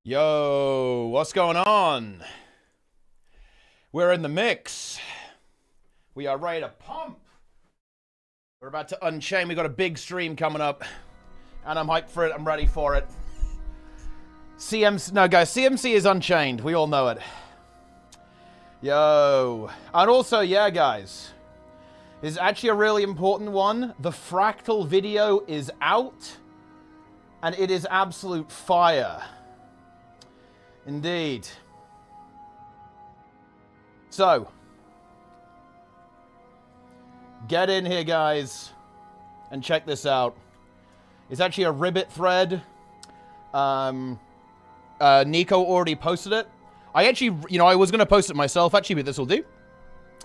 Yo, what's going on? We're in the mix. We are ready to pump. We're about to unchain. We got a big stream coming up, and I'm hyped for it. I'm ready for it. CMC is unchained. We all know it. Yo, and also, yeah, guys, this is actually a really important one. The Fractal video is out, and it is absolute fire. Indeed. So, get in here, guys, and check this out. It's actually a Ribbit thread. Nico already posted it. I actually, I was going to post it myself, actually, but this will do.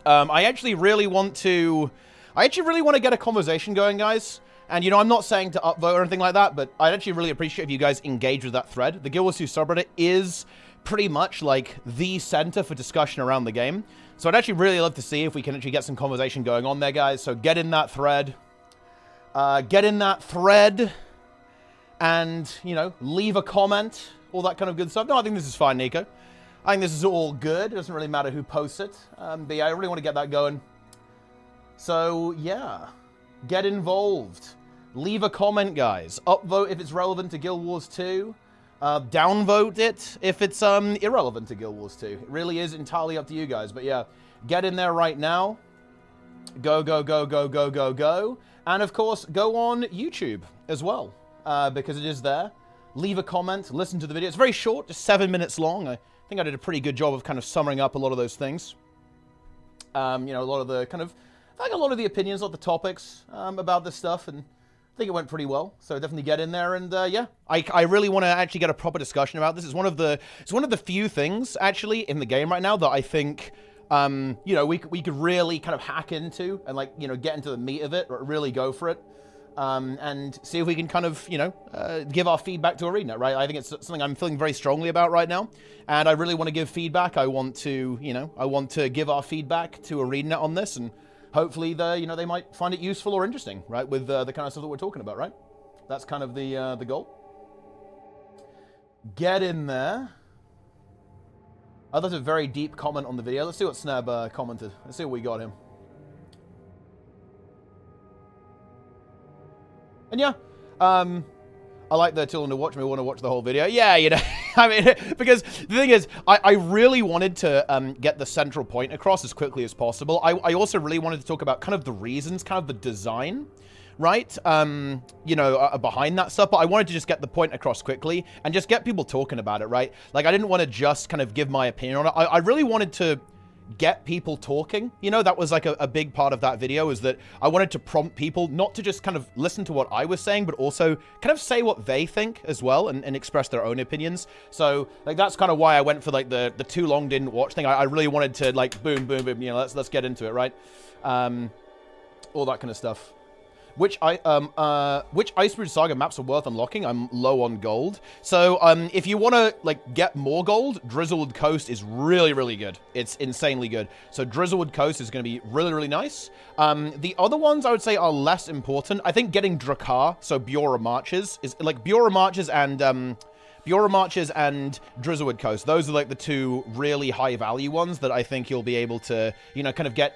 I actually really want to get a conversation going, guys. And, I'm not saying to upvote or anything like that, but I'd actually really appreciate if you guys engage with that thread. The gw2 subreddit is pretty much like the center for discussion around the game. So I'd actually really love to see if we can actually get some conversation going on there, guys. So get in that thread. And, leave a comment. All that kind of good stuff. No, I think this is fine, Nico. I think this is all good. It doesn't really matter who posts it. But yeah, I really want to get that going. So, yeah. Get involved. Leave a comment, guys. Upvote if it's relevant to Guild Wars 2. Downvote it if it's irrelevant to Guild Wars 2. It really is entirely up to you guys. But yeah, get in there right now. Go, go, go, go, go, go, go. And of course, go on YouTube as well. Because it is there. Leave a comment. Listen to the video. It's very short, just 7 minutes long. I think I did a pretty good job of kind of summing up a lot of those things. A lot of the kind of... I think a lot of the opinions, a lot of the topics about this stuff, and I think it went pretty well. So definitely get in there, and yeah, I really want to actually get a proper discussion about this. It's one of the few things actually in the game right now that I think we could really kind of hack into and get into the meat of it, or really go for it, and see if we can kind of give our feedback to ArenaNet. Right, I think it's something I'm feeling very strongly about right now, and I really want to give feedback. I want to give our feedback to ArenaNet on this, and hopefully, they might find it useful or interesting, right? With the kind of stuff that we're talking about, right? That's kind of the goal. Get in there. Oh, that's a very deep comment on the video. Let's see what Snab commented. Let's see what we got him. And yeah, I like the children to watch me. Want to watch the whole video. Yeah, I mean, because the thing is, I really wanted to get the central point across as quickly as possible. I also really wanted to talk about kind of the reasons, kind of the design, right? Behind that stuff. But I wanted to just get the point across quickly and just get people talking about it, right? Like, I didn't want to just kind of give my opinion on it. I really wanted to get people talking. That was like a big part of that video, is that I wanted to prompt people not to just kind of listen to what I was saying, but also kind of say what they think as well, and express their own opinions. So that's kind of why I went for the too long didn't watch thing. I really wanted to boom, boom, boom, let's get into it, right? All that kind of stuff. Which Icebridge Saga maps are worth unlocking? I'm low on gold. So, if you want to, get more gold, Drizzlewood Coast is really, really good. It's insanely good. So, Drizzlewood Coast is going to be really, really nice. The other ones, I would say, are less important. I think getting Drakkar, so Bjora Marches, is, Bjora Marches and Drizzlewood Coast. Those are, the two really high-value ones that I think you'll be able to, kind of get,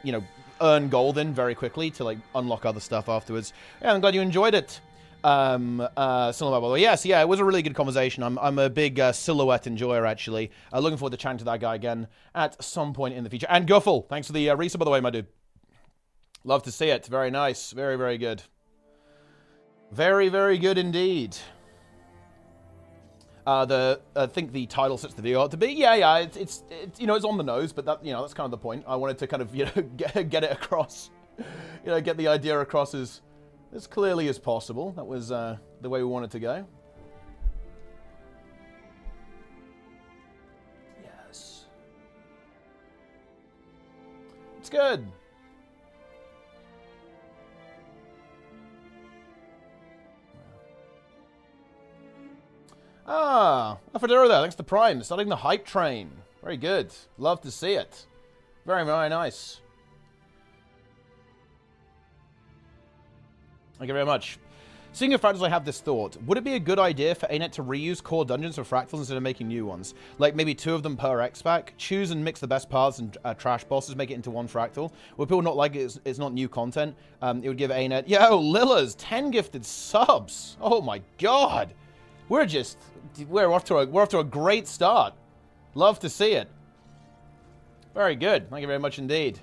earn gold in very quickly to unlock other stuff afterwards. Yeah, I'm glad you enjoyed it. Yes, yeah, it was a really good conversation. I'm a big silhouette enjoyer, actually. Looking forward to chatting to that guy again at some point in the future. And Guffle, thanks for the resub, by the way, my dude. Love to see it. Very nice. Very, very good. Very, very good indeed. I think the title sets the video out to be. Yeah, it's on the nose, but that, that's kind of the point. I wanted to kind of, get it across, get the idea across as clearly as possible. That was the way we wanted to go. Yes. It's good. Ah, Afrodero there. Thanks to Prime. Starting the hype train. Very good. Love to see it. Very, very nice. Thank you very much. Seeing of Fractals, I have this thought. Would it be a good idea for ArenaNet to reuse core dungeons for Fractals instead of making new ones? Like maybe 2 of them per X-Pack? Choose and mix the best paths and trash bosses, make it into one Fractal? Would people not like it? It's not new content. It would give ArenaNet... Yo, Lilla's 10 gifted subs! Oh my god! We're off to a great start. Love to see it. Very good. Thank you very much indeed.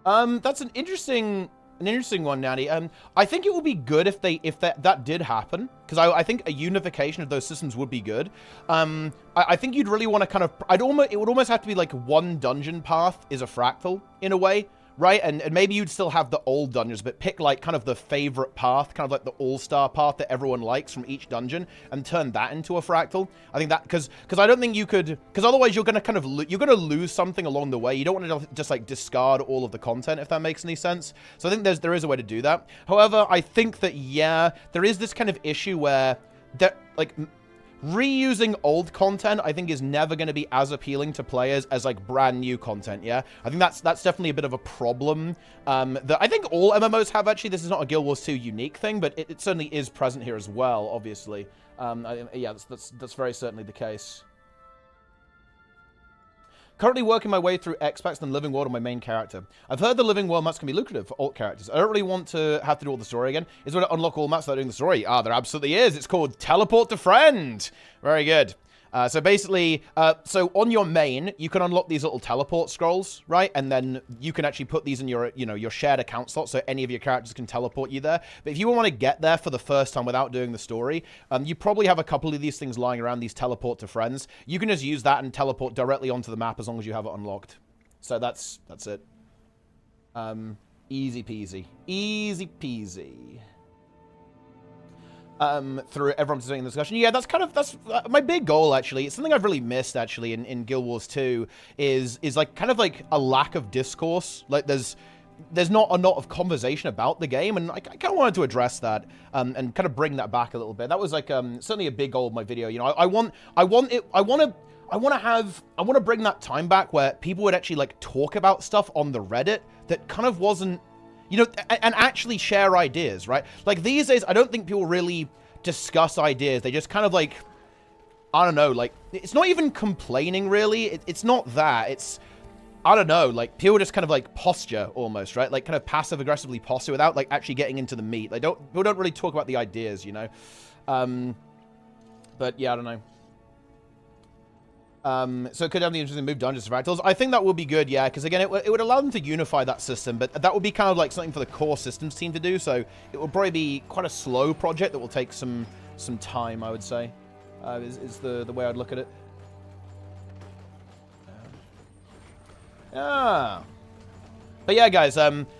That's an interesting one, Nanny. I think it would be good if that did happen, because I think a unification of those systems would be good. I think you'd really want to kind of... it would almost have to be like one dungeon path is a Fractal, in a way. Right, and maybe you'd still have the old dungeons, but pick like kind of the favorite path, kind of like the all-star path that everyone likes from each dungeon, and turn that into a Fractal. I think that because I don't think you could, because otherwise you're gonna kind of you're gonna lose something along the way. You don't want to just like discard all of the content, if that makes any sense. So I think there is a way to do that. However, I think that there is this kind of issue where reusing old content, I think, is never going to be as appealing to players as, like, brand new content, yeah? I think that's definitely a bit of a problem that I think all MMOs have, actually. This is not a Guild Wars 2 unique thing, but it certainly is present here as well, obviously. Yeah, that's very certainly the case. Currently working my way through X-Packs and Living World on my main character. I've heard the Living World maps can be lucrative for alt characters. I don't really want to have to do all the story again. Is there to unlock all maps without doing the story? Ah, there absolutely is. It's called Teleport to Friend. Very good. So basically, so on your main, you can unlock these little teleport scrolls, right? And then you can actually put these in your, your shared account slot, so any of your characters can teleport you there. But if you want to get there for the first time without doing the story, you probably have a couple of these things lying around, these teleport to friends. You can just use that and teleport directly onto the map as long as you have it unlocked. So that's it. Easy peasy. Easy peasy. Through everyone participating in the discussion. Yeah, that's my big goal, actually. It's something I've really missed, actually, in Guild Wars 2, is like kind of like a lack of discourse. Like there's not a lot of conversation about the game, and I kind of wanted to address that, and kind of bring that back a little bit. That was like certainly a big goal of my video. I want to bring that time back where people would actually like talk about stuff on the Reddit that kind of wasn't, and actually share ideas, right? Like, these days, I don't think people really discuss ideas. They just kind of, like, I don't know, like, it's not even complaining, really. It's not that. It's, I don't know, like, people just kind of, like, posture, almost, right? Like, kind of passive-aggressively posture without, like, actually getting into the meat. People don't really talk about the ideas, But, yeah, I don't know. So it could have the interesting move dungeons to Fractals. I think that would be good, yeah, because again, it would allow them to unify that system, but that would be kind of like something for the core systems team to do, so it will probably be quite a slow project that will take some time, I would say, is the way I'd look at it. Yeah. But yeah, guys,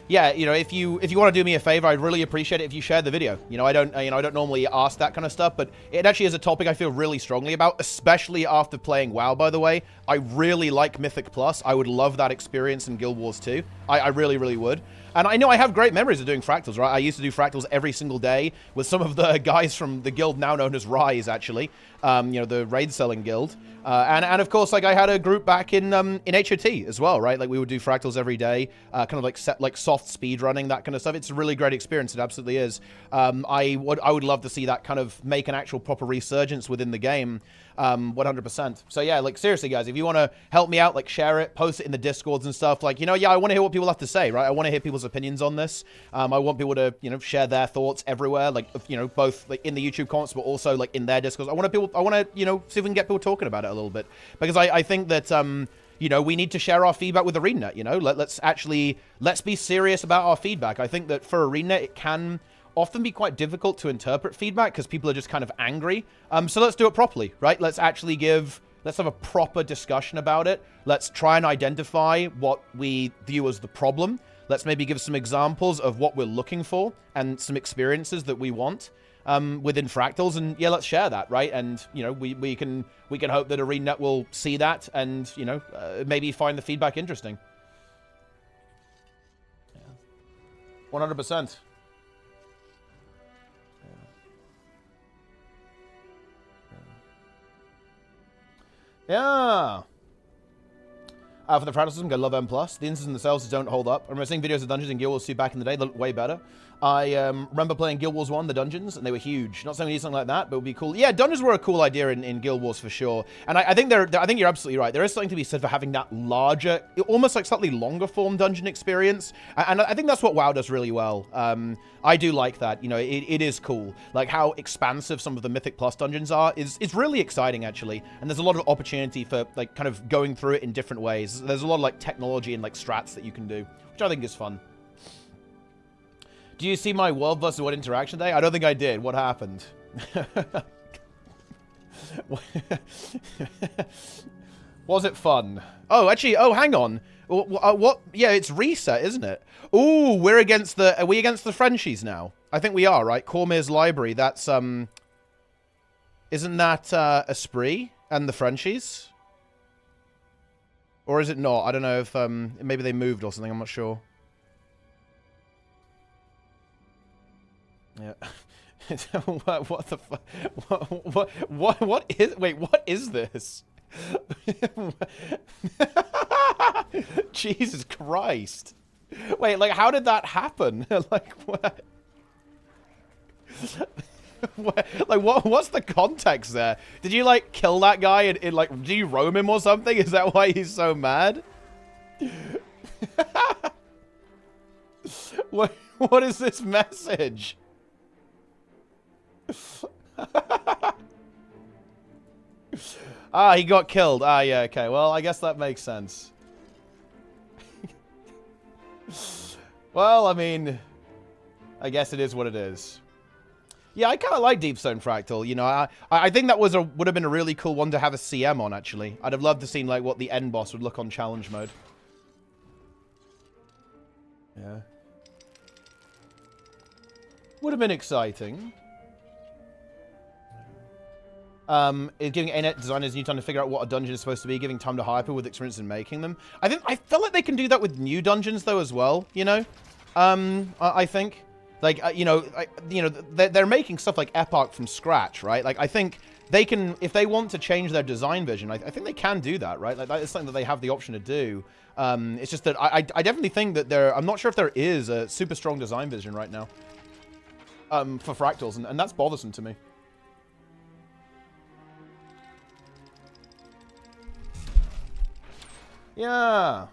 yeah, if you want to do me a favor, I'd really appreciate it if you shared the video. I don't normally ask that kind of stuff, but it actually is a topic I feel really strongly about, especially after playing WoW, by the way. I really like Mythic Plus. I would love that experience in Guild Wars 2. I really, really would. And I know I have great memories of doing Fractals, right? I used to do Fractals every single day with some of the guys from the guild now known as Rise, actually. The raid selling guild. And of course, like, I had a group back in HOT as well, right? Like, we would do Fractals every day, kind of like soft speed running, that kind of stuff. It's a really great experience. It absolutely is. I would love to see that kind of make an actual proper resurgence within the game. 100%. So yeah, like, seriously, guys, if you want to help me out, like, share it, post it in the Discords and stuff, like, yeah, I want to hear what people have to say, right? I want to hear people's opinions on this. I want people to, share their thoughts everywhere, like, both like in the YouTube comments, but also like in their Discords. I want to, see if we can get people talking about it a little bit, because I think that, we need to share our feedback with ArenaNet, let's be serious about our feedback. I think that for ArenaNet, it can often be quite difficult to interpret feedback because people are just kind of angry. So let's do it properly, right? Let's have a proper discussion about it. Let's try and identify what we view as the problem. Let's maybe give some examples of what we're looking for and some experiences that we want within Fractals. And yeah, let's share that, right? And, we can hope that ArenaNet will see that and, maybe find the feedback interesting. 100%. Yeah. For the Fractal system, I love M+. The instances themselves don't hold up. I remember seeing videos of dungeons in Guild Wars 2 back in the day that looked way better. I remember playing Guild Wars 1, the dungeons, and they were huge. Not saying we need something like that, but it would be cool. Yeah, dungeons were a cool idea in Guild Wars for sure. And I think I think you're absolutely right. There is something to be said for having that larger, almost like slightly longer form dungeon experience. And I think that's what WoW does really well. I do like that. You know, it is cool. Like how expansive some of the Mythic Plus dungeons are is really exciting actually. And there's a lot of opportunity for like kind of going through it in different ways. There's a lot of like technology and like strats that you can do, which I think is fun. Do you see my World vs. World interaction today? I don't think I did. What happened? Was it fun? Oh, actually, oh, hang on. What? Yeah, it's reset, isn't it? Ooh, we're against the... Are we against the Frenchies now? I think we are, right? Cormier's Library, that's, Isn't that, Esprit and the Frenchies? Or is it not? I don't know if, maybe they moved or something, I'm not sure. Yeah. What the fuck? What is... Wait, what is this? Jesus Christ. Wait, like, how did that happen? Like, what? Like, what's the context there? Did you, like, kill that guy and like, did you roam him or something? Is that why he's so mad? What is this message? Ah, he got killed. Ah, yeah, okay. Well, I guess that makes sense. Well, I mean, I guess it is what it is. Yeah, I kind of like Deep Stone Fractal. You know, I think that would have been a really cool one to have a CM on, actually. I'd have loved to see, like, what the end boss would look on challenge mode. Yeah. Would have been exciting. Is giving ArenaNet designers new time to figure out what a dungeon is supposed to be, giving time to hire people with experience in making them. I felt like they can do that with new dungeons though as well. You know, I think, like, they're making stuff like Epoch from scratch, right? Like, I think they can, if they want to change their design vision, I think they can do that, right? Like, that is something that they have the option to do. It's just that I definitely think that I'm not sure if there is a super strong design vision right now, for Fractals, and that's bothersome to me. Yeah.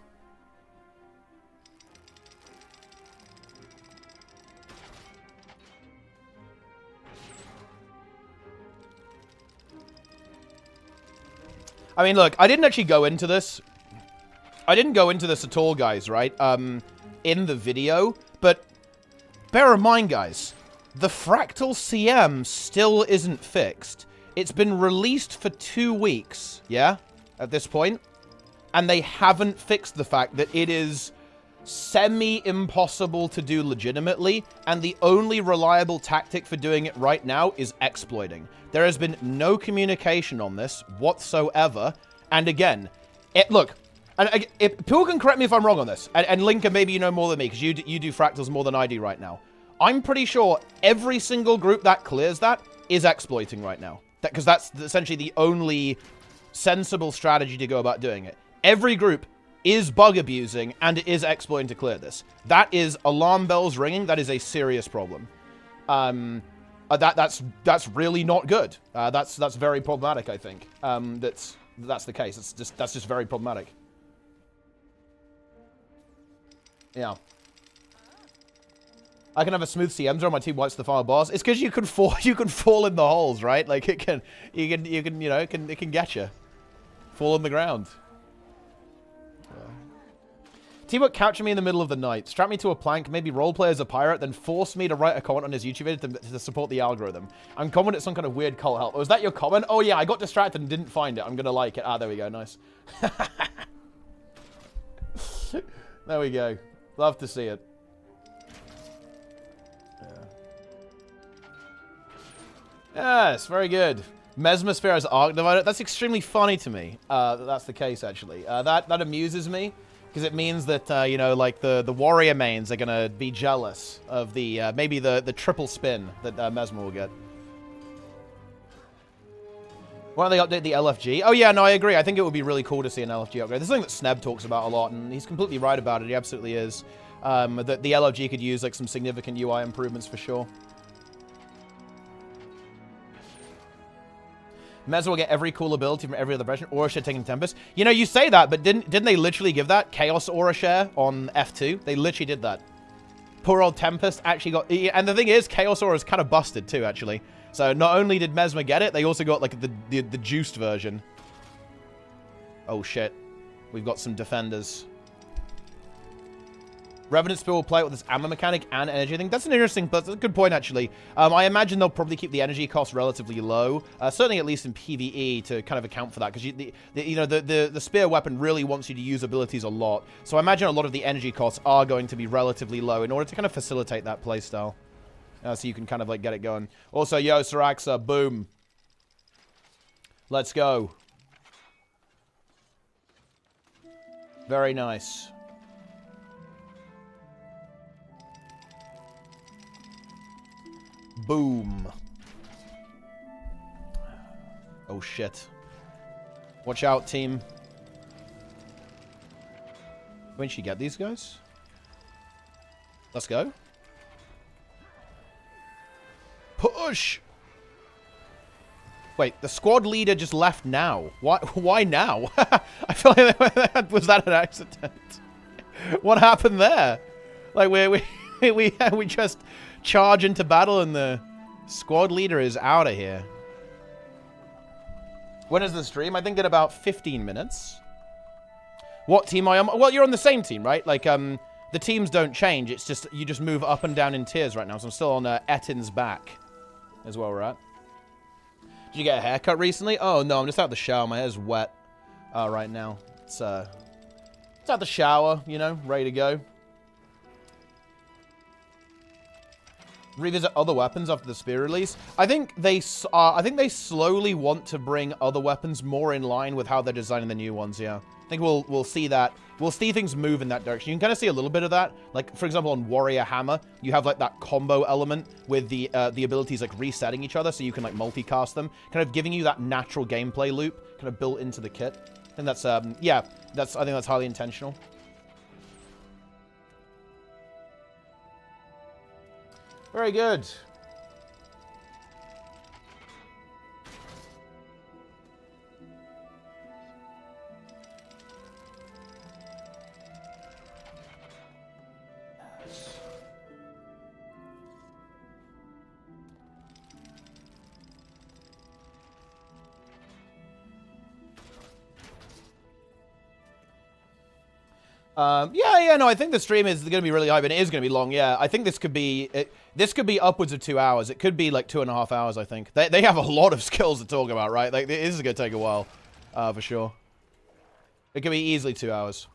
I mean, look, I didn't actually go into this. I didn't go into this at all, guys, right? In the video. But bear in mind, guys, the Fractal CM still isn't fixed. It's been released for 2 weeks, yeah? At this point. And they haven't fixed the fact that it is semi-impossible to do legitimately, and the only reliable tactic for doing it right now is exploiting. There has been no communication on this whatsoever, and again, look, and people can correct me if I'm wrong on this, and Lincoln, maybe you know more than me, because you do Fractals more than I do right now. I'm pretty sure every single group that clears that is exploiting right now, because that's essentially the only sensible strategy to go about doing it. Every group is bug abusing and is exploiting to clear this. That is alarm bells ringing. That is a serious problem. That's really not good. That's very problematic, I think. That's the case. That's just very problematic. Yeah. I can have a smooth CM zone. My team wipes the final boss. It's because you can fall in the holes, right? Like it can get you. Fall on the ground. Teamwork capture me in the middle of the night, strap me to a plank, maybe roleplay as a pirate, then force me to write a comment on his YouTube video to support the algorithm. I'm comment at some kind of weird cult help. Oh, is that your comment? Oh yeah, I got distracted and didn't find it. I'm gonna like it. Ah, there we go. Nice. There we go. Love to see it. Yeah. Yes, very good. Mesmer Breakdown as arc divider. That's extremely funny to me. That's the case, actually. That amuses me. Because it means that, you know, like, the warrior mains are going to be jealous of the, maybe the triple spin that Mesmer will get. Why don't they update the LFG? Oh, yeah, no, I agree. I think it would be really cool to see an LFG upgrade. This is something that Sneb talks about a lot, and he's completely right about it. He absolutely is. The LOG could use like some significant UI improvements for sure. Mesmer will get every cool ability from every other version. Aura share taking Tempest. You know, you say that, but didn't they literally give that Chaos Aura share on F2? They literally did that. Poor old Tempest actually got... And the thing is, Chaos Aura is kind of busted too, actually. So not only did Mesmer get it, they also got like the juiced version. Oh shit. We've got some defenders. Revenant Spear will play it with this ammo mechanic and energy thing. That's an interesting, but that's a good point, actually. I imagine they'll probably keep the energy cost relatively low, certainly at least in PvE to kind of account for that, because the spear weapon really wants you to use abilities a lot. So I imagine a lot of the energy costs are going to be relatively low in order to kind of facilitate that playstyle. So you can kind of like get it going. Also, yo, Saraxa, boom. Let's go. Very nice. Boom. Oh, shit. Watch out, team. When should you get these guys? Let's go. Push! Wait, the squad leader just left now. Why now? I feel like was that an accident? What happened there? Like, we just charge into battle and the squad leader is out of here. When is the stream? I think in about 15 minutes. What team I am? Well, you're on the same team, right? Like, the teams don't change. It's just, you just move up and down in tiers right now. So I'm still on Etin's back is where we're at. Did you get a haircut recently? Oh, no, I'm just out the shower. My hair's wet right now. It's out the shower, you know, ready to go. Revisit other weapons after the spear release. I think they slowly want to bring other weapons more in line with how they're designing the new ones. Yeah, I think we'll see that. We'll see things move in that direction. You can kind of see a little bit of that. Like, for example, on Warrior Hammer, you have like that combo element with the abilities like resetting each other, so you can like multicast them, kind of giving you that natural gameplay loop, kind of built into the kit. And that's yeah, I think that's highly intentional. Very good. Yeah, no, I think the stream is going to be really hype, and it is going to be long, yeah. I think this could be upwards of 2 hours. It could be like 2.5 hours, I think. They have a lot of skills to talk about, right? Like, this is going to take a while, for sure. It could be easily 2 hours.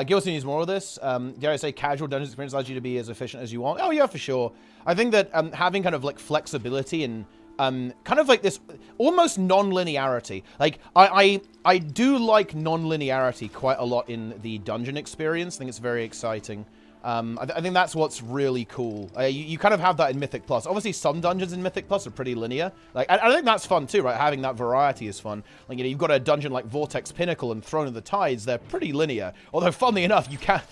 Gilson needs more of this. Dare I say casual dungeons experience allows you to be as efficient as you want? Oh, yeah, for sure. I think that having kind of, like, flexibility and kind of like this almost non-linearity. Like, I do like non-linearity quite a lot in the dungeon experience. I think it's very exciting. I think that's what's really cool. You kind of have that in Mythic Plus. Obviously, some dungeons in Mythic Plus are pretty linear. Like, I think that's fun too, right? Having that variety is fun. Like, you know, you've got a dungeon like Vortex Pinnacle and Throne of the Tides. They're pretty linear. Although, funnily enough, you can't...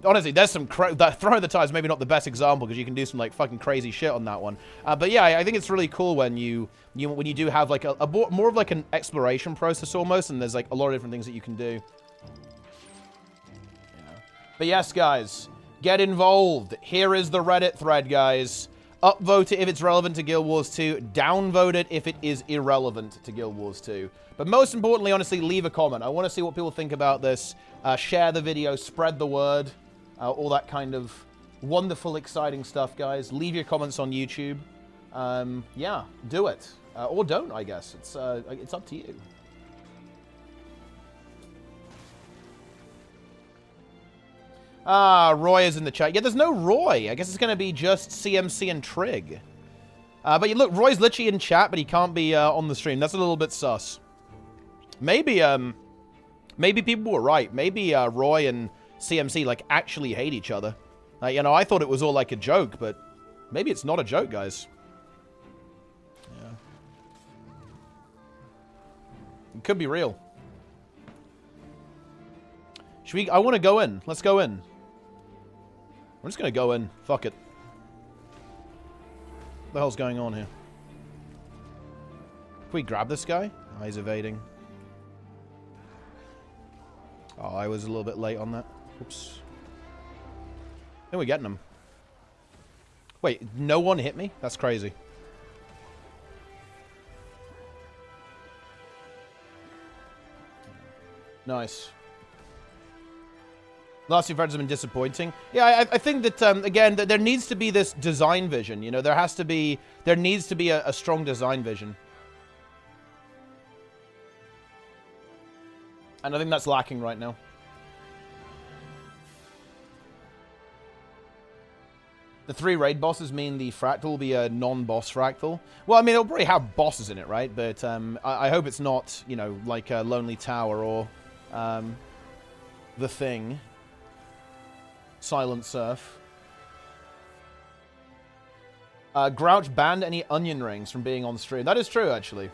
Honestly, there's some... That Throne of the Tides maybe not the best example because you can do some, like, fucking crazy shit on that one. But yeah, I think it's really cool when you do have, like, a more of, like, an exploration process almost, and there's, like, a lot of different things that you can do. Yeah. But yes, guys... Get involved. Here is the Reddit thread, guys. Upvote it if it's relevant to Guild Wars 2. Downvote it if it is irrelevant to Guild Wars 2. But most importantly, honestly, leave a comment. I want to see what people think about this. Share the video. Spread the word. All that kind of wonderful, exciting stuff, guys. Leave your comments on YouTube. Yeah, do it. Or don't, I guess. It's up to you. Ah, Roy is in the chat. Yeah, there's no Roy. I guess it's going to be just CMC and Trig. But look, Roy's literally in chat, but he can't be on the stream. That's a little bit sus. Maybe people were right. Maybe Roy and CMC, like, actually hate each other. You know, I thought it was all like a joke, but maybe it's not a joke, guys. Yeah. It could be real. Should we... I want to go in. Let's go in. I'm just gonna go in. Fuck it. What the hell's going on here? Can we grab this guy? Oh, he's evading. Oh, I was a little bit late on that. Oops. I think we're getting him. Wait, no one hit me? That's crazy. Nice. Last few friends have been disappointing. Yeah, I think that, again, that there needs to be this design vision. You know, there needs to be a strong design vision. And I think that's lacking right now. The 3 raid bosses mean the Fractal will be a non-boss Fractal. Well, I mean, it'll probably have bosses in it, right? But I hope it's not, you know, like a Lonely Tower or The Thing. Silent Surf. Grouch banned any onion rings from being on stream. That is true, actually.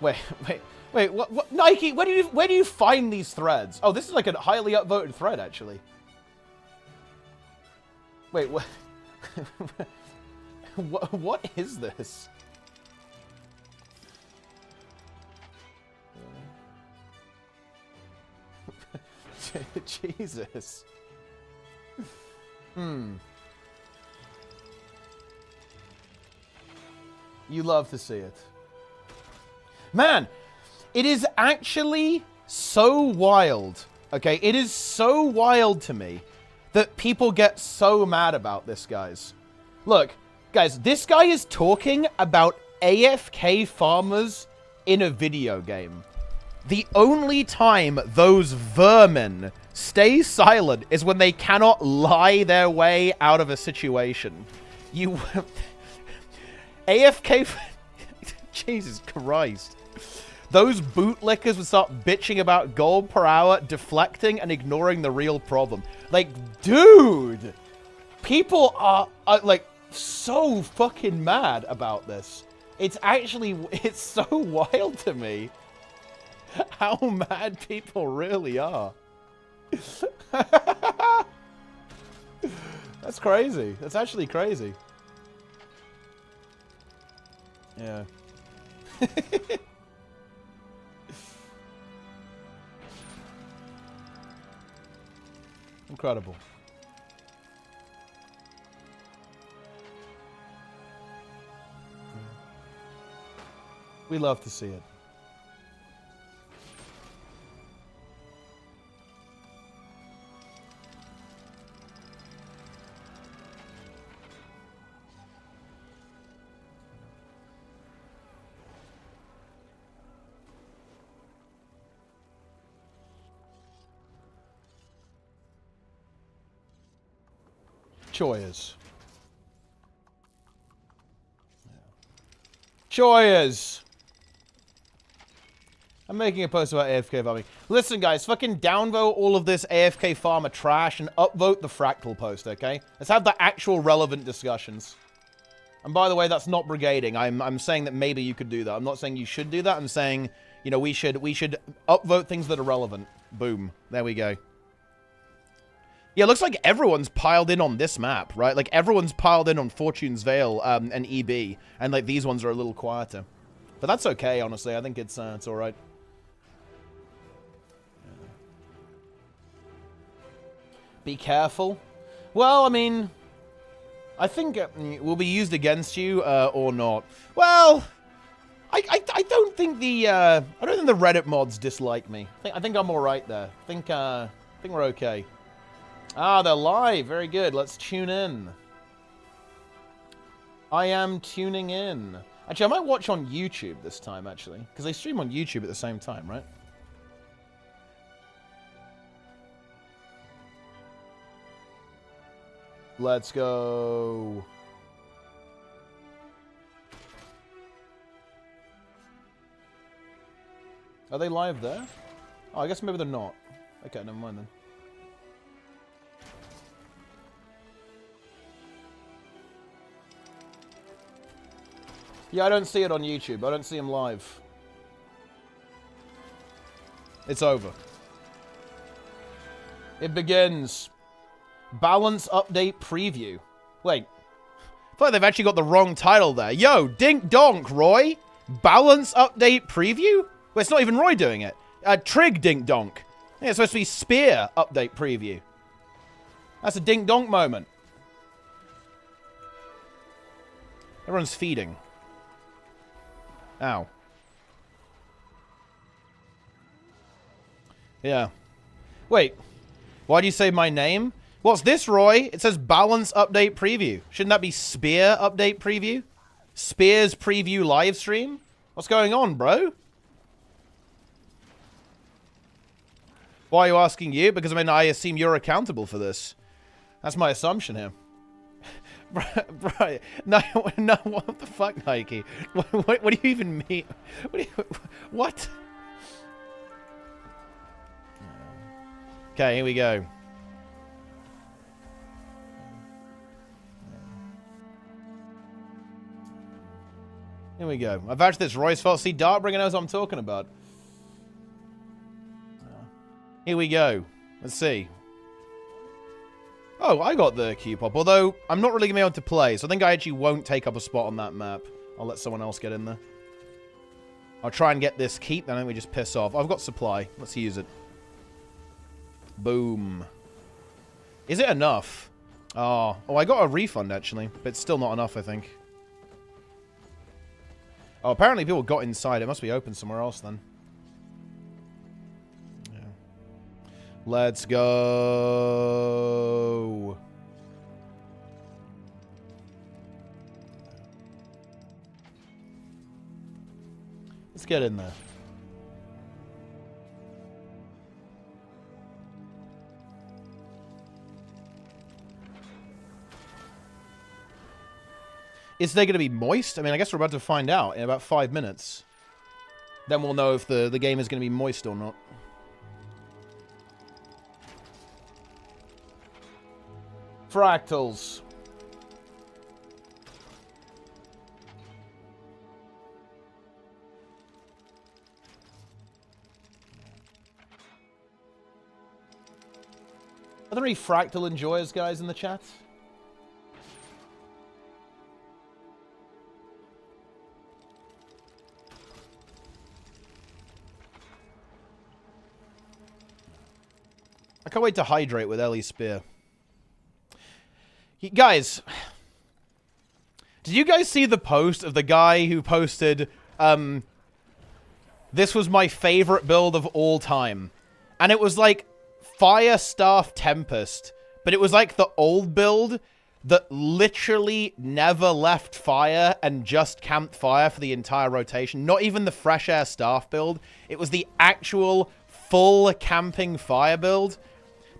Wait, what? Nike, where do you find these threads? Oh, this is like a highly upvoted thread, actually. Wait, what? What is this? Jesus. You love to see it. Man, it is actually so wild. Okay, it is so wild to me that people get so mad about this, guys. Look, guys, this guy is talking about AFK farmers in a video game. The only time those vermin stay silent is when they cannot lie their way out of a situation. You... AFK... Jesus Christ. Those bootlickers would start bitching about gold per hour, deflecting, and ignoring the real problem. Like, dude! People are like, so fucking mad about this. It's actually... It's so wild to me. How mad people really are. That's crazy. That's actually crazy. Yeah. Incredible. We love to see it. Choyers. Choyers. I'm making a post about AFK farming. Listen, guys, fucking downvote all of this AFK farmer trash and upvote the Fractal post, okay? Let's have the actual relevant discussions. And by the way, that's not brigading. I'm saying that maybe you could do that. I'm not saying you should do that. I'm saying, you know, we should upvote things that are relevant. Boom. There we go. Yeah, it looks like everyone's piled in on this map, right? Like, everyone's piled in on Fortune's Veil and EB. And, like, these ones are a little quieter. But that's okay, honestly. I think it's alright. Be careful. Well, I mean, I think it will be used against you or not. Well, I don't think the Reddit mods dislike me. I think I'm all right there. I think we're okay. Ah, they're live. Very good. Let's tune in. I am tuning in. Actually, I might watch on YouTube this time, actually. Because they stream on YouTube at the same time, right? Let's go. Are they live there? Oh, I guess maybe they're not. Okay, never mind then. Yeah, I don't see it on YouTube. I don't see him live. It's over. It begins. Balance update preview. Wait. I feel like they've actually got the wrong title there. Yo, dink donk, Roy. Balance update preview? Well, it's not even Roy doing it. Trig dink donk. Yeah, it's supposed to be spear update preview. That's a dink donk moment. Everyone's feeding. Ow. Yeah. Wait. Why do you say my name? What's this, Roy? It says balance update preview. Shouldn't that be spear update preview? Spears preview live stream? What's going on, bro? Why are you asking you? Because, I mean, I assume you're accountable for this. That's my assumption here. Right. No, what the fuck, Nike? What do you even mean? What? Okay, here we go. Here we go. I've actually this Roy's fault. See, Darkbringer knows what I'm talking about. Here we go. Let's see. Oh, I got the Q-Pop, although I'm not really going to be able to play, so I think I actually won't take up a spot on that map. I'll let someone else get in there. I'll try and get this keep, then we just piss off. I've got supply. Let's use it. Boom. Is it enough? Oh, I got a refund, actually, but it's still not enough, I think. Oh, apparently people got inside. It must be open somewhere else, then. Yeah. Let's go. Let's get in there. Is they going to be moist? I mean, I guess we're about to find out in about 5 minutes. Then we'll know if the game is going to be moist or not. Fractals. Are there any Fractal enjoyers, guys, in the chat? I can't wait to hydrate with Ellie's spear. Guys, did you guys see the post of the guy who posted, this was my favorite build of all time? And it was like Fire Staff Tempest, but it was like the old build that literally never left fire and just camped fire for the entire rotation. Not even the Fresh Air Staff build. It was the actual full camping fire build.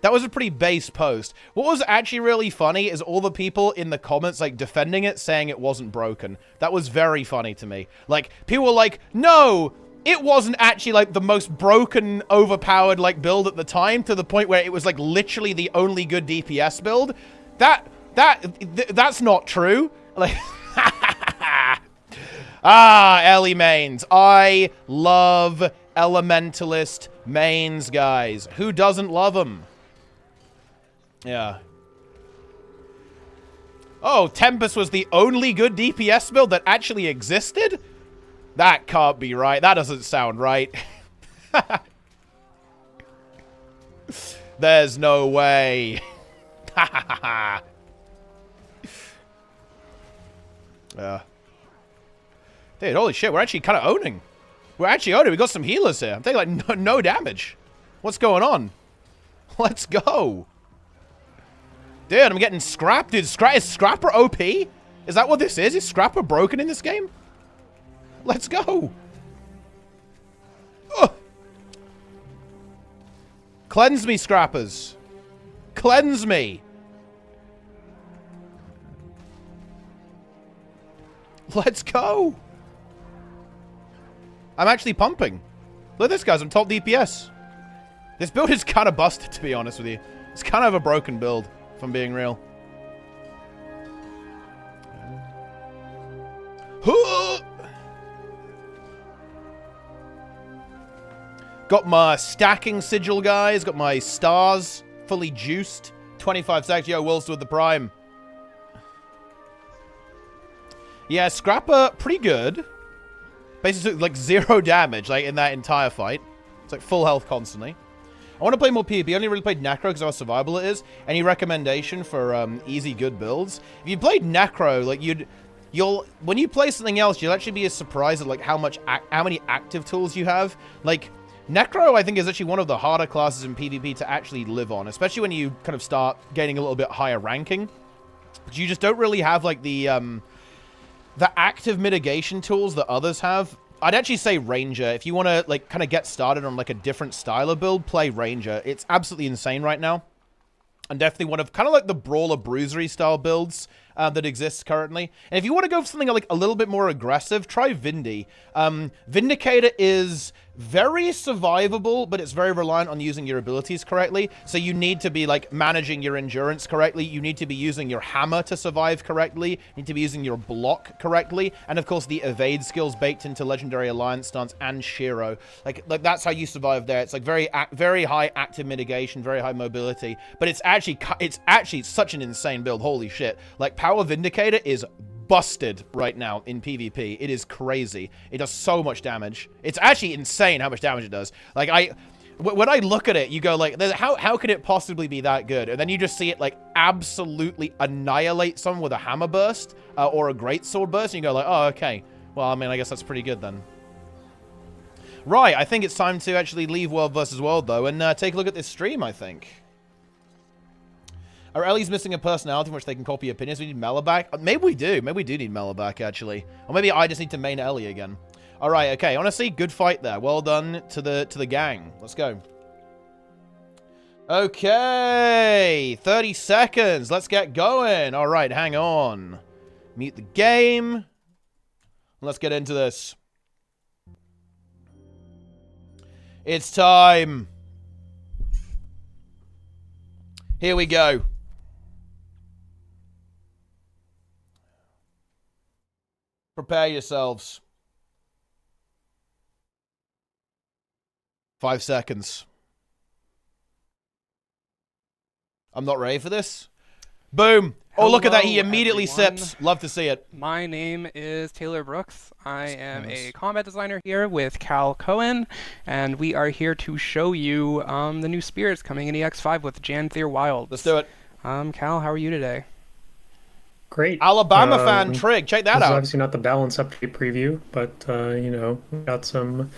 That was a pretty base post. What was actually really funny is all the people in the comments, like, defending it, saying it wasn't broken. That was very funny to me. Like, people were like, no, it wasn't actually, like, the most broken, overpowered, like, build at the time, to the point where it was, like, literally the only good DPS build. That's not true. Like, Ellie mains. I love Elementalist mains, guys. Who doesn't love them? Yeah. Oh, Tempest was the only good DPS build that actually existed? That can't be right. That doesn't sound right. There's no way. Yeah. Dude, holy shit, we're actually kind of owning. We're actually owning. We got some healers here. I'm taking, like, no damage. What's going on? Let's go. Dude, I'm getting scrapped. Dude, is Scrapper OP? Is that what this is? Is Scrapper broken in this game? Let's go. Ugh. Cleanse me, Scrappers. Cleanse me. Let's go. I'm actually pumping. Look at this, guys. I'm top DPS. This build is kind of busted, to be honest with you. It's kind of a broken build, if I'm being real. Got my stacking sigil, guys. Got my stars fully juiced. 25 seconds. Yo, Will's with the prime. Yeah, Scrapper, pretty good. Basically, like, 0 damage, like, in that entire fight. It's like full health constantly. I want to play more PvP. I only really played Necro because how survivable it is. Any recommendation for easy, good builds? If you played Necro, like, when you play something else, you'll actually be as surprised at, like, how many active tools you have. Like, Necro, I think, is actually one of the harder classes in PvP to actually live on, especially when you kind of start getting a little bit higher ranking. But you just don't really have, like, the active mitigation tools that others have. I'd actually say Ranger. If you want to, like, kind of get started on, like, a different style of build, play Ranger. It's absolutely insane right now. And definitely one of kind of like the Brawler Bruisery style builds that exists currently. And if you want to go for something like a little bit more aggressive, try Vindy. Vindicator is very survivable, but it's very reliant on using your abilities correctly. So you need to be like managing your endurance correctly. You need to be using your hammer to survive correctly. You need to be using your block correctly. And of course the evade skills baked into Legendary Alliance stance and Shiro. Like that's how you survive there. It's like very high active mitigation, very high mobility. But it's actually such an insane build. Holy shit. Like Power Vindicator is busted right now in PvP. It is crazy. It does so much damage. It's actually insane how much damage it does. Like when I look at it, you go like, how could it possibly be that good? And then you just see it like absolutely annihilate someone with a hammer burst or a greatsword burst, and you go like, oh, okay. Well, I mean, I guess that's pretty good then. Right, I think it's time to actually leave World versus World though, and take a look at this stream, I think. Are Ellie's missing a personality from which they can copy opinions? We need Mela back? Maybe we do. Maybe we do need Mela back, actually. Or maybe I just need to main Ellie again. All right, okay. Honestly, good fight there. Well done to the gang. Let's go. Okay. 30 seconds. Let's get going. All right, hang on. Mute the game. Let's get into this. It's time. Here we go. Prepare yourselves. 5 seconds. I'm not ready for this. Boom. Oh, look at that. He immediately sips. Love to see it. My name is Taylor Brooks. I am a combat designer here with Cal Cohen, and we are here to show you the new Spears coming in EX5 with Janthier Wild. Let's do it. Cal, how are you today? Great. Alabama fan Trig, check that out. This is obviously not the balance update preview, but you know, we got some.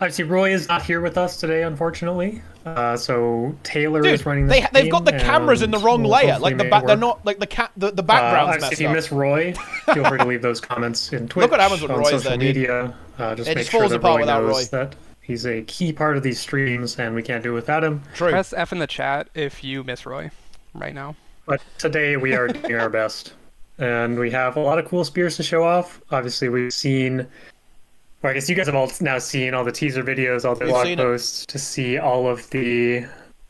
Obviously, Roy is not here with us today, unfortunately. So Taylor is running. They've got the cameras in the wrong layer. Like they're not like the background's messed if you miss Roy, feel free to leave those comments in Twitch. Look what happens with on Roy's social there, media. Just make sure that Roy knows that he's a key part of these streams, and we can't do it without him. True. Press F in the chat if you miss Roy right now. But today we are doing our best. And we have a lot of cool spears to show off. Obviously, we've seen, or I guess you guys have all now seen all the teaser videos, all the blog posts to see all of the...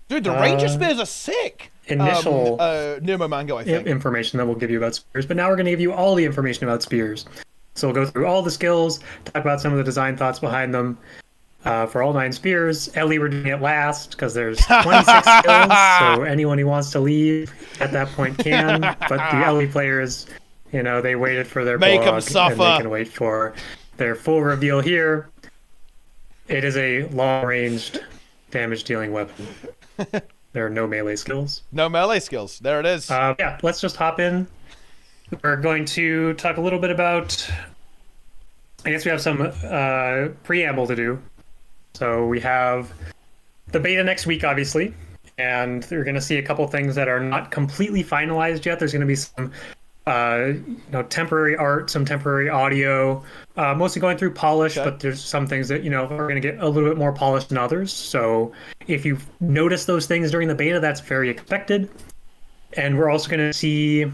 Dude, the Ranger spears are sick! Initial Nemo Mango, I think. Information that we'll give you about spears. But now we're going to give you all the information about spears. So we'll go through all the skills, talk about some of the design thoughts behind them. For all 9 spears, Ellie, we're doing it last because there's 26 skills, so anyone who wants to leave at that point can. But the Ellie players, you know, they waited for their Make blog, them suffer. and they can wait for their full reveal here. It is a long-ranged damage-dealing weapon. There are no melee skills. No melee skills. There it is. Yeah, let's just hop in. We're going to talk a little bit about... I guess we have some preamble to do. So we have the beta next week, obviously, and we're going to see a couple things that are not completely finalized yet. There's going to be some, temporary art, some temporary audio, mostly going through polish, but there's some things that, are going to get a little bit more polished than others. So if you've noticed those things during the beta, that's very expected. And we're also going to see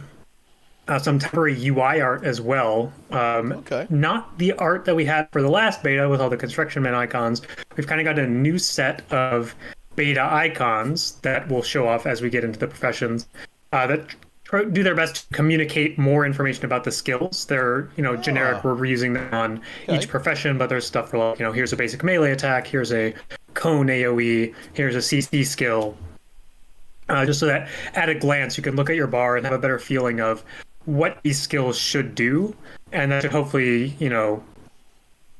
some temporary UI art as well. Not the art that we had for the last beta with all the construction men icons. We've kind of got a new set of beta icons that will show off as we get into the professions that do their best to communicate more information about the skills. They're, generic. We're reusing them on each profession, but there's stuff for like, here's a basic melee attack, here's a cone AoE, here's a CC skill. just so that at a glance you can look at your bar and have a better feeling of what these skills should do, and that should hopefully, you know,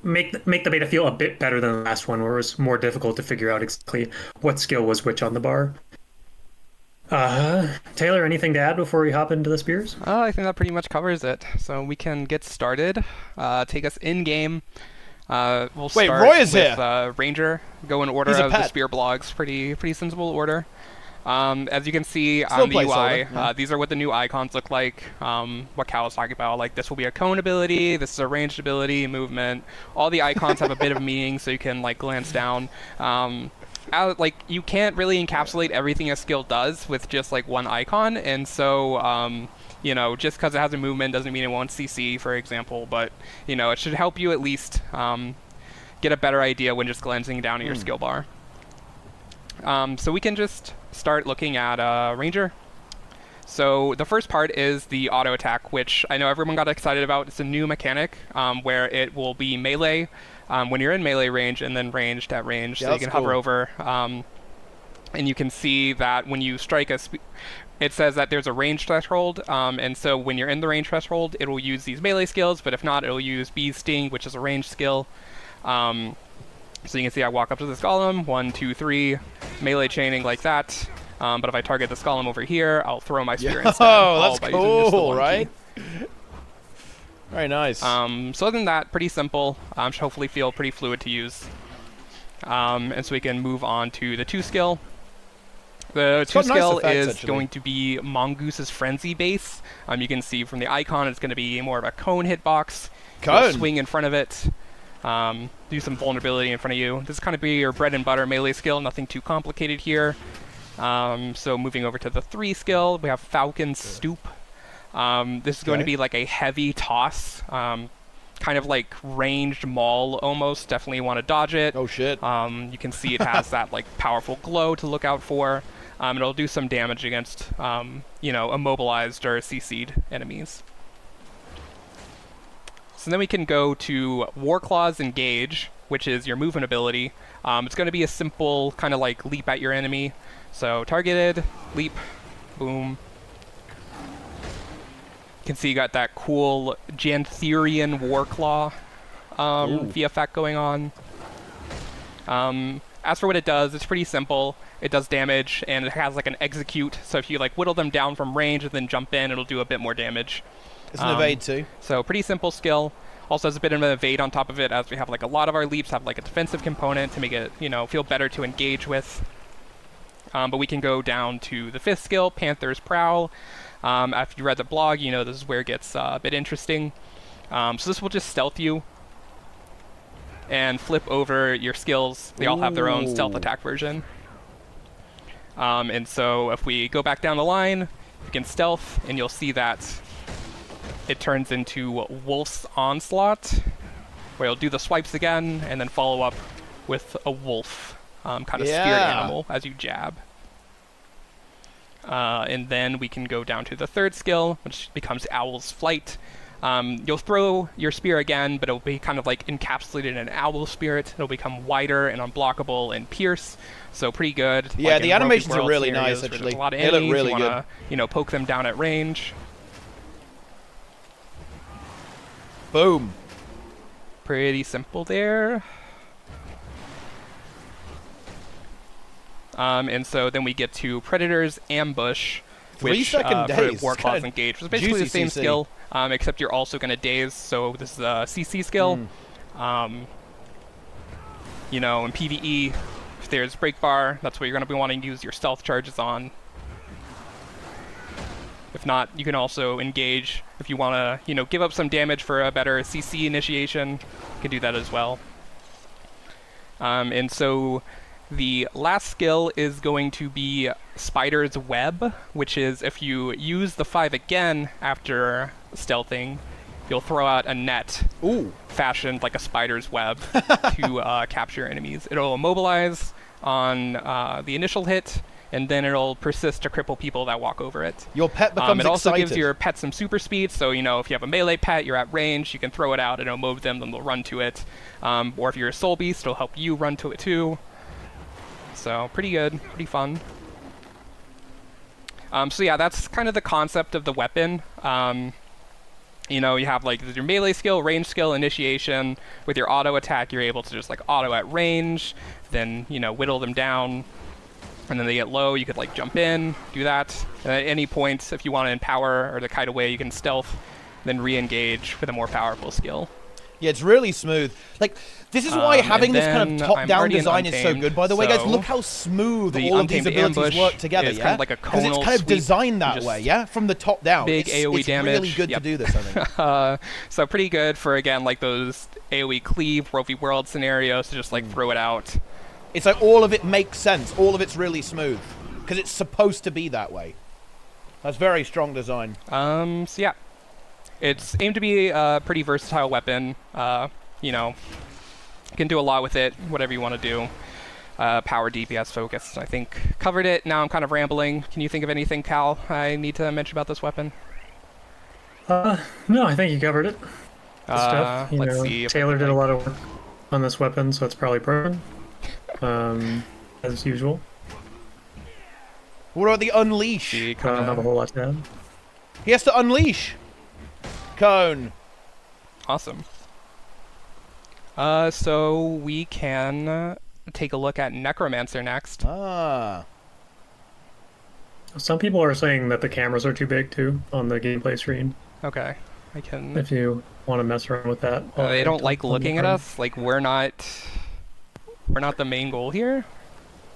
make the beta feel a bit better than the last one, where it was more difficult to figure out exactly what skill was which on the bar. Taylor, anything to add before we hop into the spears? Oh, I think that pretty much covers it. So we can get started. Take us in game. We'll start Roy is with here. Ranger. Go in order of the spear blogs. Pretty sensible order. As you can see on the UI, these are what the new icons look like. What Cal was talking about, like this will be a cone ability, this is a ranged ability, movement. All the icons have a bit of meaning, so you can like glance down. Like you can't really encapsulate everything a skill does with just like one icon, and so you know, just because it has a movement doesn't mean it won't CC, for example. But you know, it should help you at least get a better idea when just glancing down at your skill bar. So we can just start looking at Ranger. So the first part is the auto attack, which I know everyone got excited about. It's a new mechanic where it will be melee when you're in melee range, and then ranged at range. Yeah, so you can hover over, and you can see that when you strike it says that there's a range threshold, and so when you're in the range threshold, it will use these melee skills, but if not, it will use Bee's Sting, which is a ranged skill. So you can see I walk up to this golem, 1, 2, 3, melee chaining like that. But if I target the golem over here, I'll throw my spear instead. Oh, that's cool, right? Very nice. So other than that, pretty simple. Should hopefully feel pretty fluid to use. And so we can move on to the 2 skill. The 2 skill is going to be Mongoose's Frenzy base. You can see from the icon, it's going to be more of a cone hitbox. Cone. Swing in front of it. Do some vulnerability in front of you. This is kind of be your bread and butter melee skill, nothing too complicated here. So moving over to the 3 skill, we have Falcon's Stoop. This is going to be like a heavy toss, kind of like ranged maul almost. Definitely want to dodge it. Oh shit. You can see it has that like powerful glow to look out for. It'll do some damage against, you know, immobilized or CC'd enemies. So then we can go to Warclaw's Engage, which is your movement ability. It's going to be a simple kind of like leap at your enemy. So targeted, leap, boom. You can see you got that cool Jantherian Warclaw effect going on. As for what it does, it's pretty simple. It does damage, and it has like an execute. So if you like whittle them down from range and then jump in, it'll do a bit more damage. It's an evade too. So pretty simple skill. Also has a bit of an evade on top of it, as we have like a lot of our leaps have like a defensive component to make it, you know, feel better to engage with. But we can go down to the 5th skill, Panther's Prowl. After you read the blog, you know this is where it gets a bit interesting. So this will just stealth you and flip over your skills. They all have their own stealth attack version. And so if we go back down the line, you can stealth, and you'll see that it turns into Wolf's Onslaught, where you'll do the swipes again, and then follow up with a wolf, kind of spirit animal as you jab. And then we can go down to the 3rd skill, which becomes Owl's Flight. You'll throw your spear again, but it'll be kind of like encapsulated in an owl spirit. It'll become wider and unblockable and pierce, so pretty good. Yeah, like the animations are really nice, actually. A lot of they enemies, look really you wanna, good. You know, poke them down at range. Boom. Pretty simple there. And so then we get to Predator's Ambush, which for Warclaw's Engage, which is basically the same skill, except you're also going to daze, so this is a CC skill. You know, in PvE, if there's break bar, that's what you're going to be wanting to use your stealth charges on. If not, you can also engage if you want to, you know, give up some damage for a better CC initiation. You can do that as well. And so the last skill is going to be Spider's Web, which is if you use the 5 again after stealthing, you'll throw out a net fashioned like a spider's web to capture enemies. It'll immobilize on the initial hit, and then it'll persist to cripple people that walk over it. Your pet becomes It also excited. gives your pet some super speed, so you know if you have a melee pet, you're at range, you can throw it out and it'll move them, then they'll run to it. Or if you're a soul beast, it'll help you run to it too. So pretty good, pretty fun. So yeah, that's kind of the concept of the weapon. You know, you have like your melee skill, range skill, initiation. With your auto attack, you're able to just like auto at range, then, you know, whittle them down. And then they get low, you could like jump in, do that. And at any point, if you want to empower or to kite away, you can stealth, then re-engage with a more powerful skill. Yeah, it's really smooth. Like, this is why having this kind of top-down design is so good. By the way, guys, look how smooth all of these abilities work together, yeah? Kind of like a because it's kind of designed that way, yeah? From the top down. Big AoE damage. It's really good to do this, I think. So pretty good for, again, like those AoE cleave, World v World scenarios to just, like, throw it out. It's like all of it makes sense. All of it's really smooth. Because it's supposed to be that way. That's very strong design. So yeah. It's aimed to be a pretty versatile weapon. You know, you can do a lot with it, whatever you want to do. Power, DPS, focus, I think covered it. Now I'm kind of rambling. Can you think of anything, Cal, I need to mention about this weapon? No, I think you covered it. Stuff. Let's see. Taylor did a lot of work on this weapon, so it's probably broken. As usual. What about the unleash? I don't have a whole lot to add. He has to unleash. Cone. Awesome. So we can take a look at Necromancer next. Ah. Some people are saying that the cameras are too big too on the gameplay screen. Okay, I can. If you want to mess around with that. They don't like looking at us. Like we're not the main goal here.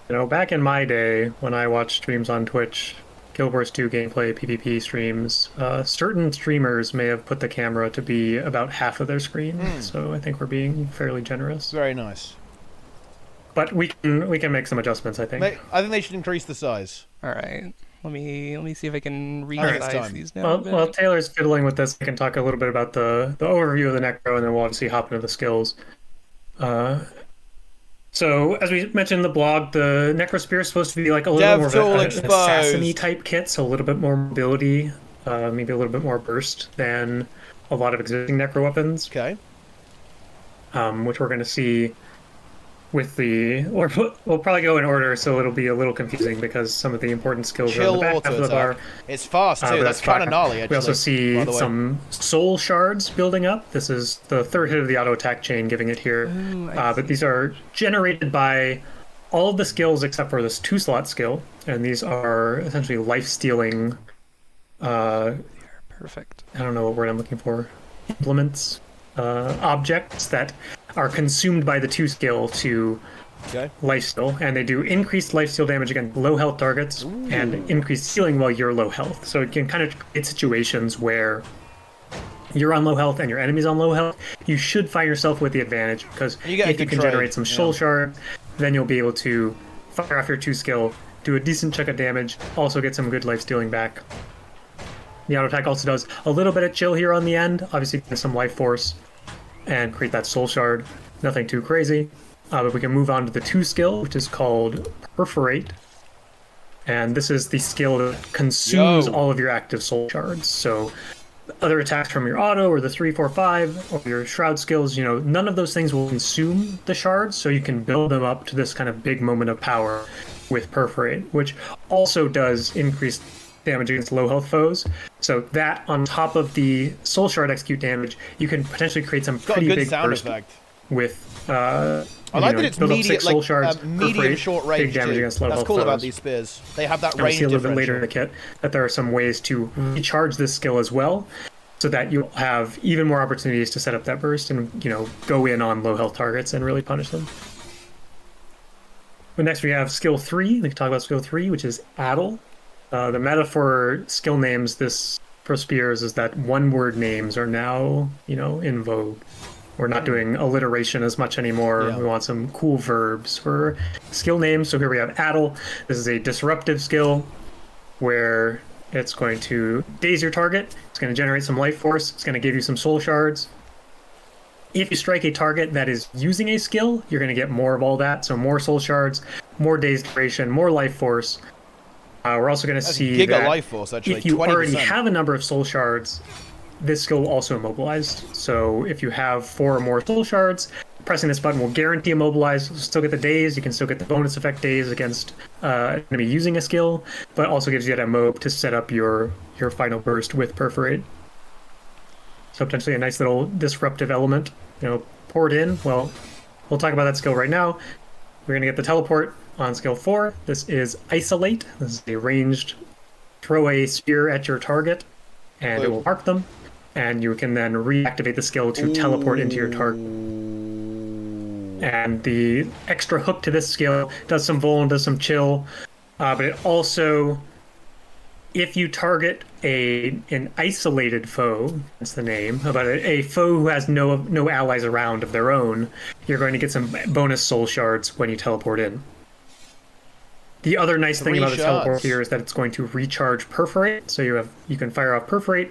You know, back in my day when I watched streams on Twitch, Guild Wars 2 gameplay PvP streams, certain streamers may have put the camera to be about half of their screen. So I think we're being fairly generous. Very nice. But we can make some adjustments, I think. I think they should increase the size. All right. Let me see if I can resize these down. While Taylor's fiddling with this, I can talk a little bit about the overview of the Necro, and then we'll obviously hop into the skills. So, as we mentioned in the blog, the Necro Spear is supposed to be like a little more of an assassin-y type kit, so a little bit more mobility, maybe a little bit more burst than a lot of existing Necro weapons. Okay. Which we're going to see with the... Or we'll probably go in order, so it'll be a little confusing because some of the important skills are on the back half of the bar. It's fast, too. That's kind of gnarly, actually. We also see some soul shards building up. This is the third hit of the auto attack chain, giving it here. But these are generated by all of the skills except for this 2-slot skill. And these are essentially life-stealing... Perfect. I don't know what word I'm looking for. Implements. Objects that are consumed by the 2 skill to lifesteal, and they do increased lifesteal damage against low health targets and increased healing while you're low health. So it can kind of create situations where you're on low health and your enemy's on low health. You should find yourself with the advantage because if you can generate some soul shard, then you'll be able to fire off your 2 skill, do a decent chunk of damage, also get some good lifestealing back. The auto attack also does a little bit of chill here on the end, obviously some life force, and create that soul shard. Nothing too crazy. But we can move on to the 2 skill, which is called Perforate. And this is the skill that consumes all of your active soul shards. So other attacks from your auto or the 3, 4, 5 or your shroud skills, you know, none of those things will consume the shards, so you can build them up to this kind of big moment of power with Perforate, which also does increase damage against low health foes. So that on top of the soul shard execute damage, you can potentially create some pretty big burst with I like that it's medium, soul shards, medium short range. Big damage against low That's health cool foes. About these spears. They have that range. We'll see a little bit later in the kit that there are some ways to recharge this skill as well, so that you'll have even more opportunities to set up that burst and, you know, go in on low health targets and really punish them. But next we have skill 3. We can talk about skill 3, which is Addle. The meta for skill names for Spears is that one-word names are now, you know, in vogue. We're not doing alliteration as much anymore. We want some cool verbs for skill names. So here we have Addle. This is a disruptive skill where it's going to daze your target. It's going to generate some life force. It's going to give you some soul shards. If you strike a target that is using a skill, you're going to get more of all that. So more soul shards, more daze duration, more life force. We're also going to see that life force, actually, if you 20%. already have a number of soul shards, this skill will also immobilize. So if you have 4 or more soul shards, pressing this button will guarantee immobilize. You'll still get the daze. You can still get the bonus effect daze against enemy using a skill, but also gives you that mob to set up your final burst with perforate. So potentially a nice little disruptive element. Poured in. Well, we'll talk about that skill right now. We're going to get the teleport on skill 4. This is Isolate. This is a ranged throw a spear at your target, and it will mark them. And you can then reactivate the skill to teleport into your target. And the extra hook to this skill does some vul and does some chill, but it also, if you target an isolated foe, that's the name, but a foe who has no allies around of their own, you're going to get some bonus soul shards when you teleport in. The other nice thing about the teleport here is that it's going to recharge perforate, so you can fire off perforate,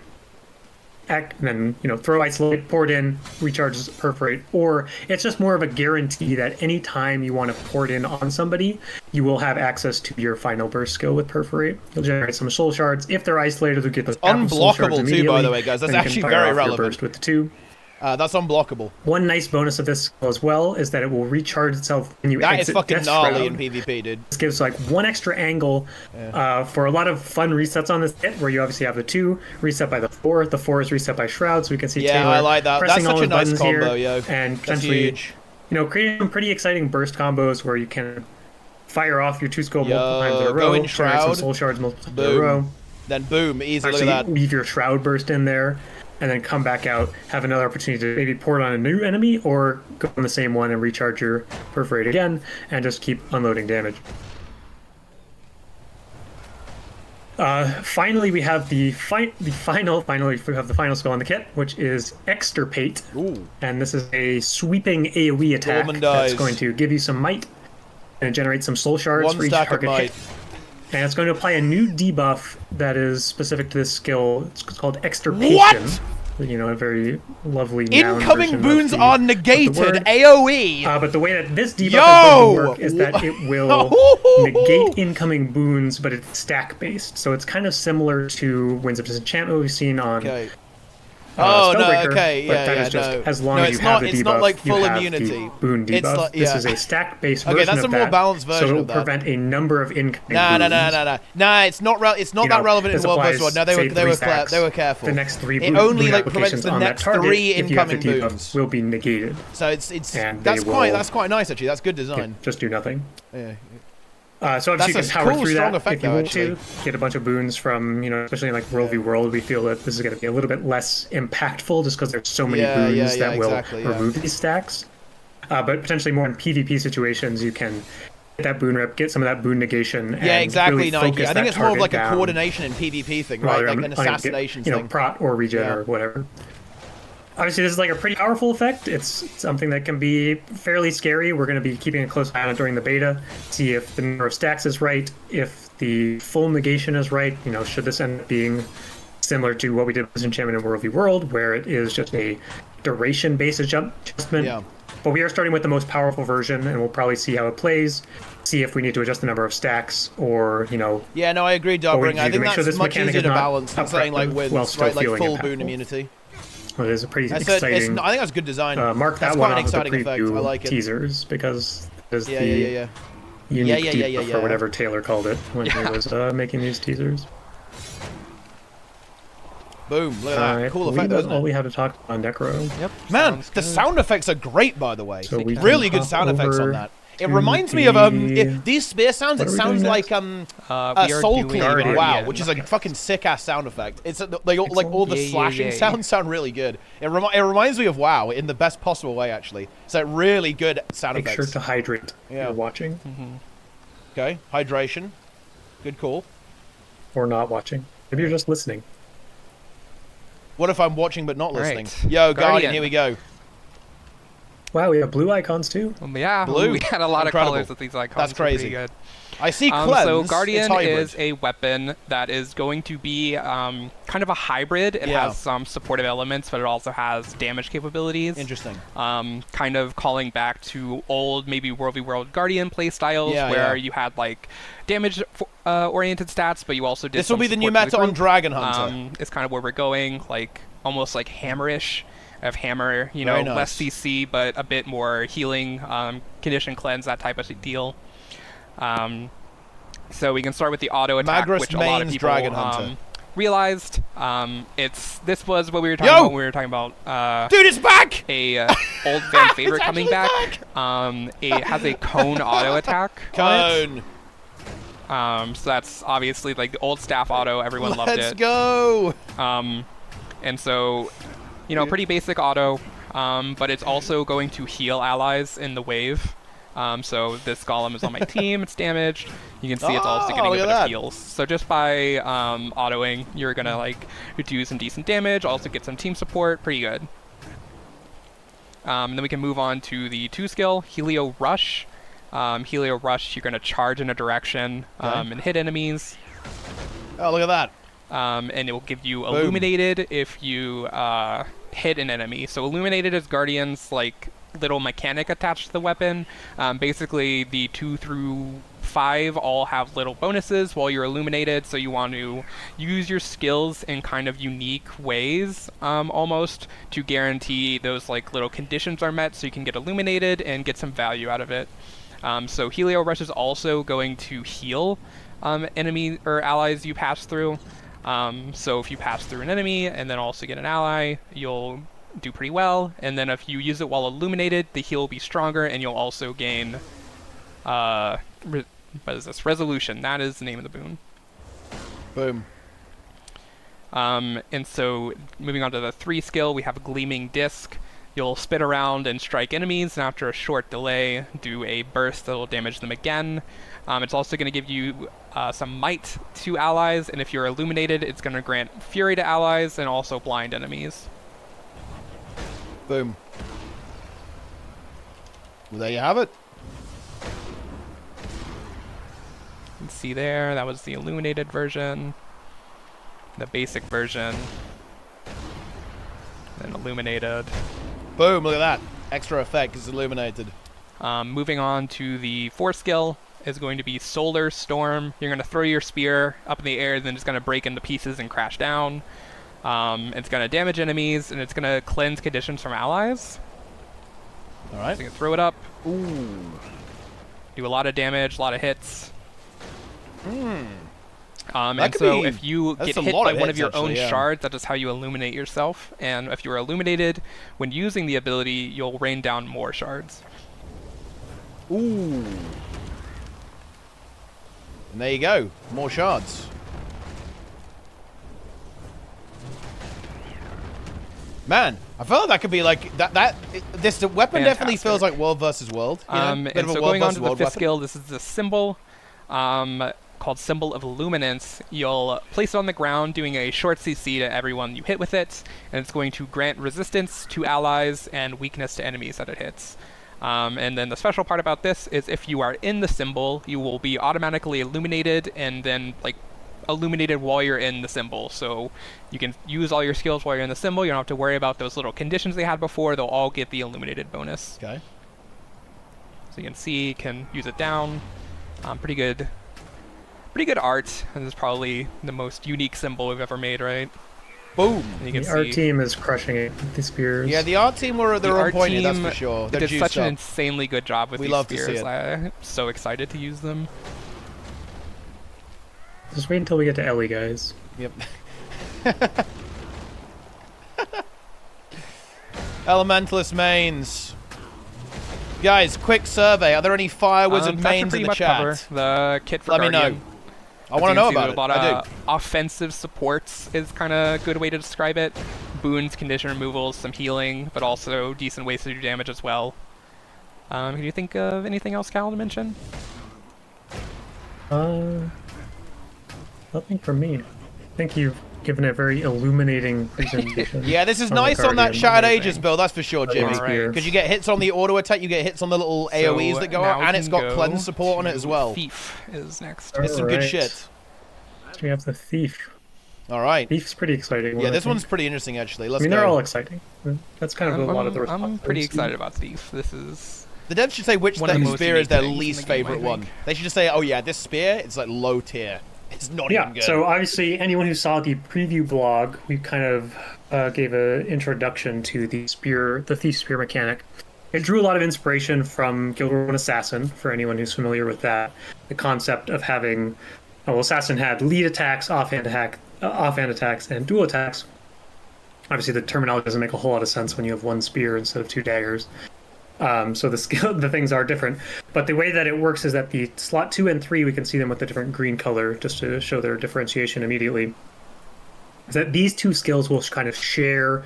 and then throw isolate, pour it in, recharges perforate, or it's just more of a guarantee that any time you want to pour it in on somebody, you will have access to your final burst skill with perforate. You'll generate some soul shards. If they're isolated, you'll get those soul shards unblockable too, by the way, guys. That's actually very relevant. Burst with the 2. That's unblockable. One nice bonus of this skill as well is that it will recharge itself when you exit. That is fucking Death gnarly Shroud. in PvP, dude. This gives like one extra angle for a lot of fun resets on this hit, where you obviously have the 2 reset by the 4. The 4 is reset by Shroud, so we can see Taylor I like that. pressing That's all such a his nice buttons combo, here, yo. and That's potentially huge. creating some pretty exciting burst combos where you can fire off your 2 skill Yo, multiple times in a go row, in generate Shroud. some soul shards multiple times in a Boom. row. Then boom, easy. Actually, Look at that. leave your Shroud burst in there, and then come back out, have another opportunity to maybe pour it on a new enemy, or go on the same one and recharge your perforate again, and just keep unloading damage. Finally, we have the final skill on the kit, which is Extirpate. Ooh. And this is a sweeping AoE attack that's going to give you some might and generate some soul shards for each target hit. And it's going to apply a new debuff that is specific to this skill. It's called Extirpation. What? A very lovely noun Incoming version boons of are the negated. word. AoE. But the way that this debuff is going to work is that it will negate incoming boons, but it's stack based. So it's kind of similar to Winds of Disenchantment we've seen on Spellbreaker, but that is just as long as you have the debuff, it's not like full you have immunity. the boon debuff. Like, This is a stack-based version that's of a more balanced version so it will of that. prevent a number of incoming No. It's not that relevant in World vs. World. No, they were careful. The next 3 it only boon prevents the on next that target, 3 if you have the incoming debuff, boons. will be negated. So that's quite nice actually. That's good design. Just do nothing. Yeah. So obviously you can power through that effect, if you want to. Get a bunch of boons from, especially in like World v World, we feel that this is going to be a little bit less impactful just because there's so many boons that will remove these stacks. But potentially more in PvP situations, you can get that boon rep, get some of that boon negation, and really Nike. focus I think it's more of like a down coordination and PvP thing, right? Like an assassination thing. Prot or regen or whatever. Obviously, this is like a pretty powerful effect. It's something that can be fairly scary. We're going to be keeping a close eye on it during the beta, see if the number of stacks is right, if the full negation is right. Should this end up being similar to what we did with Disenchantment in World v World, where it is just a duration-based adjustment. Yeah. But we are starting with the most powerful version, and we'll probably see how it plays, see if we need to adjust the number of stacks, or, Yeah, no, I agree, Dobring. I think that's much easier to balance than saying, like, wins, right? Like, full boon immunity. Well, it is a pretty exciting. I think that's good design. Mark that's that quite one an exciting effect. I like it. Teasers, because there's unique debuff or whatever Taylor called it when he was making these teasers. Boom! Look at that. Cool effect, isn't it? All we have to talk about on Necro. Yep. Man, the sound effects are great, by the way. So really good sound effects on that. It reminds me of these spear sounds. It sounds like Soul Cleave. Wow, which is a fucking sick ass sound effect. It's like all the slashing sounds sound really good. It reminds me of WoW in the best possible way, actually. So really good sound effects. Make sure to hydrate. If you're watching. Okay, hydration. Good call. Or not watching. Maybe you're just listening. What if I'm watching but not listening? Right. Yo, Guardian, here we go. Wow, we have blue icons too? Yeah, blue. We had a lot of colors with these icons. That's crazy. Pretty good. I see cleanse. So Guardian is a weapon that is going to be kind of a hybrid. It has some supportive elements, but it also has damage capabilities. Interesting. Kind of calling back to old, maybe World v World Guardian playstyles, where you had like damage oriented stats, but you also did. This will be the new meta on Dragon Hunter. It's kind of where we're going, like almost like hammerish. of hammer, you know, less CC, but a bit more healing, condition cleanse, that type of deal. So we can start with the auto attack, which a lot of people realized. This was what we were talking about when we were talking about dude, it's back! A old fan favorite coming back. It has a cone auto attack. Cone. So that's obviously like the old staff auto. Everyone loved it. Let's go. And so, you know, pretty basic auto, but it's also going to heal allies in the wave. So this golem is on my team, it's damaged. You can see it's also getting a bit of heals. So just by autoing, you're gonna like do some decent damage, also get some team support, pretty good. Then we can move on to the 2 skill, Helio Rush. Helio Rush, you're gonna charge in a direction and hit enemies. Oh, look at that. And it will give you Illuminated if you hit an enemy. So Illuminated is Guardian's like little mechanic attached to the weapon. Basically, the 2 through 5 all have little bonuses while you're illuminated, so you want to use your skills in kind of unique ways, almost, to guarantee those like little conditions are met so you can get illuminated and get some value out of it. So Helio Rush is also going to heal enemy or allies you pass through. So if you pass through an enemy and then also get an ally, you'll do pretty well. And then if you use it while illuminated, the heal will be stronger, and you'll also gain what is this? Resolution. That is the name of the boon. Boom. And so moving on to the 3 skill, we have a Gleaming Disc. You'll spin around and strike enemies, and after a short delay, do a burst that will damage them again. It's also going to give you some might to allies, and if you're illuminated, it's going to grant fury to allies and also blind enemies. Boom. Well, there you have it. You can see there, that was the illuminated version, the basic version, then illuminated. Boom, look at that. Extra effect is illuminated. Moving on to the 4 skill is going to be Solar Storm. You're going to throw your spear up in the air, then it's going to break into pieces and crash down. It's going to damage enemies, and it's going to cleanse conditions from allies. Alright. So you can throw it up. Ooh. Do a lot of damage, a lot of hits. And could so be, if you get hit by one of your own shards, that is how you illuminate yourself. And if you are illuminated, when using the ability, you'll rain down more shards. Ooh. And there you go. More shards. Man, I feel like that could be like this weapon definitely feels like world versus world. You know? And so going on to the 5th skill, this is the symbol called Symbol of Luminance. You'll place it on the ground, doing a short CC to everyone you hit with it, and it's going to grant resistance to allies and weakness to enemies that it hits. And then the special part about this is if you are in the symbol, you will be automatically illuminated and then like illuminated while you're in the symbol. So you can use all your skills while you're in the symbol. You don't have to worry about those little conditions they had before. They'll all get the illuminated bonus. Okay. So you can see, can use it down. Pretty good art. And this is probably the most unique symbol we've ever made, right? Boom. You can the art team is crushing it with the spears. Yeah, the art team were on point here, that's for sure. They did such an insanely good job with these spears. To see it. I'm so excited to use them. Just wait until we get to Ellie, guys. Yep. Elementalist mains. Guys, quick survey. Are there any Fire Wizard mains in the chat? Cover the kit for Let Guardian. me know. I want to know about it. A lot of offensive supports is kind of a good way to describe it. Boons, condition removals, some healing, but also decent ways to do damage as well. Can you think of anything else, Cal, to mention? Nothing from me. I think you've given a very illuminating presentation. Yeah, this is nice on that Shattered Ages build, that's for sure, Jimmy. Because you get hits on the auto attack, you get hits on the little AoEs that go out, and it's got cleanse support on it as well. Thief is next. It's some good shit. We have the Thief. Alright. Thief's pretty exciting. Yeah, this one's pretty interesting, actually. Let's go. They're all exciting. That's kind of a lot of the response. I'm pretty excited about Thief. This is... The devs should say which spear is their least favorite one. They should just say, oh yeah, this spear, it's like low tier. It's not even good. So obviously anyone who saw the preview blog, we kind of gave an introduction to the thief spear mechanic. It drew a lot of inspiration from Guild Wars 1 Assassin, for anyone who's familiar with that. The concept of having, Assassin had lead attacks, offhand attacks, and dual attacks. Obviously, the terminology doesn't make a whole lot of sense when you have one spear instead of two daggers. So the things are different. But the way that it works is that the slot 2 and 3, we can see them with the different green color, just to show their differentiation immediately, is that these two skills will kind of share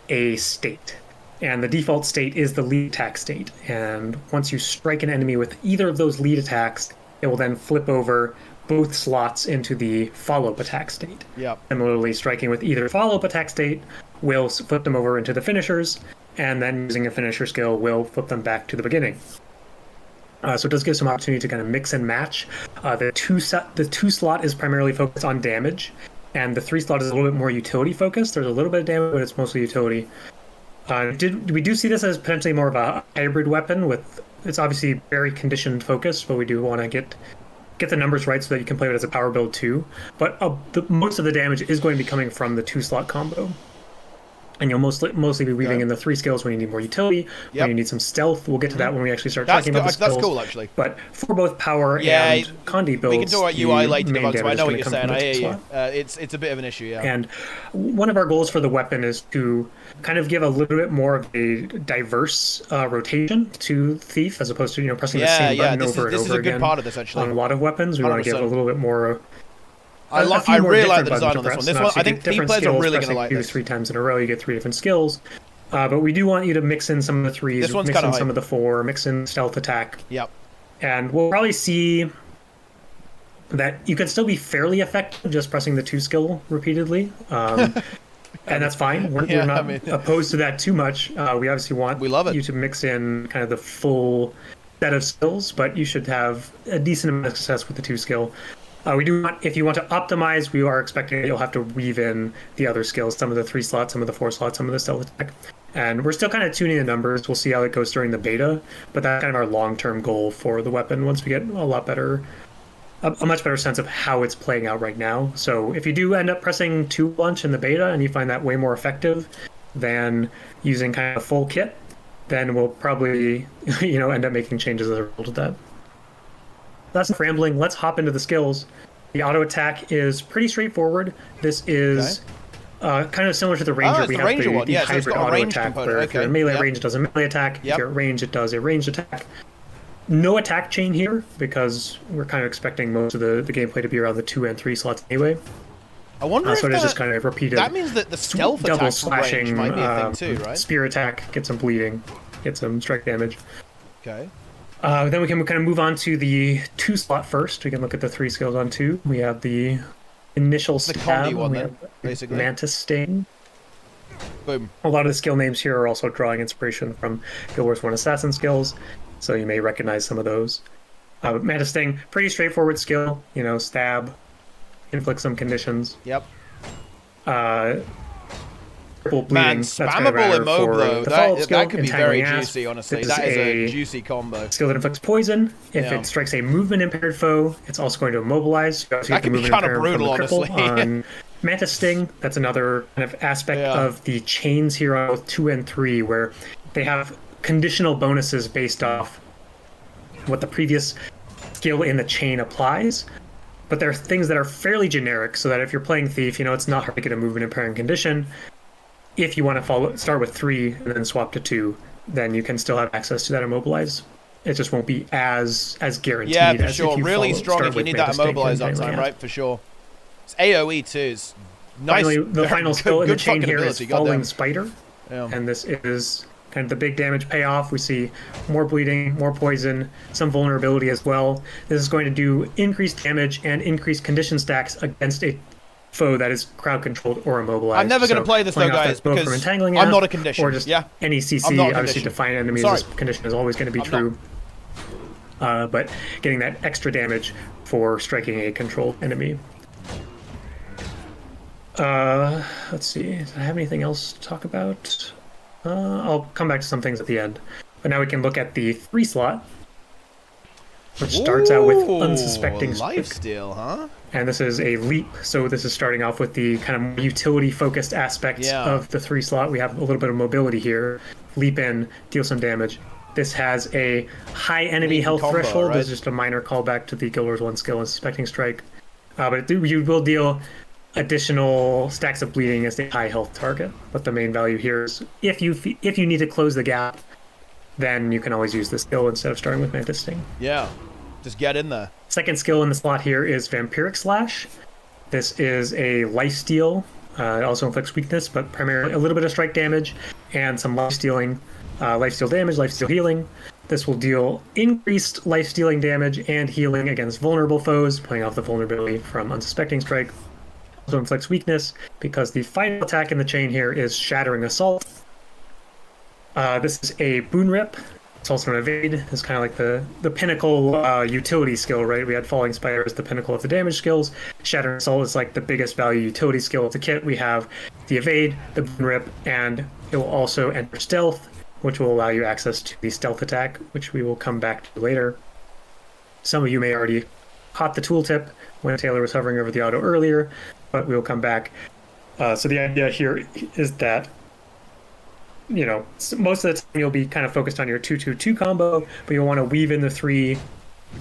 a state. And the default state is the lead attack state. And once you strike an enemy with either of those lead attacks, it will then flip over both slots into the follow-up attack state. Yep. Similarly, striking with either follow-up attack state will flip them over into the finishers, and then using a finisher skill will flip them back to the beginning. So it does give some opportunity to kind of mix and match. The two slot is primarily focused on damage, and the 3 slot is a little bit more utility focused. There's a little bit of damage, but it's mostly utility. We do see this as potentially more of a hybrid weapon. It's obviously very conditioned focused, but we do want to get the numbers right so that you can play it as a power build too. But most of the damage is going to be coming from the 2 slot combo. And you'll mostly be weaving in the 3 skills when you need more utility, when you need some stealth. We'll get to that when we actually start talking about the skills. That's cool, actually. But for both power and Condi builds, we can talk about UI later, Debugs, but I know what you're saying. I hear you. It's a bit of an issue, yeah. And one of our goals for the weapon is to kind of give a little bit more of a diverse rotation to Thief, as opposed to pressing the same button over and over again. This is a good part of this, actually. On a lot of weapons, we want to give a little bit more... I really like the design on this one. This one, I think Thief players are really going to like this. 3 times in a row, you get 3 different skills. But we do want you to mix in some of the 3s, mix in some of the 4, mix in stealth attack. Yep. And we'll probably see that you can still be fairly effective just pressing the 2 skill repeatedly. And that's fine. We're not opposed to that too much. We obviously want you to mix in kind of the full set of skills, but you should have a decent amount of success with the 2 skill. We do want, if you want to optimize, we are expecting that you'll have to weave in the other skills, some of the 3 slots, some of the 4 slots, some of the stealth attack. And we're still kind of tuning the numbers. We'll see how it goes during the beta, but that's kind of our long-term goal for the weapon once we get a much better sense of how it's playing out right now. So if you do end up pressing 2 launch in the beta and you find that way more effective than using kind of a full kit, then we'll probably end up making changes as a result of that. That's enough rambling. Let's hop into the skills. The auto attack is pretty straightforward. This is kind of similar to the Ranger. We have the hybrid auto attack, where if you're in melee range, it does a melee attack. If you're at range, it does a ranged attack. No attack chain here, because we're kind of expecting most of the gameplay to be around the 2 and 3 slots anyway. I wonder if so it is just kind of repeated. That means that the stealth double attack slashing range might be a thing too, right? Spear attack, get some bleeding, get some strike damage. Okay. Then we can kind of move on to the 2 slot first. We can look at the 3 skills on 2. We have the initial stab. One, then, basically. Mantis Sting. Boom. A lot of the skill names here are also drawing inspiration from Guild Wars 1 Assassin skills, so you may recognize some of those. Mantis Sting, pretty straightforward skill. Stab, inflict some conditions. Yep. Bleeding. Man, spammable immob though, that could be very juicy, honestly. That is a juicy combo. Skill that inflicts poison. If it strikes a movement impaired foe, it's also going to immobilize. That could be kind of brutal, honestly. On Mantis Sting, that's another kind of aspect of the chains here on both 2 and 3, where they have conditional bonuses based off what the previous skill in the chain applies. But there are things that are fairly generic, so that if you're playing Thief, it's not hard to get a movement impairing condition. If you want to start with 3 and then swap to 2, then you can still have access to that immobilize. It just won't be as guaranteed. Yeah, for sure. Really strong if you need that immobilize uptime, right? For sure. It's AoE too. It's nice. Finally, the final skill in the chain here is Falling Spider. Yeah. And this is kind of the big damage payoff. We see more bleeding, more poison, some vulnerability as well. This is going to do increased damage and increased condition stacks against a foe that is crowd controlled or immobilized. I'm never going to play this though, guys, because I'm not a condition. Or just any CC, obviously define enemies. This condition is always going to be true. But getting that extra damage for striking a controlled enemy. Let's see. Do I have anything else to talk about? I'll come back to some things at the end. But now we can look at the 3 slot. which starts out with unsuspecting lifesteal, huh? And this is a leap, so this is starting off with the kind of utility-focused aspects of the 3 slot. We have a little bit of mobility here. Leap in, deal some damage. This has a high enemy health threshold. Right? This is just a minor callback to the Guild 1 skill and Suspecting Strike. But you will deal additional stacks of bleeding as a high health target. But the main value here is if you need to close the gap, then you can always use this skill instead of starting with Mantis Sting. Yeah, just get in there. Second skill in the slot here is Vampiric Slash. This is a lifesteal. It also inflicts weakness, but primarily a little bit of strike damage and some lifestealing, lifesteal damage, lifesteal healing. This will deal increased lifestealing damage and healing against vulnerable foes, playing off the vulnerability from Unsuspecting Strike. Also inflicts weakness because the final attack in the chain here is Shattering Assault. This is a Boon Rip. It's also an evade. It's kind of like the pinnacle utility skill, right? We had Falling Spider as the pinnacle of the damage skills. Shattering Assault is like the biggest value utility skill of the kit. We have the evade, the Boon Rip, and it will also enter stealth, which will allow you access to the stealth attack, which we will come back to later. Some of you may already caught the tooltip when Taylor was hovering over the auto earlier, but we will come back. So the idea here is that most of the time you'll be kind of focused on your 2-2-2 combo, but you'll want to weave in the 3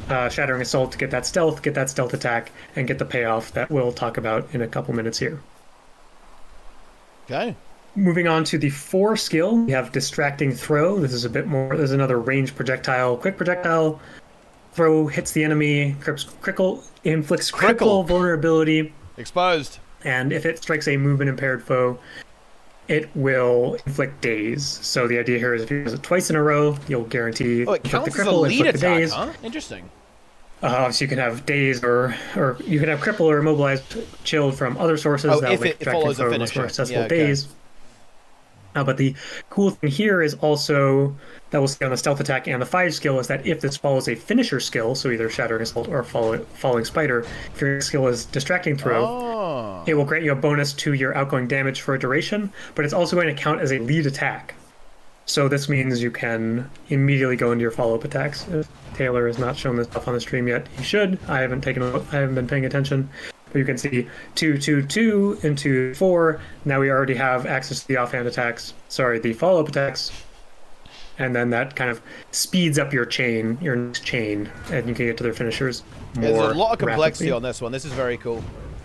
Shattering Assault to get that stealth attack, and get the payoff that we'll talk about in a couple minutes here. Okay. Moving on to the 4 skill, we have Distracting Throw. This is a bit more, there's another ranged projectile, quick projectile. Throw hits the enemy, inflicts critical vulnerability. Exposed. And if it strikes a movement impaired foe, it will inflict daze. So the idea here is if you use it twice in a row, you'll guarantee it counts the cripple, inflict the daze. Huh? Interesting. So you can have daze or you can have cripple or immobilized, chilled from other sources. If it follows a finisher. More accessible daze. But the cool thing here is also that we'll see on the stealth attack and the 5 skill is that if this follows a finisher skill, so either Shattering Assault or Falling Spider, if your skill is Distracting Throw, it will grant you a bonus to your outgoing damage for a duration, but it's also going to count as a lead attack. So this means you can immediately go into your follow-up attacks. If Taylor has not shown this stuff on the stream yet, he should. I haven't been paying attention. But you can see 2-2-2 into 4. Now we already have access to the offhand attacks. Sorry, the follow-up attacks. And then that kind of speeds up your next chain, and you can get to their finishers more There's a lot of complexity rapidly. on this one. This is very cool.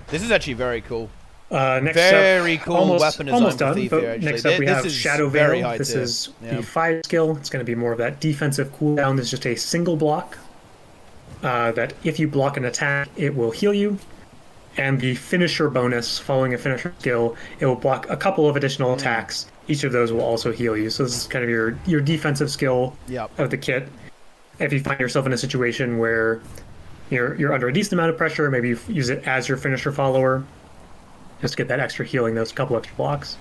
This is actually very cool. Next very up, cool weapon design for Thief here, actually. Next up we have Shadow Veil. This tier. is the 5 skill. It's going to be more of that defensive cooldown. This is just a single block. That if you block an attack, it will heal you. And the finisher bonus, following a finisher skill, it will block a couple of additional attacks. Each of those will also heal you. So this is kind of your defensive skill of the kit. If you find yourself in a situation where you're under a decent amount of pressure, maybe you use it as your finisher follower, just to get that extra healing, those couple extra blocks.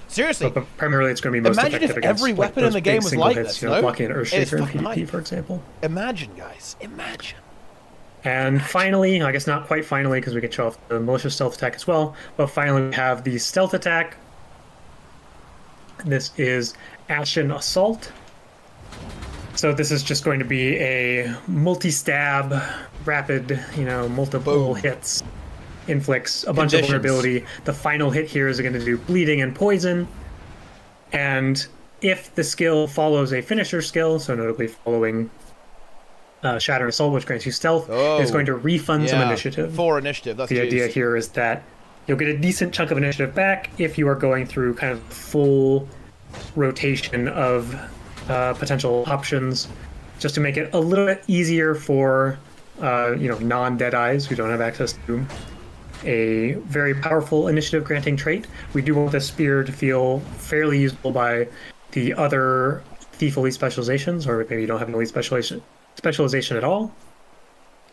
Seriously. But primarily it's going to be most effective against every weapon in the game was like hits, this, no? blocking an Earthshaker in PvP, for example. Imagine, guys. Imagine. And finally, I guess not quite finally, because we can show off the malicious stealth attack as well, but finally we have the stealth attack. This is Ashen Assault. So this is just going to be a multi-stab, rapid, multiple hits, inflicts a bunch of vulnerability. The final hit here is going to do bleeding and poison. And if the skill follows a finisher skill, so notably following Shattering Assault, which grants you stealth, is going to refund some initiative. 4 initiative, that's the idea here is that you'll get a decent chunk of initiative back if you are going through kind of full rotation of potential options, just to make it a little bit easier for non-dead eyes who don't have access to a very powerful initiative granting trait. We do want the spear to feel fairly usable by the other Thief Elite specializations, or maybe you don't have an Elite specialization at all.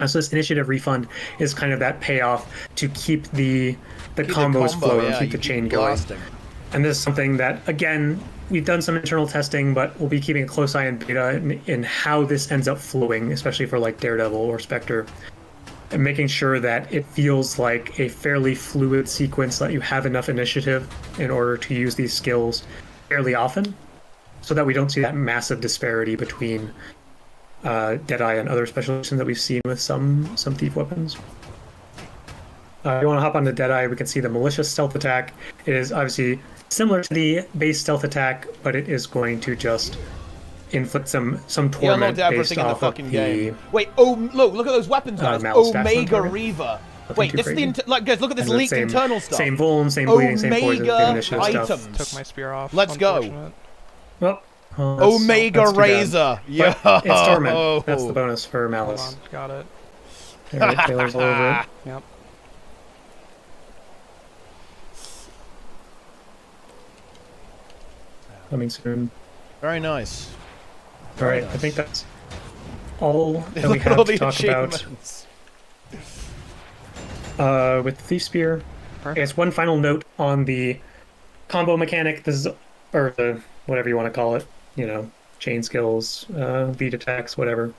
So this initiative refund is kind of that payoff to keep the combos flowing, keep the chain going. And this is something that, again, we've done some internal testing, but we'll be keeping a close eye in beta in how this ends up flowing, especially for like Daredevil or Spectre, and making sure that it feels like a fairly fluid sequence, that you have enough initiative in order to use these skills fairly often, so that we don't see that massive disparity between Deadeye and other specializations that we've seen with some thief weapons. If you want to hop on the Deadeye, we can see the malicious stealth attack. It is obviously similar to the base stealth attack, but it is going to just inflict some torment based off of the game. Wait, oh look at those weapons, guys. Omega Reaver. Wait, this is guys, look at this leaked internal stuff. Same vuln, same bleeding, same poison, same initiative items. stuff. Took my spear off. Let's go. Well, Omega Razor. Yeah. It's torment. That's the bonus for Malice. Got it. Right, Taylor's all over it. Yep. Coming soon. Very nice. All right, I think that's all that we have to talk about. With Thief Spear. I guess one final note on the combo mechanic. This is, or the whatever you want to call it. You know, chain skills, lead attacks, whatever.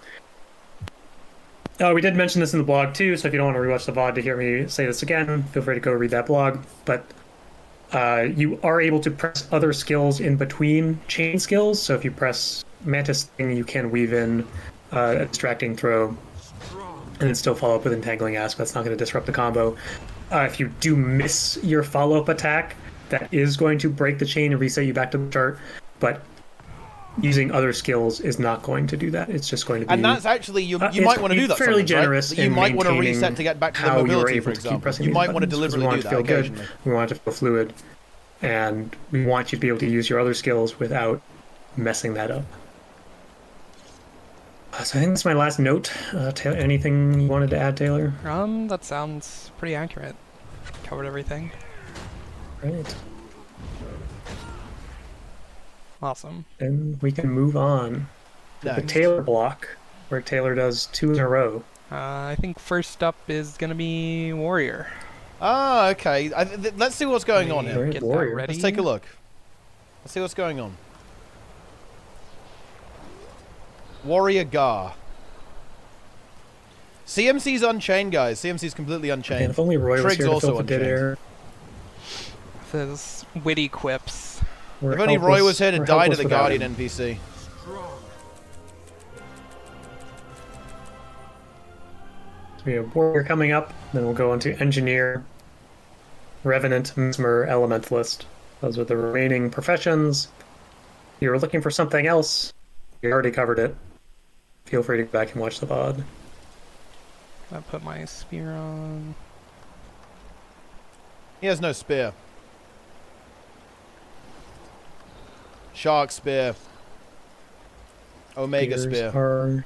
We did mention this in the blog too, so if you don't want to rewatch the VOD to hear me say this again, feel free to go read that blog. But you are able to press other skills in between chain skills. So if you press Mantis Sting, you can weave in a distracting throw and then still follow up with entangling ask. That's not going to disrupt the combo. If you do miss your follow-up attack, that is going to break the chain and reset you back to the start. But using other skills is not going to do that. It's just going to be... And that's actually... You might want to do that fairly generous, right? You might want to reset to get back to the mobility, for example. You might want to deliberately do that occasionally. We want it to feel fluid. And we want you to be able to use your other skills without messing that up. So I think that's my last note. Anything you wanted to add, Taylor? That sounds pretty accurate. Covered everything. Right. Awesome. And we can move on to the Taylor block, where Taylor does 2 in a row. I think first up is going to be Warrior. Ah, okay. Let's see what's going on here. Get that ready. Let's take a look. Let's see what's going on. Warrior Gar. CMC's unchained, guys. CMC's completely unchained. And if only Roy was here to fill the dead air. Says witty quips. If only Roy was here to die to the Guardian NPC. So we have Warrior coming up, then we'll go on to Engineer, Revenant, Mesmer, Elementalist. Those are the remaining professions. If you're looking for something else, you already covered it. Feel free to go back and watch the VOD. I put my spear on. He has no spear. Shark spear. Omega spear.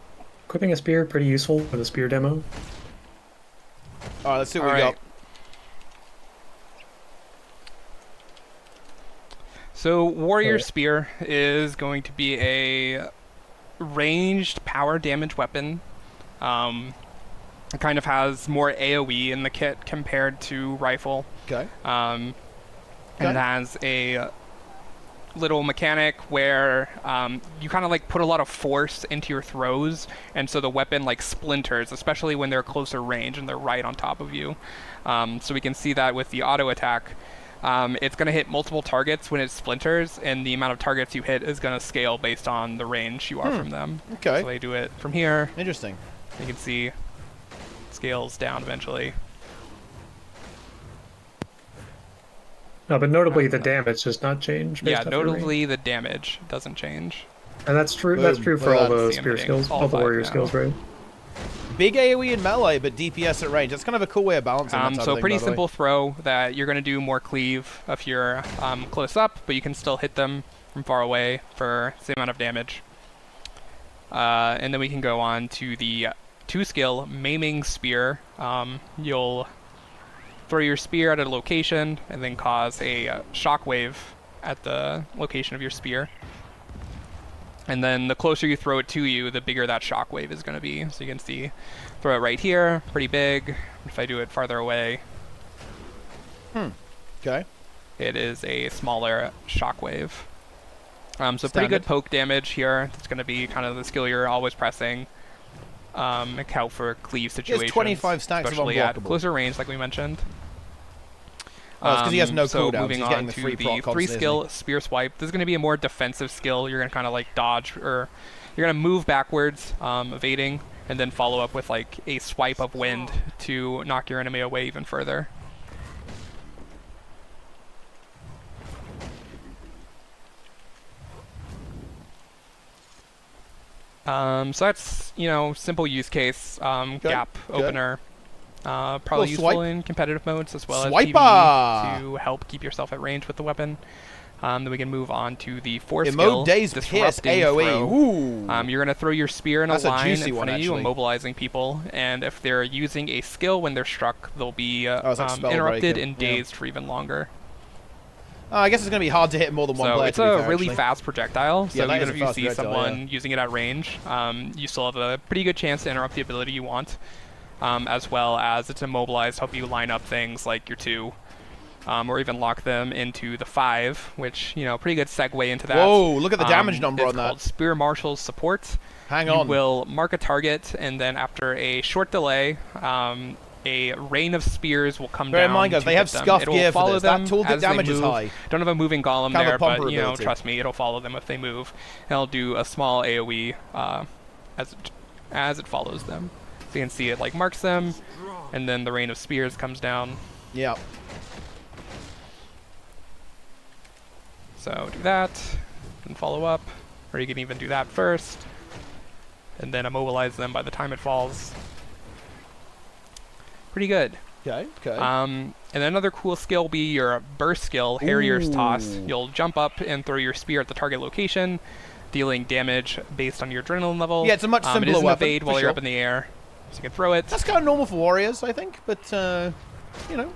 Equipping a spear pretty useful for the spear demo. Alright, let's see what we got. So Warrior Spear is going to be a ranged power damage weapon. It kind of has more AoE in the kit compared to Rifle. Okay. And it has a little mechanic where you kind of like put a lot of force into your throws, and so the weapon like splinters, especially when they're closer range and they're right on top of you. So we can see that with the auto attack. It's going to hit multiple targets when it splinters, and the amount of targets you hit is going to scale based on the range you are from them. Okay. So they do it from here. Interesting. You can see it scales down eventually. No, but notably the damage does not change. Yeah, notably the damage doesn't change. And that's true. Boom. That's true for all the spear skills, all the warrior skills, right? Big AoE in melee, but DPS at range. That's kind of a cool way of balancing that so pretty simple throw that you're going to do more cleave if you're close up, but you can still hit them from far away for the same amount of damage. And then we can go on to the 2-skill Maiming Spear. You'll throw your spear at a location and then cause a shockwave at the location of your spear. And then the closer you throw it to you, the bigger that shockwave is going to be. So you can see, throw it right here, pretty big. If I do it farther away, okay, it is a smaller shockwave. So pretty good poke damage here. It's going to be kind of the skill you're always pressing. Account for cleave situations. He has 25 stacks of especially at unblockable. closer range, like we mentioned. Oh, it's because he has no so cooldown. Moving He's on getting the to the 3-skill Spear Swipe. This is going to be a more defensive skill. You're going to kind of like dodge or You're going to move backwards, evading, and then follow up with like a swipe of wind to knock your enemy away even further. So that's, you know, simple use case, gap opener. Probably useful in competitive modes as well as PvE to help keep yourself at range with the weapon. Then we can move on to the fourth skill, Disrupting Throw. You're going to throw your spear in a line in front of you, immobilizing people, and if they're using a skill when they're struck, they'll be interrupted and dazed for even longer. I guess it's going to be hard to hit more than one player. It's a really fast projectile, so even if you see someone using it at range, you still have a pretty good chance to interrupt the ability you want, as well as it's immobilized to help you line up things like your 2. Or even lock them into the 5, which, you know, pretty good segue into that. Whoa, look at the damage number on that. It's called Spear Marshal's Support. Hang on. You will mark a target, and then after a short delay, a rain of spears will come down. Bear in mind, guys, they have scuff gear for this. That toolkit damage is high. Don't have a moving golem there, but, you know, trust me, it'll follow them if they move. And it'll do a small AoE as it follows them. So you can see it, like, marks them, and then the rain of spears comes down. Yeah. So do that, and follow up, or you can even do that first, and then immobilize them by the time it falls. Pretty good. Okay, okay. And then another cool skill will be your burst skill, Harrier's Toss. You'll jump up and throw your spear at the target location, dealing damage based on your adrenaline level. Yeah, it's a much simpler weapon. It is an weapon, evade while you're up in the air, so you can throw it. That's kind of normal for warriors, I think, but, you know.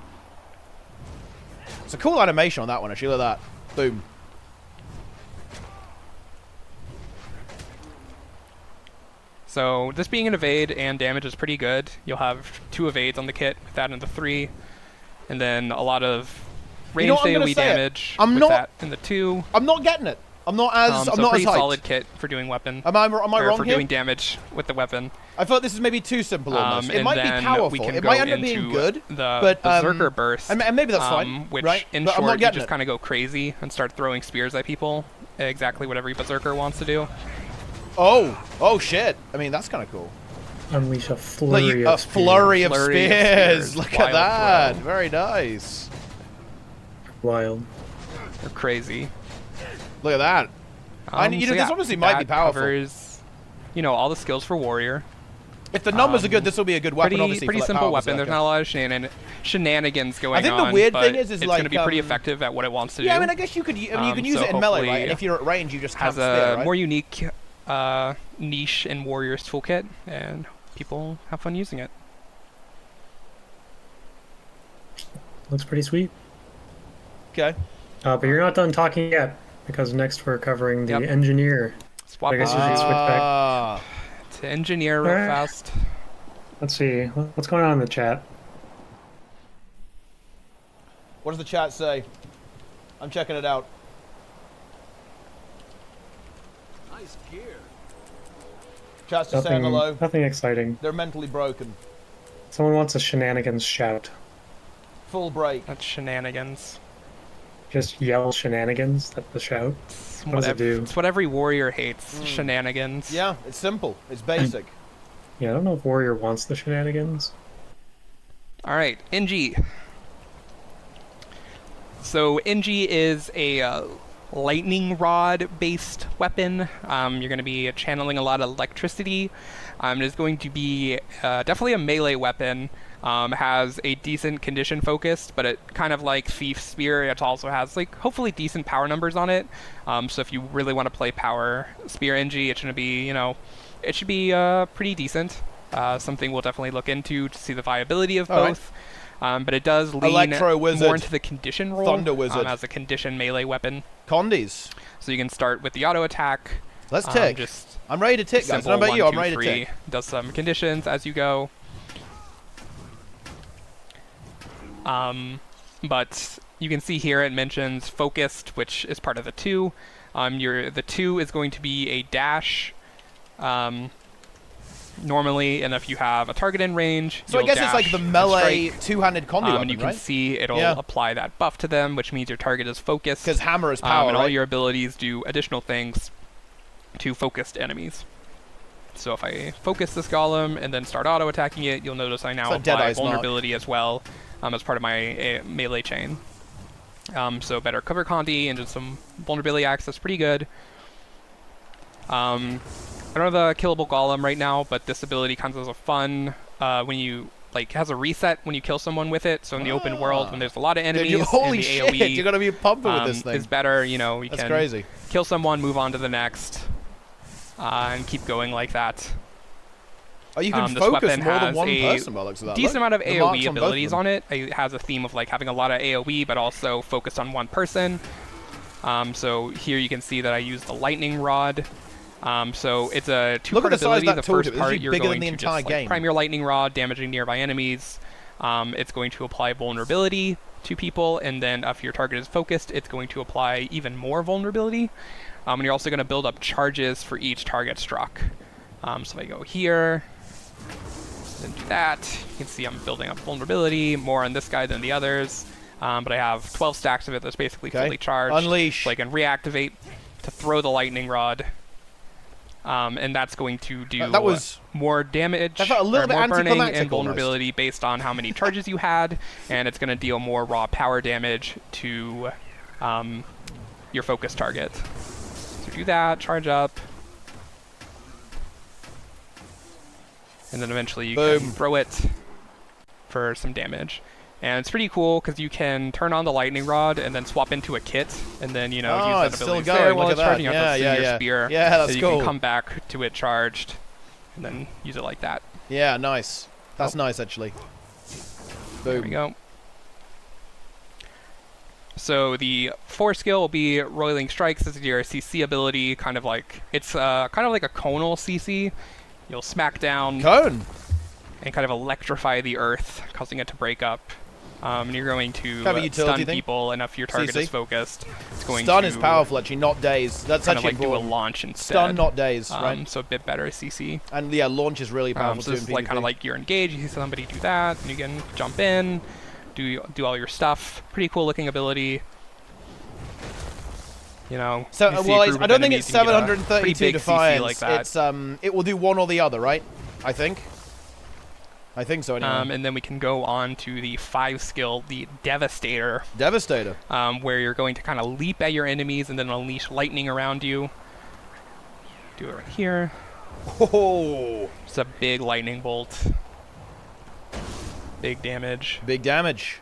It's a cool animation on that one, actually. Look at that. Boom. So this being an evade and damage is pretty good. You'll have 2 evades on the kit with that in the 3, and then a lot of range AoE damage with that in the 2. I'm not getting it. I'm not as I'm not pretty as hyped. Solid kit for doing weapon. Am I wrong for here? doing damage with the weapon. I thought this is maybe too simple almost. It might be powerful. It might end up being good. The Berserker Burst, and maybe that's fine. Which right? in but short, you just kind of go crazy and start throwing spears at people. Exactly what every Berserker wants to do. Oh shit! I mean, that's kind of cool. Unleash a flurry of spears. Flurry of spears. Look at that. Throw. Very nice. Wild. They're crazy. Look at that. You know, this honestly might be powerful. Covers, you know, all the skills for warrior. If the numbers are good, this will be a good weapon. Obviously, pretty simple weapon. There's not a lot of shenanigans going on. I think the weird thing is it's like going to be pretty effective at what it wants to do. Yeah, I mean, I guess you could. I mean, you can use it in melee, right? And if you're at range, you just have a more unique niche in Warrior's toolkit, and people have fun using it. Looks pretty sweet. Okay. But you're not done talking yet, because next we're covering the engineer. Swap. I guess you should switch back to engineer real fast. Let's see. What's going on in the chat? What does the chat say? I'm checking it out. Nice gear. Chat's just saying hello. Nothing exciting. They're mentally broken. Someone wants a shenanigans shout. Full break. That's shenanigans. Just yell shenanigans. That's the shout. What does it do? It's what every warrior hates. Shenanigans. Yeah, it's simple. It's basic. Yeah, I don't know if warrior wants the shenanigans. All right, Engi. So Engi is a lightning rod based weapon. You're going to be channeling a lot of electricity. It is going to be definitely a melee weapon. Has a decent condition focused, but it kind of like Thief's Spear, it also has like hopefully decent power numbers on it. So if you really want to play power Spear Engi, it's going to be, you know, it should be pretty decent. Something we'll definitely look into to see the viability of both. But it does lean more into the condition role as a condition melee weapon. Condies. So you can start with the auto attack. Let's tick. I'm ready to tick, guys. How about you? I'm ready to tick. Does some conditions as you go. But you can see here it mentions focused, which is part of the 2. The 2 is going to be a dash. Normally, and if you have a target in range, so I guess it's like the melee two-handed Condi weapon, and you can see it'll apply that buff to them, which means your target is focused. Because hammer is power, and all your abilities do additional things. to focused enemies. So if I focus this golem and then start auto-attacking it, you'll notice I now apply vulnerability as well as part of my melee chain. So better cover conti and just some vulnerability access, pretty good. I don't have a killable golem right now, but this ability comes as a fun when you has a reset when you kill someone with it. So in the open world, when there's a lot of enemies, dude, holy and the shit, AoE you're gonna be pumping with this thing. Is better. You know, you That's can crazy. Kill someone, move on to the next, and keep going like that. Oh, you can this focus weapon more than has one a person by the looks of that. decent amount of The marks AoE on both of abilities them. on it. It has a theme of having a lot of AoE, but also focused on one person. So here you can see that I use the lightning rod. So it's a two-part ability. The first part, you're going to just prime your lightning rod, damaging nearby enemies. It's going to apply vulnerability to people, and then if your target is focused, it's going to apply even more vulnerability. And you're also going to build up charges for each target struck. So if I go here, then do that, you can see I'm building up vulnerability, more on this guy than the others. But I have 12 stacks of it that's basically fully charged. Unleash. So I can reactivate to throw the lightning rod. And that's going to do more damage, a little bit more burning and almost. vulnerability based on how many charges you had, and it's going to deal more raw power damage to your focus target. So do that, charge up, and then eventually you can throw it for some damage. And it's pretty cool because you can turn on the lightning rod and then swap into a kit, and then use that ability while it's charging up your spear. Yeah, that's so cool. You can come back to it charged, and then use it like that. Yeah, nice. That's nice actually. Boom. There we go. So the 4 skill will be Roiling Strikes. This is your CC ability, kind of like a conal CC. You'll smack down Cone and kind of electrify the earth, causing it to break up. And you're going to stun people, and if your target is focused, it's going stun to... is powerful, actually, not daze. That's kind actually of do a launch instead. Stun, not daze, right? So a bit better CC. And yeah, launch is really powerful so too. this is kind of like you're engaged, you see somebody do that, and you can jump in, do all your stuff. Pretty cool looking ability. So I don't think it's 732 defiance. Like that. It's it will do one or the other, right? I think so anyway. And then we can go on to the 5 skill, the Devastator. Devastator. Where you're going to kind of leap at your enemies and then unleash lightning around you. Do it right here. Oh! It's a big lightning bolt. Big damage. Big damage.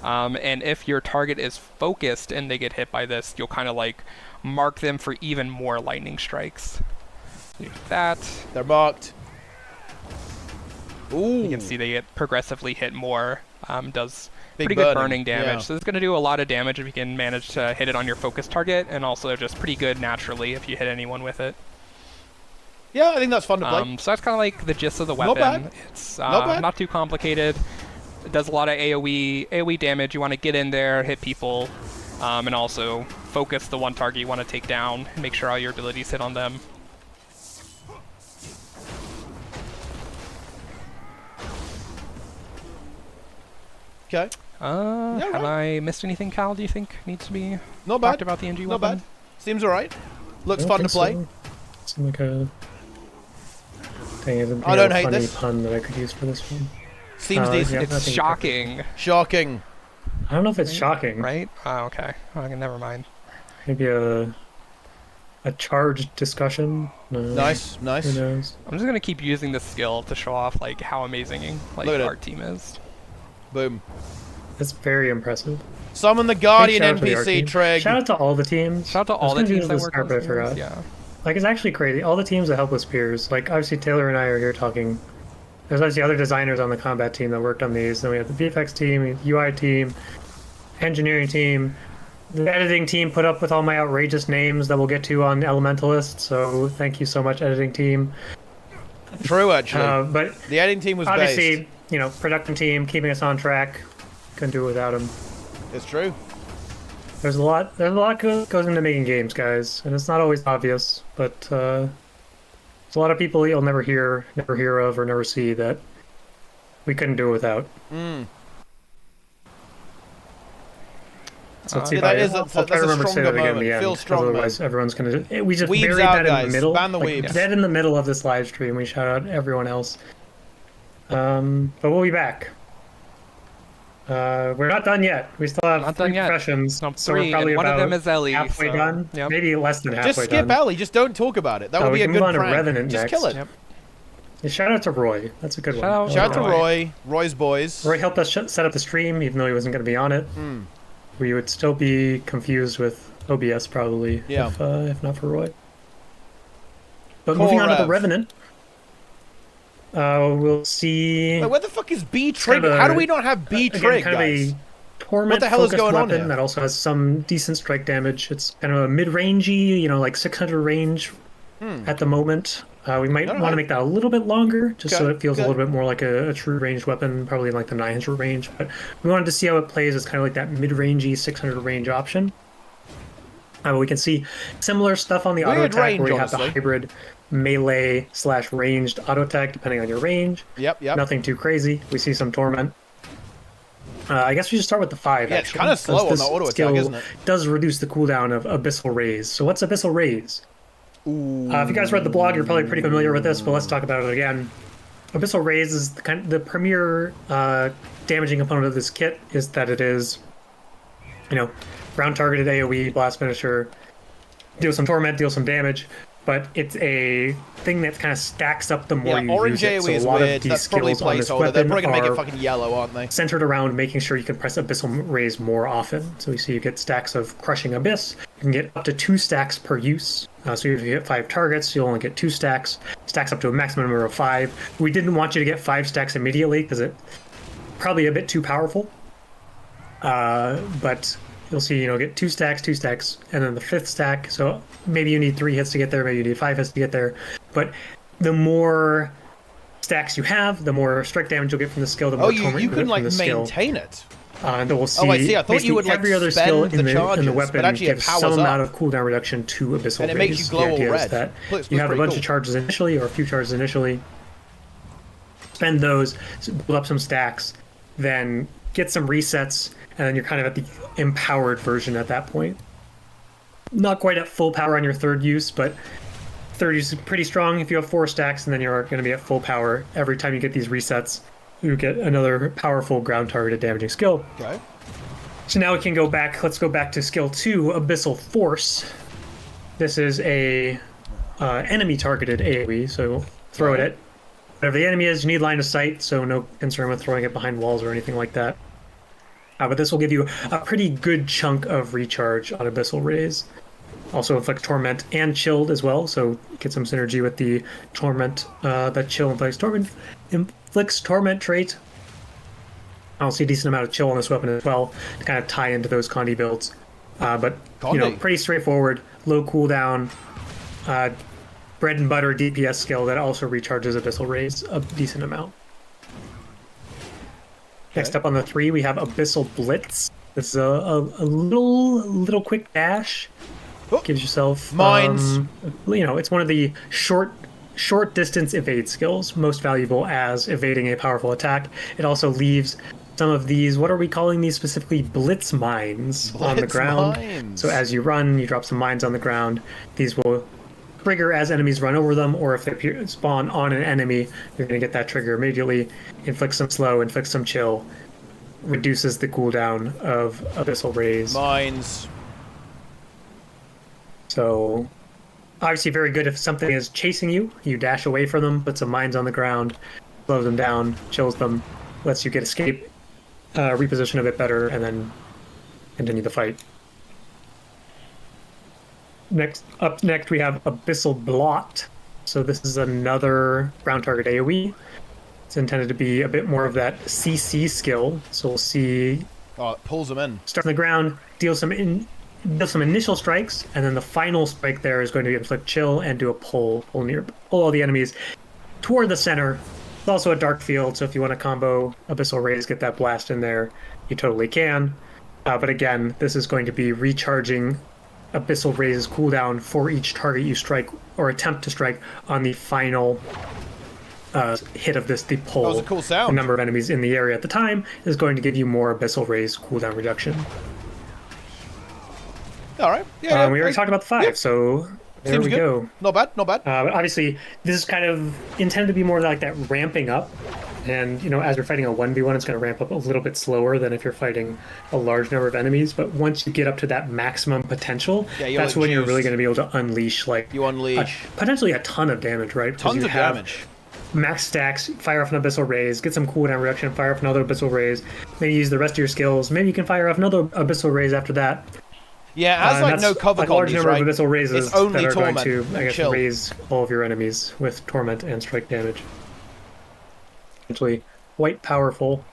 And if your target is focused and they get hit by this, you'll kind of mark them for even more lightning strikes. Do that. They're marked. Ooh. You can see they get progressively hit more. Does Big pretty good burning damage. Yeah. So it's going to do a lot of damage if you can manage to hit it on your focus target, and also just pretty good naturally if you hit anyone with it. Yeah, I think that's fun to play. So that's kind of like the gist of the weapon. Not bad. It's not too complicated. It does a lot of AoE damage. You want to get in there, hit people, and also focus the one target you want to take down, and make sure all your abilities hit on them. Okay. Have I missed anything, Cal, do you think needs to be Not talked bad. about the Engi weapon? Not bad. Seems alright. Looks I fun don't to play. think so. Seems like a... Dang, I don't hate funny this. pun that I could use for this one. Seems decent. Yeah, It's shocking. Shocking. I don't know if it's shocking. Right? Oh, okay. Never mind. Maybe a charged discussion. Nice. Who knows? I'm just gonna keep using this skill to show off how amazing our team is. Boom. That's very impressive. Summon the Guardian Shout out to the art NPC, team. Trig. Shout out to all the teams. Shout out to all the teams that work on I forgot. Yeah. It's actually crazy. All the teams that help with spears. Obviously Taylor and I are here talking. There's obviously other designers on the combat team that worked on these. Then we have the VFX team, UI team, engineering team. The editing team put up with all my outrageous names that we'll get to on Elementalist. So thank you so much, editing team. True, actually. But the editing team was obviously, based. Production team keeping us on track. Couldn't do it without them. It's true. There's a lot goes into making games, guys, and it's not always obvious, but there's a lot of people you'll never hear of, or never see that we couldn't do it without. So let's see if that I, is I'll try to remember to say that again in the end. Feel strong, otherwise, everyone's going to... We just Weebs buried out, that guys. in the middle. Ban the like, weebs. dead in the middle of this live stream. We shout out everyone else. But we'll be back. We're not done yet. We still have 3 professions. No, so 3, we're probably and one about of them is Ellie. halfway done. Yep. Maybe less than halfway Just skip done. Ellie. Just don't talk about it. That would be a good prank. Revenant Just next. kill it. Yep. Yeah, shout out to Roy. That's a good one. Shout Shout out to Roy. Roy's boys. Roy helped us set up the stream, even though he wasn't going to be on it. We would still be confused with OBS probably, if not for Roy. But moving on to the Revenant, we'll see. Wait, where the fuck is B Trig? How do we not have B Trig, guys? Torment What the hell is going on here? That also has some decent strike damage. It's kind of a mid-rangey, like 600 range at the moment. We might want to make that a little bit longer, just so it feels a little bit more like a true ranged weapon, probably in like the 900 range. But we wanted to see how it plays as kind of like that mid-rangey 600 range option. We can see similar stuff on the auto attack, where you have the hybrid melee / ranged auto attack, depending on your range. Yep. Nothing too crazy. We see some torment. I guess we should start with the 5. Yeah, it's kind of slow on the auto attack, isn't it? Does reduce the cooldown of Abyssal Raise. So what's Abyssal Raise? If you guys read the blog, you're probably pretty familiar with this, but let's talk about it again. Abyssal Raise is the premier damaging component of this kit. Is that it is, ground targeted AoE, blast finisher, deal some torment, deal some damage, but it's a thing that kind of stacks up the more you orange use it. AoE So is a lot weird. of these That's probably skills on this placeholder. They're weapon probably gonna make it are fucking yellow, aren't they? centered around making sure you can press Abyssal Raise more often. So you see you get stacks of Crushing Abyss. You can get up to 2 stacks per use. So if you hit 5 targets, you'll only get 2 stacks. Stacks up to a maximum number of 5. We didn't want you to get 5 stacks immediately because it's probably a bit too powerful. But you'll see, get 2 stacks, and then the 5th stack. So maybe you need 3 hits to get there, maybe you need 5 hits to get there. But the more stacks you have, the more strike damage you'll get from the skill, the more torment you can from the skill. maintain it. And then we'll see. I see. I thought you would every other spend skill the in the charges, weapon but actually gives it powers some up. amount of cooldown reduction to Abyssal And it Raise. makes you glow the idea all is red. that Looks you have a pretty bunch cool. of charges initially, or a few charges initially. Spend those, build up some stacks, then get some resets, and then you're kind of at the empowered version at that point. Not quite at full power on your 3rd use, but 3rd use is pretty strong if you have 4 stacks, and then you're going to be at full power. Every time you get these resets, you get another powerful ground targeted damaging skill. Okay. So now we can go back. Let's go back to skill 2, Abyssal Force. This is a enemy targeted AoE, so throw it at whatever the enemy is. You need line of sight, so no concern with throwing it behind walls or anything like that. But this will give you a pretty good chunk of recharge on Abyssal Raise. Also inflict Torment and Chilled as well, so get some synergy with the Torment, that Chill inflicts Torment trait. I'll see a decent amount of chill on this weapon as well to kind of tie into those Condi builds. But, pretty straightforward, low cooldown, bread and butter DPS skill that also recharges Abyssal Raise a decent amount. Next up on the 3, we have Abyssal Blitz. This is a little quick dash. Gives yourself... Mines. It's one of the short distance evade skills, most valuable as evading a powerful attack. It also leaves some of these, what are we calling these specifically? Blitz mines on the ground. Mines. So as you run, you drop some mines on the ground. These will trigger as enemies run over them, or if they spawn on an enemy, you're going to get that trigger immediately. Inflict some slow, inflict some chill. Reduces the cooldown of Abyssal Raise. Mines. So, obviously very good if something is chasing you. You dash away from them, put some mines on the ground, slows them down, chills them, lets you get escape, reposition a bit better, and then continue the fight. Up next we have Abyssal Blot. So this is another ground target AoE. It's intended to be a bit more of that CC skill. So we'll see... Oh, it pulls them in. Start on the ground, deal some initial strikes, and then the final strike there is going to be inflict chill and do a pull all the enemies toward the center. It's also a dark field, so if you want to combo Abyssal Raise, get that blast in there, you totally can. But again, this is going to be recharging Abyssal Raise's cooldown for each target you strike or attempt to strike on the final hit of the pull. That was a cool sound. The number of enemies in the area at the time is going to give you more Abyssal Raise cooldown reduction. All right. Yeah. We already talked about the 5, so there Seems we good. go. Not bad. Not bad. But obviously, this is kind of intended to be more like that ramping up. And, as you're fighting a 1v1, it's going to ramp up a little bit slower than if you're fighting a large number of enemies. But once you get up to that maximum potential, that's when you're really going to be able to unleash, potentially a ton of damage, right? Tons of damage. Max stacks, fire off an Abyssal Raise, get some cooldown reduction, fire off another Abyssal Raise, maybe use the rest of your skills. Maybe you can fire off another Abyssal Raise after that. Yeah, as no cover a large number right? of Abyssal Raises it's only that are torment going to, I guess, chill. raise all of your enemies with Torment and Strike damage. Essentially, quite powerful.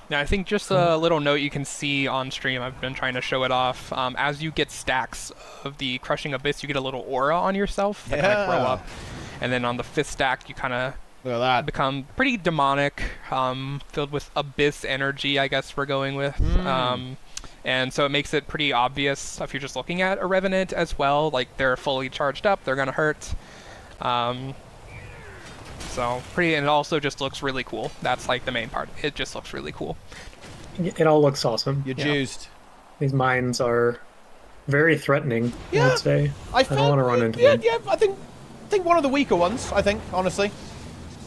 Now, I think just a little note you can see on stream, I've been trying to show it off. As you get stacks of the Crushing Abyss, you get a little aura on yourself that kind of grow up. And then on the 5th stack, you kind of become pretty demonic, filled with Abyss energy, I guess we're going with. And so it makes it pretty obvious if you're just looking at a Revenant as well. Like, they're fully charged up, they're going to hurt. So, and it also just looks really cool. That's, like, the main part. It just looks really cool. It all looks awesome. You're juiced. These mines are very threatening, I would say. I don't want to run into them. Yeah, I think one of the weaker ones, honestly.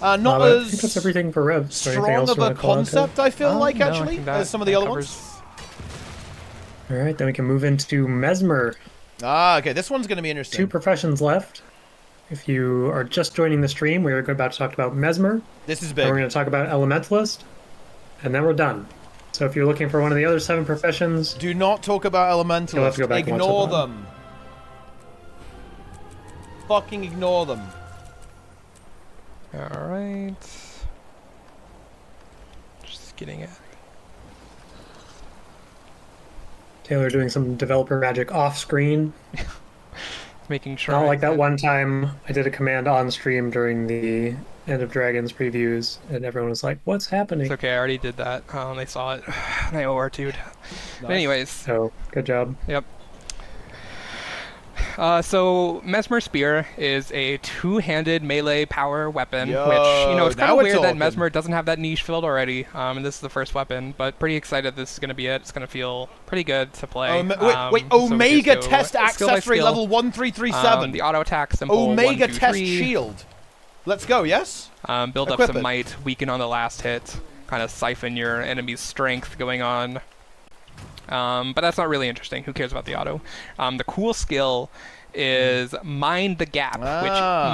Not I as think that's everything for Rev. strong of a concept, I feel like, actually, as some of the other ones. All right, then we can move into Mesmer. Okay, this one's going to be interesting. 2 professions left. If you are just joining the stream, we're about to talk about Mesmer. This is big. Then we're going to talk about Elementalist, and then we're done. So if you're looking for one of the other 7 professions... Do not talk about Elementalist. You'll have to go back ignore them. Fucking ignore them. Alright. Just getting it. Taylor doing some developer magic off-screen. Making sure. Not like that one time I did a command on stream during the End of Dragons previews, and everyone was like, "What's happening?" It's okay, I already did that. They saw it. And I OR2'd. Nice. Anyways. So, good job. Yep. So Mesmer Spear is a 2-handed melee power weapon, which, it's kind of weird that Mesmer doesn't have that niche filled already, and this is the first weapon, but pretty excited this is going to be it. It's going to feel pretty good to play. Wait, Omega Test Accessory level 1337. The auto attack symbol Omega 1, 2, Test 3. Shield. Let's go, yes? Build up some might, weaken on the last hit, kind of siphon your enemy's strength going on. But that's not really interesting. Who cares about the auto? The cool skill is Mind the Gap, which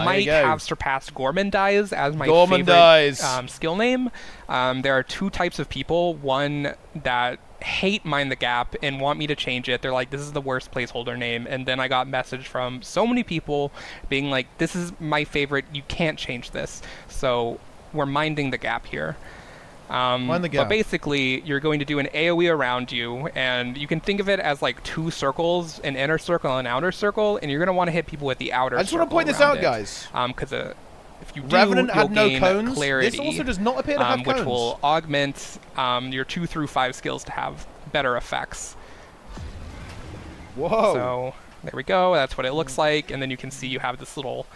might have surpassed Gormandize as my favorite skill name. There are 2 types of people. One that hate Mind the Gap and want me to change it. They're like, this is the worst placeholder name. And then I got message from so many people being like, this is my favorite. You can't change this. So we're minding the gap here. But basically, you're going to do an AoE around you, and you can think of it as like 2 circles, an inner circle and an outer circle, and you're going to want to hit people with the outer circle. I just want to point this out, guys. Because if you do, Revenant you'll had no gain cones. clarity. This also does not appear to have cones. Which will augment your 2 through 5 skills to have better effects. Whoa. So, there we go. That's what it looks like, and then you can see you have this little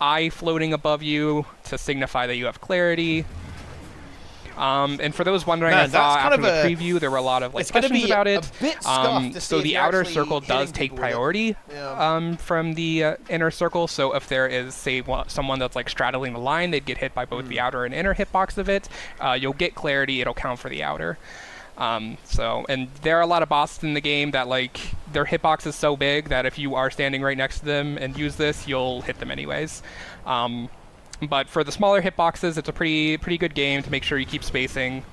eye floating above you to signify that you have clarity. And for those wondering, I saw after the preview there were a lot of questions about it. So the outer circle does take priority from the inner circle. So if there is, say, someone that's like straddling the line, they'd get hit by both the outer and inner hitbox of it. You'll get clarity; it'll count for the outer. And there are a lot of bosses in the game that like their hitbox is so big that if you are standing right next to them and use this, you'll hit them anyways. But for the smaller hitboxes, it's a pretty good game to make sure you keep spacing.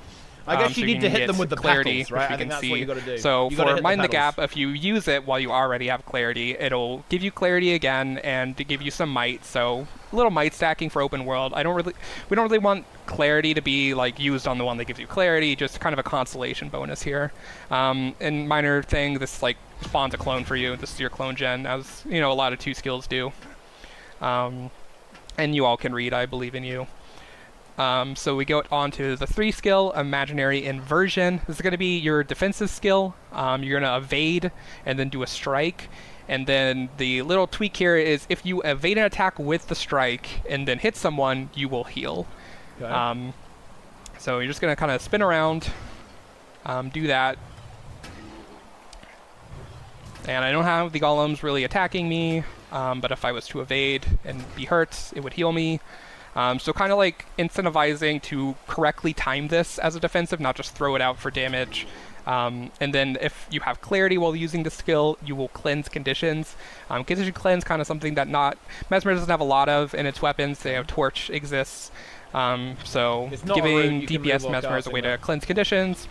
I guess you need to hit them with the clarity, petals, right? I think that's what you got to do. So for Mind the Gap, if you use it while you already have clarity, it'll give you clarity again and to give you some might. So a little might stacking for open world. We don't really want clarity to be like used on the one that gives you clarity. Just kind of a constellation bonus here. And minor thing, this like spawns a clone for you. This is your clone gen, as a lot of 2 skills do. And you all can read. I believe in you. So we go on to the 3 skill, Imaginary Inversion. This is going to be your defensive skill. You're going to evade and then do a strike. And then the little tweak here is if you evade an attack with the strike and then hit someone, you will heal. Okay. So you're just going to kind of spin around, do that. And I don't have the golems really attacking me, but if I was to evade and be hurt, it would heal me. So kind of like incentivizing to correctly time this as a defensive, not just throw it out for damage. And then if you have clarity while using the skill, you will cleanse conditions. Condition cleanse, kind of something that Mesmer doesn't have a lot of in its weapons. They have Torch exists. So giving DPS Mesmer as a way to cleanse conditions,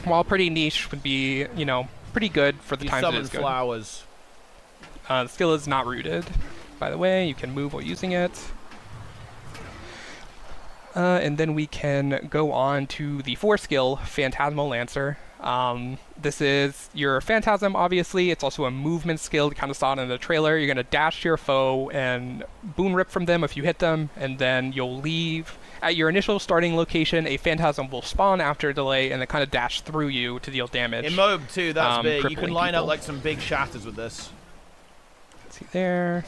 while pretty niche, would be, you know, pretty good for the times it is good. Flowers. The skill is not rooted, by the way. You can move while using it. And then we can go on to the 4 skill, Phantasmal Lancer. This is your Phantasm, obviously. It's also a movement skill. You kind of saw it in the trailer. You're going to dash to your foe and boon rip from them if you hit them, and then you'll leave. At your initial starting location, a Phantasm will spawn after a delay and then kind of dash through you to deal damage. Immob too, that's big. You can line people. up like some big shatters with this. See there.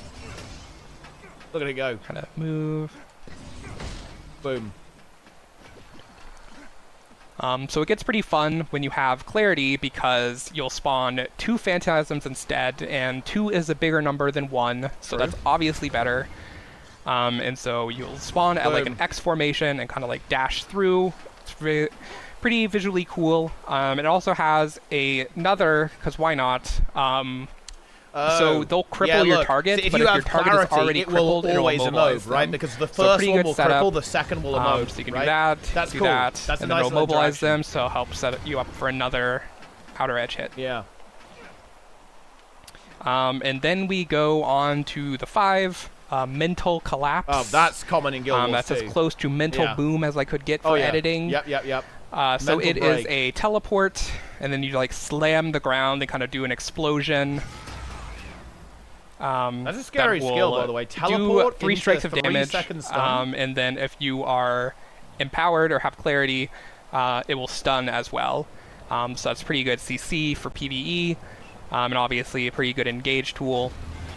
Look at it go. Kind of move. Boom. So it gets pretty fun when you have clarity, because you'll spawn 2 Phantasms instead, and 2 is a bigger number than 1, so that's obviously better. And so you'll spawn at like an X formation and kind of like dash through. It's pretty visually cool. It also has another, because why not? So they'll cripple your target, if but you if have your target clarity, is already it will crippled, always it'll immobilize immob, right? them. Because the So first pretty one good will setup. cripple, the second will immob. So you can right? do that, That's do cool. that, That's and a then nice it'll little mobilize interaction. them, so it'll help set you up for another outer edge hit. Yeah. And then we go on to the 5, Mental Collapse. Oh, that's common in Guild Wars That's too. as close to Mental Boom as I could get for editing. Yep. So Mental it is break. a teleport, and then you like slam the ground and kind of do an explosion. That's a scary skill, by the way. Teleport do 3 into strikes of 3 damage, seconds stun. and then if you are empowered or have clarity, it will stun as well. So that's pretty good CC for PvE, and obviously a pretty good engage tool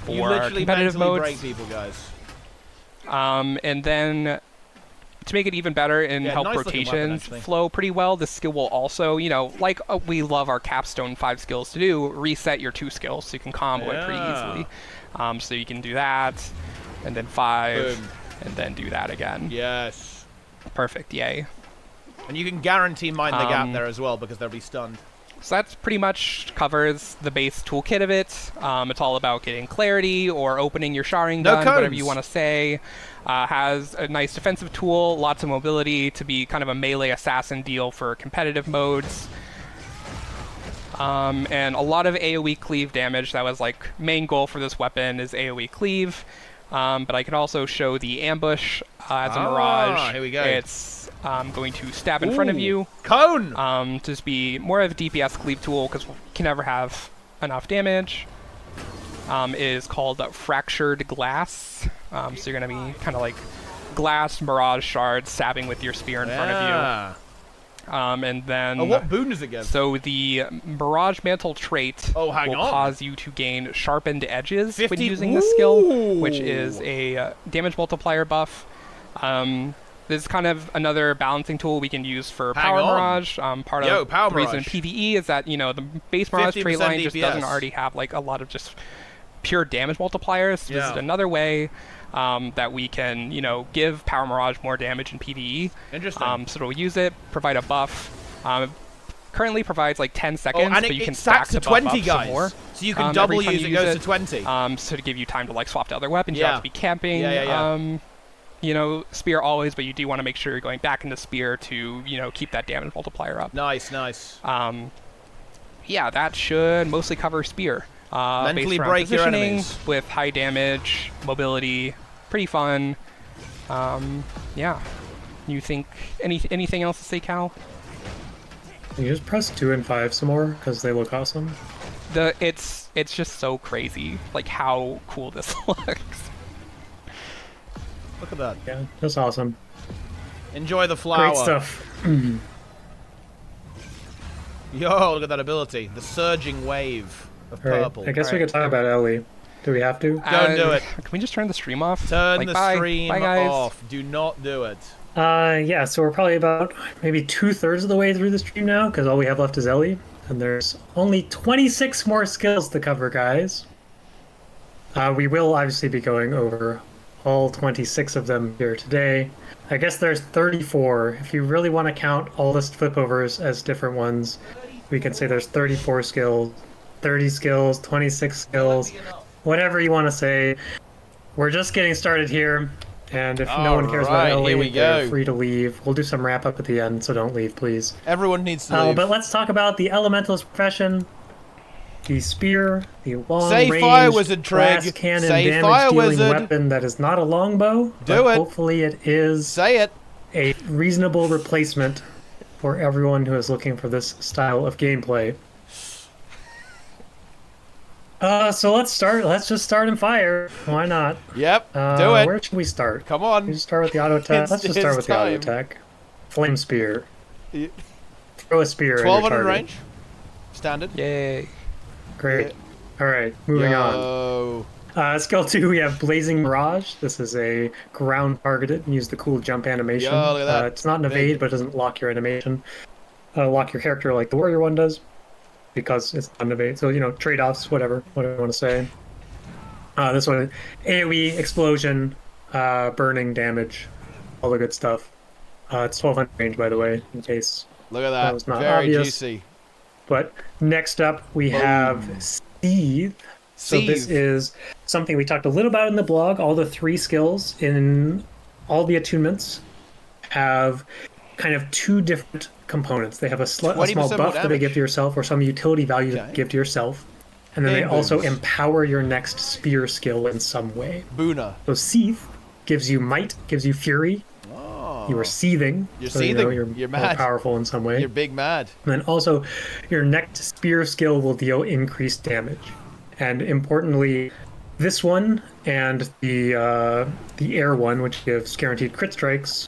for You literally competitive mentally modes. break people, guys. And then to make it even better and help nice looking weapon, rotations actually. flow pretty well, this skill will also, you know, like we love our capstone 5 skills to do, reset your 2 skills so you can combo it pretty easily. So you can do that, and then 5, Boom. and then do that again. Yes. Perfect, yay. And you can guarantee mind the gap there as well, because they'll be stunned. So that's pretty much covers the base toolkit of it. It's all about getting clarity or opening your sharding gun, whatever you want to say. Has a nice defensive tool, lots of mobility to be kind of a melee assassin deal for competitive modes. And a lot of AoE cleave damage. That was like main goal for this weapon is AoE cleave. But I can also show the ambush as a mirage. Here we go. It's going to stab in front of you. Cone! Just be more of a DPS cleave tool because we can never have enough damage. Is called Fractured Glass. So you're going to be kind of like glass mirage shards stabbing with your spear in front of you. And then... what boon does it give? So the Mirage Mantle trait will cause you to gain sharpened edges when using this skill, which is a damage multiplier buff. This is kind of another balancing tool we can use for Power Mirage. Part of the reason in PvE is that, you know, the base Mirage trait line just doesn't already have like a lot of just pure damage multipliers. So this is another way that we can, you know, give Power Mirage more damage in PvE. Interesting. So it'll use it, provide a buff. Currently provides like 10 seconds, and but you can stacks stack to the buff 20, up guys. some more. So you can double use it, goes to 20. So to give you time to like swap to other weapons, you have to be camping. You know, spear always, but you do want to make sure you're going back into spear to, you know, keep that damage multiplier up. Nice. Yeah, that should mostly cover spear. Mentally based break your positioning enemies. with high damage, mobility, pretty fun. Yeah. You think anything else to say, Cal? Can you just press 2 and 5 some more because they look awesome? It's just so crazy, like how cool this looks. Look at that. Yeah, that's awesome. Enjoy the flower. Great stuff. Yo, look at that ability. The surging wave of purple. I guess we could talk about Ellie. Do we have to? Don't do it. Can we just turn the stream off? Turn like, the stream bye, guys. off. Do not do it. Yeah, so we're probably about maybe 2/3 of the way through the stream now, because all we have left is Ellie. and there's only 26 more skills to cover, guys. We will obviously be going over all 26 of them here today. I guess there's 34. If you really want to count all the flipovers as different ones, we can say there's 34 skills, 30 skills, 26 skills, whatever you want to say. We're just getting started here, and if no one cares about Ellie, they're free to leave. We'll do some wrap up at the end, so don't leave, please. Everyone needs to leave. But let's talk about the Elementalist profession. The spear, the long-range glass cannon damage-dealing weapon that is not a longbow. But hopefully it is a reasonable replacement for everyone who is looking for this style of gameplay. So let's start. Let's just start and fire. Why not? Yep, do it. Where should we start? Come on. We start with the auto attack. Let's just start with the auto attack. Flame spear. Throw a spear. 1200 range. Standard. Yay. Great. All right, moving on. Skill 2, we have Blazing Mirage. This is a ground targeted. Use the cool jump animation. Look at that. It's not an evade, but it doesn't lock your animation. Lock your character like the warrior one does, because it's not an evade. So, you know, trade-offs, whatever you want to say. This one, AoE, explosion, burning damage, all the good stuff. It's 1200 range, by the way, in case look at that. Was not very obvious. juicy. But next up, we have Seethe. So this is something we talked a little about in the blog. All the 3 skills in all the attunements have kind of 2 different components. They have a small buff that they give to yourself, or some utility value to give to yourself. And then they also empower your next spear skill in some way. Boona. So Seethe gives you might, gives you fury. You are seething. You're so seething. You're mad. More powerful in some way. You're big mad. And then also, your next spear skill will deal increased damage. And importantly, this one and the air one, which gives guaranteed crit strikes,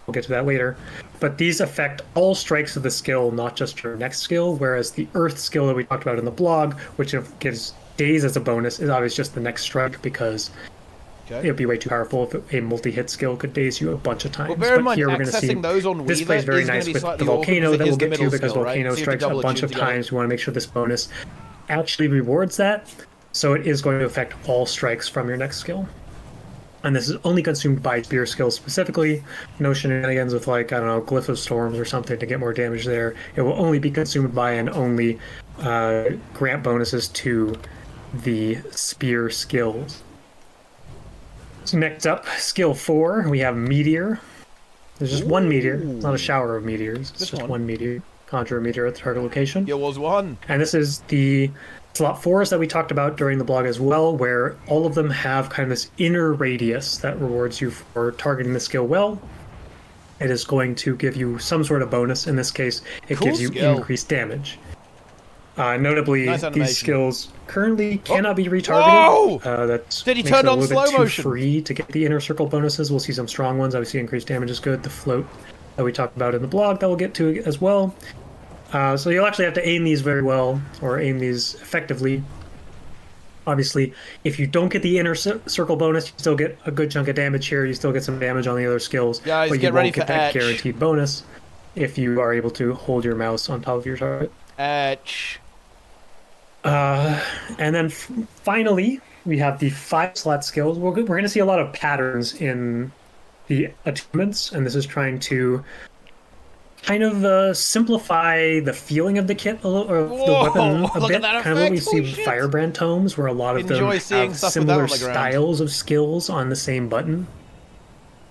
we'll get to that later. But these affect all strikes of the skill, not just your next skill. Whereas the earth skill that we talked about in the blog, which gives daze as a bonus, is obviously just the next strike because. It would be way too powerful if a multi-hit skill could daze you a bunch of times. Well, bear in mind, here we're going to see those on this plays very nice with the volcano that we'll get to because volcano strikes a bunch of times. We want to make sure this bonus actually rewards that. So it is going to affect all strikes from your next skill. And this is only consumed by spear skills specifically. No shenanigans with, like, I don't know, Glyph of Storms or something to get more damage there. It will only be consumed by and only grant bonuses to the spear skills. So next up, skill 4, we have Meteor. There's just one meteor. It's not a shower of meteors. It's just one meteor. Conjure a meteor at the target location. There was one. And this is the slot 4s that we talked about during the blog as well, where all of them have kind of this inner radius that rewards you for targeting the skill well. It is going to give you some sort of bonus. In this case, it gives you increased damage. Notably, these skills currently cannot be retargeted. That makes it a little bit too free to get the inner circle bonuses. We'll see some strong ones. Obviously, increased damage is good. The float that we talked about in the blog that we'll get to as well. So you'll actually have to aim these very well, or aim these effectively. Obviously, if you don't get the inner circle bonus, you still get a good chunk of damage here. You still get some damage on the other skills, guys, but you won't get that guaranteed bonus if you are able to hold your mouse on top of your target. Etch. And then finally, we have the 5-slot skills. We're going to see a lot of patterns in the attunements, and this is trying to kind of simplify the feeling of the kit a little, or the weapon a bit. Kind of what we see with Firebrand tomes, where a lot of them have similar styles of skills on the same button,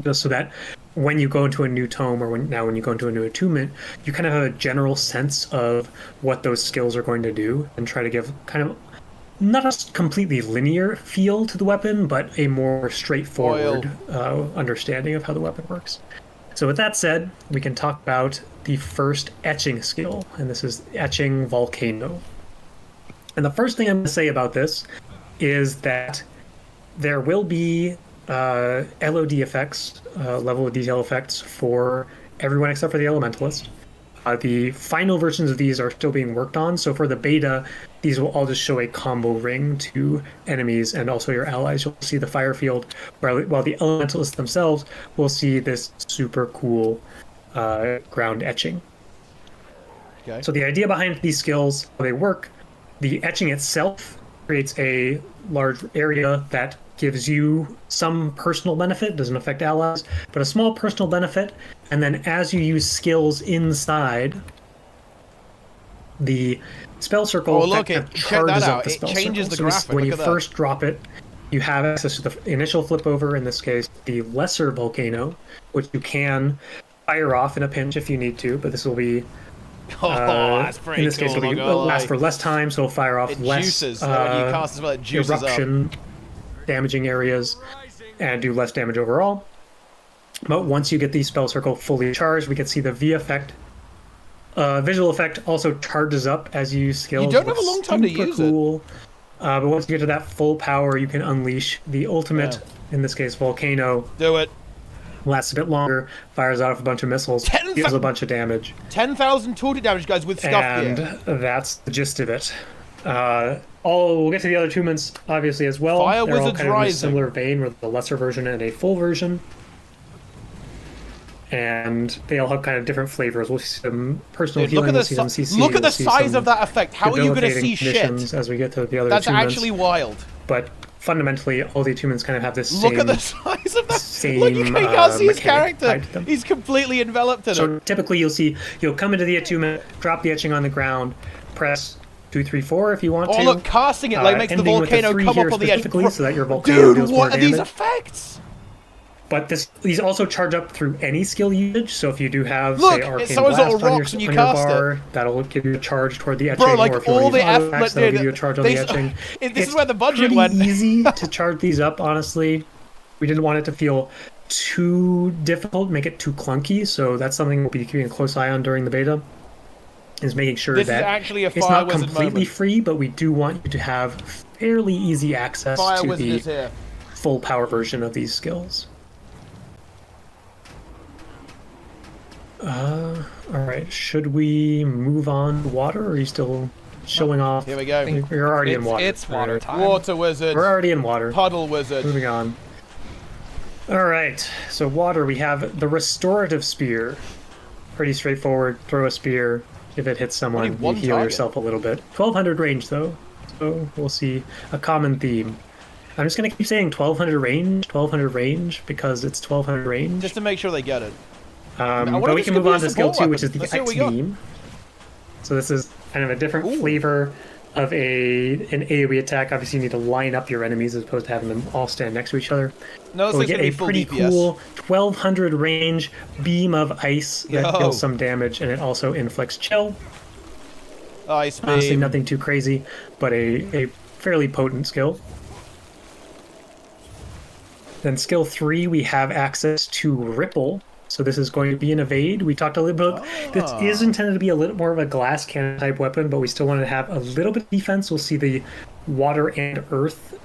just so that when you go into a new tome, or when you go into a new attunement, you kind of have a general sense of what those skills are going to do, and try to give kind of not a completely linear feel to the weapon, but a more straightforward understanding of how the weapon works. So with that said, we can talk about the first etching skill, and this is Etching Volcano. And the first thing I'm going to say about this is that there will be LOD effects, level of detail effects, for everyone except for the Elementalist. The final versions of these are still being worked on, so for the beta, these will all just show a combo ring to enemies and also your allies. You'll see the fire field, while the Elementalists themselves will see this super cool ground etching. Okay. So the idea behind these skills, how they work, the etching itself creates a large area that gives you some personal benefit, doesn't affect allies, but a small personal benefit. And then as you use skills inside, the spell circle charges up the spell changes circle. the graphic. When you first drop it, you have access to the initial flip over, in this case, the lesser volcano, which you can fire off in a pinch if you need to, but this will be that's pretty in this case, it'll last for less time, so it'll fire off less juices. When you cast as well, it juices eruption, damaging areas, and do less damage overall. But once you get the spell circle fully charged, we can see the V effect. Visual effect also charges up as you use skills. You don't have a long time to use it. But once you get to that full power, you can unleash the ultimate, in this case, volcano. Do it. Lasts a bit longer, fires off a bunch of missiles, deals a bunch of damage. 10,000 total damage, guys, with stuff and that's the gist of it. We'll get to the other achievements, obviously, as well. Fire They're all Wizard's kind of in a Rising. similar vein, with a lesser version and a full version. And they all have kind of different flavors. We'll see some personal healing, we'll see some CC. Look at the size of that effect. How are you going to see shit? As we get to the other That's achievements. actually wild. But fundamentally, all the achievements kind of have this Look at the size of that. Look, you can't see his character. He's completely enveloped in it. So typically you'll come into the attunement, drop the etching on the ground, press 2, 3, 4 if you want to. Oh, look, casting it makes the volcano come up on the edge. So that your volcano deals more what are damage. these effects? But these also charge up through any skill usage. So if you do have, say, Arcane Blast on your bar, that'll give you a charge toward the etching. Bro, like or if you all want to the use auto attacks, that'll give you a charge on the etching. This is where the budget went. It's easy to charge these up, honestly. We didn't want it to feel too difficult, make it too clunky. So that's something we'll be keeping a close eye on during the beta. Is making sure this that is actually a it's not Wizard completely moment. free, but we do want you to have fairly easy access Fire to Wizard the is here. full power version of these skills. Alright, should we move on to water, or are you still showing off? Here we go. You're already in water. It's water time. Water Wizard. We're already in water. Puddle Wizard. Moving on. Alright, so water, we have the Restorative Spear. Pretty straightforward. Throw a spear. If it hits someone, Only you one heal target. yourself a little bit. 1200 range, though. So we'll see a common theme. I'm just going to keep saying 1200 range, because it's 1200 range. Just to make sure they get it. But we can move on to skill 2, which is the Let's see what we got. X-Beam. So this is kind of a different flavor of an AoE attack. Obviously, you need to line up your enemies as opposed to having them all stand next to each other. No, So we get a pretty cool 1200 range beam of ice that deals some damage, and it also inflicts chill. Ice beam. Honestly, nothing too crazy, but a fairly potent skill. Then skill 3, we have access to Ripple. So this is going to be an evade. We talked a little bit. This is intended to be a little more of a glass cannon type weapon, but we still want to have a little bit of defense. We'll see the water and earth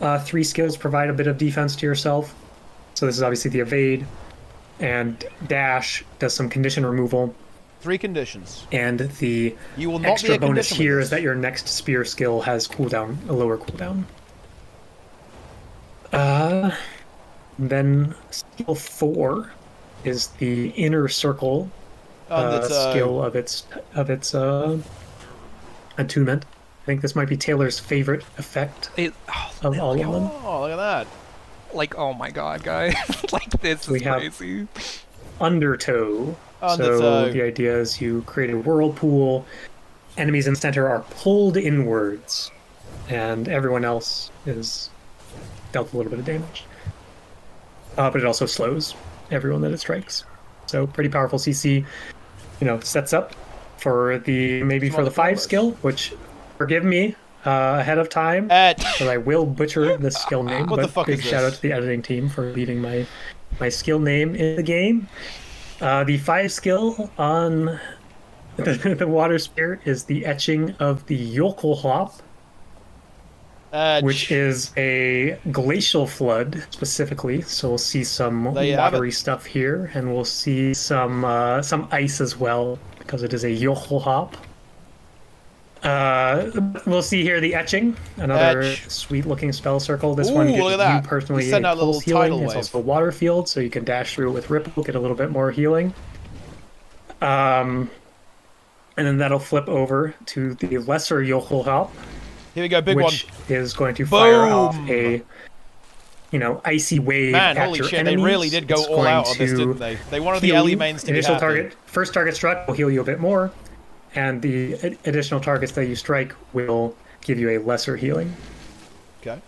3 skills provide a bit of defense to yourself. So this is obviously the evade, and dash does some condition removal. 3 conditions. And the You will not extra be a bonus condition here with is that your next spear skill has cooldown, a lower cooldown. Then skill 4 is the inner circle skill of its attunement. I think this might be Taylor's favorite effect of all of them. Oh, look at that. Like, oh my god, guys. Like, this is crazy. Undertow. So the idea is you create a whirlpool, enemies in the center are pulled inwards, and everyone else is dealt a little bit of damage. But it also slows everyone that it strikes. So pretty powerful CC. Sets up for the for the 5 skill, which, forgive me ahead of time, because I will butcher the skill name. But big shout out to the editing team for leaving my skill name in the game. The 5 skill on the water spear is the etching of the Jokelhop, which is a glacial flood specifically. So we'll see some watery stuff here, and we'll see some ice as well, because it is a Jokelhop. We'll see here the etching, another sweet-looking spell circle. This one gives you personally a pulse healing. It's also a water field, so you can dash through it with Ripple, get a little bit more healing. And then that'll flip over to the lesser Yokel-Hop. Here we go, big one. Which is going to fire Boom. off a, icy wave Man, at holy your shit, enemies. they really did go It's all going out on this, to didn't they? They wanted the heal Ellie you. mains to be Initial happy. target, first target struck will heal you a bit more, and the additional targets that you strike will give you a lesser healing. Okay.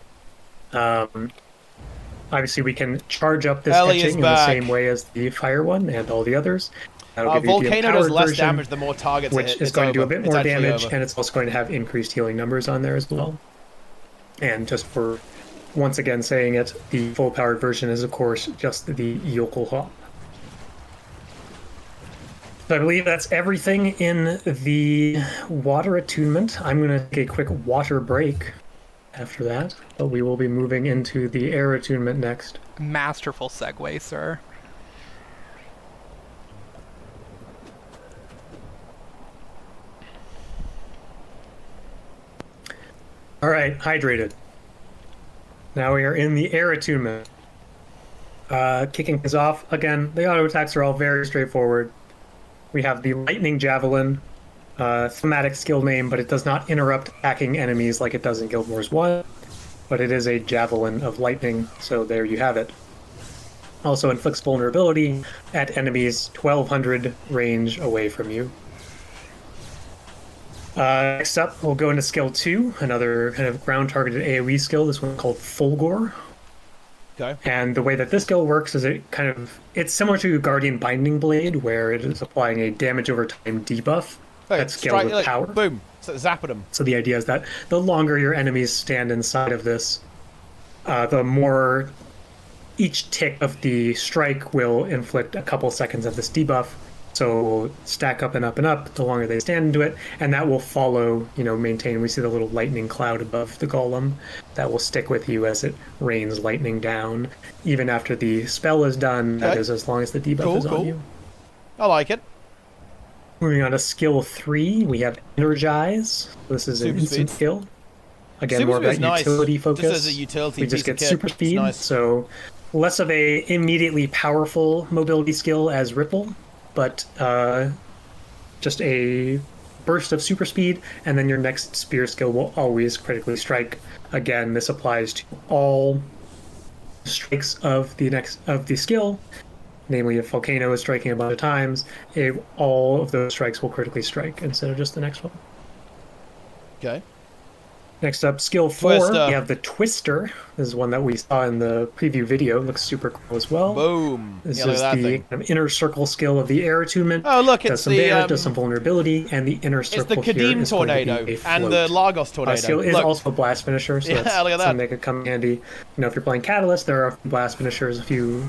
Obviously, we can charge up this Ellie is etching in the back. same way as the fire one and all the others. That'll give you the Volcano does empowered less version, damage the more targets which it hit. is It's going to do a over. bit It's more actually damage, over. and it's also going to have increased healing numbers on there as well. And just for once again saying it, the full powered version is of course just the Yokel-Hop. So I believe that's everything in the water attunement. I'm going to take a quick water break after that, but we will be moving into the air attunement next. Masterful segue, sir. All right, hydrated. Now we are in the air attunement. Kicking things off, again, the auto attacks are all very straightforward. We have the Lightning Javelin, thematic skill name, but it does not interrupt attacking enemies like it does in Guild Wars 1, but it is a Javelin of Lightning, so there you have it. Also inflicts vulnerability at enemies 1200 range away from you. Next up, we'll go into skill 2, another kind of ground-targeted AoE skill, this one called Fulgor. Okay. And the way that this skill works is it's similar to Guardian Binding Blade, where it is applying a damage over time debuff that's scaled with power. Boom. So zap at them. So the idea is that the longer your enemies stand inside of this, the more each tick of the strike will inflict a couple seconds of this debuff. So it will stack up and up and up the longer they stand into it, and that will follow, maintain. We see the little lightning cloud above the golem that will stick with you as it rains lightning down, even after the spell is done. Okay. That is as long as the debuff is on you. I like it. Moving on to skill 3, we have Energize. This is an Super instant speed. skill. Again, Super more speed's about nice. utility focus. Just as a utility we just piece of get kit. super It's speed, nice. so less of a immediately powerful mobility skill as Ripple, but just a burst of super speed, and then your next spear skill will always critically strike. Again, this applies to all strikes of the skill. Namely, if Volcano is striking a bunch of times, all of those strikes will critically strike instead of just the next one. Okay. Next up, skill 4, Twister. we have the Twister. This is one that we saw in the preview video. It looks super cool as well. Boom. This Yeah, look is at that the thing. kind of inner circle skill of the air attunement. Oh, look, does it's some the damage, does some vulnerability, and the inner it's circle the here Kadim is going to be tornado a and float. the Lagos tornado. Skill is Look. also a blast finisher, so Yeah, that's look at that. something that could come in handy. If you're playing Catalyst, there are a few blast finishers, a few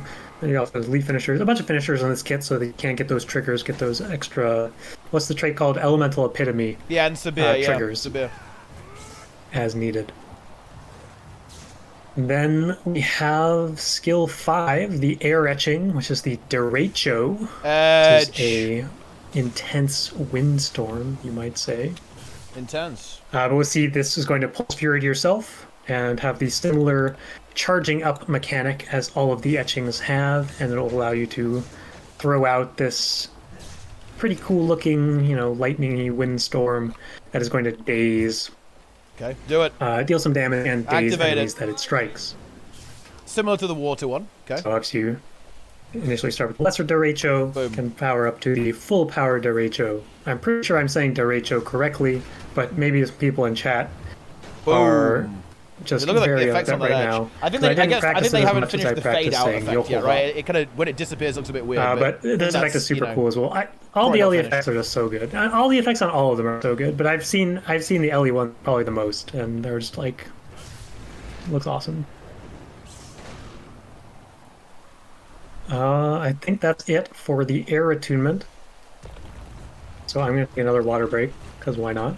also leaf finishers, a bunch of finishers on this kit, so that you can't get those triggers, get those extra. What's the trait called? Elemental Epitome. Yeah, and Sabir, triggers. Sabir. As needed. Then we have skill 5, the air etching, which is the derecho, which is a intense windstorm, you might say. Intense. But we'll see this is going to pulse fury to yourself and have the similar charging up mechanic as all of the etchings have, and it'll allow you to throw out this pretty cool looking, lightningy windstorm that is going to daze. Okay, do it. Deal some damage and daze Activate enemies it. that it strikes. Similar to the water one. Okay. So obviously you initially start with lesser derecho, Boom. can power up to the full power derecho. I'm pretty sure I'm saying derecho correctly, but maybe some people in chat are Boom. just Look at the very effects upset on that right edge. now. I think 'cause they, I didn't guess, I practice think they it as haven't much as finished I the fade practiced out saying effect yet, Yokel right? It kind of when it disappears, looks a bit weird. but this effect is super cool as well. All probably the not Ellie finished. effects are just so good. All the effects on all of them are so good. But I've seen the Ellie one probably the most, and they're just like looks awesome. I think that's it for the air attunement. So I'm gonna take another water break because why not?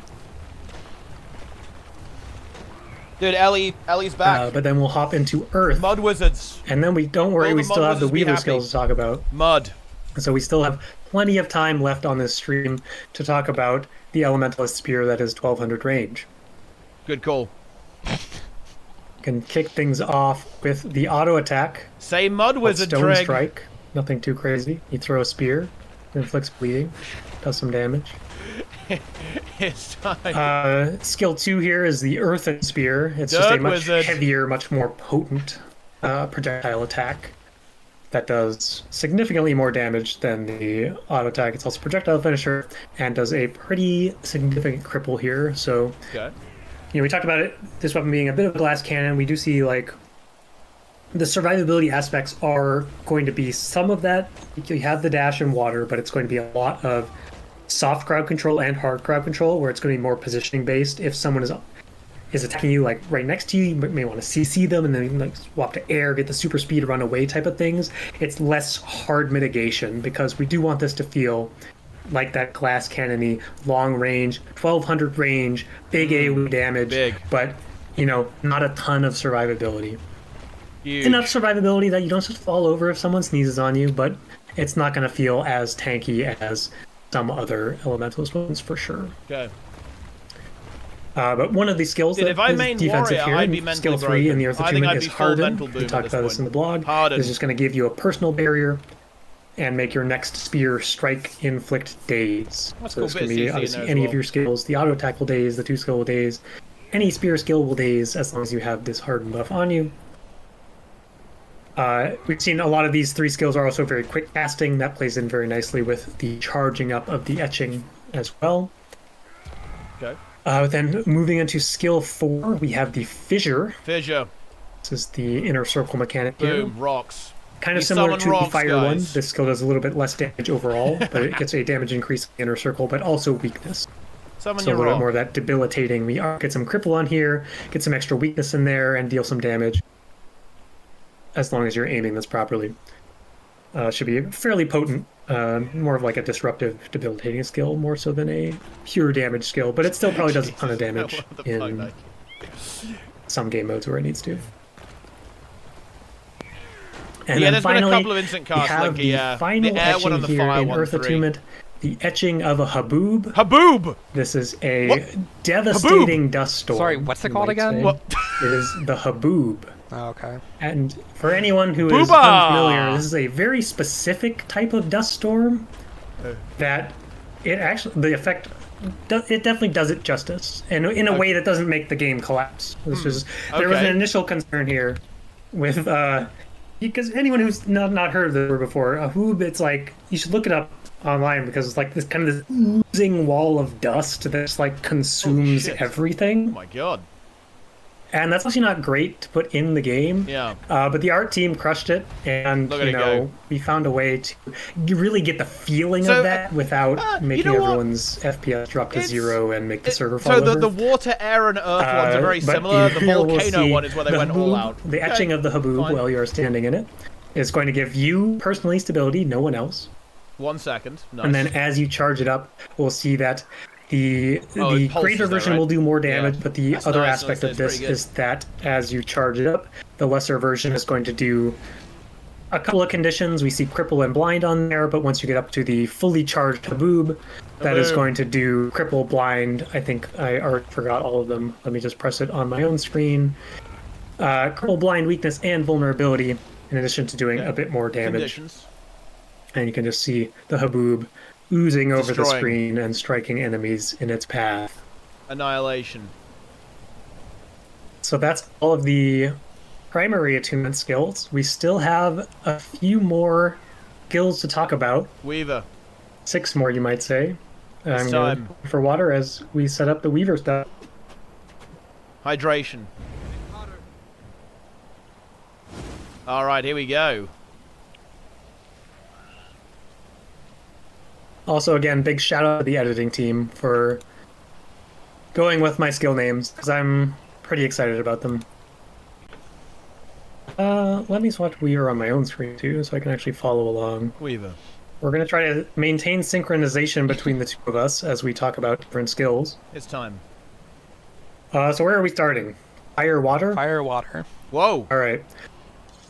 Dude, Ellie's back. But then we'll hop into Earth, Mud wizards. and then we don't worry, Will we the still Mud have the Wizards be Weaver happy? skills to talk about. Mud. So we still have plenty of time left on this stream to talk about the Elementalist Spear that is 1200 range. Good call. Can kick things off with the auto attack. Say Mud Wizard Stone Trig. Strike. Nothing too crazy. You throw a spear, inflicts bleeding, does some damage. It's time. Skill 2 here is the Earthen Spear. It's just a much heavier, much more potent projectile attack that does significantly more damage than the auto attack. It's also projectile finisher and does a pretty significant cripple here. So, we talked about it. This weapon being a bit of a glass cannon. We do see like the survivability aspects are going to be some of that. You have the dash and water, but it's going to be a lot of soft crowd control and hard crowd control, where it's going to be more positioning based. If someone is attacking you like right next to you, you may want to CC them and then like swap to air, get the super speed, run away type of things. It's less hard mitigation because we do want this to feel like that glass cannony, long range, 1200 range, big AoE damage, but not a ton of survivability. Huge. Enough survivability that you don't just fall over if someone sneezes on you, but it's not going to feel as tanky as some other Elementalist weapons for sure. Okay. But one of the skills that is defensive warrior, here, in skill 3 in the Earth Attunement, is Harden. We talked about this in the blog. It's just going to give you a personal barrier and make your next spear strike inflict daze. That's so cool. This can be obviously any of your skills. The auto attack will daze, the 2 skill will daze. Any spear skill will daze as long as you have this Harden buff on you. We've seen a lot of these 3 skills are also very quick casting. That plays in very nicely with the charging up of the etching as well. Okay. Then moving into skill 4, we have the Fissure. Fissure. This is the inner circle mechanic here. Boom, rocks. Kind of similar to the fire one. This skill does a little bit less damage overall, but it gets a damage increase in the inner circle, but also weakness. Summon so a your little rock. bit more of that debilitating. We get some cripple on here, get some extra weakness in there, and deal some damage. As long as you're aiming this properly. Should be fairly potent. More of like a disruptive, debilitating skill, more so than a pure damage skill, but it still probably does a ton of damage in some game modes where it needs to. And then there's finally, been a couple of instant casts, we have the final etching here in Earth Attunement, the etching of a Haboob. Haboob! This is a devastating dust storm. Sorry, what's it called again? It is the Haboob. Oh, okay. And for anyone who is unfamiliar, this is a very specific type of dust storm that the effect, it definitely does it justice, and in a way that doesn't make the game collapse. There was an initial concern here with, because anyone who's not heard of it before, a Haboob, it's like, you should look it up online because it's like this kind of this oozing wall of dust that just like consumes everything. Oh my god. And that's actually not great to put in the game. Yeah. But the art team crushed it, and we found a way to really get the feeling of that without making everyone's FPS drop to 0 and make the server fall over. So the water, air, and earth ones are very similar. The volcano one is where they went all out. The etching of the Haboob while you're standing in it is going to give you personally stability, no one else. 1 second. Nice. And then as you charge it up, we'll see that the greater version will do more damage, but the other aspect of this is that as you charge it up, the lesser version is going to do a couple of conditions. We see cripple and blind on there, but once you get up to the fully charged Haboob, that is going to do cripple, blind. I think I already forgot all of them. Let me just press it on my own screen. Cripple, blind, weakness, and vulnerability, in addition to doing a bit more damage. And you can just see the Haboob oozing over the screen and striking enemies in its path. Annihilation. So that's all of the primary attunement skills. We still have a few more skills to talk about. Weaver. 6 more, you might say. It's time. For water as we set up the Weaver stuff. Hydration. Alright, here we go. Also, again, big shout out to the editing team for going with my skill names, because I'm pretty excited about them. Let me swatch Weaver on my own screen too, so I can actually follow along. Weaver. We're going to try to maintain synchronization between the two of us as we talk about different skills. It's time. So where are we starting? Fire, water? Fire, water. Whoa! Alright.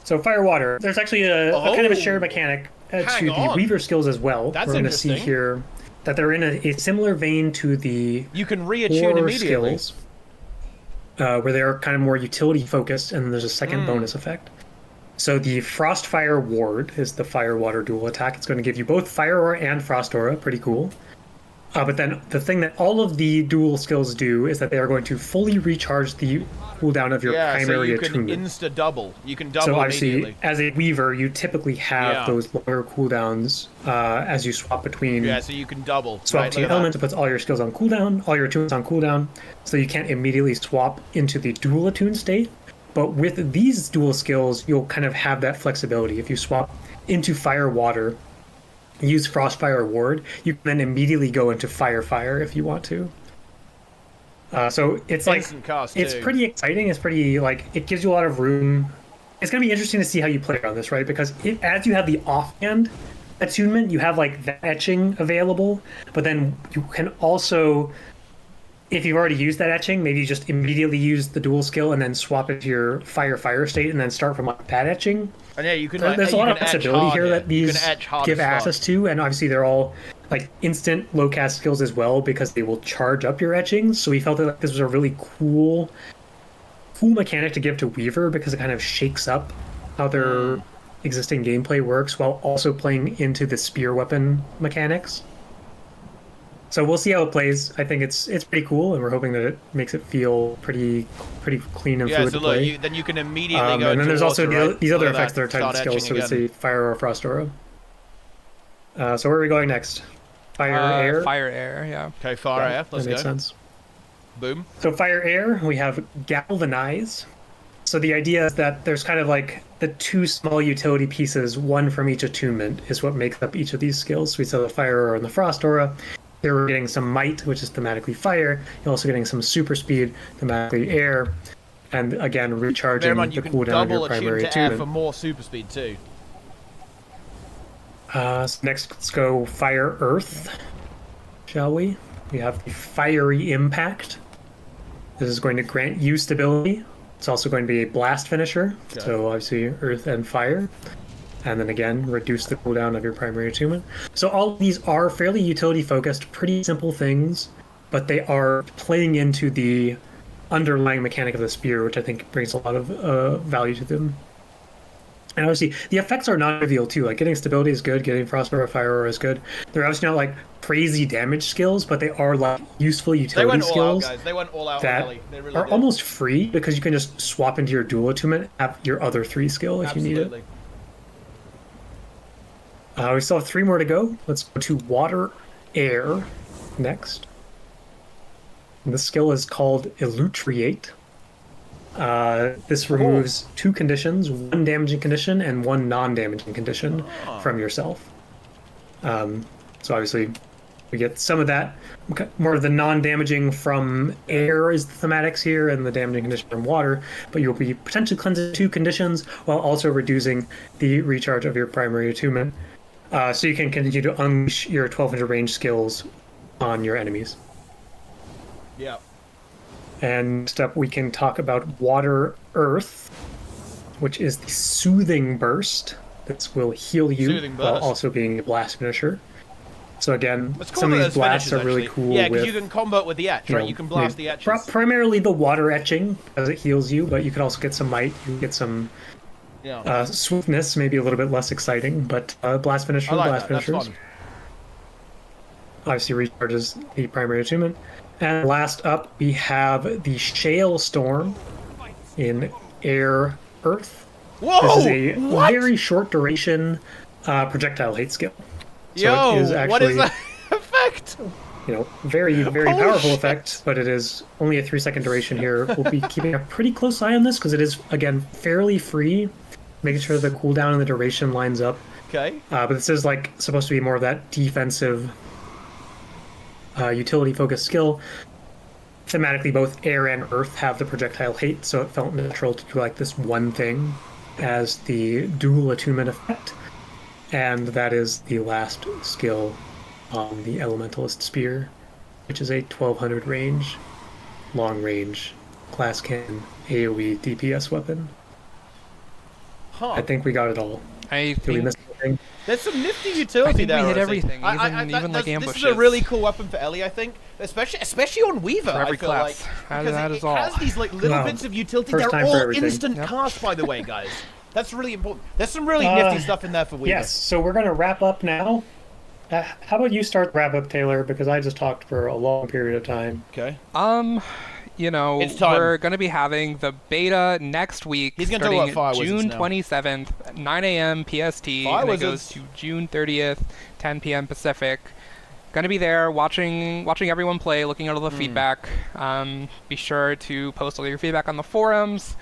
So fire, water. There's actually a kind of a shared mechanic to the Weaver skills as well. That's We're going to see here that they're in a similar vein to the you can reattune immediately skills, where they're kind of more utility focused, and then there's a second bonus effect. So the Frostfire Ward is the fire-water dual attack. It's going to give you both Fire Aura and Frost Aura. Pretty cool. But then the thing that all of the dual skills do is that they are going to fully recharge the cooldown of your primary attunement. So you can insta-double. You can double so obviously, immediately. as a weaver, you typically have those longer cooldowns as you swap between... Yeah, so you can double. Swap between elements, it puts all your skills on cooldown, all your attunements on cooldown, so you can't immediately swap into the dual attune state. But with these dual skills, you'll kind of have that flexibility. If you swap into Fire Water, use Frostfire Ward, you can then immediately go into Fire if you want to. So it's like, it's pretty exciting. It's pretty, like, it gives you a lot of room. It's going to be interesting to see how you play around this, right? Because as you have the offhand attunement, you have, like, the etching available, but then you can also, if you've already used that etching, maybe you just immediately use the dual skill and then swap it to your fire state and then start from like that etching. And yeah, you can. There's a lot of flexibility here that these give access to, to, and obviously they're all like instant low cast skills as well because they will charge up your etchings. So we felt that this was a really cool mechanic to give to Weaver because it kind of shakes up how their existing gameplay works while also playing into the spear weapon mechanics. So we'll see how it plays. I think it's pretty cool, and we're hoping that it makes it feel pretty clean and fluid to play. So then you can immediately go. And then there's also these other effects that are tied to skills. So we say Fire or Frost Aura. So where are we going next? Fire, Air? Fire, Air, yeah. Okay, Fire, Air. Let's go. That makes sense. Boom. So Fire, Air, we have Galvanize. So the idea is that there's kind of like the two small utility pieces, one from each attunement, is what makes up each of these skills. So we saw the Fire Aura and the Frost Aura. Here we're getting some Might, which is thematically fire. You're also getting some Super Speed, thematically air. And again, recharging the cooldown of your primary attunement. You can double attune to air for more Super Speed too. So next, let's go Fire Earth, shall we? We have the Fiery Impact. This is going to grant you stability. It's also going to be a blast finisher, so obviously Earth and Fire. And then again, reduce the cooldown of your primary attunement. So all of these are fairly utility-focused, pretty simple things, but they are playing into the underlying mechanic of the spear, which I think brings a lot of value to them. And obviously, the effects are non-trivial too. Like getting stability is good, getting Frost Aura, Fire Aura is good. They're obviously not like crazy damage skills, but they are like useful utility skills. They went all out, that Ellie. They really are almost free because you can just swap into your dual attunement, have your other 3 skill if you need it. We still have 3 more to go. Let's go to Water Air next. And this skill is called Elutriate. This removes 2 conditions, 1 damaging condition and 1 non-damaging condition from yourself. So obviously we get some of that. More of the non-damaging from air is the thematics here, and the damaging condition from water, but you'll be potentially cleansing 2 conditions while also reducing the recharge of your primary attunement. So you can continue to unleash your 1200 range skills on your enemies. Yeah. And next up, we can talk about Water Earth, which is the Soothing Burst. This will heal you while also being a blast finisher. So again, some of these blasts are really cool. Yeah, because you can combo with the etch, right? You can blast the etches. Primarily the water etching, as it heals you, but you can also get some might. You can get some swiftness, maybe a little bit less exciting, but blast finishers, finishers. Obviously recharges the primary attunement. And last up, we have the Shale Storm in Air Earth. Whoa! This is a very short duration projectile hate skill. So it is actually, what is that effect? Very powerful effect, but it is only a 3-second duration here. We'll be keeping a pretty close eye on this because it is, again, fairly free, making sure the cooldown and the duration lines up. Okay. But this is like supposed to be more of that defensive, utility-focused skill. Thematically, both air and earth have the projectile hate, so it felt natural to do like this one thing as the dual attunement effect. And that is the last skill on the Elementalist Spear, which is a 1200 range, long range, class cannon, AoE DPS weapon. I think we got it all. Did we miss anything? There's some nifty utility there. We hit everything, even like ambushes. This is a really cool weapon for Ellie, I think, especially on Weaver. For every I feel class. like because it has these like little bits of utility. They're all instant cast, by the way, guys. That's really important. There's some really nifty stuff in there for Weaver. Yes, so we're going to wrap up now. How about you start the wrap up, Taylor? Because I just talked for a long period of time. Okay. You know, It's time. we're going to be having the beta next week, He's gonna talk about Fire June Wizards now. 27th, 9 a.m. PST, Fire and it Wizards. goes to June 30th, 10 p.m. Pacific. Going to be there watching everyone play, looking at all the feedback. Be sure to post all your feedback on the forums,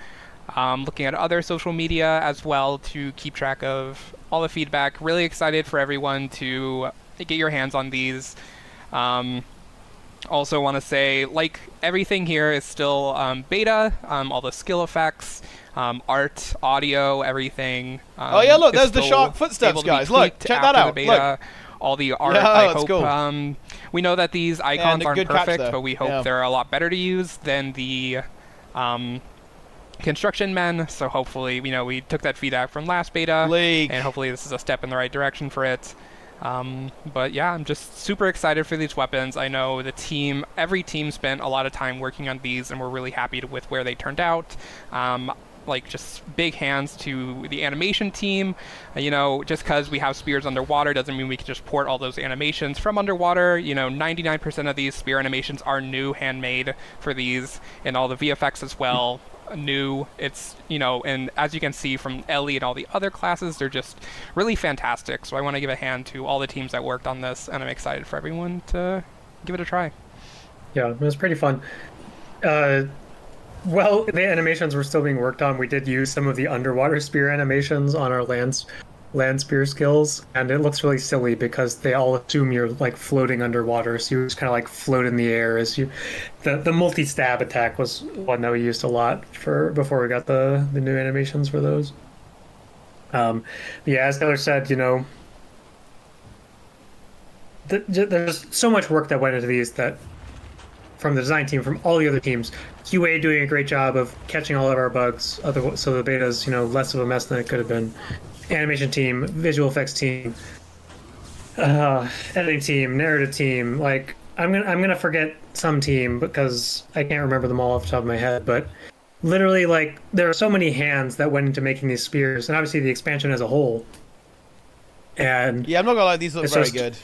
looking at other social media as well to keep track of all the feedback. Really excited for everyone to get your hands on these. Also want to say, like, everything here is still beta, all the skill effects, art, audio, everything. Oh yeah, look, is there's the still shark footsteps, able to be guys. Look, tweaked check that after out. the beta. Look. All the art, Yeah, I that's hope, cool. we know that these icons the aren't good catch perfect, there. but we hope Yeah. they're a lot better to use than the construction men. So hopefully, we took that feedback from last beta, League. and hopefully this is a step in the right direction for it. But yeah, I'm just super excited for these weapons. I know every team spent a lot of time working on these, and we're really happy with where they turned out. Like, just big hands to the animation team. Just because we have spears underwater doesn't mean we can just port all those animations from underwater. 99% of these spear animations are new, handmade for these, and all the VFX as well. New. It's, and as you can see from Ellie and all the other classes, they're just really fantastic. So I want to give a hand to all the teams that worked on this, and I'm excited for everyone to give it a try. Yeah, it was pretty fun. Well, the animations were still being worked on. We did use some of the underwater spear animations on our land spear skills, and it looks really silly because they all assume you're like floating underwater, so you just kind of like float in the air as you. The multi-stab attack was one that we used a lot before we got the new animations for those. Yeah, as Taylor said, there's so much work that went into these that. From the design team, from all the other teams, QA doing a great job of catching all of our bugs, so the beta's less of a mess than it could have been. Animation team, visual effects team, editing team, narrative team. Like I'm gonna forget some team because I can't remember them all off the top of my head. But literally, like there are so many hands that went into making these spears, and obviously the expansion as a whole. And Yeah, I'm not gonna lie, these look very good.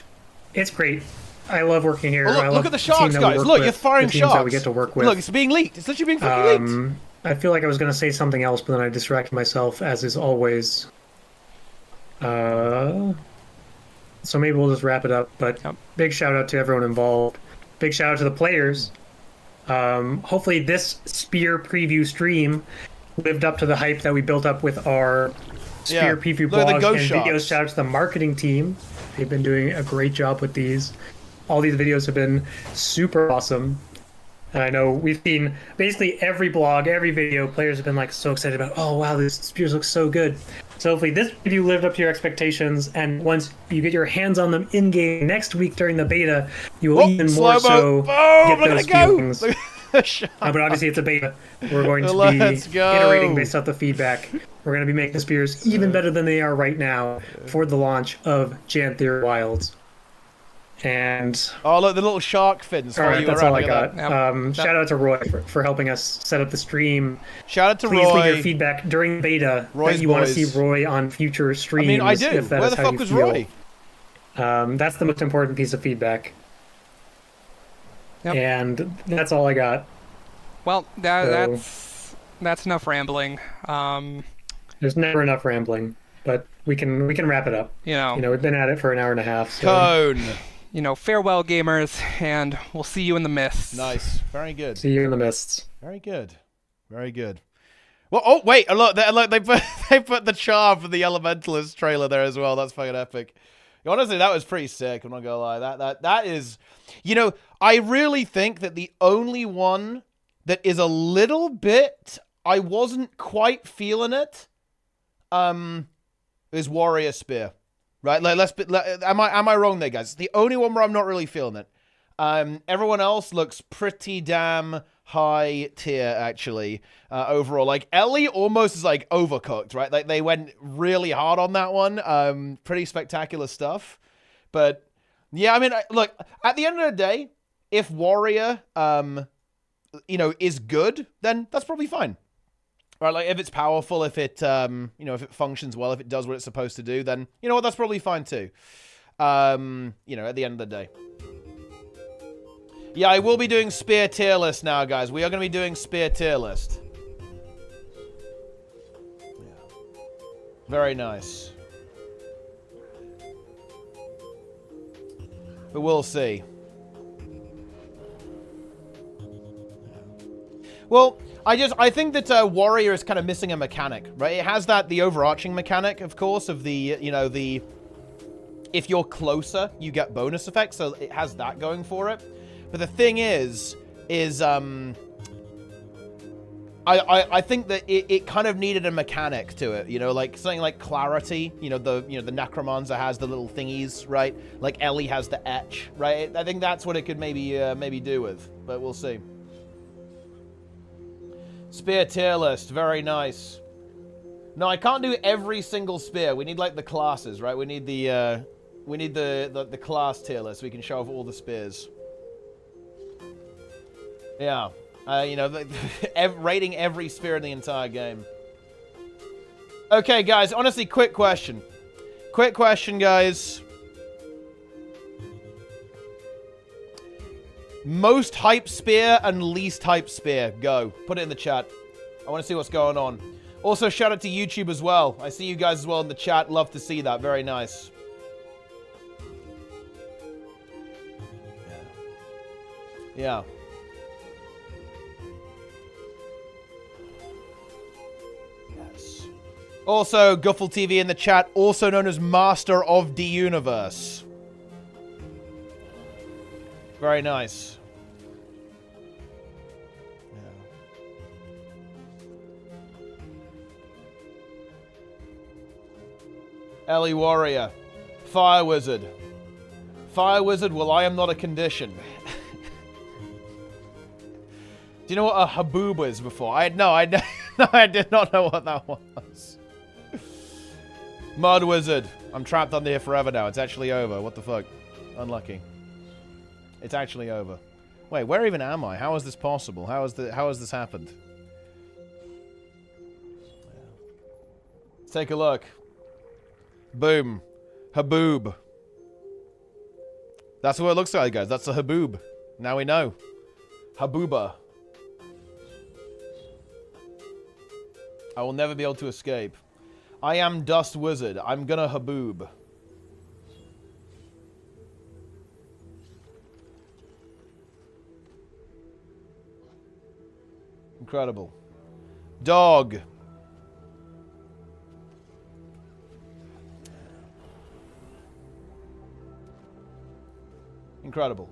It's great. I love working here. Oh, look, I love look at the sharks, team that we guys. work Look, with, you're firing the teams sharks. that we get to work with. Look, it's being leaked. It's literally being fucking leaked. I feel like I was going to say something else, but then I distracted myself, as is always. So maybe we'll just wrap it up. But big shout out to everyone involved. Big shout out to the players. Hopefully this Spear preview stream lived up to the hype that we built up with our Spear preview Look at the blogs ghost and videos. shots. Shout out to the marketing team. They've been doing a great job with these. All these videos have been super awesome. And I know we've seen basically every blog, every video, players have been like so excited about, oh wow, this spears look so good. So hopefully this video lived up to your expectations, and once you get your hands on them in-game next week during the beta, you will even more so get those feelings. But obviously it's a beta. We're going to be iterating based off the feedback. We're going to be making the spears even better than they are right now for the launch of Jan Theory Wilds. And oh look, the little shark fins. all right, that's all I got. Yep. Shout out to Roy for helping us set up the stream. Shout out to Please Roy. leave your feedback during beta Roy's that you want to boys. see Roy on future streams. I mean, I do. If that Where is the how fuck you was feel. Roy? That's the most important piece of feedback. Yep. And that's all I got. Well, that's enough rambling. There's never enough rambling, but we can wrap it up. We've been at it for an hour and a half. So. Cone. Farewell, gamers, and we'll see you in the mists. Nice. Very good. See you in the mists. Very good. Very good. Well, oh wait, look, they put the charm for the Elementalist trailer there as well. That's fucking epic. Honestly, that was pretty sick. I'm not gonna lie. That is, I really think that the only one that is a little bit, I wasn't quite feeling it, is Warrior Spear. Right, am I wrong there, guys? It's the only one where I'm not really feeling it. Everyone else looks pretty damn high tier, actually, overall. Like, Ellie almost is, like, overcooked, right? Like, they went really hard on that one. Pretty spectacular stuff. But, yeah, I mean, look, at the end of the day, if Warrior, is good, then that's probably fine. Right, like, if it's powerful, if it, if it functions well, if it does what it's supposed to do, then, you know what, that's probably fine too. You know, at the end of the day. Yeah, I will be doing spear tier list now, guys. We are going to be doing spear tier list. Yeah. Very nice. But we'll see. Well, I think that Warrior is kind of missing a mechanic, right? It has the overarching mechanic, of course, of the, you know, if you're closer, you get bonus effects, so it has that going for it. But the thing is I think that it kind of needed a mechanic to it, you know, like something like Clarity, you know, the Necromancer has the little thingies, right? Like Ellie has the etch, right? I think that's what it could maybe do with, but we'll see. Spear tier list, very nice. No, I can't do every single spear. We need like the classes, right? We need the class tier list. We can show off all the spears. Yeah, you know, rating every spear in the entire game. Okay, guys, honestly, quick question. Quick question, guys. Most hype spear and least hype spear. Go. Put it in the chat. I want to see what's going on. Also, shout out to YouTube as well. I see you guys as well in the chat. Love to see that. Very nice. Yeah. Yes. Also, Guffle TV in the chat, also known as Master of the Universe. Very nice. Ellie Warrior. Fire Wizard. Fire Wizard, well, I am not a condition. Do you know what a haboob is before? I did not know what that was. Mud Wizard. I'm trapped under here forever now. It's actually over. What the fuck? Unlucky. It's actually over. Wait, where even am I? How is this possible? How has this happened? Let's take a look. Boom. Haboob. That's what it looks like, guys. That's a haboob. Now we know. Habooba. I will never be able to escape. I am Dust Wizard. I'm gonna haboob. Incredible. Dog. Incredible.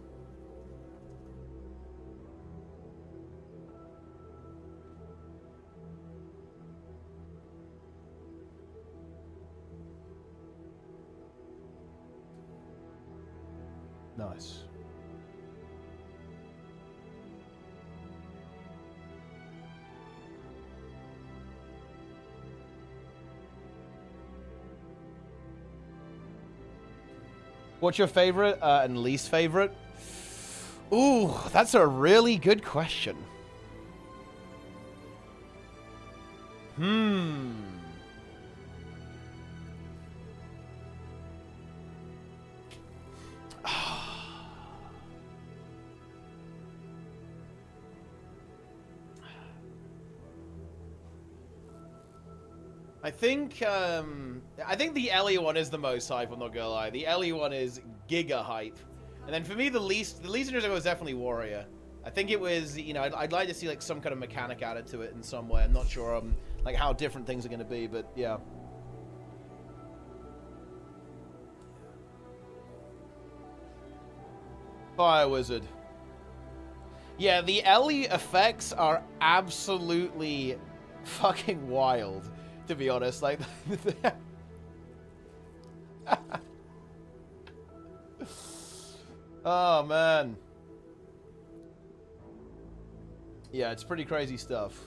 Nice. What's your favorite and least favorite? Ooh, that's a really good question. I think the Ellie one is the most hype, I'm not gonna lie. The Ellie one is giga hype. And then for me, the least interesting was definitely Warrior. I think it was, you know, I'd like to see like some kind of mechanic added to it in some way. I'm not sure like how different things are gonna be, but yeah. Fire Wizard. Yeah, the Ellie effects are absolutely fucking wild, to be honest. Like, oh man. Yeah, it's pretty crazy stuff.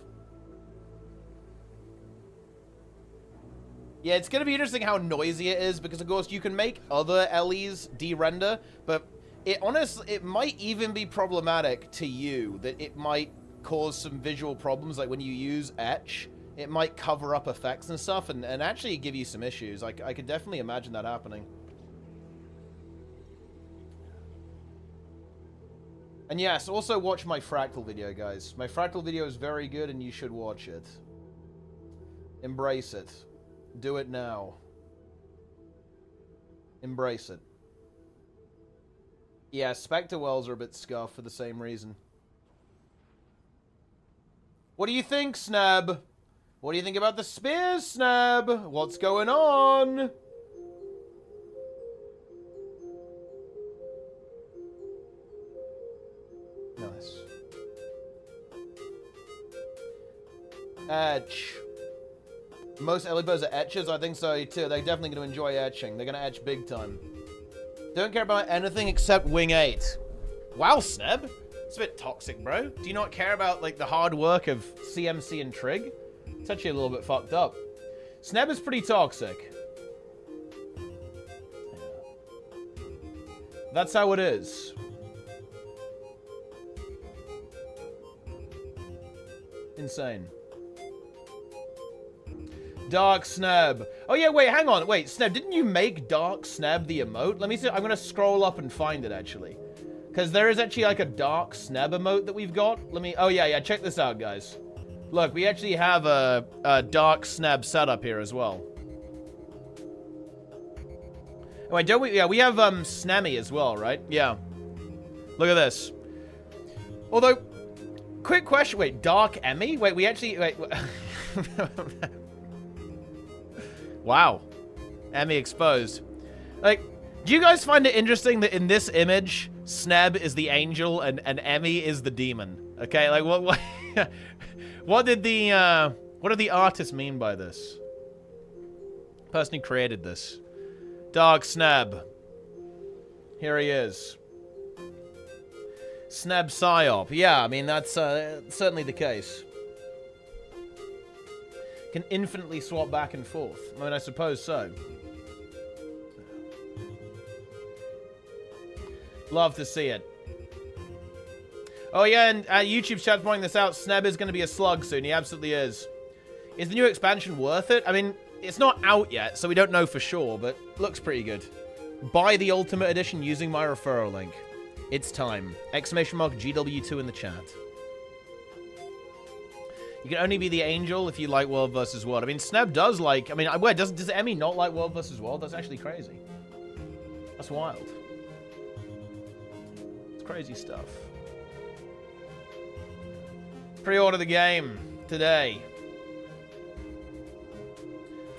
Yeah, it's gonna be interesting how noisy it is, because of course you can make other Ellies de-render, but it might even be problematic to you, that it might cause some visual problems, like when you use etch, it might cover up effects and stuff, and actually give you some issues. I could definitely imagine that happening. And yes, also watch my Fractal video, guys. My Fractal video is very good and you should watch it. Embrace it. Do it now. Embrace it. Yeah, Spectre Wells are a bit scuffed for the same reason. What do you think, Snab? What do you think about the spears, Snab? What's going on? Nice. Etch. Most Ellie bows are etchers? I think so too. They're definitely going to enjoy etching. They're going to etch big time. Don't care about anything except Wing 8. Wow, Sneb. It's a bit toxic, bro. Do you not care about, like, the hard work of CMC and Trig? It's actually a little bit fucked up. Sneb is pretty toxic. That's how it is. Insane. Dark Sneb. Oh yeah, wait, hang on. Wait, Sneb, didn't you make Dark Sneb the emote? Let me see. I'm going to scroll up and find it, actually. Because there is actually, like, a Dark Sneb emote that we've got. Let me... Oh, yeah, check this out, guys. Look, we actually have a Dark Sneb setup here as well. Oh, wait, don't we... Yeah, we have, Snemmy as well, right? Yeah. Look at this. Although... Quick question. Wait, Dark Emmy? Wait, we actually... Wait... Wow. Emmy exposed. Like, do you guys find it interesting that in this image, Sneb is the angel and Emmy is the demon? Okay, like, what did the artist mean by this? Person who created this. Dark Sneb. Here he is. Sneb Psyop. Yeah, I mean, that's certainly the case. Can infinitely swap back and forth. I mean, I suppose so. Love to see it. Oh yeah, and YouTube chat's pointing this out. Sneb is going to be a slug soon. He absolutely is. Is the new expansion worth it? I mean, it's not out yet, so we don't know for sure, but looks pretty good. Buy the Ultimate Edition using my referral link. It's time. Exclamation mark GW2 in the chat. You can only be the angel if you like World vs. World. I mean, Sneb does like... I mean, wait, does Emmy not like World vs. World? That's actually crazy. That's wild. It's crazy stuff. Pre-order the game today.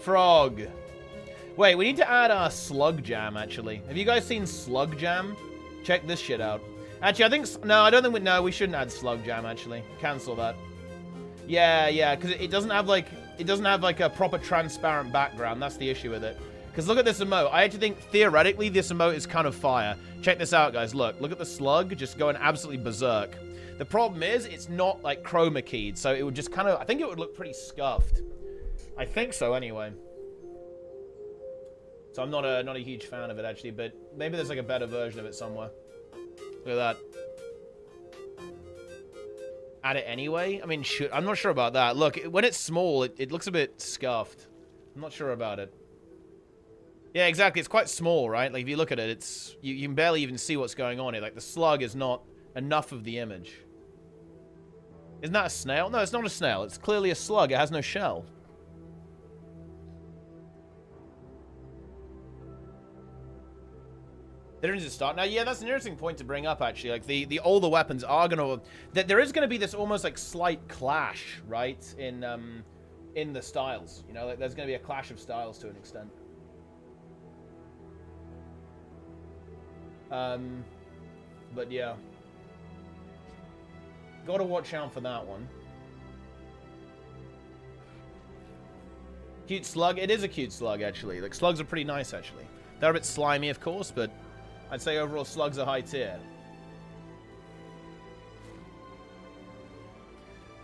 Frog. Wait, we need to add our Slug Jam, actually. Have you guys seen Slug Jam? Check this shit out. Actually, I think... No, I don't think we... No, we shouldn't add Slug Jam, actually. Cancel that. Yeah, because it doesn't have, like... It doesn't have, like, a proper transparent background. That's the issue with it. Because look at this emote. I actually think, theoretically, this emote is kind of fire. Check this out, guys. Look at the slug just going absolutely berserk. The problem is, it's not, like, chroma keyed. So it would just kind of... I think it would look pretty scuffed. I think so, anyway. So I'm not a huge fan of it, actually, but maybe there's, like, a better version of it somewhere. Look at that. Add it anyway? I mean, I'm not sure about that. Look, when it's small, it looks a bit scuffed. I'm not sure about it. Yeah, exactly. It's quite small, right? Like, if you look at it, it's... You can barely even see what's going on here. Like, the slug is not enough of the image. Isn't that a snail? No, it's not a snail. It's clearly a slug. It has no shell. There is a start. Now, yeah, that's an interesting point to bring up, actually. Like, the older weapons are going to... There is going to be this almost, like, slight clash, right? In the styles. You know, like, there's going to be a clash of styles to an extent. But, yeah. Gotta watch out for that one. Cute slug. It is a cute slug, actually. Like, slugs are pretty nice, actually. They're a bit slimy, of course, but... I'd say overall slugs are high tier.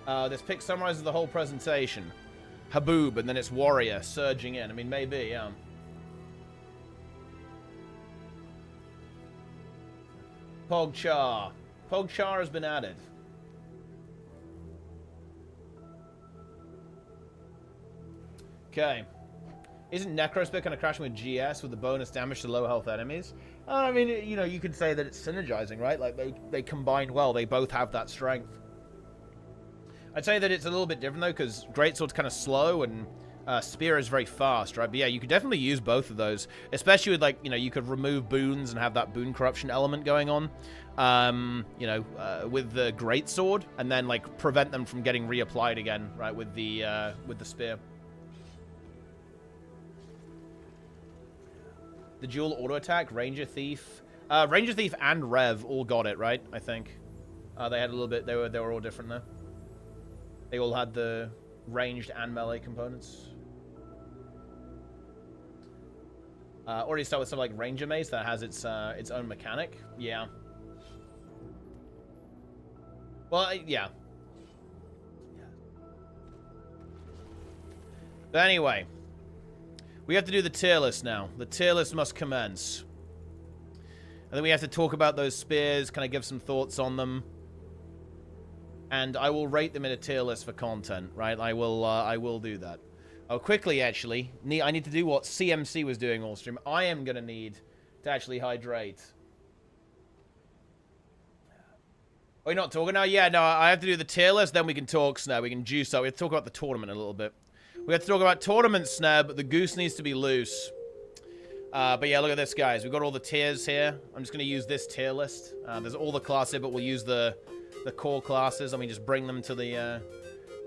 This pic summarizes the whole presentation. Haboob, and then it's warrior surging in. I mean, maybe, yeah. Pogchar. Pogchar has been added. Okay. Isn't Necro Spear kind of crashing with GS with the bonus damage to low health enemies? I mean, you know, you could say that it's synergizing, right? Like, they combine well. They both have that strength. I'd say that it's a little bit different, though, because Greatsword's kind of slow and Spear is very fast, right? But yeah, you could definitely use both of those, especially with, like, you know, you could remove boons and have that boon corruption element going on, you know, with the Greatsword, and then, like, prevent them from getting reapplied again, right, with the Spear. The dual auto attack, Ranger Thief. Ranger Thief and Rev all got it, right? I think. They had a little bit, they were all different there. They all had the ranged and melee components. Or you start with something like Ranger Mace that has its own mechanic. Yeah. Well, yeah. But anyway. We have to do the tier list now. The tier list must commence. And then we have to talk about those spears, kind of give some thoughts on them. And I will rate them in a tier list for content, right? I will do that. Oh, quickly, actually. I need to do what CMC was doing all stream. I am going to need to actually hydrate. Are you not talking now? Yeah, no, I have to do the tier list, then we can talk, Snap. We can juice up. We have to talk about the tournament a little bit. We have to talk about tournament, Sneb. The goose needs to be loose. But yeah, look at this, guys. We've got all the tiers here. I'm just going to use this tier list. There's all the classes here, but we'll use the core classes. I mean, just bring them to the...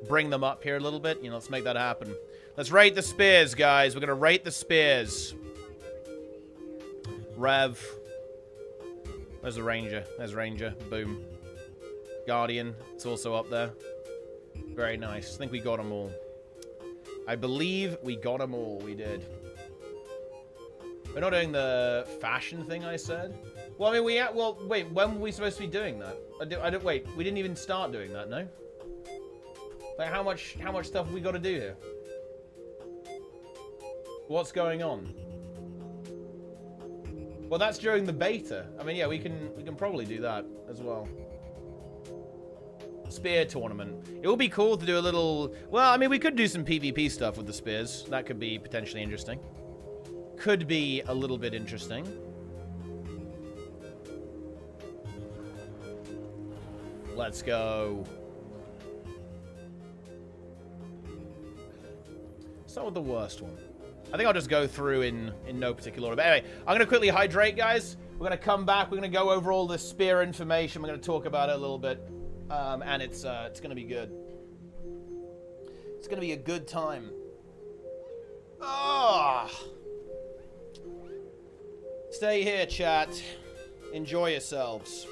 bring them up here a little bit. You know, let's make that happen. Let's rate the spears, guys. We're going to rate the spears. Rev. There's the Ranger. There's Ranger. Boom. Guardian. It's also up there. Very nice. I think we got them all. I believe we got them all. We did. We're not doing the fashion thing I said. Well, I mean, well, wait. When were we supposed to be doing that? I don't. Wait. We didn't even start doing that. No. Like, how much stuff have we got to do here? What's going on? Well, that's during the beta. I mean, yeah, we can probably do that as well. Spear tournament. It would be cool to do a little... Well, I mean, we could do some PvP stuff with the spears. That could be potentially interesting. Could be a little bit interesting. Let's go. Start with the worst one. I think I'll just go through in no particular order. But anyway, I'm going to quickly hydrate, guys. We're going to come back. We're going to go over all the spear information. We're going to talk about it a little bit. And it's going to be good. It's going to be a good time. Ah! Stay here, chat. Enjoy yourselves.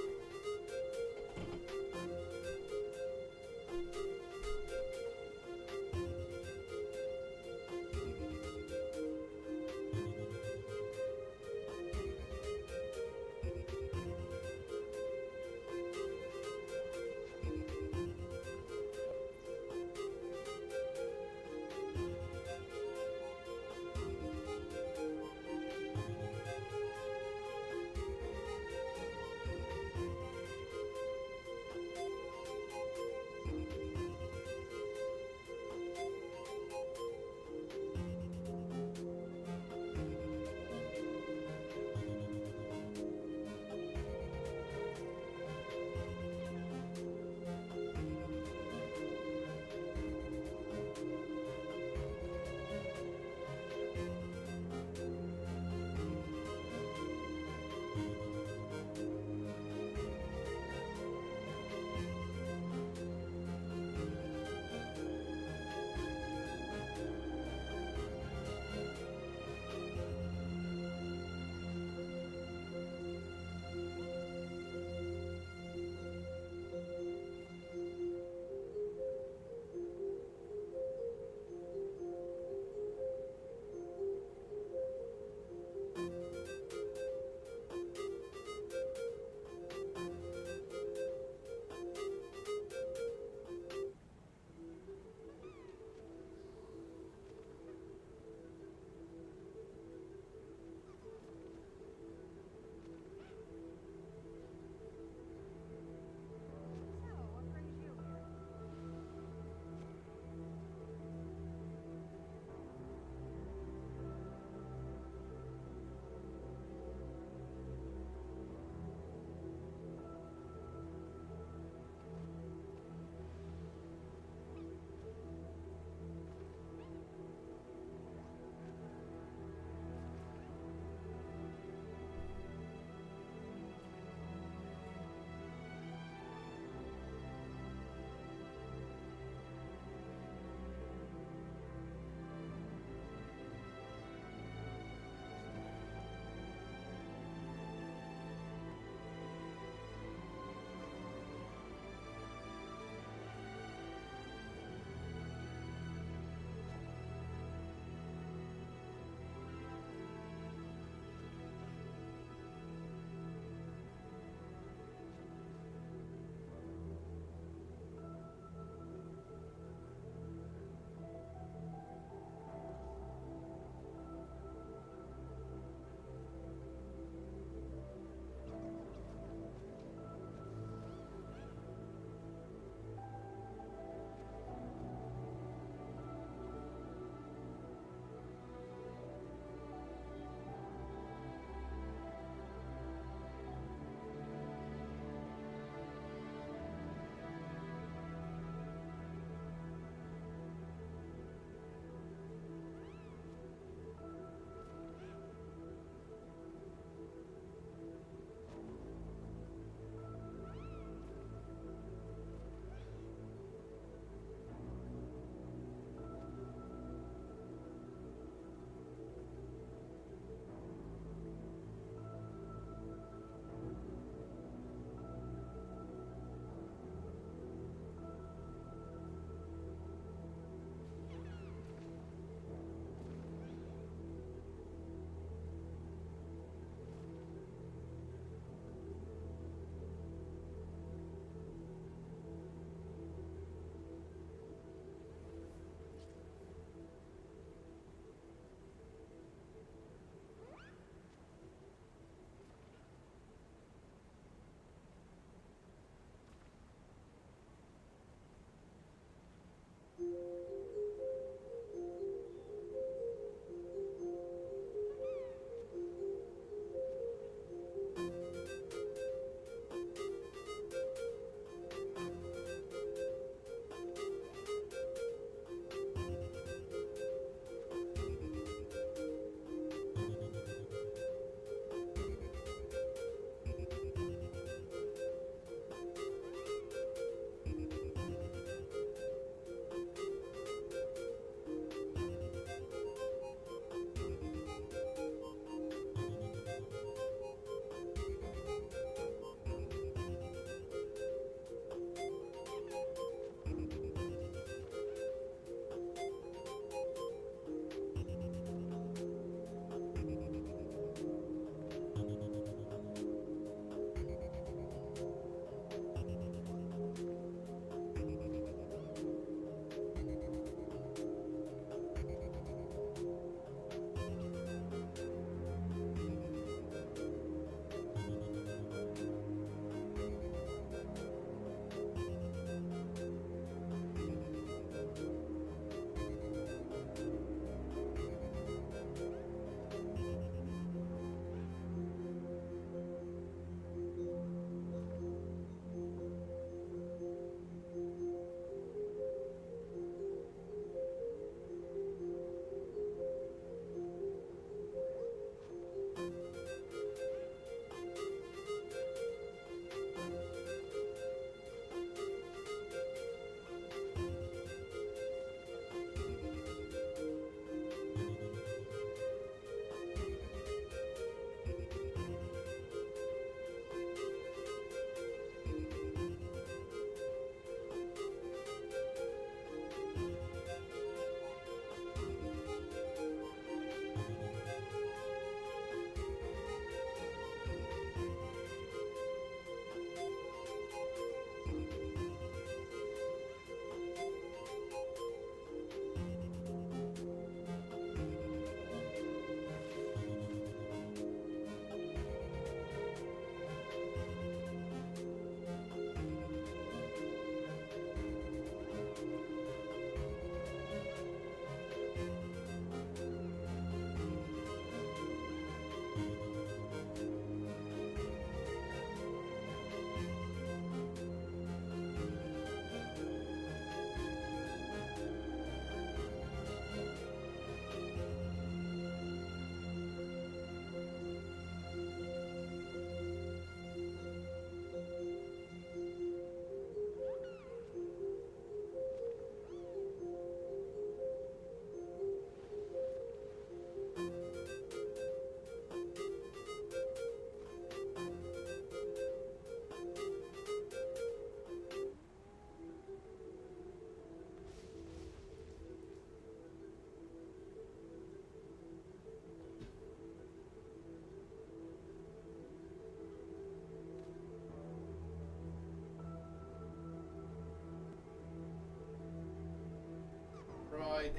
Right.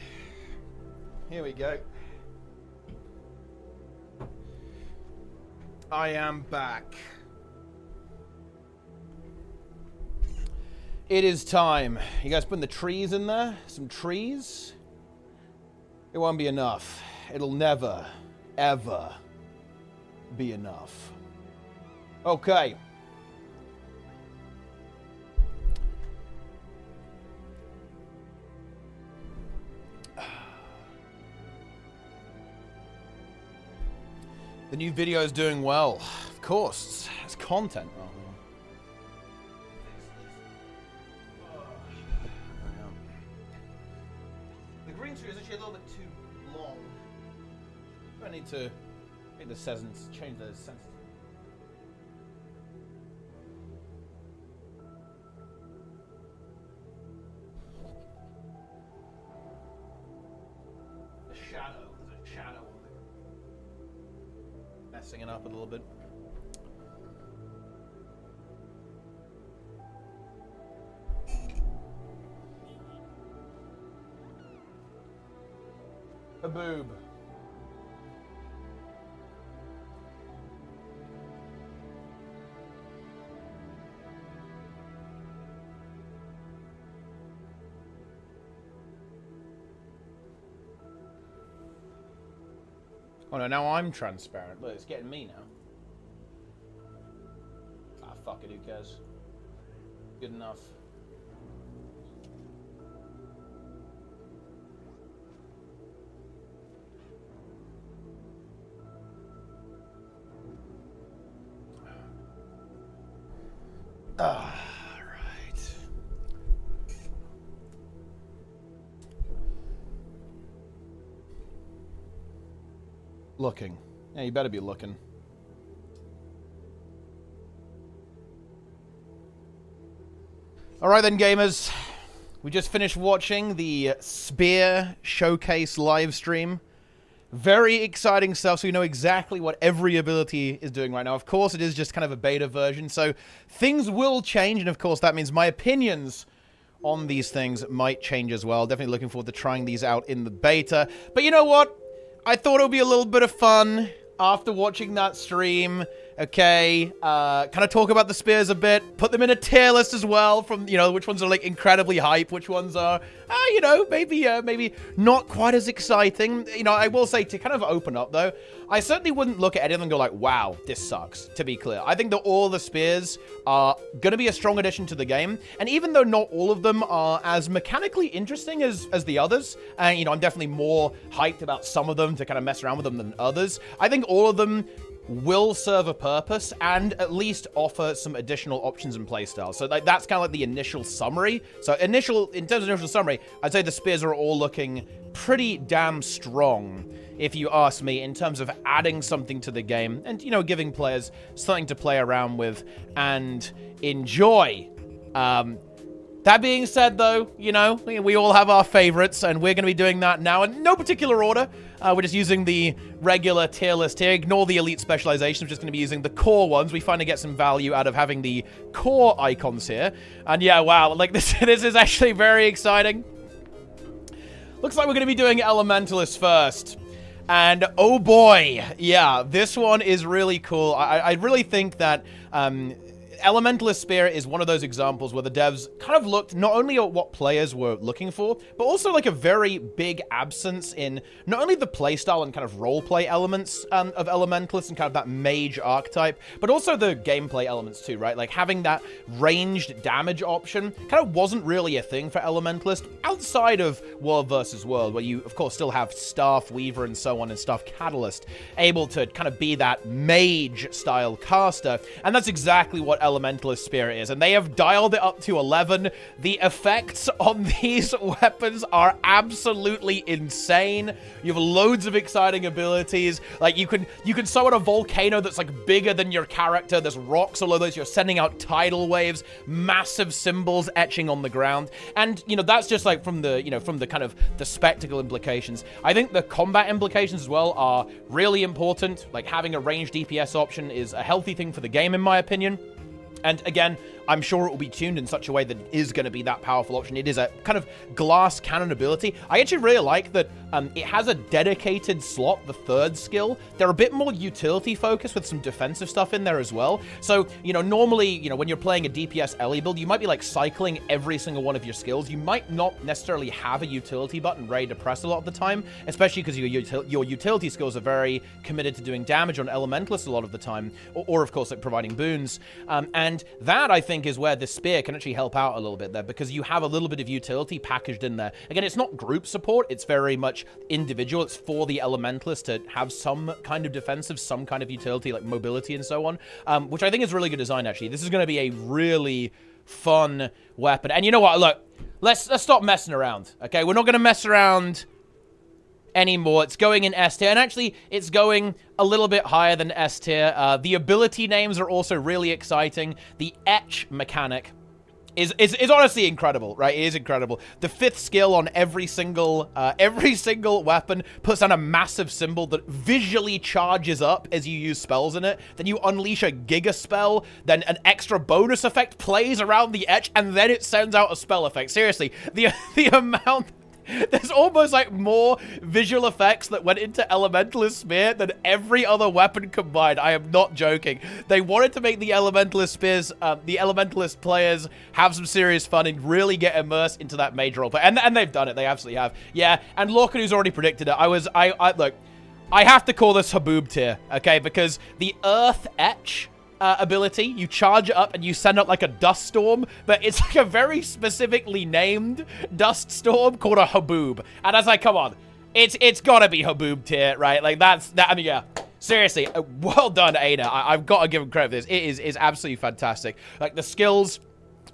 Here we go. I am back. It is time. You guys putting the trees in there? Some trees? It won't be enough. It'll never, ever be enough. Okay. The new video is doing well. Of course, it's content. Oh, the green screen is actually a little bit too long. I need to make the settings, change the sensitivity. The shadow, there's a shadow on there. Messing it up a little bit. A boob. Oh no, now I'm transparent. Look, it's getting me now. Ah, fuck it, who cares? Good enough. Ah, right. Looking. Yeah, you better be looking. Alright then, gamers. We just finished watching the Spear Showcase live stream. Very exciting stuff, so you know exactly what every ability is doing right now. Of course, it is just kind of a beta version, so things will change, and of course, that means my opinions on these things might change as well. Definitely looking forward to trying these out in the beta. But you know what? I thought it would be a little bit of fun after watching that stream. Okay, kind of talk about the spears a bit, put them in a tier list as well from, you know, which ones are like incredibly hype, which ones are, you know, maybe not quite as exciting. You know, I will say to kind of open up though, I certainly wouldn't look at any of them and go like, wow, this sucks, to be clear. I think that all the spears are going to be a strong addition to the game, and even though not all of them are as mechanically interesting as the others, and you know, I'm definitely more hyped about some of them to kind of mess around with them than others, I think all of them will serve a purpose and at least offer some additional options and playstyles. So like, that's kind of like the initial summary. So in terms of initial summary, I'd say the spears are all looking pretty damn strong, if you ask me, in terms of adding something to the game and, you know, giving players something to play around with and enjoy. That being said, though, you know, we all have our favorites, and we're going to be doing that now in no particular order. We're just using the regular tier list here. Ignore the elite specializations. We're just going to be using the core ones. We finally get some value out of having the core icons here. And yeah, wow, like this is actually very exciting. Looks like we're going to be doing Elementalist first. And oh boy, yeah, this one is really cool. I really think that Elementalist Spear is one of those examples where the devs kind of looked not only at what players were looking for, but also like a very big absence in not only the playstyle and kind of roleplay elements of Elementalist and kind of that mage archetype, but also the gameplay elements too, right? Like having that ranged damage option kind of wasn't really a thing for Elementalist outside of World versus World, where you, of course, still have Staff Weaver and so on and Staff Catalyst able to kind of be that mage-style caster, and that's exactly what Elementalist Spear is, and they have dialed it up to 11. The effects on these weapons are absolutely insane. You have loads of exciting abilities. Like you can summon a volcano that's like bigger than your character. There's rocks all over this. You're sending out tidal waves, massive symbols etching on the ground, and you know that's just like from the kind of the spectacle implications. I think the combat implications as well are really important. Like having a ranged DPS option is a healthy thing for the game, in my opinion. And again, I'm sure it will be tuned in such a way that it is going to be that powerful option. It is a kind of glass cannon ability. I actually really like that it has a dedicated slot, the third skill. They're a bit more utility focused with some defensive stuff in there as well. So, you know, normally, you know, when you're playing a DPS Ellie build, you might be like cycling every single one of your skills. You might not necessarily have a utility button ready to press a lot of the time, especially because your utility skills are very committed to doing damage on Elementalists a lot of the time, or of course, like providing boons. And that, I think, is where the spear can actually help out a little bit there, because you have a little bit of utility packaged in there. Again, it's not group support, it's very much individual. It's for the Elementalist to have some kind of defensive, some kind of utility, like mobility and so on, which I think is really good design, actually. This is going to be a really fun weapon. And you know what? Look, let's stop messing around, okay? We're not going to mess around anymore. It's going in S tier, and actually it's going a little bit higher than S tier. The ability names are also really exciting. The etch mechanic is honestly incredible, right? It is incredible. The 5th skill on every single weapon puts down a massive symbol that visually charges up as you use spells in it. Then you unleash a giga spell, then an extra bonus effect plays around the etch, and then it sends out a spell effect. Seriously, the amount... There's almost like more visual effects that went into Elementalist Spear than every other weapon combined. I am not joking. They wanted to make the Elementalist Spears, the Elementalist players have some serious fun and really get immersed into that major role play. And they've done it. They absolutely have. Yeah, and Lorcanu's already predicted it. Look, I have to call this Haboob tier, okay? Because the Earth Etch ability, you charge it up and you send out like a dust storm, but it's like a very specifically named dust storm called a Haboob. And I was like, come on, it's gotta be Haboob tier, right? Like that. I mean, yeah. Seriously, well done, Ada. I've got to give him credit for this. It is absolutely fantastic. Like the skills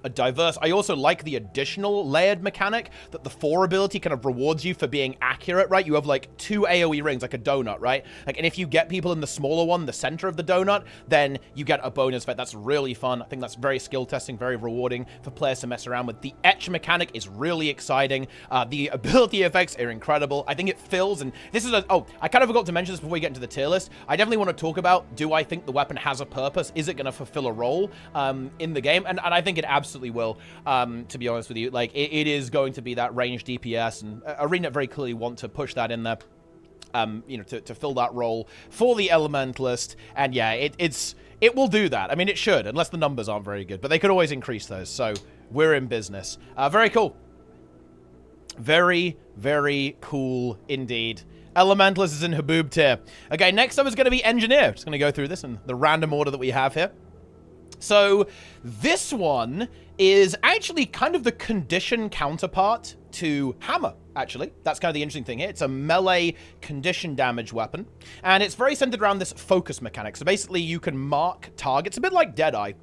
are diverse. I also like the additional layered mechanic that the 4 ability kind of rewards you for being accurate, right? You have like 2 AoE rings, like a donut, right? Like, and if you get people in the smaller one, the center of the donut, then you get a bonus effect. That's really fun. I think that's very skill testing, very rewarding for players to mess around with. The etch mechanic is really exciting. The ability effects are incredible. I think it fills, and this is I kind of forgot to mention this before we get into the tier list. I definitely want to talk about, do I think the weapon has a purpose? Is it going to fulfill a role in the game? And I think it absolutely will, to be honest with you. Like, it is going to be that range DPS, and ArenaNet very clearly want to push that in there, you know, to fill that role for the Elementalist. And yeah, it will do that. I mean, it should, unless the numbers aren't very good, but they could always increase those, so we're in business. Very cool. Very, very cool indeed. Elementalist is in Haboob tier. Okay, next up is going to be Engineer. Just going to go through this in the random order that we have here. So this one is actually kind of the condition counterpart to Hammer, actually. That's kind of the interesting thing here. It's a melee condition damage weapon, and it's very centered around this focus mechanic. So basically, you can mark targets, a bit like Deadeye,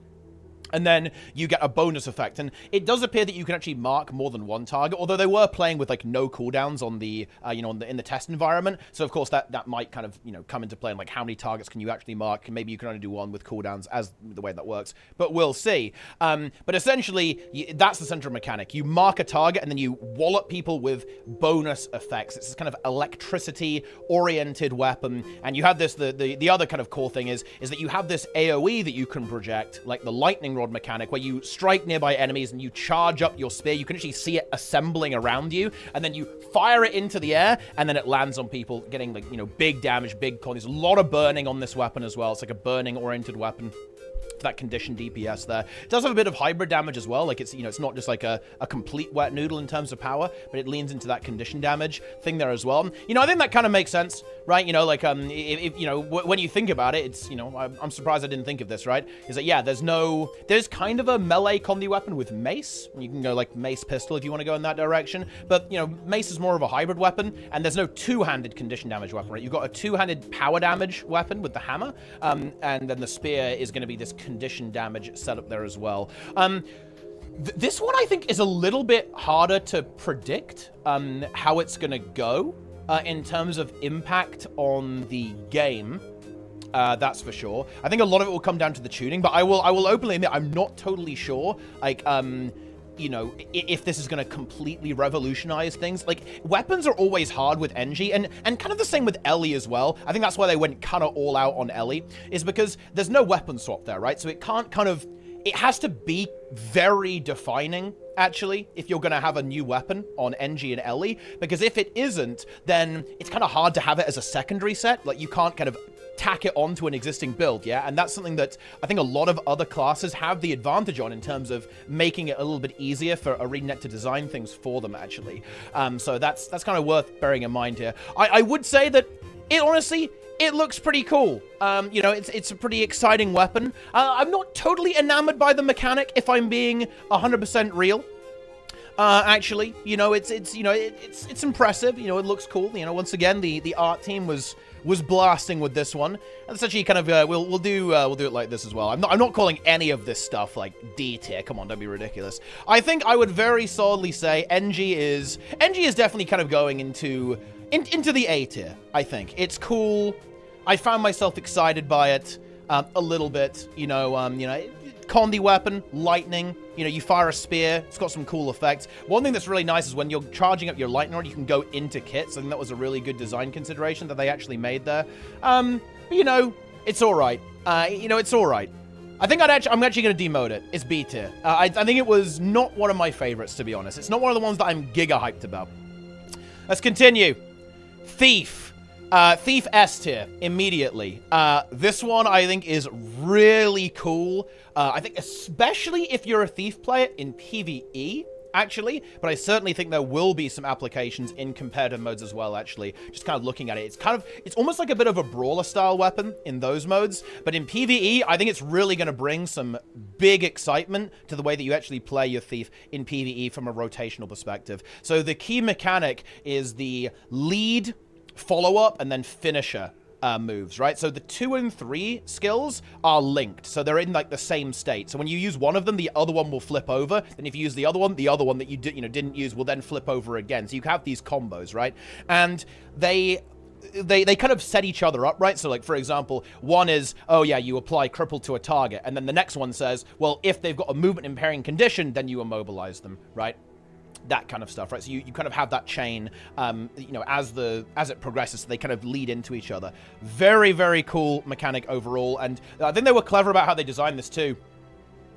and then you get a bonus effect. And it does appear that you can actually mark more than one target, although they were playing with like no cooldowns on the, you know, in the test environment. So of course that might kind of, you know, come into play, and like how many targets can you actually mark? Maybe you can only do one with cooldowns, as the way that works, but we'll see. But essentially, that's the central mechanic. You mark a target and then you wallop people with bonus effects. It's this kind of electricity-oriented weapon. And you have this, the other kind of cool thing is that you have this AoE that you can project, like the lightning rod mechanic, where you strike nearby enemies and you charge up your spear. You can actually see it assembling around you, and then you fire it into the air, and then it lands on people, getting, like, you know, big damage, big con. There's a lot of burning on this weapon as well. It's like a burning oriented weapon. That condition DPS there. It does have a bit of hybrid damage as well. Like, it's, you know, it's not just like a complete wet noodle in terms of power, but it leans into that condition damage thing there as well. You know, I think that kind of makes sense, right? You know, like, if you know, when you think about it, it's, you know, I'm surprised I didn't think of this, right? Is that, yeah, there's kind of a melee combi weapon with mace. You can go like mace pistol if you want to go in that direction, but, you know, mace is more of a hybrid weapon, and there's no two-handed condition damage weapon, right? You've got a two-handed power damage weapon with the hammer, and then the spear is going to be this condition damage setup there as well. This one, I think, is a little bit harder to predict how it's going to go in terms of impact on the game. That's for sure. I think a lot of it will come down to the tuning, but I will openly admit I'm not totally sure. Like, you know, if this is going to completely revolutionize things. Like, weapons are always hard with Engi, and kind of the same with Ellie as well. I think that's why they went kind of all out on Ellie, is because there's no weapon swap there, right? So it can't kind of, it has to be very defining, actually, if you're going to have a new weapon on Engi and Ellie, because if it isn't, then it's kind of hard to have it as a secondary set. Like, you can't kind of tack it onto an existing build, yeah? And that's something that I think a lot of other classes have the advantage on in terms of making it a little bit easier for ArenaNet to design things for them, actually. So that's kind of worth bearing in mind here. I would say that it honestly, it looks pretty cool. You know, it's a pretty exciting weapon. I'm not totally enamored by the mechanic, if I'm being 100% real. Actually, you know, it's impressive. You know, it looks cool. You know, once again, the art team was blasting with this one. And it's actually kind of we'll do it like this as well. I'm not calling any of this stuff like D tier. Come on, don't be ridiculous. I think I would very solidly say Engi is definitely kind of going into the A tier. I think it's cool. I found myself excited by it a little bit. You know, Condi weapon, lightning. You know, you fire a spear. It's got some cool effects. One thing that's really nice is when you're charging up your lightning rod, you can go into kits. I think that was a really good design consideration that they actually made there. But, you know, it's all right. You know, it's all right. I think I'm actually going to demote it. It's B tier. I think it was not one of my favorites, to be honest. It's not one of the ones that I'm giga hyped about. Let's continue. Thief. Thief S tier, immediately. This one, I think, is really cool. I think especially if you're a Thief player in PvE, actually. But I certainly think there will be some applications in competitive modes as well, actually. Just kind of looking at it. It's almost like a bit of a brawler-style weapon in those modes. But in PvE, I think it's really going to bring some big excitement to the way that you actually play your Thief in PvE from a rotational perspective. So the key mechanic is the lead, follow-up, and then finisher moves, right? So the 2 and 3 skills are linked, so they're in like the same state. So when you use one of them, the other one will flip over. Then if you use the other one that you didn't use will then flip over again. So you have these combos, right? And they kind of set each other up, right? So, like, for example, one is, oh, yeah, you apply cripple to a target. And then the next one says, well, if they've got a movement impairing condition, then you immobilize them, right? That kind of stuff, right? So you kind of have that chain, you know, as it progresses, so they kind of lead into each other. Very, very cool mechanic overall, and I think they were clever about how they designed this too,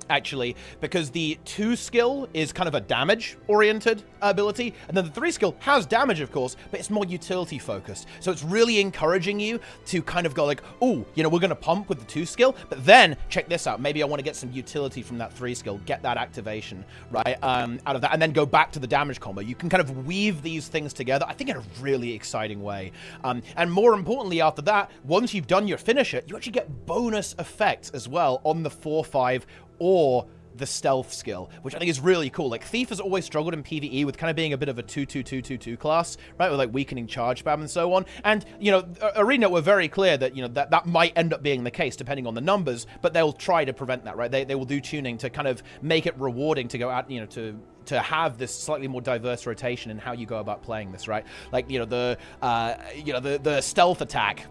actually, because the 2 skill is kind of a damage-oriented ability, and then the 3 skill has damage, of course, but it's more utility-focused. So it's really encouraging you to kind of go like, oh, you know, we're going to pump with the 2 skill, but then, check this out, maybe I want to get some utility from that 3 skill, get that activation, right, out of that, and then go back to the damage combo. You can kind of weave these things together, I think, in a really exciting way. And more importantly, after that, once you've done your finisher, you actually get bonus effects as well on the 4-5 or the stealth skill, which I think is really cool. Like, Thief has always struggled in PvE with kind of being a bit of a 2-2-2-2-2 class, right? With, like, weakening charge spam and so on. And, you know, ArenaNet were very clear that, you know, that might end up being the case, depending on the numbers, but they'll try to prevent that, right? They will do tuning to kind of make it rewarding to go out, you know, to have this slightly more diverse rotation in how you go about playing this, right? Like, you know, the stealth attack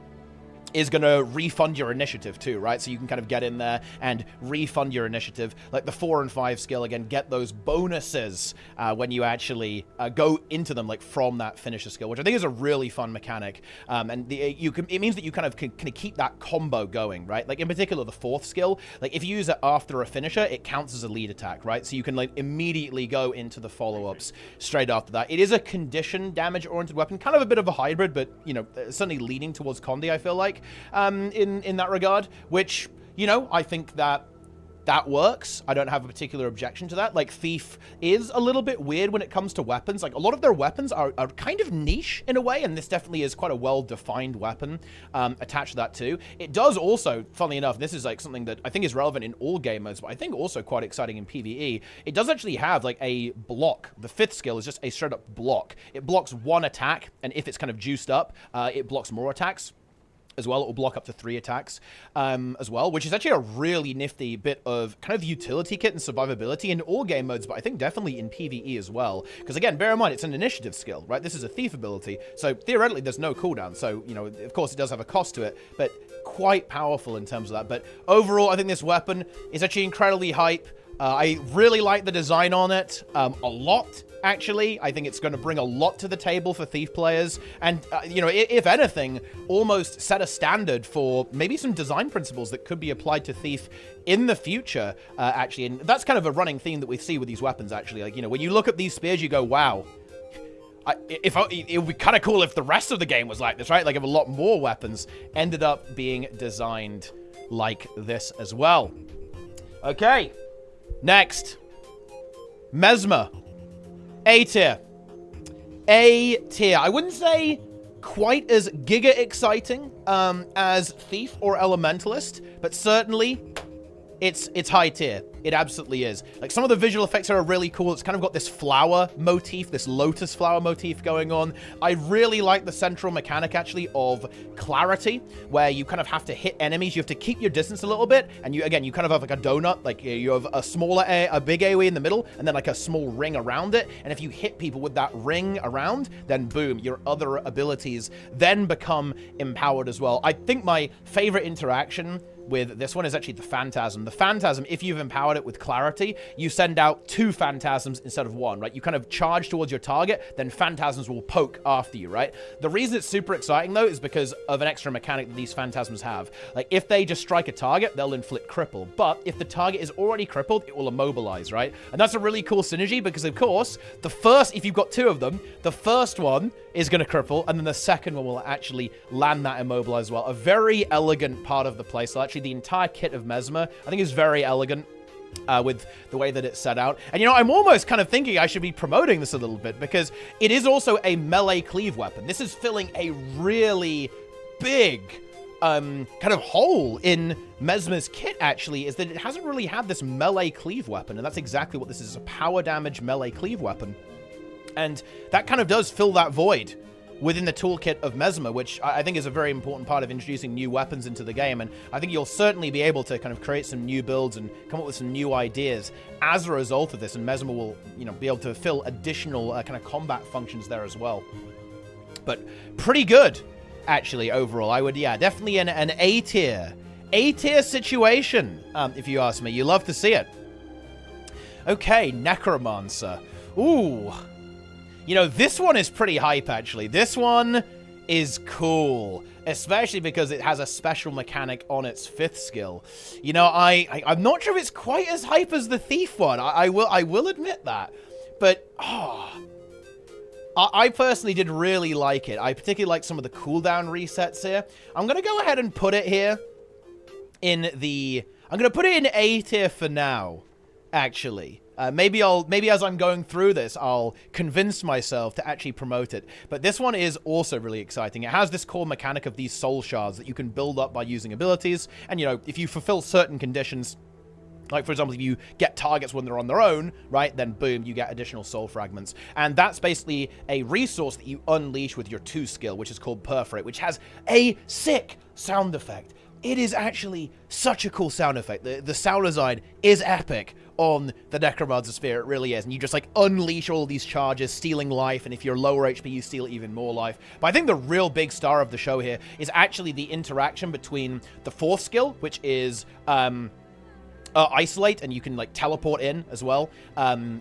is going to refund your initiative too, right? So you can kind of get in there and refund your initiative. Like the 4 and 5 skill, again, get those bonuses when you actually go into them, like from that finisher skill, which I think is a really fun mechanic. And it means that you kind of can keep that combo going, right? Like in particular, the 4th skill, like if you use it after a finisher, it counts as a lead attack, right? So you can like immediately go into the follow-ups straight after that. It is a condition damage-oriented weapon, kind of a bit of a hybrid, but, you know, certainly leaning towards Condi, I feel like. In that regard, which, you know, I think that works. I don't have a particular objection to that. Like, Thief is a little bit weird when it comes to weapons. Like, a lot of their weapons are kind of niche in a way, and this definitely is quite a well-defined weapon attached to that too. It does also, funnily enough, this is like something that I think is relevant in all game modes, but I think also quite exciting in PvE. It does actually have like a block. The 5th skill is just a straight-up block. It blocks 1 attack, and if it's kind of juiced up, it blocks more attacks as well. It will block up to 3 attacks as well, which is actually a really nifty bit of kind of utility kit and survivability in all game modes, but I think definitely in PvE as well. Because again, bear in mind, it's an initiative skill, right? This is a Thief ability, so theoretically there's no cooldown. So, you know, of course it does have a cost to it, but quite powerful in terms of that. But overall, I think this weapon is actually incredibly hype. I really like the design on it a lot, actually. I think it's going to bring a lot to the table for Thief players. And, you know, if anything, almost set a standard for maybe some design principles that could be applied to Thief in the future, actually. And that's kind of a running theme that we see with these weapons, actually. Like, you know, when you look at these spears, you go, wow. It would be kind of cool if the rest of the game was like this, right? Like if a lot more weapons ended up being designed like this as well. Okay, next. Mesmer. A tier. A tier. I wouldn't say quite as giga exciting as Thief or Elementalist, but certainly it's high tier. It absolutely is. Like, some of the visual effects are really cool. It's kind of got this flower motif, this lotus flower motif going on. I really like the central mechanic, actually, of clarity, where you kind of have to hit enemies. You have to keep your distance a little bit, and you kind of have like a donut. Like, you have a big AoE in the middle, and then like a small ring around it. And if you hit people with that ring around, then boom, your other abilities then become empowered as well. I think my favorite interaction with this one is actually the Phantasm. The Phantasm, if you've empowered it with clarity, you send out 2 Phantasms instead of 1, right? You kind of charge towards your target, then Phantasms will poke after you, right? The reason it's super exciting, though, is because of an extra mechanic that these Phantasms have. Like, if they just strike a target, they'll inflict cripple. But if the target is already crippled, it will immobilize, right? And that's a really cool synergy because, of course, if you've got 2 of them, the first one is going to cripple, and then the second one will actually land that immobilize as well. A very elegant part of the playstyle. Actually, the entire kit of Mesmer, I think, is very elegant with the way that it's set out. And, you know, I'm almost kind of thinking I should be promoting this a little bit because it is also a melee cleave weapon. This is filling a really big kind of hole in Mesmer's kit, actually, is that it hasn't really had this melee cleave weapon, and that's exactly what this is, a power damage melee cleave weapon. And that kind of does fill that void within the toolkit of Mesmer, which I think is a very important part of introducing new weapons into the game. And I think you'll certainly be able to kind of create some new builds and come up with some new ideas as a result of this. And Mesmer will, you know, be able to fill additional kind of combat functions there as well. But pretty good, actually, overall. I would, yeah, definitely an A tier. A tier situation, if you ask me. You love to see it. Okay, Necromancer. Ooh. You know, this one is pretty hype, actually. This one is cool, especially because it has a special mechanic on its 5th skill. You know, I'm not sure if it's quite as hype as the Thief one. I will admit that. But, I personally did really like it. I particularly like some of the cooldown resets here. I'm going to go ahead and put it here in the... I'm going to put it in A tier for now, actually. Maybe as I'm going through this, I'll convince myself to actually promote it. But this one is also really exciting. It has this core mechanic of these soul shards that you can build up by using abilities. And, you know, if you fulfill certain conditions, like, for example, if you get targets when they're on their own, right, then boom, you get additional soul fragments. And that's basically a resource that you unleash with your 2 skill, which is called Perforate, which has a sick sound effect. It is actually such a cool sound effect. The sound design is epic on the Necromancer Spear. It really is. And you just, like, unleash all these charges, stealing life. And if you're lower HP, you steal even more life. But I think the real big star of the show here is actually the interaction between the 4th skill, which is... isolate, and you can, like, teleport in as well.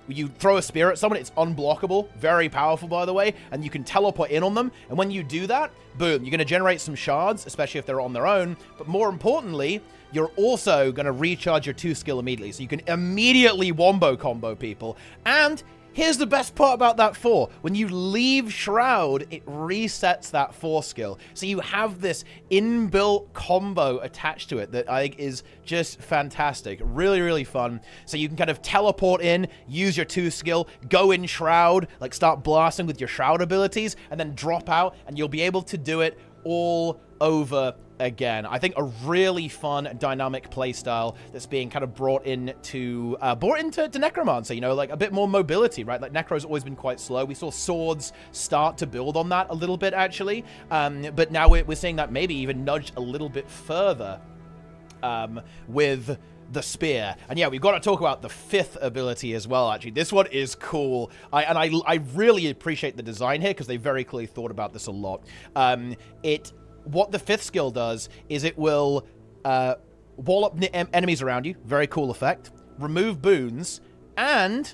You throw a spear at someone, it's unblockable. Very powerful, by the way. And you can teleport in on them. And when you do that, boom, you're going to generate some shards, especially if they're on their own. But more importantly, you're also going to recharge your 2 skill immediately. So you can immediately wombo combo people. And here's the best part about that 4. When you leave Shroud, it resets that 4 skill. So you have this inbuilt combo attached to it that I think is just fantastic. Really, really fun. So you can kind of teleport in, use your 2 skill, go in Shroud, like start blasting with your Shroud abilities, and then drop out, and you'll be able to do it all over again. I think a really fun dynamic playstyle that's being kind of brought into Necromancer, you know, like a bit more mobility, right? Like, Necro's always been quite slow. We saw Swords start to build on that a little bit, actually. But now we're seeing that maybe even nudged a little bit further with the Spear. And yeah, we've got to talk about the 5th ability as well, actually. This one is cool. I really appreciate the design here because they very clearly thought about this a lot. What the 5th skill does is it will wall up enemies around you. Very cool effect. Remove boons. And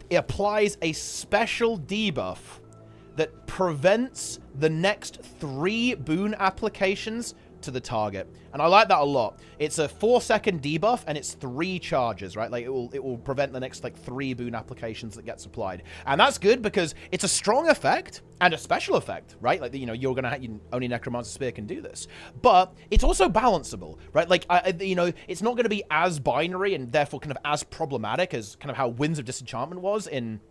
it applies a special debuff that prevents the next 3 boon applications to the target. And I like that a lot. It's a 4-second debuff and it's 3 charges, right? Like it will prevent the next like 3 boon applications that gets applied. And that's good because it's a strong effect and a special effect, right? Like, you know, you're gonna have, only Necromancer Spear can do this. But it's also balanceable, right? Like, you know, it's not gonna be as binary and therefore kind of as problematic as kind of how Winds of Disenchantment was in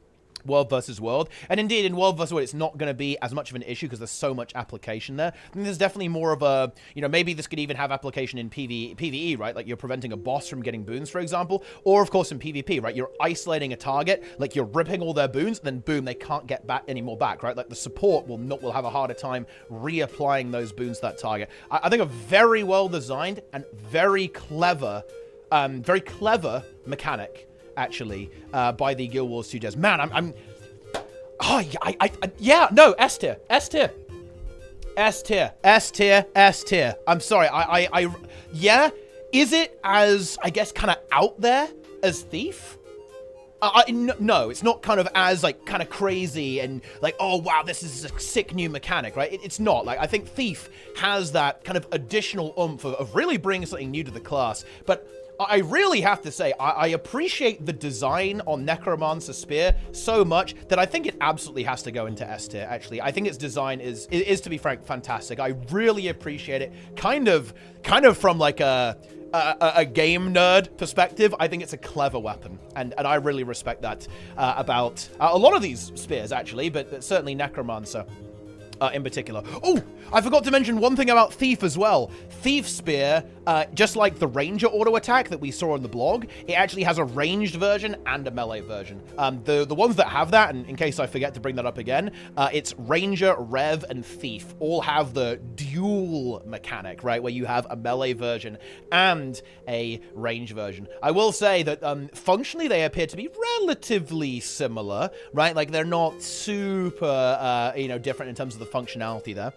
World versus World. And indeed, in World versus World, it's not going to be as much of an issue because there's so much application there. I think there's definitely more of a, you know, maybe this could even have application in PvE, right? Like you're preventing a boss from getting boons, for example. Or, of course, in PvP, right? You're isolating a target, like you're ripping all their boons, then boom, they can't get back any more back, right? Like the support will have a harder time reapplying those boons to that target. I think a very well-designed and very clever mechanic, actually, by the Guild Wars 2 devs. Man, yeah, no, S tier. I'm sorry, yeah, is it as, I guess, kind of out there as Thief? No, it's not kind of as, like, kind of crazy and, like, oh, wow, this is a sick new mechanic, right? It's not. Like, I think Thief has that kind of additional oomph of really bringing something new to the class, but I really have to say, I appreciate the design on Necromancer Spear so much that I think it absolutely has to go into S tier, actually. I think its design is to be frank, fantastic. I really appreciate it. Kind of from like a game nerd perspective, I think it's a clever weapon. And I really respect that about a lot of these spears, actually, but certainly Necromancer. In particular. Oh, I forgot to mention one thing about Thief as well. Thief Spear, just like the Ranger auto attack that we saw on the blog, it actually has a ranged version and a melee version. The ones that have that, and in case I forget to bring that up again, it's Ranger, Rev, and Thief all have the dual mechanic, right, where you have a melee version and a range version. I will say that functionally they appear to be relatively similar, right? Like they're not super, you know, different in terms of the functionality there.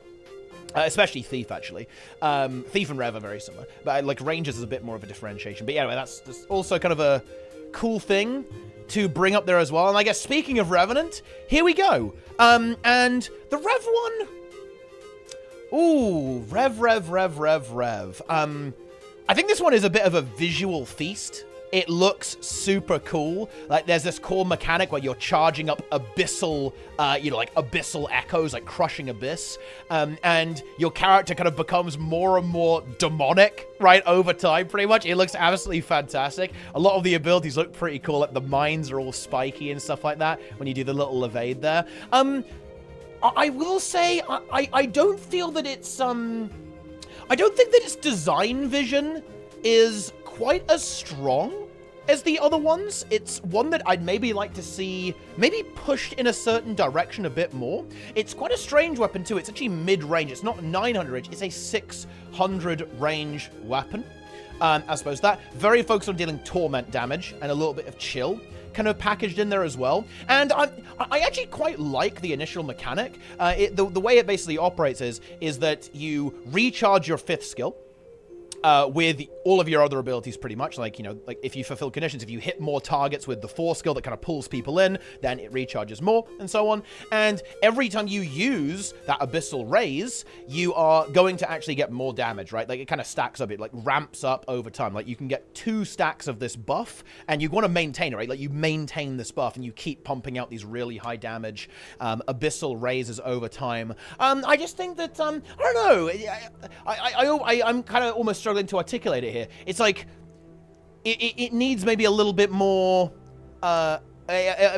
Especially Thief, actually. Thief and Rev are very similar. But, like, Rangers is a bit more of a differentiation. But, yeah, anyway, that's also kind of a cool thing to bring up there as well. And I guess, speaking of Revenant, here we go. And the Rev one... Ooh, Rev. I think this one is a bit of a visual feast. It looks super cool. Like, there's this core mechanic where you're charging up abyssal, you know, like abyssal echoes, like crushing abyss. And your character kind of becomes more and more demonic, right, over time, pretty much. It looks absolutely fantastic. A lot of the abilities look pretty cool. Like, the mines are all spiky and stuff like that when you do the little evade there. I will say, I don't feel that it's, I don't think that its design vision is quite as strong as the other ones. It's one that I'd maybe like to see maybe pushed in a certain direction a bit more. It's quite a strange weapon too. It's actually mid-range. It's not 900 range. It's a 600 range weapon. I suppose that. Very focused on dealing torment damage and a little bit of chill kind of packaged in there as well. And I actually quite like the initial mechanic. The way it basically operates is that you recharge your 5th skill, with all of your other abilities pretty much. Like, you know, like if you fulfill conditions, if you hit more targets with the 4 skill that kind of pulls people in, then it recharges more and so on. And every time you use that Abyssal Raise, you are going to actually get more damage, right? Like it kind of stacks up, it like ramps up over time. Like you can get 2 stacks of this buff and you want to maintain it, right? Like you maintain this buff and you keep pumping out these really high damage Abyssal Raises over time. I just think that, I don't know, I'm kind of almost struggling to articulate it here. It's like it needs maybe a little bit more a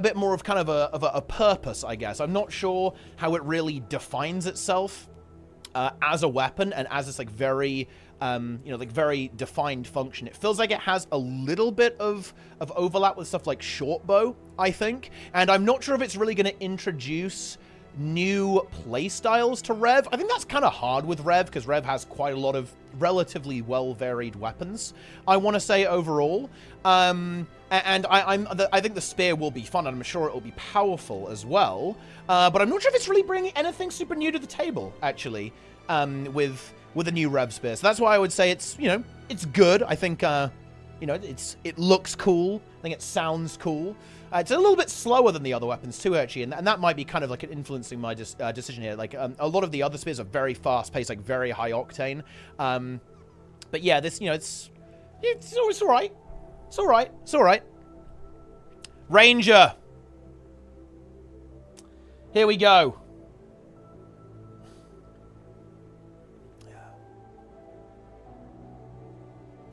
bit more of kind of a purpose, I guess. I'm not sure how it really defines itself as a weapon and as this like very you know, like very defined function. It feels like it has a little bit of overlap with stuff like Shortbow, I think, and I'm not sure if it's really going to introduce new playstyles to Rev. I think that's kind of hard with Rev because Rev has quite a lot of relatively well-varied weapons, I want to say, overall. And I think the spear will be fun, and I'm sure it will be powerful as well. But I'm not sure if it's really bringing anything super new to the table, actually, with a new Rev spear. So that's why I would say it's, you know, it's good. I think You know, it looks cool. I think it sounds cool. It's a little bit slower than the other weapons too, actually, and that might be kind of like influencing my decision here. Like, a lot of the other spears are very fast-paced, like very high octane. But yeah, this, you know, it's all right. It's all right. It's all right. Ranger. Here we go.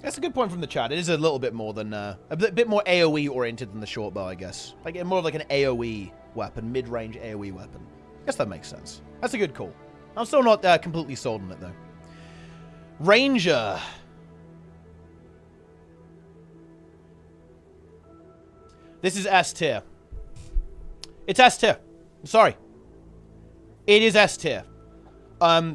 That's a good point from the chat. It is a little bit more than a bit more AoE oriented than the short bow, I guess. Like more of like an AoE weapon, mid-range AoE weapon. I guess that makes sense. That's a good call. I'm still not completely sold on it though. Ranger. This is S tier. It's S tier. I'm sorry. It is S tier.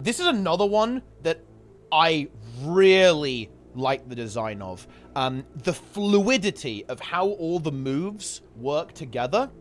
This is another one that I really like the design of. The fluidity of how all the moves work together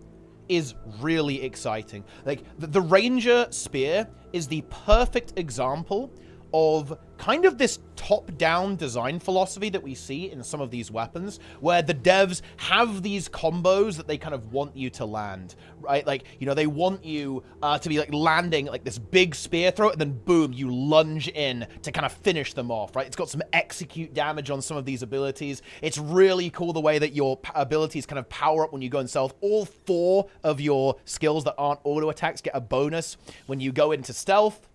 is really exciting. Like, the Ranger Spear is the perfect example of kind of this top-down design philosophy that we see in some of these weapons, where the devs have these combos that they kind of want you to land, right? Like, you know, they want you to be like landing like this big spear throw, and then boom, you lunge in to kind of finish them off, right? It's got some execute damage on some of these abilities. It's really cool the way that your abilities kind of power up when you go in stealth. All 4 of your skills that aren't auto attacks get a bonus when you go into stealth.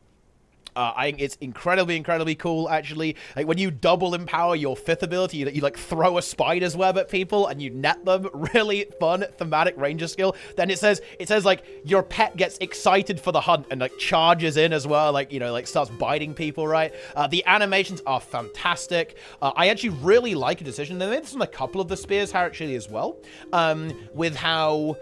I think it's incredibly, incredibly cool, actually. Like, when you double empower your 5th ability, you like throw a spider's web at people and you net them. Really fun, thematic ranger skill. Then it says, like, your pet gets excited for the hunt and, like, charges in as well. Like, you know, like, starts biting people, right? The animations are fantastic. I actually really like a decision. They made this on a couple of the spears, actually, as well. With how,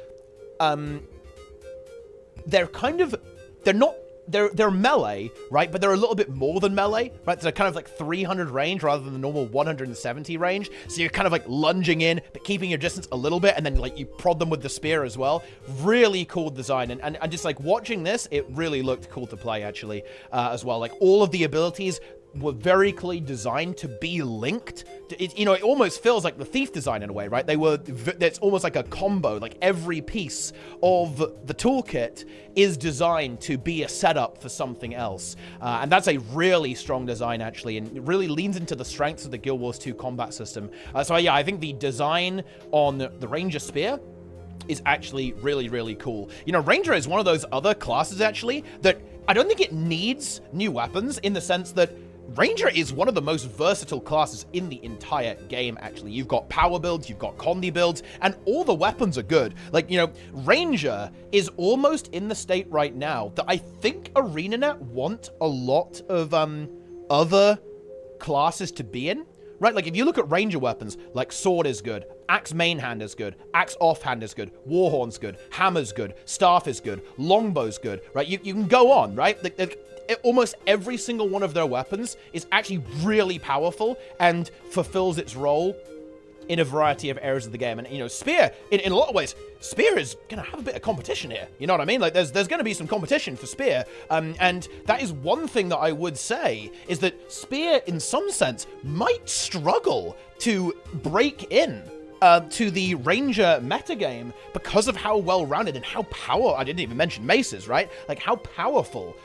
they're kind of, they're not, they're melee, right? But they're a little bit more than melee, right? They're kind of like 300 range rather than the normal 170 range. So you're kind of like lunging in, but keeping your distance a little bit, and then like you prod them with the spear as well. Really cool design. And just like watching this, it really looked cool to play, actually, as well. Like, all of the abilities were very clearly designed to be linked. You know, it almost feels like the Thief design in a way, right? It's almost like a combo. Like, every piece of the toolkit is designed to be a setup for something else. And that's a really strong design, actually, and it really leans into the strengths of the Guild Wars 2 combat system. So yeah, I think the design on the Ranger Spear is actually really, really cool. You know, Ranger is one of those other classes, actually, that I don't think it needs new weapons, in the sense that Ranger is one of the most versatile classes in the entire game, actually. You've got power builds, you've got condi builds, and all the weapons are good. Like, you know, Ranger is almost in the state right now that I think ArenaNet want a lot of other classes to be in, right? Like, if you look at Ranger weapons, like Sword is good, Axe main hand is good, Axe offhand is good, Warhorn's good, Hammer's good, Staff is good, Longbow's good, right? You can go on, right? Like, almost every single one of their weapons is actually really powerful and fulfills its role in a variety of areas of the game. And, you know, Spear, in a lot of ways, Spear is going to have a bit of competition here. You know what I mean? Like, there's going to be some competition for Spear. And that is one thing that I would say, is that Spear, in some sense, might struggle to break in to the Ranger metagame because of how well-rounded and how I didn't even mention maces, right? Like, how powerful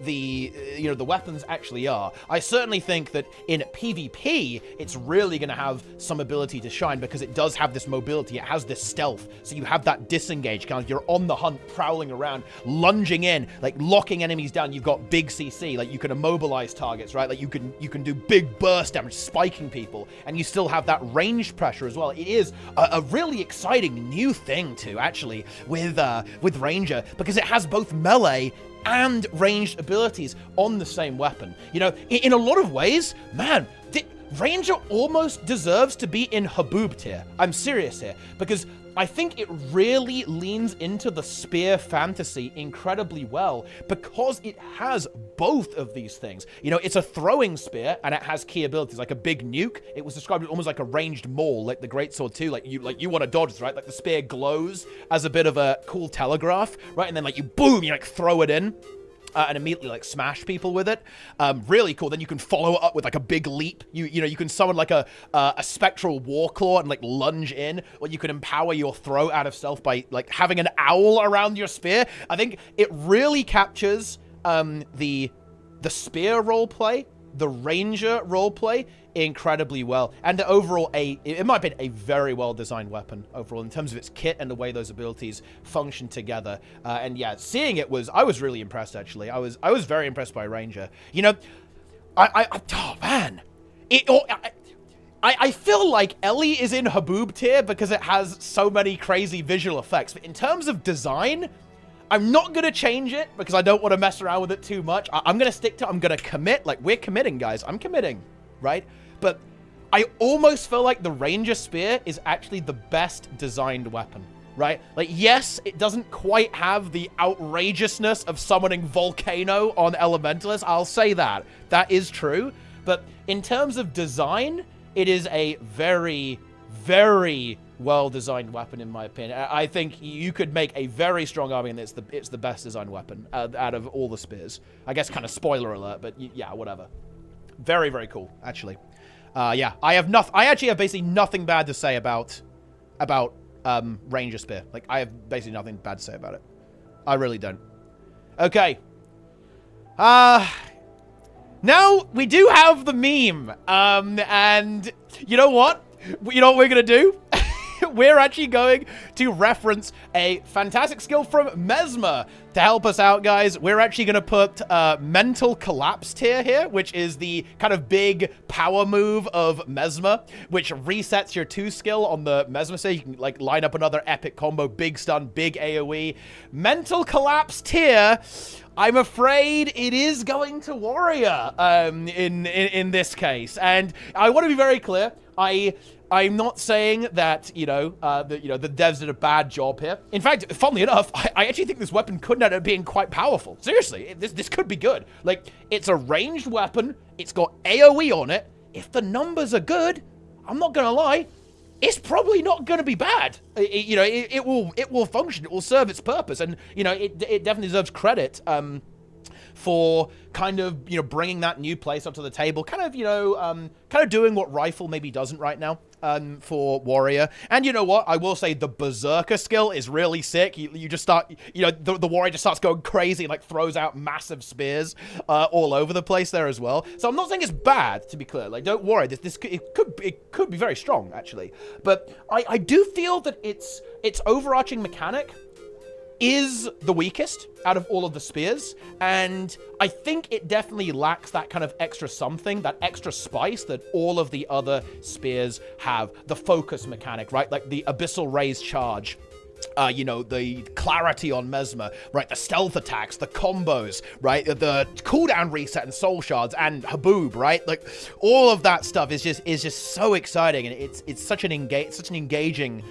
the weapons actually are. I certainly think that in PvP, it's really going to have some ability to shine, because it does have this mobility, it has this stealth, so you have that disengage, kind of, you're on the hunt, prowling around, lunging in, like locking enemies down. You've got big CC, like you can immobilize targets, right? Like you can do big burst damage, spiking people, and you still have that range pressure as well. It is a really exciting new thing too, actually, with Ranger, because it has both melee and ranged abilities on the same weapon. You know, in a lot of ways, man, Ranger almost deserves to be in Haboob tier. I'm serious here, because I think it really leans into the spear fantasy incredibly well, because it has both of these things. You know, it's a throwing spear, and it has key abilities, like a big nuke. It was described almost like a ranged maul, like the Greatsword too. Like you want to dodge this, right? Like the spear glows as a bit of a cool telegraph, right? And then like you boom, you like throw it in. and immediately like smash people with it. Really cool. Then you can follow it up with like a big leap. You know, you can summon like a spectral Warclaw and like lunge in, or you can empower your throw out of stealth by like having an owl around your spear. I think it really captures the spear roleplay, the ranger roleplay incredibly well, and overall in my opinion, a very well designed weapon overall in terms of its kit and the way those abilities function together. And yeah, seeing it I was really impressed actually. I was very impressed by Ranger. You know, oh man, I feel like Ellie is in Haboob tier because it has so many crazy visual effects. But in terms of design, I'm not going to change it because I don't want to mess around with it too much. I'm going to stick to it. I'm going to commit. Like, we're committing, guys. I'm committing, right? But I almost feel like the Ranger Spear is actually the best designed weapon, right? Like, yes, it doesn't quite have the outrageousness of summoning Volcano on Elementalist. I'll say that. That is true. But in terms of design, it is a very, very well-designed weapon, in my opinion. I think you could make a very strong argument that it's the best designed weapon out of all the spears. I guess kind of spoiler alert, but yeah, whatever. Very, very cool, actually. Yeah, I actually have basically nothing bad to say about Ranger Spear. Like, I have basically nothing bad to say about it. I really don't. Okay. Now, we do have the meme. And you know what? You know what we're going to do? We're actually going to reference a fantastic skill from Mesmer to help us out, guys. We're actually going to put Mental Collapse tier here, which is the kind of big power move of Mesmer, which resets your 2 skill on the Mesmer stage. You can like line up another epic combo, big stun, big AoE. Mental Collapse tier, I'm afraid it is going to Warrior in this case. And I want to be very clear. I'm not saying that, the devs did a bad job here. In fact, funnily enough, I actually think this weapon could end up being quite powerful. Seriously, this could be good. Like, it's a ranged weapon. It's got AoE on it. If the numbers are good, I'm not gonna lie, it's probably not gonna be bad. It will function. It will serve its purpose, and it definitely deserves credit. For kind of, bringing that new place up to the table, kind of doing what Rifle maybe doesn't right now, for Warrior. And you know what? I will say the Berserker skill is really sick. You just start, the Warrior just starts going crazy, like throws out massive spears, all over the place there as well. So I'm not saying it's bad, to be clear. Like, don't worry. It could be very strong, actually. But I do feel that its overarching mechanic is the weakest out of all of the spears, and I think it definitely lacks that kind of extra something, that extra spice that all of the other spears have. The focus mechanic, right? Like the Abyssal Raise charge. The clarity on Mesmer, right? The stealth attacks, the combos, right? The cooldown reset and soul shards and Haboob, right? Like all of that stuff is just so exciting, and it's such an engaging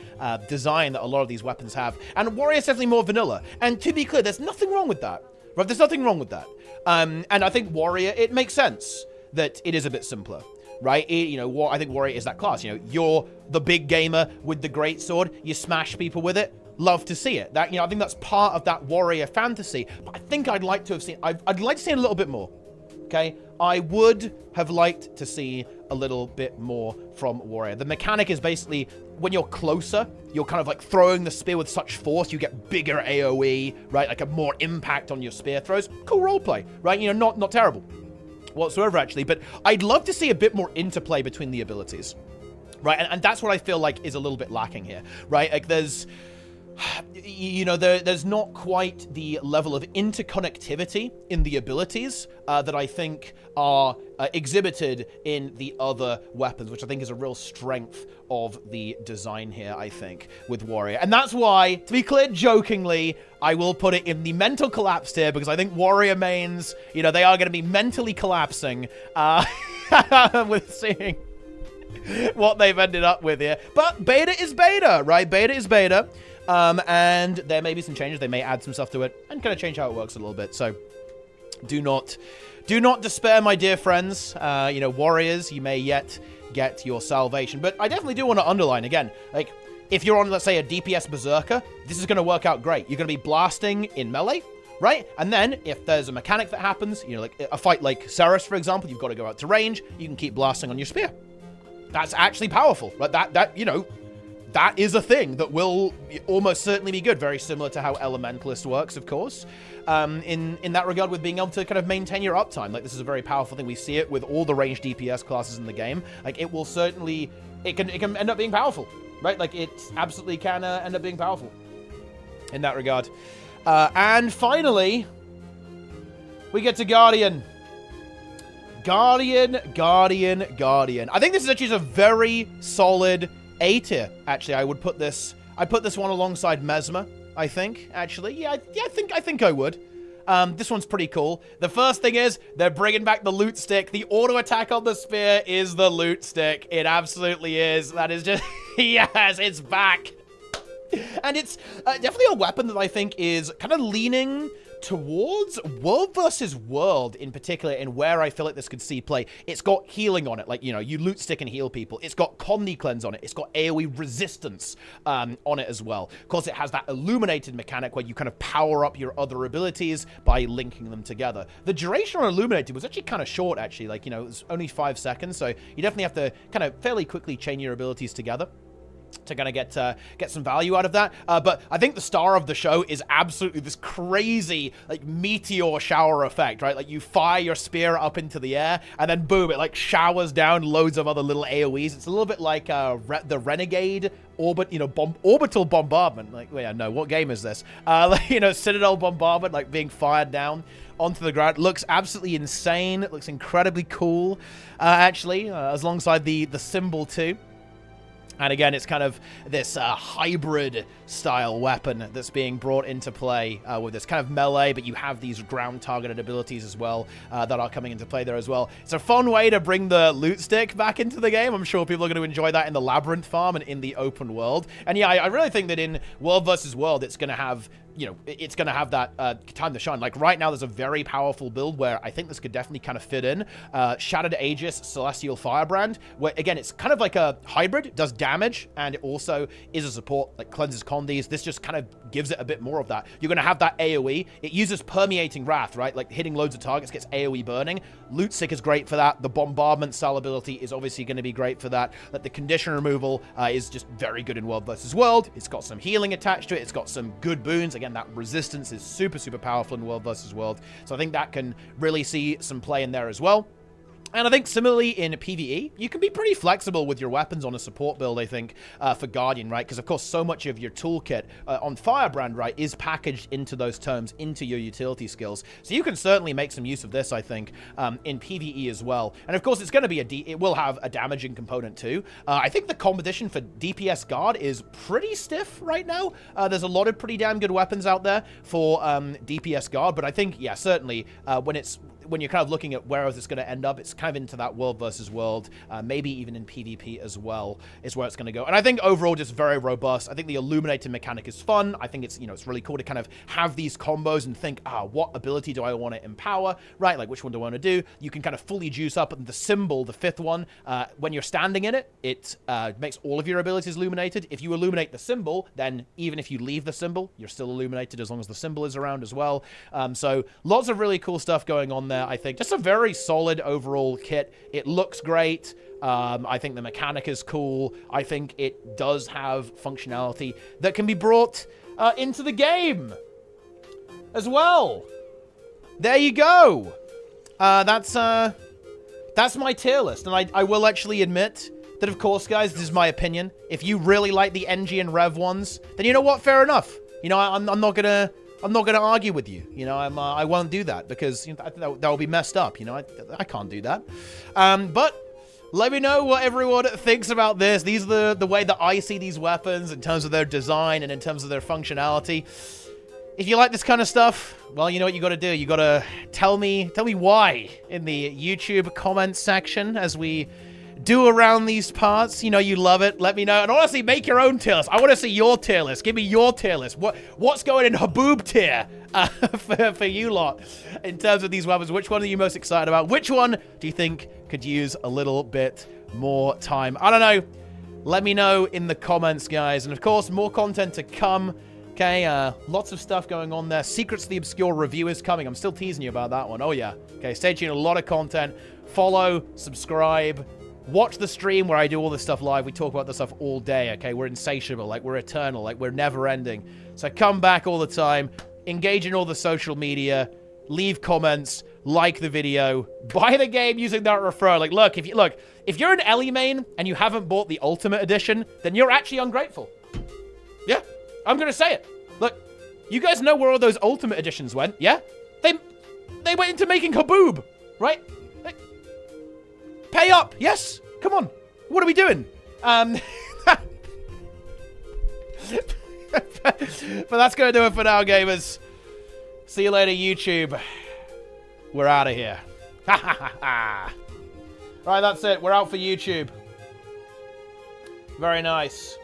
design that a lot of these weapons have. And Warrior's definitely more vanilla. And to be clear, there's nothing wrong with that, right? There's nothing wrong with that. And I think Warrior, it makes sense that it is a bit simpler. Right? I think Warrior is that class. You're the big gamer with the great sword. You smash people with it. Love to see it. That, I think that's part of that Warrior fantasy. But I think I'd like to have seen, I'd like to see a little bit more. Okay? I would have liked to see a little bit more from Warrior. The mechanic is basically, when you're closer, you're kind of like throwing the spear with such force, you get bigger AoE, right? Like a more impact on your spear throws. Cool roleplay, right? Not terrible whatsoever, actually, but I'd love to see a bit more interplay between the abilities, right? And that's what I feel like is a little bit lacking here, right? Like there's not quite the level of interconnectivity in the abilities that I think are exhibited in the other weapons, which I think is a real strength of the design here, I think, with Warrior. And that's why, to be clear, jokingly, I will put it in the mental collapse tier, because I think Warrior mains, they are going to be mentally collapsing with seeing what they've ended up with here. But beta is beta, right? Beta is beta. And there may be some changes. They may add some stuff to it and kind of change how it works a little bit. So do not despair, my dear friends. Warriors, you may yet get your salvation. But I definitely do want to underline again, like, if you're on, let's say, a DPS Berserker, this is going to work out great. You're going to be blasting in melee, right? And then if there's a mechanic that happens, you know, like a fight like Ceres, for example, you've got to go out to range, you can keep blasting on your spear. That's actually powerful, right? That you know, that is a thing that will almost certainly be good. Very similar to how Elementalist works, of course, in that regard, with being able to kind of maintain your uptime. Like, this is a very powerful thing. We see it with all the ranged DPS classes in the game. Like, it will certainly, it can end up being powerful, right? Like, it absolutely can end up being powerful in that regard. And finally, we get to Guardian. Guardian. I think this is actually a very solid A tier. Actually, I put this one alongside Mesmer, I think, actually. Yeah, I think I would. This one's pretty cool. The first thing is, they're bringing back the loot stick. The auto attack on the spear is the loot stick. It absolutely is. That is just, yes, it's back. And it's definitely a weapon that I think is kind of leaning towards world versus world in particular, and where I feel like this could see play. It's got healing on it, like, you know, you loot stick and heal people. It's got Comni Cleanse on it. It's got AoE resistance on it as well. Of course, it has that illuminated mechanic where you kind of power up your other abilities by linking them together. The duration on illuminated was actually kind of short, actually. Like, you know, it was only 5 seconds, so you definitely have to kind of fairly quickly chain your abilities together to kind of get some value out of that. But I think the star of the show is absolutely this crazy, like, meteor shower effect, right? Like, you fire your spear up into the air, and then boom, it, like, showers down loads of other little AoEs. It's a little bit like the Renegade orbital bombardment. Like, well, yeah, no, what game is this? Like, you know, Citadel bombardment, like, being fired down onto the ground. Looks absolutely insane. It looks incredibly cool, actually, alongside the symbol too. And again, it's kind of this hybrid style weapon that's being brought into play with this kind of melee, but you have these ground targeted abilities as well that are coming into play there as well. It's a fun way to bring the loot stick back into the game. I'm sure people are going to enjoy that in the Labyrinth farm and in the open world. And yeah, I really think that in world versus world, it's going to have, you know, it's going to have that time to shine. Like, right now, there's a very powerful build where I think this could definitely kind of fit in. Shattered Aegis Celestial Firebrand, where, again, it's kind of like a hybrid, does damage, and it also is a support, like cleanses Condis. This just kind of gives it a bit more of that. You're going to have that AoE. It uses Permeating Wrath, right? Like, hitting loads of targets gets AoE burning. Loot Stick is great for that. The Bombardment style ability is obviously going to be great for that. Like, the condition removal is just very good in World versus World. It's got some healing attached to it. It's got some good boons. Again, that resistance is super, super powerful in World versus World. So I think that can really see some play in there as well. And I think similarly in PvE, you can be pretty flexible with your weapons on a support build, I think, for Guardian, right? Because, of course, so much of your toolkit on Firebrand, right, is packaged into those terms, into your utility skills. So you can certainly make some use of this, I think, in PvE as well. And, of course, it's going to be it will have a damaging component, too. I think the competition for DPS Guard is pretty stiff right now. There's a lot of pretty damn good weapons out there for DPS Guard. But I think, yeah, certainly when you're kind of looking at where is this going to end up, it's kind of into that world versus world, maybe even in PvP as well, is where it's going to go. And I think overall just very robust. I think the illuminated mechanic is fun. I think it's, you know, it's really cool to kind of have these combos and think, what ability do I want to empower, right? Like, which one do I want to do? You can kind of fully juice up the symbol, the fifth one. When you're standing in it, it makes all of your abilities illuminated. If you illuminate the symbol, then even if you leave the symbol, you're still illuminated as long as the symbol is around as well. So lots of really cool stuff going on there. I think just a very solid overall kit. It looks great. I think the mechanic is cool. I think it does have functionality that can be brought into the game as well. There you go. That's my tier list. And I will actually admit that, of course, guys, this is my opinion. If you really like the Engi and Rev ones, then you know what? Fair enough. You know, I'm not gonna argue with you. You know, I won't do that because, you know, that will be messed up. You know, I can't do that. But let me know what everyone thinks about this. These are the way that I see these weapons in terms of their design and in terms of their functionality. If you like this kind of stuff, well, you know what you got to do. You got to tell me why in the YouTube comments section as we do around these parts. You know, you love it. Let me know. And honestly, make your own tier list. I want to see your tier list. Give me your tier list. What's going in Haboob tier for you lot in terms of these weapons? Which one are you most excited about? Which one do you think could use a little bit more time? I don't know. Let me know in the comments, guys. And of course, more content to come. Okay, lots of stuff going on there. Secrets of the Obscure review is coming. I'm still teasing you about that one. Oh, yeah. Okay, stay tuned. A lot of content. Follow, subscribe, watch the stream where I do all this stuff live. We talk about this stuff all day, okay? We're insatiable. Like, we're eternal. Like, we're never-ending. So come back all the time. Engage in all the social media. Leave comments. Like the video. Buy the game using that referral. Like, look, if you're an Ellie main and you haven't bought the Ultimate Edition, then you're actually ungrateful. Yeah. I'm gonna say it. Look, you guys know where all those Ultimate Editions went, yeah? They went into making Haboob, right? Pay up, yes? Come on. What are we doing? But that's gonna do it for now, gamers. See you later, YouTube. We're out of here. Ha ha ha ha. Alright, that's it. We're out for YouTube. Very nice.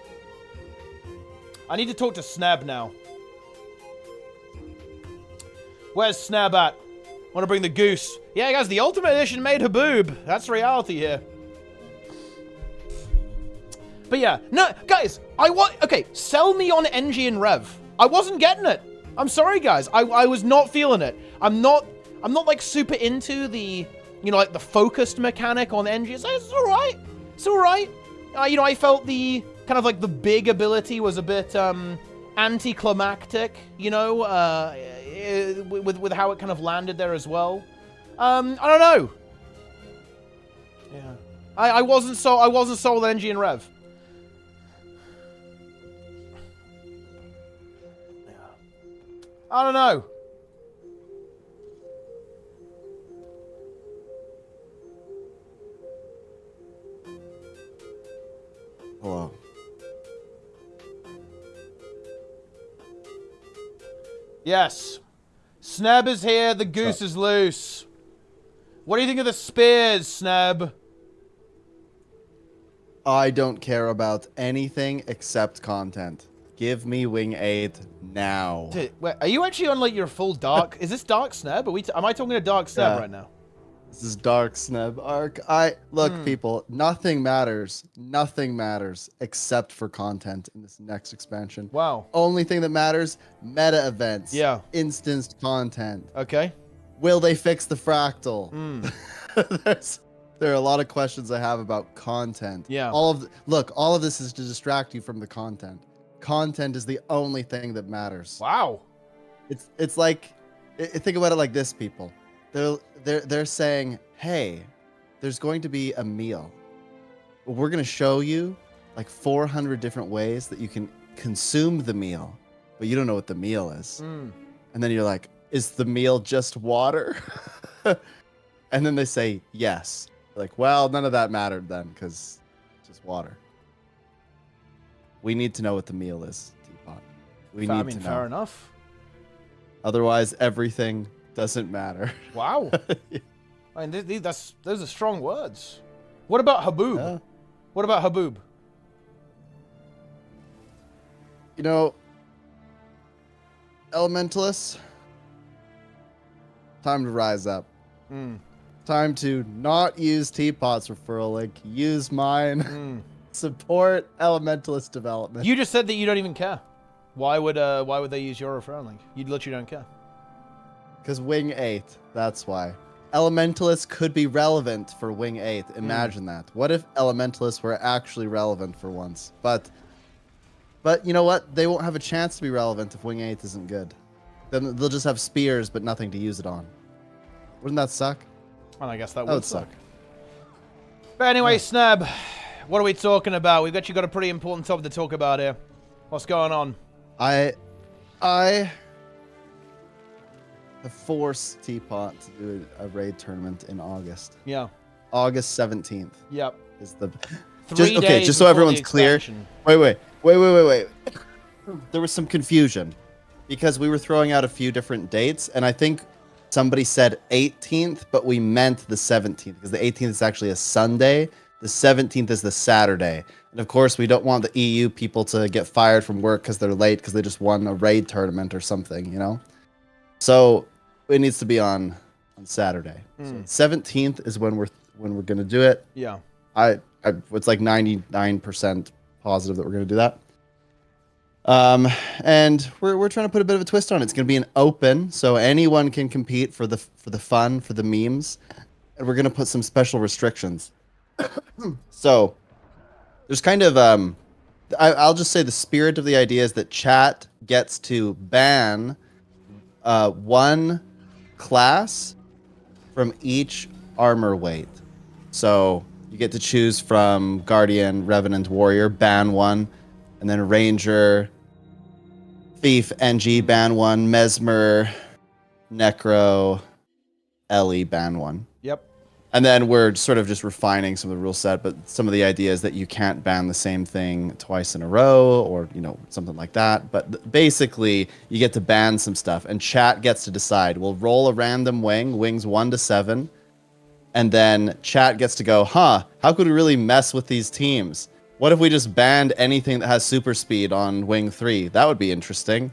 I need to talk to Sneb now. Where's Sneb at? Want to bring the goose. Yeah, guys, the Ultimate Edition made Haboob. That's reality here. But yeah, no, guys, okay, sell me on Engi and Rev. I wasn't getting it. I'm sorry, guys. I was not feeling it. I'm not like super into the, you know, like the focused mechanic on Engi. It's all right. It's all right. You know, I felt the kind of like the big ability was a bit anticlimactic, you know, with how it kind of landed there as well. I don't know. Yeah, I wasn't sold on Engi and Rev. Yeah. I don't know. Hello. Yes. Sneb is here, the goose is loose. What do you think of the spears, Sneb? I don't care about anything except content. Give me Wing 8 now. Dude, wait, are you actually on like your full dark? Is this Dark Sneb? Am I talking to Dark Sneb right now? This is Dark Sneb Arc. Look, people, nothing matters. Nothing matters except for content in this next expansion. Wow. Only thing that matters, meta events. Yeah. Instanced content. Okay. Will they fix the fractal? There are a lot of questions I have about content. Yeah. All of this is to distract you from the content. Content is the only thing that matters. Wow. It's like, think about it like this, people. They're saying, hey, there's going to be a meal. We're going to show you like 400 different ways that you can consume the meal, but you don't know what the meal is. And then you're like, is the meal just water? And then they say, yes. Like, well, none of that mattered then because it's just water. We need to know what the meal is, Teapot. We need to know. Fair enough. Otherwise, everything doesn't matter. Wow. I mean, those are strong words. What about Haboob? Yeah. What about Haboob? You know, Elementalists, time to rise up. Time to not use Teapot's referral link. Use mine. Support Elementalist development. You just said that you don't even care. Why would they use your referral link? You literally don't care. Because Wing 8, that's why. Elementalists could be relevant for Wing 8. Imagine that. What if Elementalists were actually relevant for once? But you know what? They won't have a chance to be relevant if Wing 8 isn't good. Then they'll just have spears, but nothing to use it on. Wouldn't that suck? Well, I guess that That would suck. But anyway, Sneb, what are we talking about? We've actually got a pretty important topic to talk about here. What's going on? I have forced Teapot to do a raid tournament in August. Yeah. August 17th. Yep. Is the 3 days just so before everyone's the clear. expansion. Wait. There was some confusion because we were throwing out a few different dates, and I think somebody said 18th, but we meant the 17th because the 18th is actually a Sunday. The 17th is the Saturday. And of course, we don't want the EU people to get fired from work because they're late because they just won a raid tournament or something, you know? So it needs to be on Saturday. So 17th is when we're gonna do it. Yeah. It's like 99% positive that we're gonna do that. And we're trying to put a bit of a twist on it. It's going to be an open, so anyone can compete for the fun, for the memes. And we're going to put some special restrictions. So there's kind of I'll just say the spirit of the idea is that chat gets to ban one class from each armor weight. So you get to choose from Guardian, Revenant, Warrior, ban one, and then Ranger, Thief, Engi, ban one, Mesmer, Necro, Ellie, ban one. Yep. And then we're sort of just refining some of the rule set, but some of the ideas that you can't ban the same thing twice in a row or, something like that. But basically, you get to ban some stuff, and chat gets to decide. We'll roll a random wings 1 to 7, and then chat gets to go, how could we really mess with these teams? What if we just banned anything that has super speed on wing 3? That would be interesting.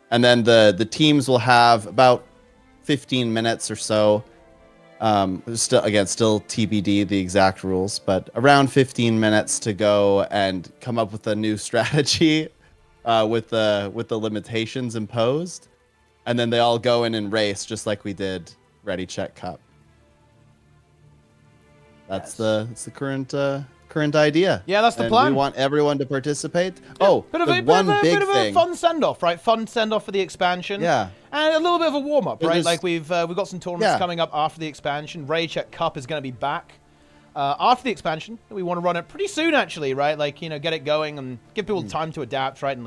And then the teams will have about 15 minutes or so. Still TBD, the exact rules, but around 15 minutes to go and come up with a new strategy with the limitations imposed, and then they all go in and race just like we did Ready Check Cup. That's the current idea. Yeah, that's the plan. We want everyone to participate. Yeah, bit of a fun send-off, right? Fun send-off for the expansion. Yeah. And a little bit of a warm-up, right? Just, like we've got some tournaments coming up after the expansion. Rage Check Cup is going to be back after the expansion. We want to run it pretty soon, actually, right? Like, get it going and give people time to adapt, right? And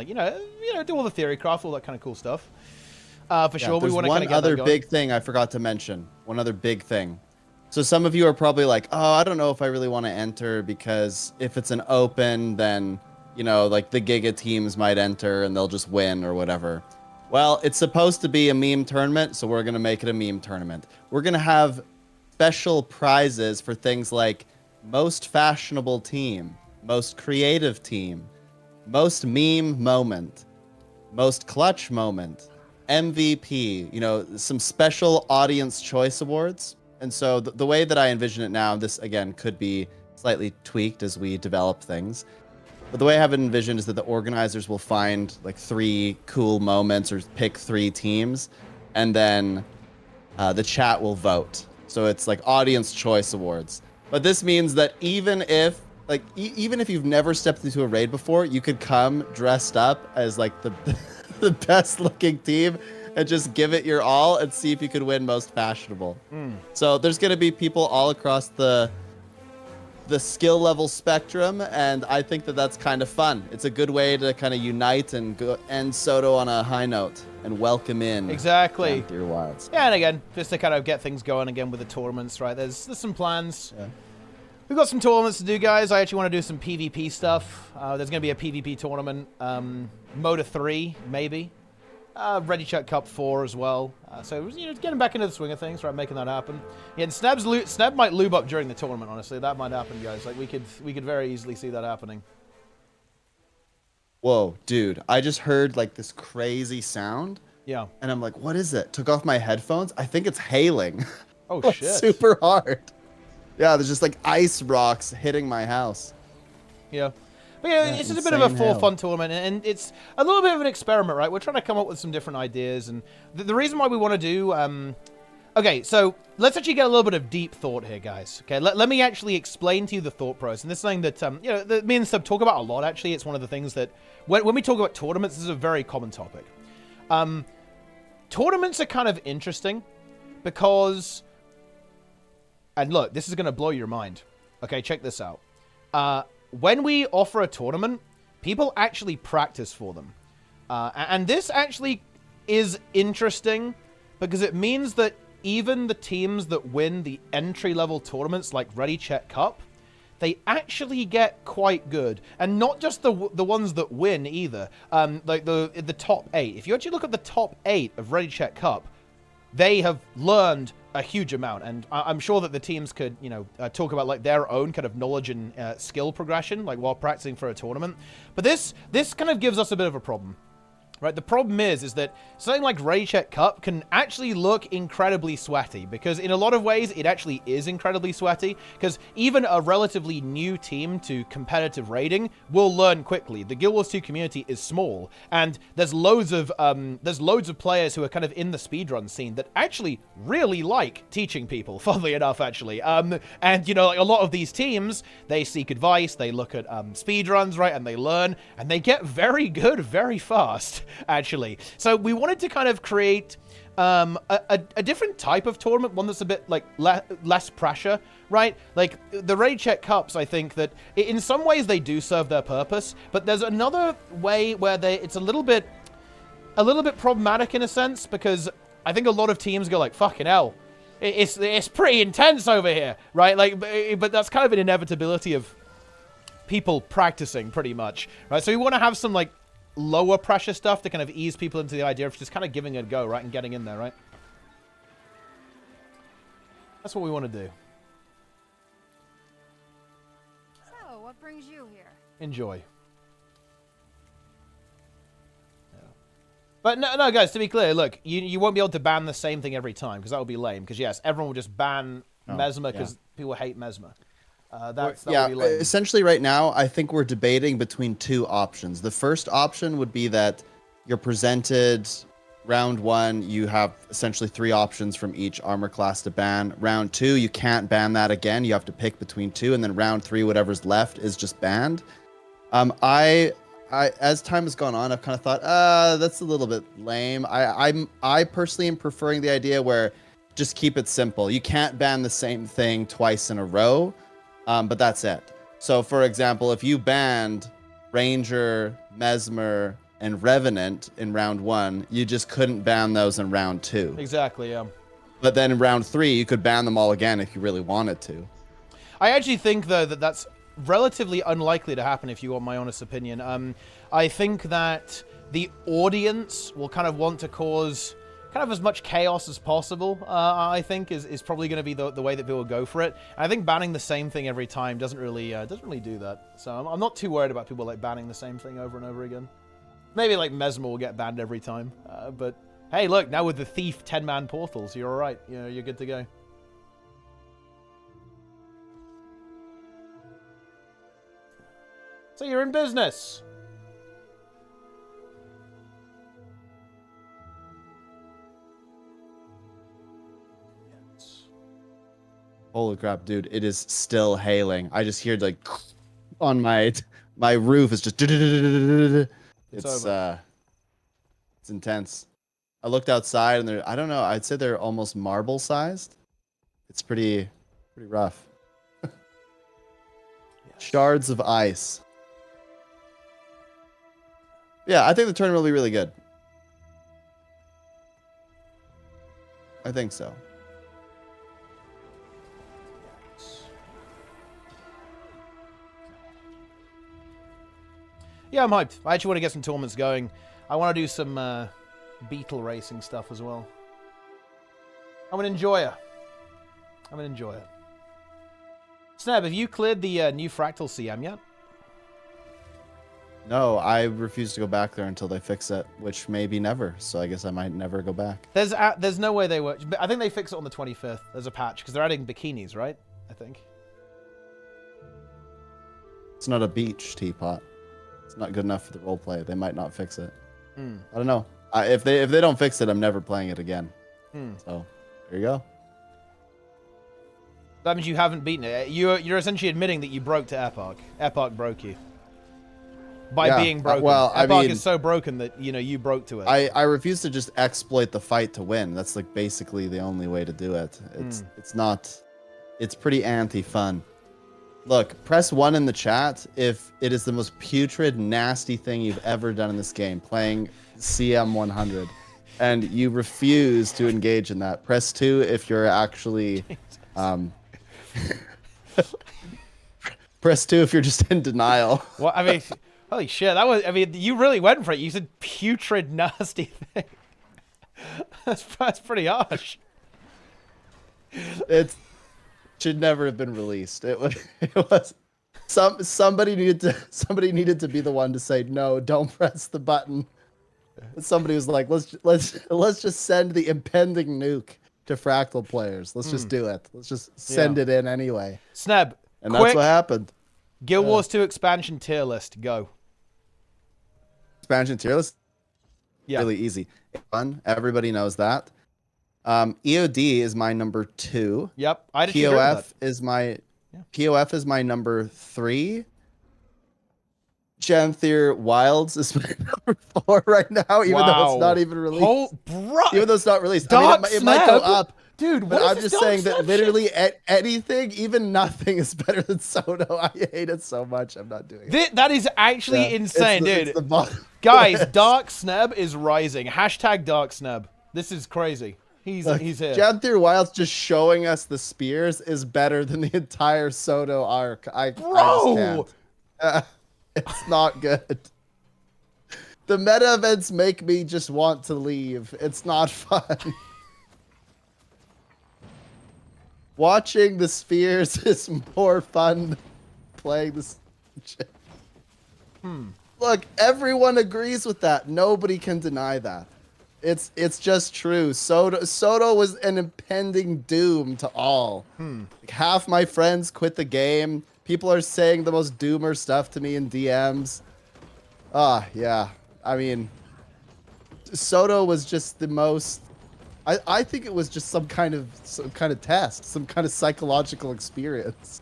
do all the theory craft, all that kind of cool stuff. For sure, we want to kind of get one other that going. big thing I forgot to mention. One other big thing. So some of you are probably like, I don't know if I really want to enter, because if it's an open, then, like the Giga teams might enter and they'll just win or whatever. Well, it's supposed to be a meme tournament, so we're going to make it a meme tournament. We're going to have special prizes for things like most fashionable team, most creative team, most meme moment, most clutch moment, MVP, some special audience choice awards. And so the way that I envision it now, this, again, could be slightly tweaked as we develop things. But the way I have it envisioned is that the organizers will find, 3 cool moments or pick 3 teams. And then the chat will vote. So it's like audience choice awards. But this means that even if you've never stepped into a raid before, you could come dressed up as, the best-looking team and just give it your all and see if you could win most fashionable. So there's going to be people all across the skill level spectrum, and I think that that's kind of fun. It's a good way to kind of unite and end Soto on a high note and welcome in exactly Frontier Wilds. Yeah, and again, just to kind of get things going again with the tournaments, right? There's some plans. Yeah. We've got some tournaments to do, guys. I actually want to do some PvP stuff. There's going to be a PvP tournament, Moda 3, maybe. Ready Check Cup 4 as well. So, getting back into the swing of things, right? Making that happen. Yeah, and Sneb might lube up during the tournament, honestly. That might happen, guys. We could very easily see that happening. Whoa, dude. I just heard, this crazy sound. Yeah. And I'm like, what is it? Took off my headphones. I think it's hailing. Oh, shit. Super hard. Yeah, there's just, ice rocks hitting my house. Yeah. But yeah, it's just a bit of a full fun tournament, and it's a little bit of an experiment, right? We're trying to come up with some different ideas, and the reason why we want to do... okay, so let's actually get a little bit of deep thought here, guys. Okay, let me actually explain to you the thought process, and this is something that, that me and Sub talk about a lot, actually. It's one of the things that, when we talk about tournaments, this is a very common topic. Tournaments are kind of interesting, because... And look, this is going to blow your mind. Okay, check this out. When we offer a tournament, people actually practice for them. And this actually is interesting because it means that even the teams that win the entry-level tournaments like Ready Check Cup, they actually get quite good. And not just the ones that win either. Like the top 8. If you actually look at the top 8 of Ready Check Cup, they have learned a huge amount, and I'm sure that the teams could, talk about their own kind of knowledge and skill progression, while practicing for a tournament. But this kind of gives us a bit of a problem, right? The problem is that something like Raid Check Cup can actually look incredibly sweaty, because in a lot of ways it actually is incredibly sweaty, because even a relatively new team to competitive raiding will learn quickly. The Guild Wars 2 community is small, and there's loads of players who are kind of in the speedrun scene that actually really like teaching people, funnily enough, actually. And, you know, like a lot of these teams, they seek advice, they look at speedruns, right, and they learn, and they get very good very fast, actually. So we wanted to kind of create a different type of tournament, one that's a bit like less pressure, right? Like the Raid Check Cups, I think that in some ways they do serve their purpose, but there's another way where it's a little bit problematic in a sense, because I think a lot of teams go like, fucking hell, it's pretty intense over here, right? Like, but that's kind of an inevitability of people practicing, pretty much, right? So we want to have some like lower pressure stuff to kind of ease people into the idea of just kind of giving it a go, right, and getting in there, right? That's what we want to do. So, what brings you here? Enjoy. Yeah. But no, guys, to be clear, look, you won't be able to ban the same thing every time, because that would be lame. Because, yes, everyone will just ban Mesmer because people hate Mesmer. That would be lame. Essentially right now, I think we're debating between two options. The first option would be that you're presented round 1, you have essentially 3 options from each armor class to ban. Round 2, you can't ban that again. You have to pick between 2, and then round 3, whatever's left is just banned. I as time has gone on, I've kind of thought, that's a little bit lame. I personally am preferring the idea where just keep it simple. You can't ban the same thing twice in a row. But that's it. So, for example, if you banned Ranger, Mesmer, and Revenant in round 1, you just couldn't ban those in round 2. Exactly, yeah. But then in round 3, you could ban them all again if you really wanted to. I actually think, though, that that's relatively unlikely to happen, if you want my honest opinion. I think that the audience will kind of want to cause kind of as much chaos as possible, I think, is probably going to be the way that people go for it. And I think banning the same thing every time doesn't really do that. So I'm not too worried about people like banning the same thing over and over again. Maybe like Mesmer will get banned every time, but hey, look, now with the Thief 10-man portals, you're all right. You know, you're good to go. So you're in business. Holy crap, dude! It is still hailing. I just hear like on my roof is just. It's intense. I looked outside and I don't know. I'd say they're almost marble sized. It's pretty rough. Yes. Shards of ice. Yeah, I think the tournament will be really good. I think so. Yeah, I'm hyped. I actually want to get some tournaments going. I want to do some beetle racing stuff as well. I'm an enjoyer. Sneb, have you cleared the new Fractal CM yet? No, I refuse to go back there until they fix it, which may be never. So I guess I might never go back. There's no way they were. I think they fix it on the 25th. There's a patch because they're adding bikinis, right? I think. It's not a beach teapot. It's not good enough for the roleplay. They might not fix it. I don't know. If they don't fix it, I'm never playing it again. So there you go. That means you haven't beaten it. You're essentially admitting that you broke to Epoch. Epoch broke you. By being broken. Well, Epoch is so broken that you broke to it. I refuse to just exploit the fight to win. That's like basically the only way to do it. It's not. It's pretty anti-fun. Look, press 1 in the chat if it is the most putrid, nasty thing you've ever done in this game, playing CM100, and you refuse to engage in that. Press 2 if you're actually... press 2 if you're just in denial. Well, I mean, holy shit, that was... I mean, you really went for it. You said putrid, nasty thing. That's pretty harsh. It should never have been released. It was somebody needed to be the one to say no, don't press the button. Somebody was like, let's just send the impending nuke to Fractal players. Let's just do it. Let's just send it in anyway. Sneb, and that's what happened. Guild Wars 2 expansion tier list. Go. Expansion tier list. Yeah. Really easy. Fun. Everybody knows that. EOD is my number 2. Yep. POF is my POF is my number 3. Ganthier Wilds is my number 4 right now, even though it's not even released. Even though it's not released. Dark it might go up. Dude, but I'm just saying that literally anything, even nothing, is better than Soto. I hate it so much. I'm not doing it. That is actually insane, dude. Guys, Dark Sneb is rising. Hashtag Dark Sneb. This is crazy. He's here. Ganthier Wilds just showing us the spears is better than the entire Soto arc. I just can't. It's not good. The meta events make me just want to leave. It's not fun. Watching the spears is more fun than playing the shit. Look, everyone agrees with that. Nobody can deny that. It's just true. Soto was an impending doom to all. Like, half my friends quit the game. People are saying the most doomer stuff to me in DMs. Yeah. I mean, Soto was just the most. I think it was just some kind of test, some kind of psychological experience.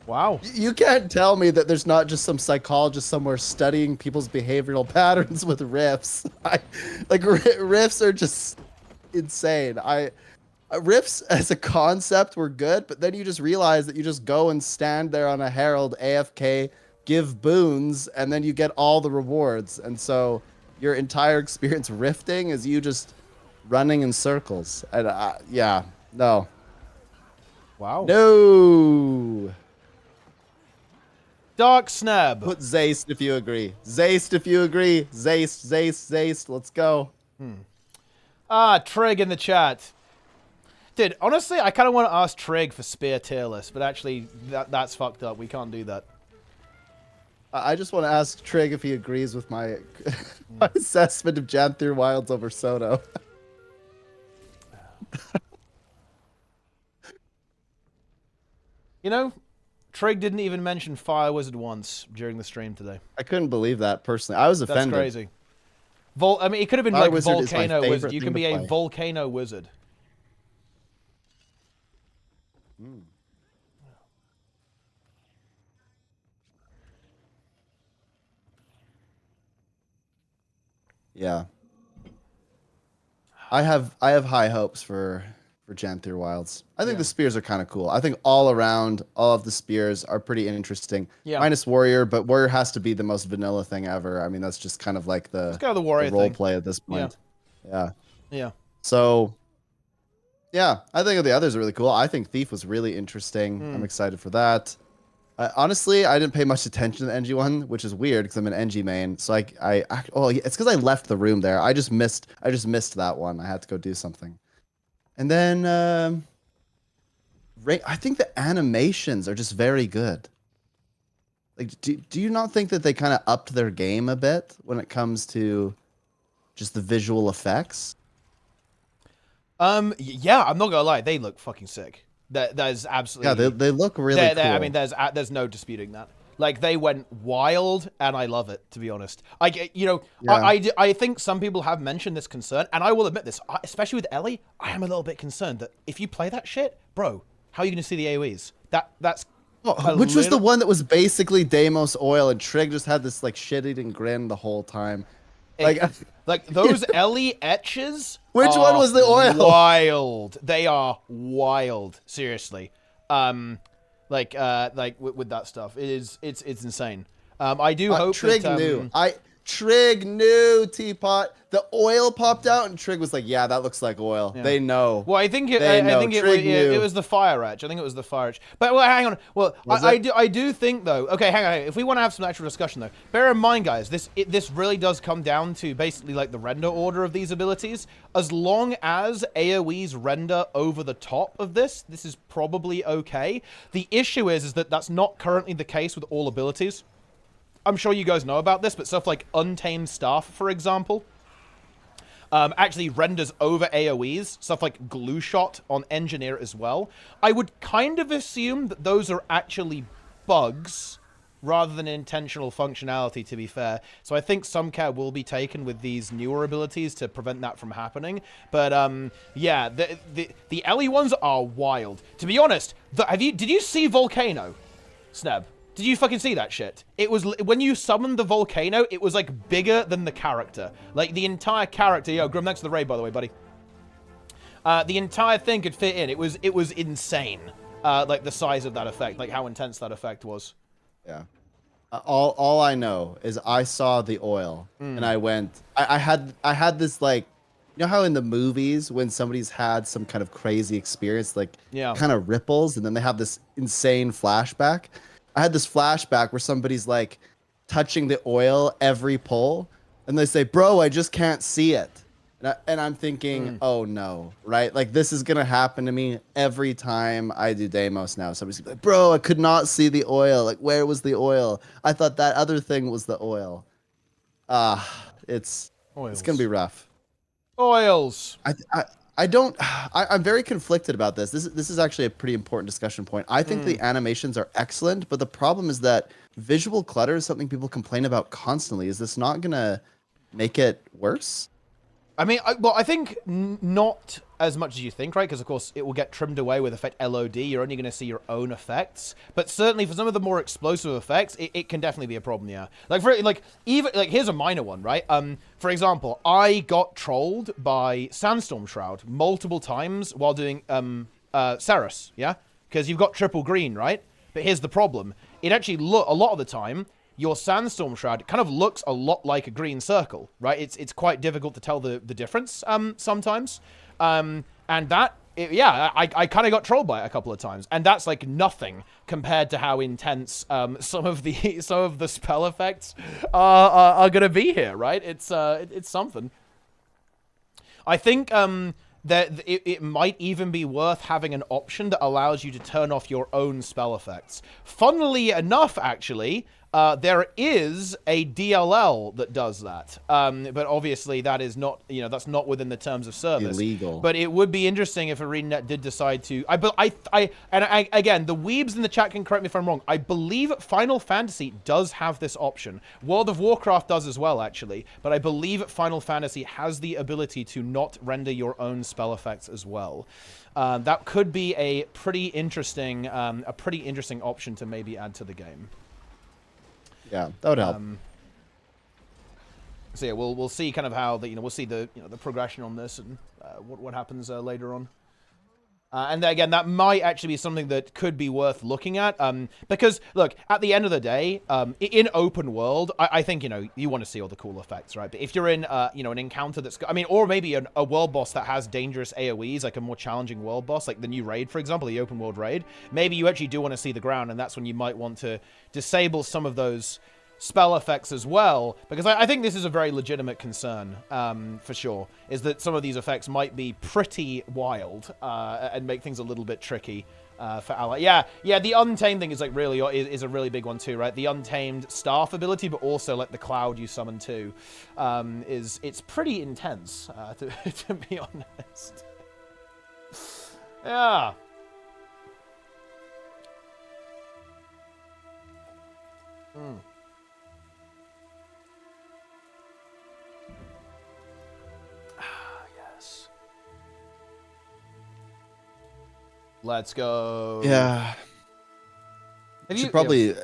Wow. You can't tell me that there's not just some psychologist somewhere studying people's behavioral patterns with riffs. Riffs are just insane. Riffs as a concept were good, but then you just realize that you just go and stand there on a herald AFK, give boons, and then you get all the rewards. And so your entire experience rifting is you just running in circles. And yeah, no. Wow. No. Dark Sneb. Put Zaist if you agree. Zaist if you agree. Zaist. Let's go. Trig in the chat. Dude, honestly, I kind of want to ask Trig for spear tier list, but actually, that's fucked up. We can't do that. I just want to ask Trig if he agrees with my, my assessment of Ganthier Wilds over Soto. You know, Trig didn't even mention Fire Wizard once during the stream today. I couldn't believe that personally. I was offended. That's crazy. I mean, it could have been Fire like Wizard Volcano Wizard. You can be a play. Volcano Wizard. Yeah. I have high hopes for Ganthier Wilds. I think the spears are kind of cool. I think all around, all of the spears are pretty interesting. Yeah. Minus Warrior, but Warrior has to be the most vanilla thing ever. I mean, that's just kind of like the role play at this point. Yeah. So, yeah, I think the others are really cool. I think Thief was really interesting. I'm excited for that. Honestly, I didn't pay much attention to the Engi one, which is weird because I'm an Engi main. So it's because I left the room there. I just missed that one. I had to go do something. And then I think the animations are just very good. Like, do you not think that they kind of upped their game a bit when it comes to just the visual effects? Yeah, I'm not gonna lie, they look fucking sick. That is absolutely. Yeah, they look really cool. I mean, there's no disputing that. Like, they went wild, and I love it, to be honest. I think some people have mentioned this concern, and I will admit this, especially with Ellie, I am a little bit concerned that if you play that shit, bro, how are you going to see the AoEs? That's... Which was the one that was basically Deimos oil, and Trig just had this, like, shit-eating grin the whole time. Like those Ellie etches. Which one was the oil? Wild. They are wild. Seriously. Like with that stuff, it's insane. I do hope Trig that, knew. Trig knew, Teapot. The oil popped out, and Trig was like, "Yeah, that looks like oil." Yeah. They know. Well, I think it was the fire edge. I think it was the fire edge. But well, hang on. Well, I do think though. Okay, hang on. If we want to have some actual discussion though, bear in mind, guys, this really does come down to basically like the render order of these abilities. As long as AoEs render over the top of this is probably okay. The issue is that that's not currently the case with all abilities. I'm sure you guys know about this, but stuff like Untamed Staff, for example, actually renders over AoEs. Stuff like Glue Shot on Engineer as well. I would kind of assume that those are actually bugs rather than intentional functionality, to be fair. So I think some care will be taken with these newer abilities to prevent that from happening. But yeah, the Ellie ones are wild. To be honest, did you see Volcano, Sneb? Did you fucking see that shit? It was, when you summoned the volcano, it was like bigger than the character. Like the entire character, yo, Grim, thanks for the raid, by the way, buddy. The entire thing could fit in. It was insane. Like the size of that effect, like how intense that effect was. Yeah. All I know is I saw the oil and I went, I had this like, you know how in the movies when somebody's had some kind of crazy experience, like kind of ripples, and then they have this insane flashback? I had this flashback where somebody's like touching the oil every pull, and they say, "Bro, I just can't see it," and I'm thinking, "Oh no, right? Like this is gonna happen to me every time I do Deimos now." Somebody's like, "Bro, I could not see the oil. Like, where was the oil? I thought that other thing was the oil." It's gonna be rough. Oils. I'm very conflicted about this. This is actually a pretty important discussion point. I think the animations are excellent, but the problem is that visual clutter is something people complain about constantly. Is this not gonna make it worse? I mean, I think not as much as you think, right? Because, of course, it will get trimmed away with effect LOD. You're only going to see your own effects. But certainly for some of the more explosive effects, it can definitely be a problem, yeah. Here's a minor one, right? For example, I got trolled by Sandstorm Shroud multiple times while doing Saras, yeah? Because you've got triple green, right? But here's the problem. It actually, a lot of the time, your Sandstorm Shroud kind of looks a lot like a green circle, right? It's quite difficult to tell the difference sometimes. And that, I kind of got trolled by it a couple of times. And that's like nothing compared to how intense some of the spell effects are going to be here, right? It's something. I think that it might even be worth having an option that allows you to turn off your own spell effects. Funnily enough, actually, there is a DLL that does that, but obviously that is not, that's not within the terms of service. Illegal. But it would be interesting if ArenaNet did decide to. Again, the weebs in the chat can correct me if I'm wrong. I believe Final Fantasy does have this option. World of Warcraft does as well, actually. But I believe Final Fantasy has the ability to not render your own spell effects as well. That could be a pretty interesting option to maybe add to the game. Yeah, that would help. So yeah, we'll see kind of how we'll see the progression on this and what happens later on. And again, that might actually be something that could be worth looking at. Because look, at the end of the day, in open world, I think you want to see all the cool effects, right? But if you're in an encounter that's or maybe a world boss that has dangerous AoEs, like a more challenging world boss, like the new raid, for example, the open world raid, maybe you actually do want to see the ground, and that's when you might want to disable some of those spell effects as well, because I think this is a very legitimate concern, for sure, is that some of these effects might be pretty wild and make things a little bit tricky for ally. Yeah, the Untamed thing is like really is a really big one too, right? The Untamed staff ability, but also like the cloud you summon too, it's pretty intense, to be honest. Yeah. Let's go. Yeah. You should probably,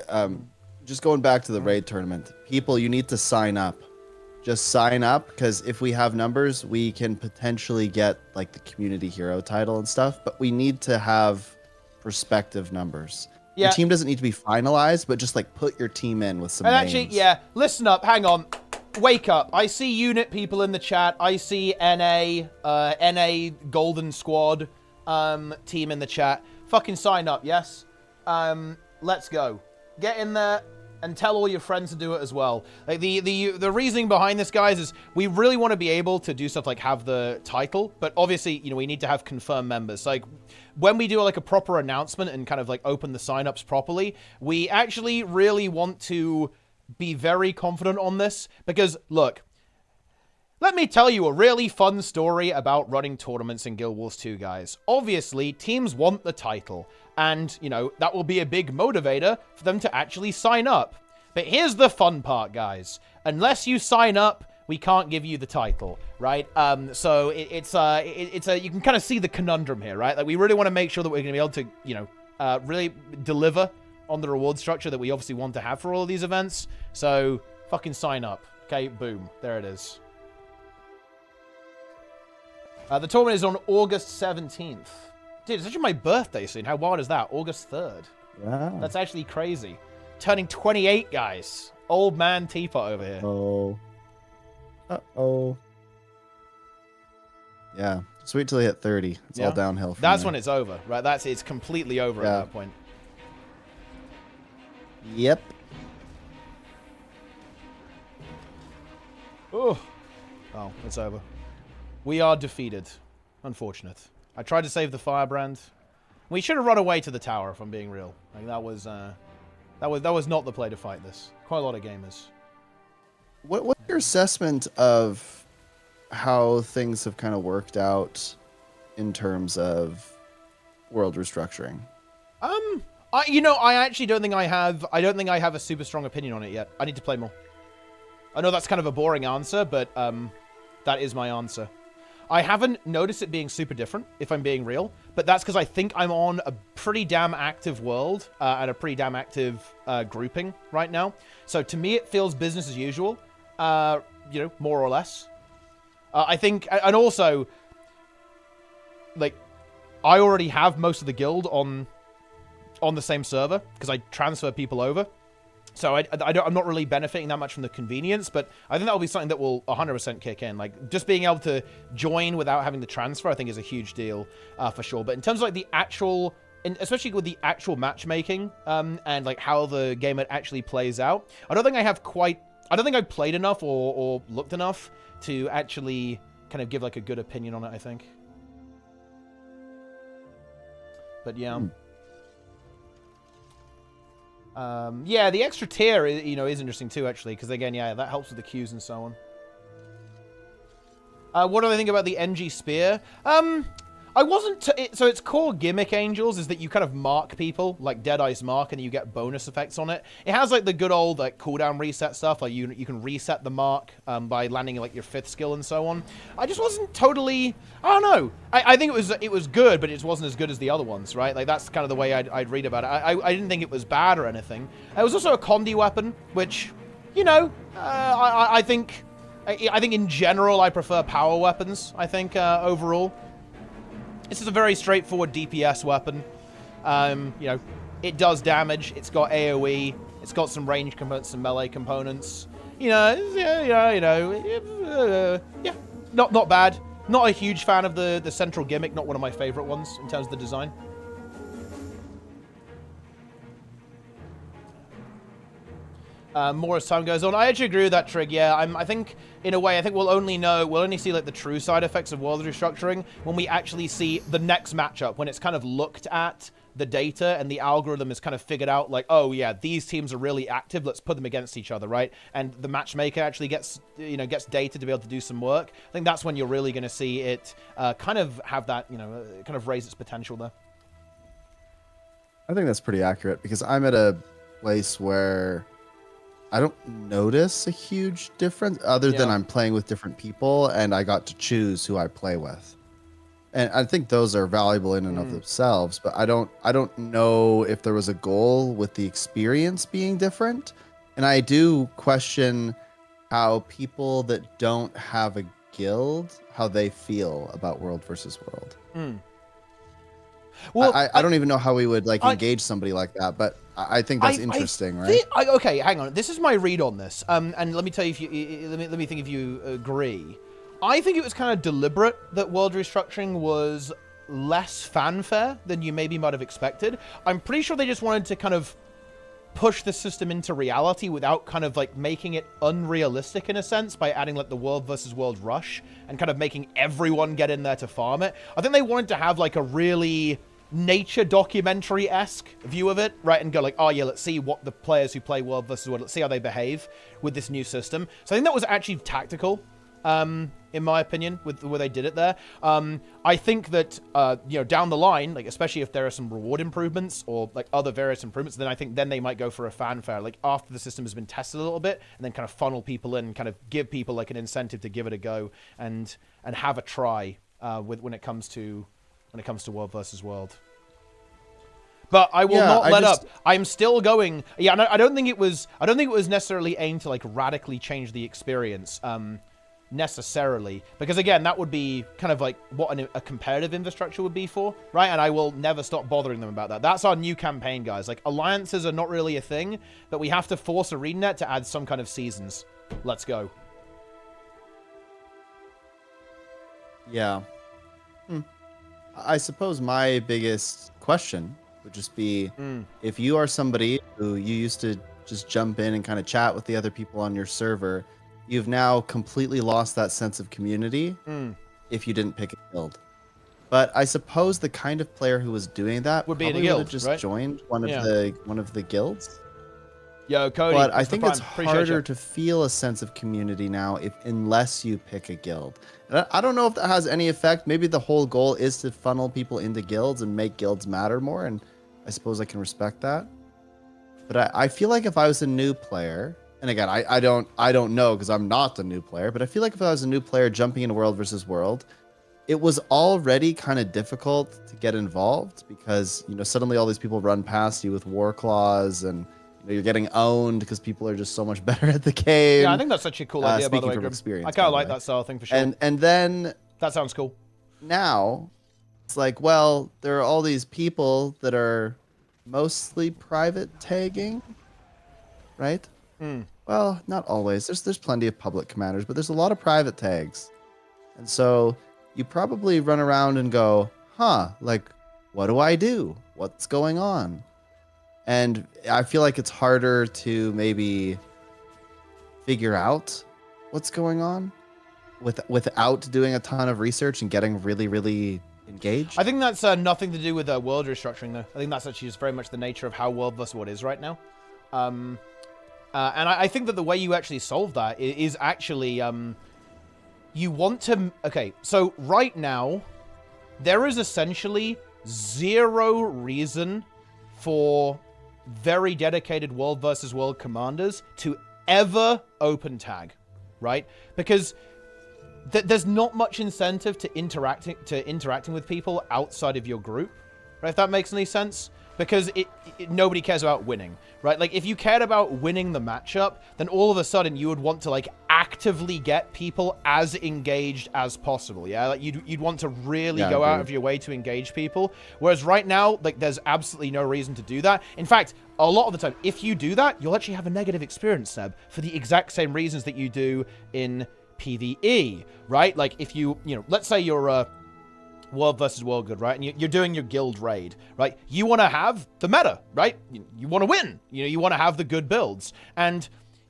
just going back to the raid tournament, people, you need to sign up. Just sign up, because if we have numbers, we can potentially get like the community hero title and stuff, but we need to have perspective numbers. Yeah. Your team doesn't need to be finalized, but just like put your team in with some and names. actually, yeah, listen up, hang on. wake up. I see unit people in the chat. I see NA Golden Squad team in the chat. Fucking sign up, yes? Let's go. Get in there and tell all your friends to do it as well. Like the reasoning behind this, guys, is we really want to be able to do stuff like have the title, but obviously, you know, we need to have confirmed members. Like when we do like a proper announcement and kind of like open the signups properly, we actually really want to be very confident on this because look, let me tell you a really fun story about running tournaments in Guild Wars 2, guys. Obviously, teams want the title, and, you know, that will be a big motivator for them to actually sign up. But here's the fun part, guys. Unless you sign up, we can't give you the title, right? So it's you can kind of see the conundrum here, right? Like, we really want to make sure that we're going to be able to, you know, really deliver on the reward structure that we obviously want to have for all of these events. So, fucking sign up. Okay, boom. There it is. The tournament is on August 17th. Dude, it's actually my birthday soon. How wild is that? August 3rd. Wow. That's actually crazy. Turning 28, guys. Old man teapot over here. Oh. Uh-oh. Yeah. Just wait till you hit 30. It's all downhill from That's there. when it's over, right? It's completely over at that point. Yep. Oh, it's over. We are defeated. Unfortunate. I tried to save the firebrand. We should have run away to the tower, if I'm being real. Like that was not the play to fight this. Quite a lot of gamers. What's your assessment of how things have kind of worked out in terms of world restructuring? I actually don't think I have. I don't think I have a super strong opinion on it yet. I need to play more. I know that's kind of a boring answer, but that is my answer. I haven't noticed it being super different, if I'm being real, but that's because I think I'm on a pretty damn active world and a pretty damn active grouping right now. So to me, it feels business as usual, you know, more or less. I think, and also, like, I already have most of the guild on the same server because I transfer people over. So I'm not really benefiting that much from the convenience, but I think that will be something that will 100% kick in. Like, just being able to join without having to transfer, I think is a huge deal for sure. But in terms of, like, the actual, especially with the actual matchmaking and, like, how the game actually plays out, I don't think I've played enough or looked enough to actually kind of give, like, a good opinion on it, I think. But, yeah. Yeah, the extra tier, you know, is interesting too, actually, because again, yeah, that helps with the queues and so on. What do I think about the Engi spear? I wasn't... so its core gimmick, Angels, is that you kind of mark people, like Deadeye's mark, and you get bonus effects on it. It has, like, the good old, like, cooldown reset stuff. Like, you can reset the mark by landing, like, your 5th skill and so on. I just wasn't totally... I don't know. I think it was good, but it wasn't as good as the other ones, right? Like, that's kind of the way I'd read about it. I didn't think it was bad or anything. It was also a Condi weapon, which, you know, I think in general I prefer power weapons, I think, overall. This is a very straightforward DPS weapon. You know, it does damage. It's got AoE. It's got some range components, some melee components. You know, yeah, not bad. Not a huge fan of the central gimmick. Not one of my favorite ones in terms of the design. More as time goes on. I actually agree with that, Trig. Yeah, I think, in a way, I think we'll only see, like, the true side effects of world restructuring when we actually see the next matchup, when it's kind of looked at the data and the algorithm is kind of figured out, like, oh, yeah, these teams are really active, let's put them against each other, right? And the matchmaker actually gets data to be able to do some work. I think that's when you're really going to see it kind of have that, you know, kind of raise its potential there. I think that's pretty accurate because I'm at a place where I don't notice a huge difference other than I'm playing with different people and I got to choose who I play with. And I think those are valuable in and of themselves, but I don't know if there was a goal with the experience being different. And I do question how people that don't have a guild, how they feel about world versus world. Well, I don't even know how we would like engage somebody like that, but I think that's interesting, right? Okay, hang on. This is my read on this. And let me tell you if you let me think if you agree. I think it was kind of deliberate that world restructuring was less fanfare than you maybe might have expected. I'm pretty sure they just wanted to kind of push the system into reality without kind of like making it unrealistic in a sense by adding like the world versus world rush and kind of making everyone get in there to farm it. I think they wanted to have like a really nature documentary-esque view of it, right? And go like, oh yeah, let's see what the players who play world versus world, let's see how they behave with this new system. So I think that was actually tactical, in my opinion, with the way they did it there. I think that, you know, down the line, like, especially if there are some reward improvements or, like, other various improvements, then I think then they might go for a fanfare, like, after the system has been tested a little bit, and then kind of funnel people in and kind of give people, like, an incentive to give it a go and have a try, when it comes to world versus world. But I will not let up. I'm still going. Yeah, I don't think it was necessarily aimed to, like, radically change the experience, necessarily, because again, that would be kind of like what a competitive infrastructure would be for, right? And I will never stop bothering them about that. That's our new campaign, guys. Like, alliances are not really a thing, but we have to force ArenaNet to add some kind of seasons. Let's go. Yeah. I suppose my biggest question would just be, if you are somebody who you used to just jump in and kind of chat with the other people on your server, you've now completely lost that sense of community if you didn't pick a guild. But I suppose the kind of player who was doing that would be in a guild, have just right? joined one of the guilds. Yo, Cody. But I think it's harder to feel a sense of community now unless you pick a guild. And I don't know if that has any effect. Maybe the whole goal is to funnel people into guilds and make guilds matter more, and I suppose I can respect that. But I feel like if I was a new player, and again, I don't know because I'm not the new player, but I feel like if I was a new player jumping into world versus world, it was already kind of difficult to get involved because, you know, suddenly all these people run past you with war claws and, you know, you're getting owned because people are just so much better at the game. Yeah, I think that's such a cool idea, by the way, Grim. I kind of like that style thing for sure. And then that sounds cool. Now it's like, well, there are all these people that are mostly private tagging, right? Well, not always. There's plenty of public commanders, but there's a lot of private tags. And so you probably run around and go, like, what do I do? What's going on? And I feel like it's harder to maybe figure out what's going on without doing a ton of research and getting really, really engaged. I think that's nothing to do with world restructuring, though. I think that's actually just very much the nature of how world versus world is right now. And I think that the way you actually solve that is actually, you want to... Okay, so right now, there is essentially zero reason for very dedicated world versus world commanders to ever open tag, right? Because there's not much incentive to interacting with people outside of your group, right? If that makes any sense. Because nobody cares about winning, right? Like, if you cared about winning the matchup, then all of a sudden you would want to, like, actively get people as engaged as possible, yeah? Like, you'd want to really go out of your way to engage people. Whereas right now, like, there's absolutely no reason to do that. In fact, a lot of the time, if you do that, you'll actually have a negative experience, Seb, for the exact same reasons that you do in PvE, right? Like, if you know, let's say you're world versus world good, right? And you're doing your guild raid, right? You want to have the meta, right? You want to win. You know, you want to have the good builds. And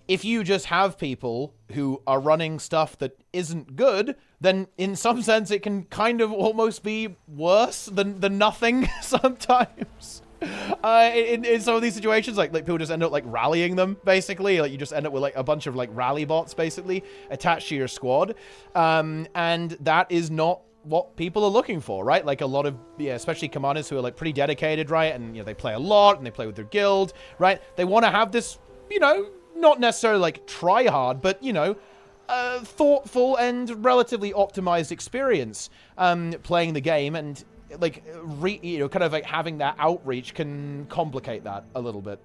if you just have people who are running stuff that isn't good, then in some sense it can kind of almost be worse than nothing sometimes. In some of these situations, like people just end up like rallying them, basically. Like, you just end up with like a bunch of like rally bots basically attached to your squad, and that is not what people are looking for, right? Like, a lot of, especially commanders who are like pretty dedicated, right? And, you know, they play a lot and they play with their guild, right? They want to have this, you know, not necessarily like try hard, but, you know, thoughtful and relatively optimized experience playing the game. And like, you know, kind of like having that outreach can complicate that a little bit.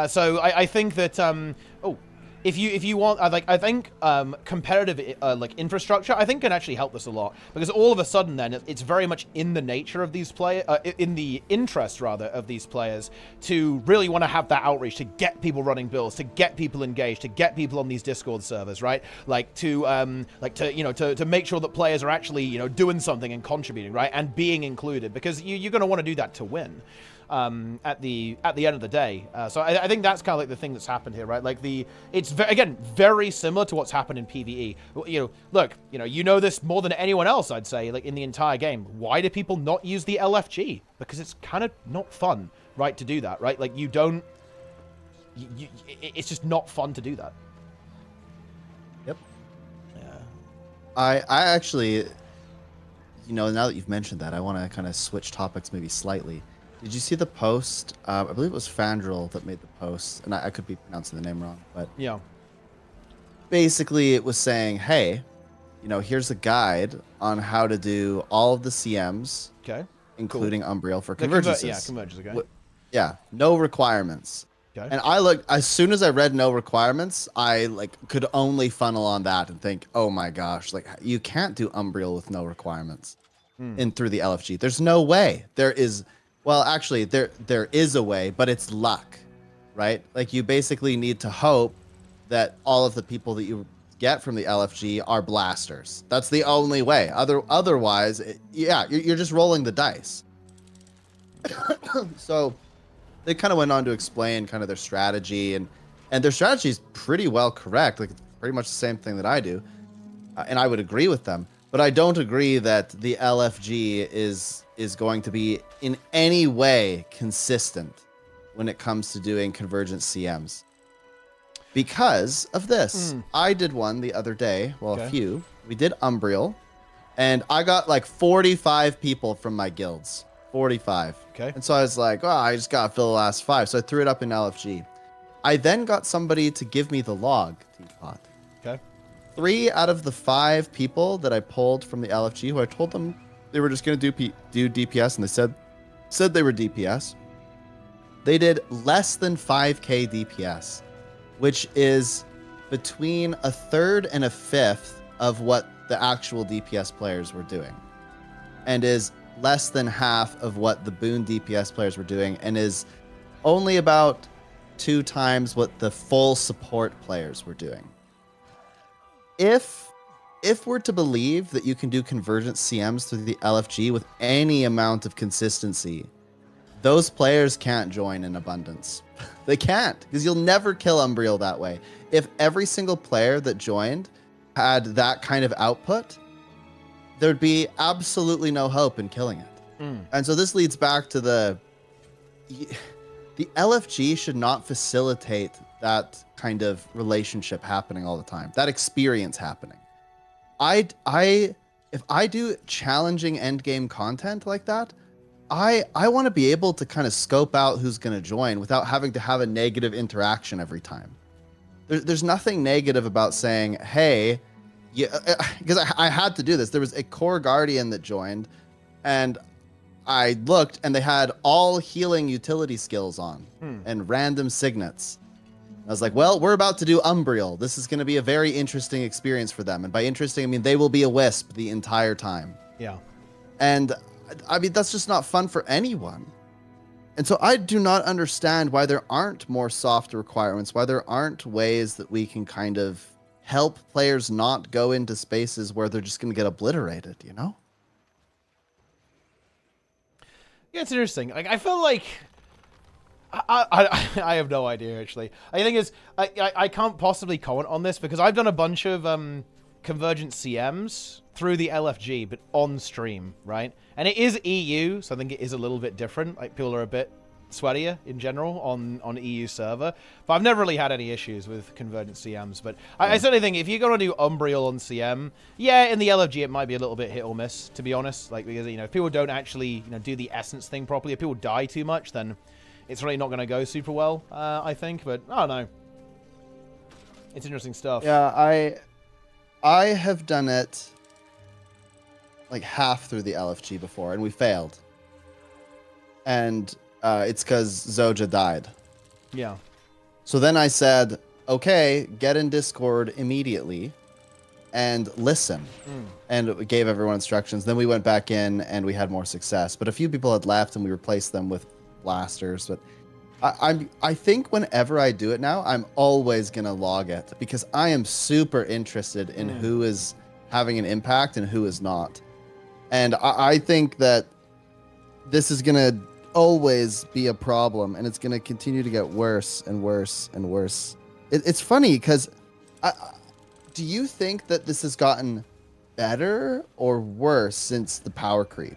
So I think that, if you want, I think competitive like infrastructure, I think can actually help this a lot, because all of a sudden then it's very much in the nature of these in the interest rather of these players to really want to have that outreach, to get people running builds, to get people engaged, to get people on these Discord servers, right? Like to make sure that players are actually doing something and contributing, right, and being included, because you're going to want to do that to win. At the end of the day, so I think that's kind of like the thing that's happened here, right? Like it's again very similar to what's happened in PvE. Look, you know this more than anyone else, I'd say, like in the entire game. Why do people not use the LFG? Because it's kind of not fun, right, to do that, right? Like it's just not fun to do that. Yep. Yeah. I actually, now that you've mentioned that, I want to kind of switch topics maybe slightly. Did you see the post? I believe it was Fandrel that made the post, and I could be pronouncing the name wrong, but yeah. Basically, it was saying, hey, here's a guide on how to do all of the CMs, Okay. including Cool. Umbriel for convergences. Convergence. Okay. Yeah, no requirements. Okay. And I looked, as soon as I read no requirements, I could only funnel on that and think, oh my gosh, you can't do Umbriel with no requirements through the LFG. There's no way. There is. Well, actually, there is a way, but it's luck, right? Like, you basically need to hope that all of the people that you get from the LFG are blasters. That's the only way. Otherwise, you're just rolling the dice. So they kind of went on to explain kind of their strategy, and their strategy is pretty well correct. Like, it's pretty much the same thing that I do, and I would agree with them. But I don't agree that the LFG is going to be in any way consistent when it comes to doing convergent CMs. Because of this. I did one the other day, a few. We did Umbriel, and I got 45 people from my guilds. 45. Okay. And so I was like, I just got to fill the last 5. So I threw it up in LFG. I then got somebody to give me the log, Teapot. Okay. 3 out of the 5 people that I pulled from the LFG, who I told them they were just going to do DPS, and they said they were DPS. They did less than 5k DPS, which is between a third and a fifth of what the actual DPS players were doing, and is less than half of what the Boon DPS players were doing, and is only about 2 times what the full support players were doing. If we're to believe that you can do convergent CMs through the LFG with any amount of consistency, those players can't join in abundance. They can't, because you'll never kill Umbriel that way. If every single player that joined had that kind of output, there'd be absolutely no hope in killing it. And so this leads back to the LFG should not facilitate that kind of relationship happening all the time, that experience happening. If I do challenging endgame content like that, I want to be able to kind of scope out who's going to join without having to have a negative interaction every time. There's nothing negative about saying, hey, because I had to do this. There was a core guardian that joined, and I looked, and they had all healing utility skills on and random signets. I was like, well, we're about to do Umbriel. This is going to be a very interesting experience for them. And by interesting, I mean they will be a wisp the entire time. Yeah. And I mean, that's just not fun for anyone. And so I do not understand why there aren't more soft requirements, why there aren't ways that we can kind of help players not go into spaces where they're just going to get obliterated, Yeah, it's interesting. I feel like I have no idea, actually. I think I can't possibly comment on this because I've done a bunch of convergent CMs through the LFG, but on stream, right? And it is EU, so I think it is a little bit different. Like, people are a bit sweatier in general on EU server. But I've never really had any issues with convergent CMs. But I certainly think if you're going to do Umbriel on CM, yeah, in the LFG it might be a little bit hit or miss, to be honest. Like, because, if people don't actually, do the essence thing properly, if people die too much, then it's really not going to go super well, I think. But, I don't know. It's interesting stuff. Yeah, I have done it like half through the LFG before, and we failed. And it's because Zoja died. Yeah. So then I said, okay, get in Discord immediately and listen. And we gave everyone instructions. Then we went back in and we had more success. But a few people had left and we replaced them with blasters. But I think whenever I do it now, I'm always going to log it because I am super interested in who is having an impact and who is not. And I think that this is going to always be a problem, and it's going to continue to get worse and worse and worse. It's funny because do you think that this has gotten better or worse since the power creep?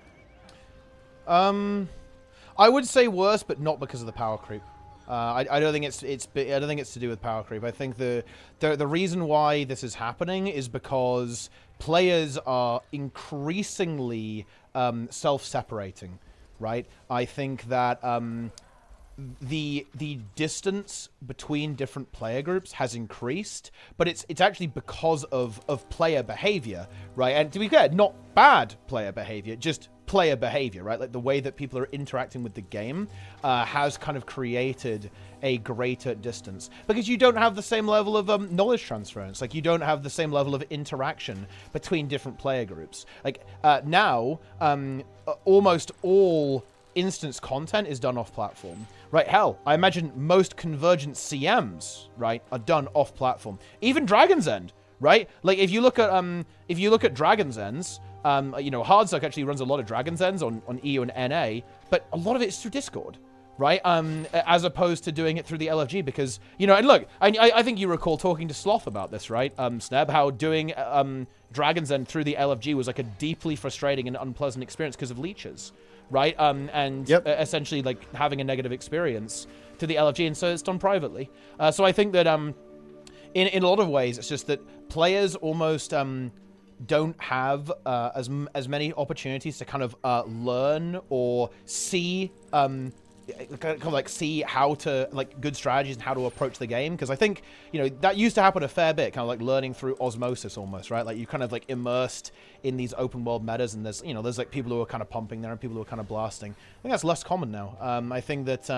I would say worse, but not because of the power creep. I don't think I don't think it's to do with power creep. I think the reason why this is happening is because players are increasingly self-separating, right? I think that the distance between different player groups has increased, but it's actually because of player behavior, right? And to be clear, not bad player behavior, just player behavior, right? Like the way that people are interacting with the game has kind of created a greater distance because you don't have the same level of knowledge transference. Like you don't have the same level of interaction between different player groups. Like now, almost all instance content is done off platform, right? Hell, I imagine most convergent CMs, right, are done off platform. Even Dragon's End, right? Like if you look at Dragon's Ends, you know, Hardstuck actually runs a lot of Dragon's Ends on EU and NA, but a lot of it's through Discord, right? As opposed to doing it through the LFG because, you know, and look, I think you recall talking to Sloth about this, right? Sneb, how doing Dragon's End through the LFG was like a deeply frustrating and unpleasant experience because of leeches, right? And essentially like having a negative experience to the LFG, and so it's done privately. So I think that in a lot of ways, it's just that players almost don't have as many opportunities to kind of learn or see kind of like see how to like good strategies and how to approach the game, because I think, you know, that used to happen a fair bit, kind of like learning through osmosis almost, right? Like you kind of like immersed in these open world metas, and there's, you know, there's like people who are kind of pumping there and people who are kind of blasting. I think that's less common now. I think that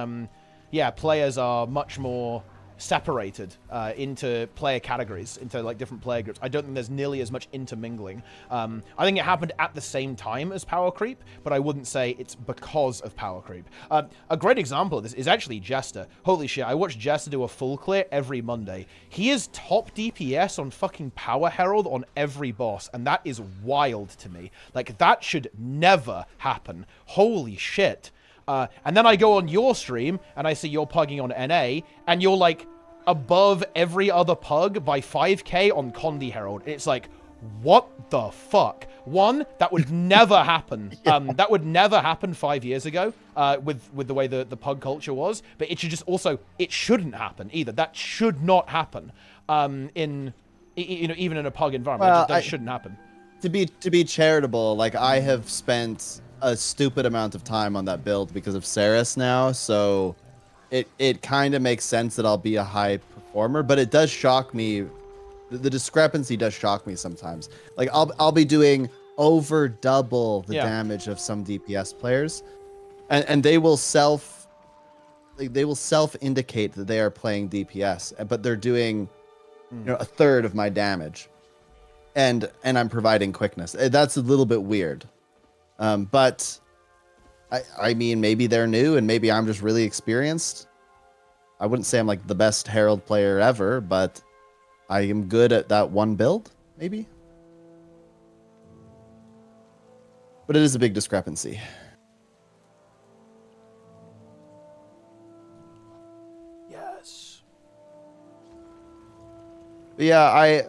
yeah, players are much more separated into player categories, into like different player groups. I don't think there's nearly as much intermingling. I think it happened at the same time as power creep, but I wouldn't say it's because of power creep. A great example of this is actually Jester. Holy shit, I watch Jester do a full clear every Monday. He is top DPS on fucking Power Herald on every boss, and that is wild to me. Like, that should never happen. Holy shit. And then I go on your stream, and I see you're pugging on NA, and you're, like, above every other pug by 5k on Condi Herald. And it's like, what the fuck? One, that would never happen. That would never happen 5 years ago with the way the pug culture was. But it should just also, it shouldn't happen either. That should not happen in, you know, even in a pug environment. Well, that shouldn't happen. To be charitable, like, I have spent a stupid amount of time on that build because of Saris now, so it kind of makes sense that I'll be a high performer, but it does shock me. The discrepancy does shock me sometimes. Like, I'll be doing over double the damage of some DPS players, and they will self-indicate that they are playing DPS, but they're doing, you know, a third of my damage, and I'm providing quickness. That's a little bit weird. But I mean, maybe they're new and maybe I'm just really experienced. I wouldn't say I'm like the best Herald player ever, but I am good at that one build, maybe. But it is a big discrepancy. Yes. But yeah, I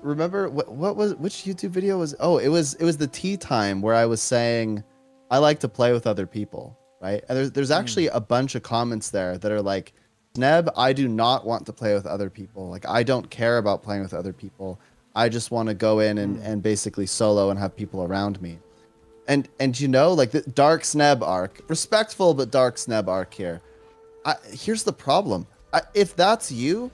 remember which YouTube video was? Oh, it was the tea time where I was saying I like to play with other people, right? And there's actually a bunch of comments there that are like, Neb, I do not want to play with other people. Like, I don't care about playing with other people. I just want to go in and basically solo and have people around me. And you know, like the Dark Sneb arc, respectful but Dark Sneb arc here. Here's the problem. If that's you,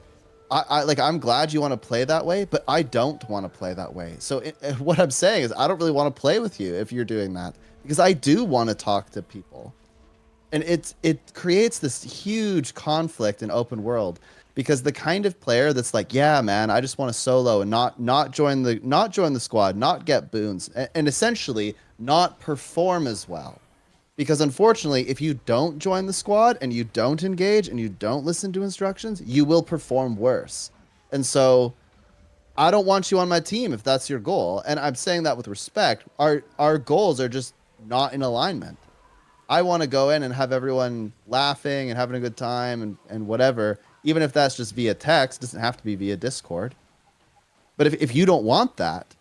I'm glad you want to play that way, but I don't want to play that way. So what I'm saying is I don't really want to play with you if you're doing that, because I do want to talk to people. And it creates this huge conflict in open world. Because the kind of player that's like, yeah, man, I just want to solo and not join the squad, not get boons, and essentially not perform as well. Because unfortunately, if you don't join the squad and you don't engage and you don't listen to instructions, you will perform worse. And so I don't want you on my team if that's your goal. And I'm saying that with respect. Our goals are just not in alignment. I want to go in and have everyone laughing and having a good time and whatever, even if that's just via text. It doesn't have to be via Discord. But if you don't want that,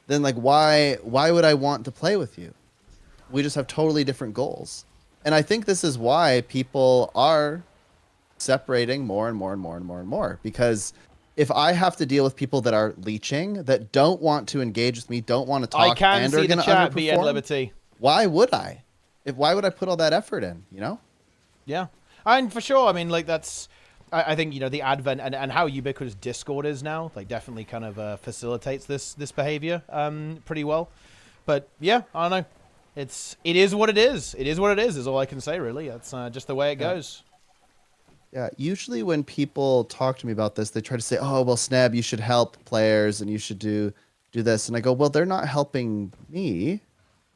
then like why would I want to play with you? We just have totally different goals. And I think this is why people are separating more and more and more and more and more. Because if I have to deal with people that are leeching, that don't want to engage with me, don't want to talk, I can and see are going the to chat, underperform, BN Liberty. why would I? Why would I put all that effort in, you know? Yeah. And for sure, I mean, like, that's... I think, you know, the advent and how ubiquitous Discord is now, like, definitely kind of facilitates this behavior pretty well. But, yeah, I don't know. It is what it is. It is what it is all I can say, really. That's just the way it goes. Yeah, usually when people talk to me about this, they try to say, oh, well, Sneb, you should help players and you should do this. And I go, well, they're not helping me.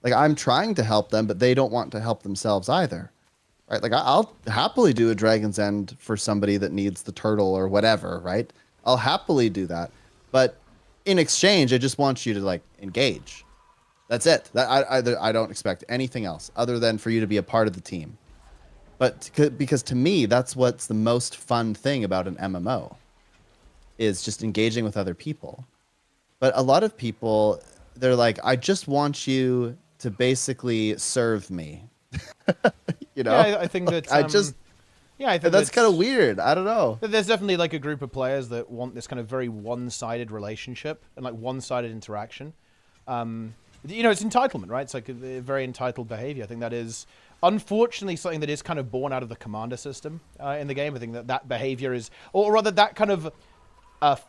Like, I'm trying to help them, but they don't want to help themselves either. Right? Like, I'll happily do a Dragon's End for somebody that needs the turtle or whatever, right? I'll happily do that. But in exchange, I just want you to, like, engage. That's it. I don't expect anything else other than for you to be a part of the team. But because to me, that's what's the most fun thing about an MMO is just engaging with other people. But a lot of people, they're like, I just want you to basically serve me. You know? Yeah, I think that... yeah, I think that's kind of weird. I don't know. There's definitely like a group of players that want this kind of very one-sided relationship and like one-sided interaction. You know, it's entitlement, right? It's like a very entitled behavior. I think that is, unfortunately, something that is kind of born out of the commander system in the game. I think that behavior is, or rather that kind of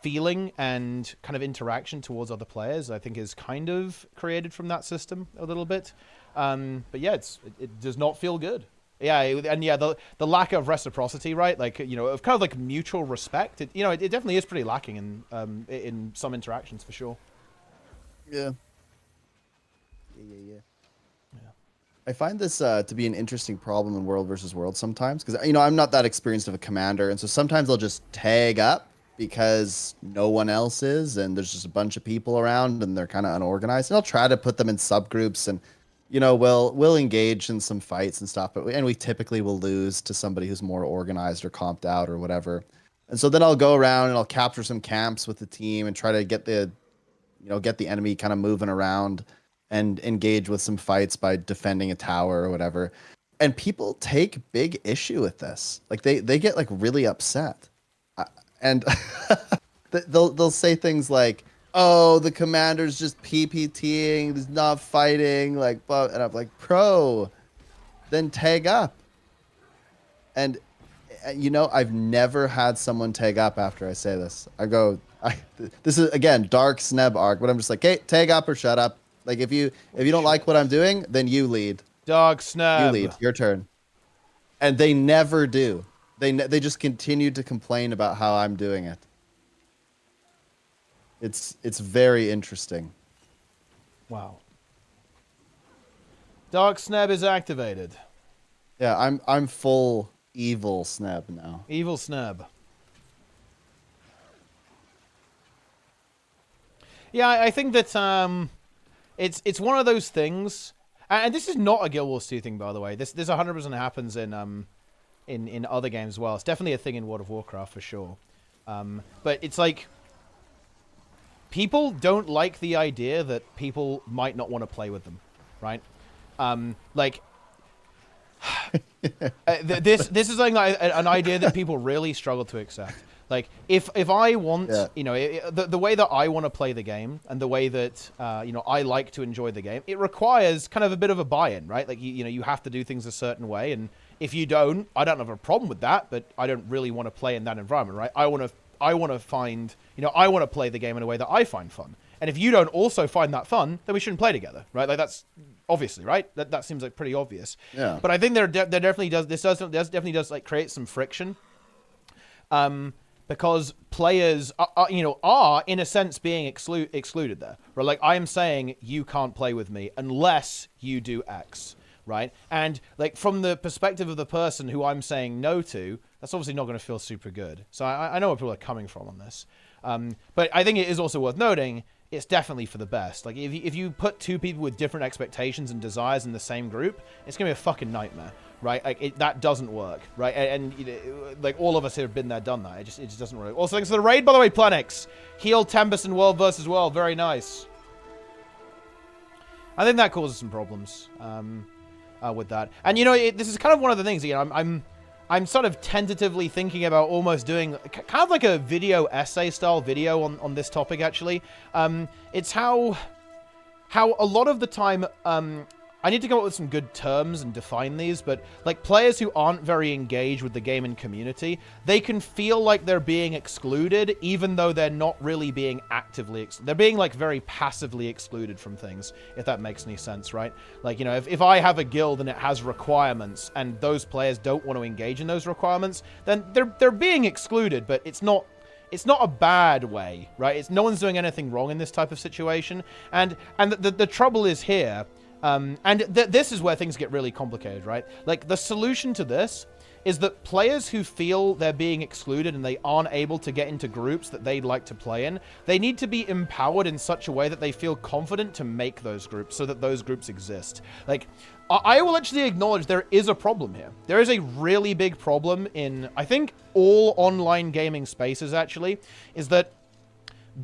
feeling and kind of interaction towards other players, I think is kind of created from that system a little bit. But yeah, it does not feel good. Yeah, and yeah, the lack of reciprocity, right? Like, you know, of kind of like mutual respect. It definitely is pretty lacking in some interactions for sure. Yeah. I find this to be an interesting problem in World versus World sometimes because, you know, I'm not that experienced of a commander. And so sometimes they'll just tag up because no one else is. And there's just a bunch of people around and they're kind of unorganized. And I'll try to put them in subgroups and, you know, we'll engage in some fights and stuff. And we typically will lose to somebody who's more organized or comped out or whatever. And so then I'll go around and I'll capture some camps with the team and try to get the enemy kind of moving around and engage with some fights by defending a tower or whatever. And people take big issue with this. Like they get like really upset. And they'll say things like, oh, the commander's just PPTing, he's not fighting, like, and I'm like, pro, then tag up. And you know, I've never had someone tag up after I say this. This is again dark Sneb arc, but I'm just like, hey, tag up or shut up. Like if you don't like what I'm doing, then you lead. Dog Sneb. You lead. Your turn. And they never do. They just continue to complain about how I'm doing it. It's very interesting. Wow. Dark Sneb is activated. Yeah, I'm full evil Sneb now. Evil Sneb. Yeah, I think that it's one of those things, and this is not a Guild Wars 2 thing, by the way. This 100% happens in other games as well. It's definitely a thing in World of Warcraft for sure. But it's like people don't like the idea that people might not want to play with them, right? This is something that an idea that people really struggle to accept. Like, if I want, you know, the way that I want to play the game and the way that, you know, I like to enjoy the game, it requires kind of a bit of a buy-in, right? Like, you know, you have to do things a certain way. And if you don't, I don't have a problem with that, but I don't really want to play in that environment, right? I want to find, you know, I want to play the game in a way that I find fun. And if you don't also find that fun, then we shouldn't play together, right? Like, that's obviously, right? That seems like pretty obvious. Yeah. But I think there definitely does, this definitely does like create some friction. because players are in a sense being excluded there. Right? Like, I am saying you can't play with me unless you do X, right? And like from the perspective of the person who I'm saying no to, that's obviously not going to feel super good. So I know where people are coming from on this. But I think it is also worth noting it's definitely for the best. Like, if you put two people with different expectations and desires in the same group, it's going to be a fucking nightmare, right? Like, that doesn't work, right? And like, all of us here have been there, done that. It just doesn't work. Also, thanks for the raid, by the way, Planix. Heal Tempest and World versus World. Very nice. I think that causes some problems with that. And, this is kind of one of the things, I'm sort of tentatively thinking about almost doing kind of like a video essay style video on this topic, actually. It's how a lot of the time, I need to come up with some good terms and define these, but like players who aren't very engaged with the game and community, they can feel like they're being excluded, even though they're not really being actively they're being like very passively excluded from things, if that makes any sense, right? Like, if I have a guild and it has requirements and those players don't want to engage in those requirements, then they're being excluded, but it's not a bad way, right? No one's doing anything wrong in this type of situation. And the trouble is here, this is where things get really complicated, right? Like, the solution to this is that players who feel they're being excluded and they aren't able to get into groups that they'd like to play in, they need to be empowered in such a way that they feel confident to make those groups so that those groups exist. Like, I will actually acknowledge there is a problem here. There is a really big problem in, I think, all online gaming spaces, actually, is that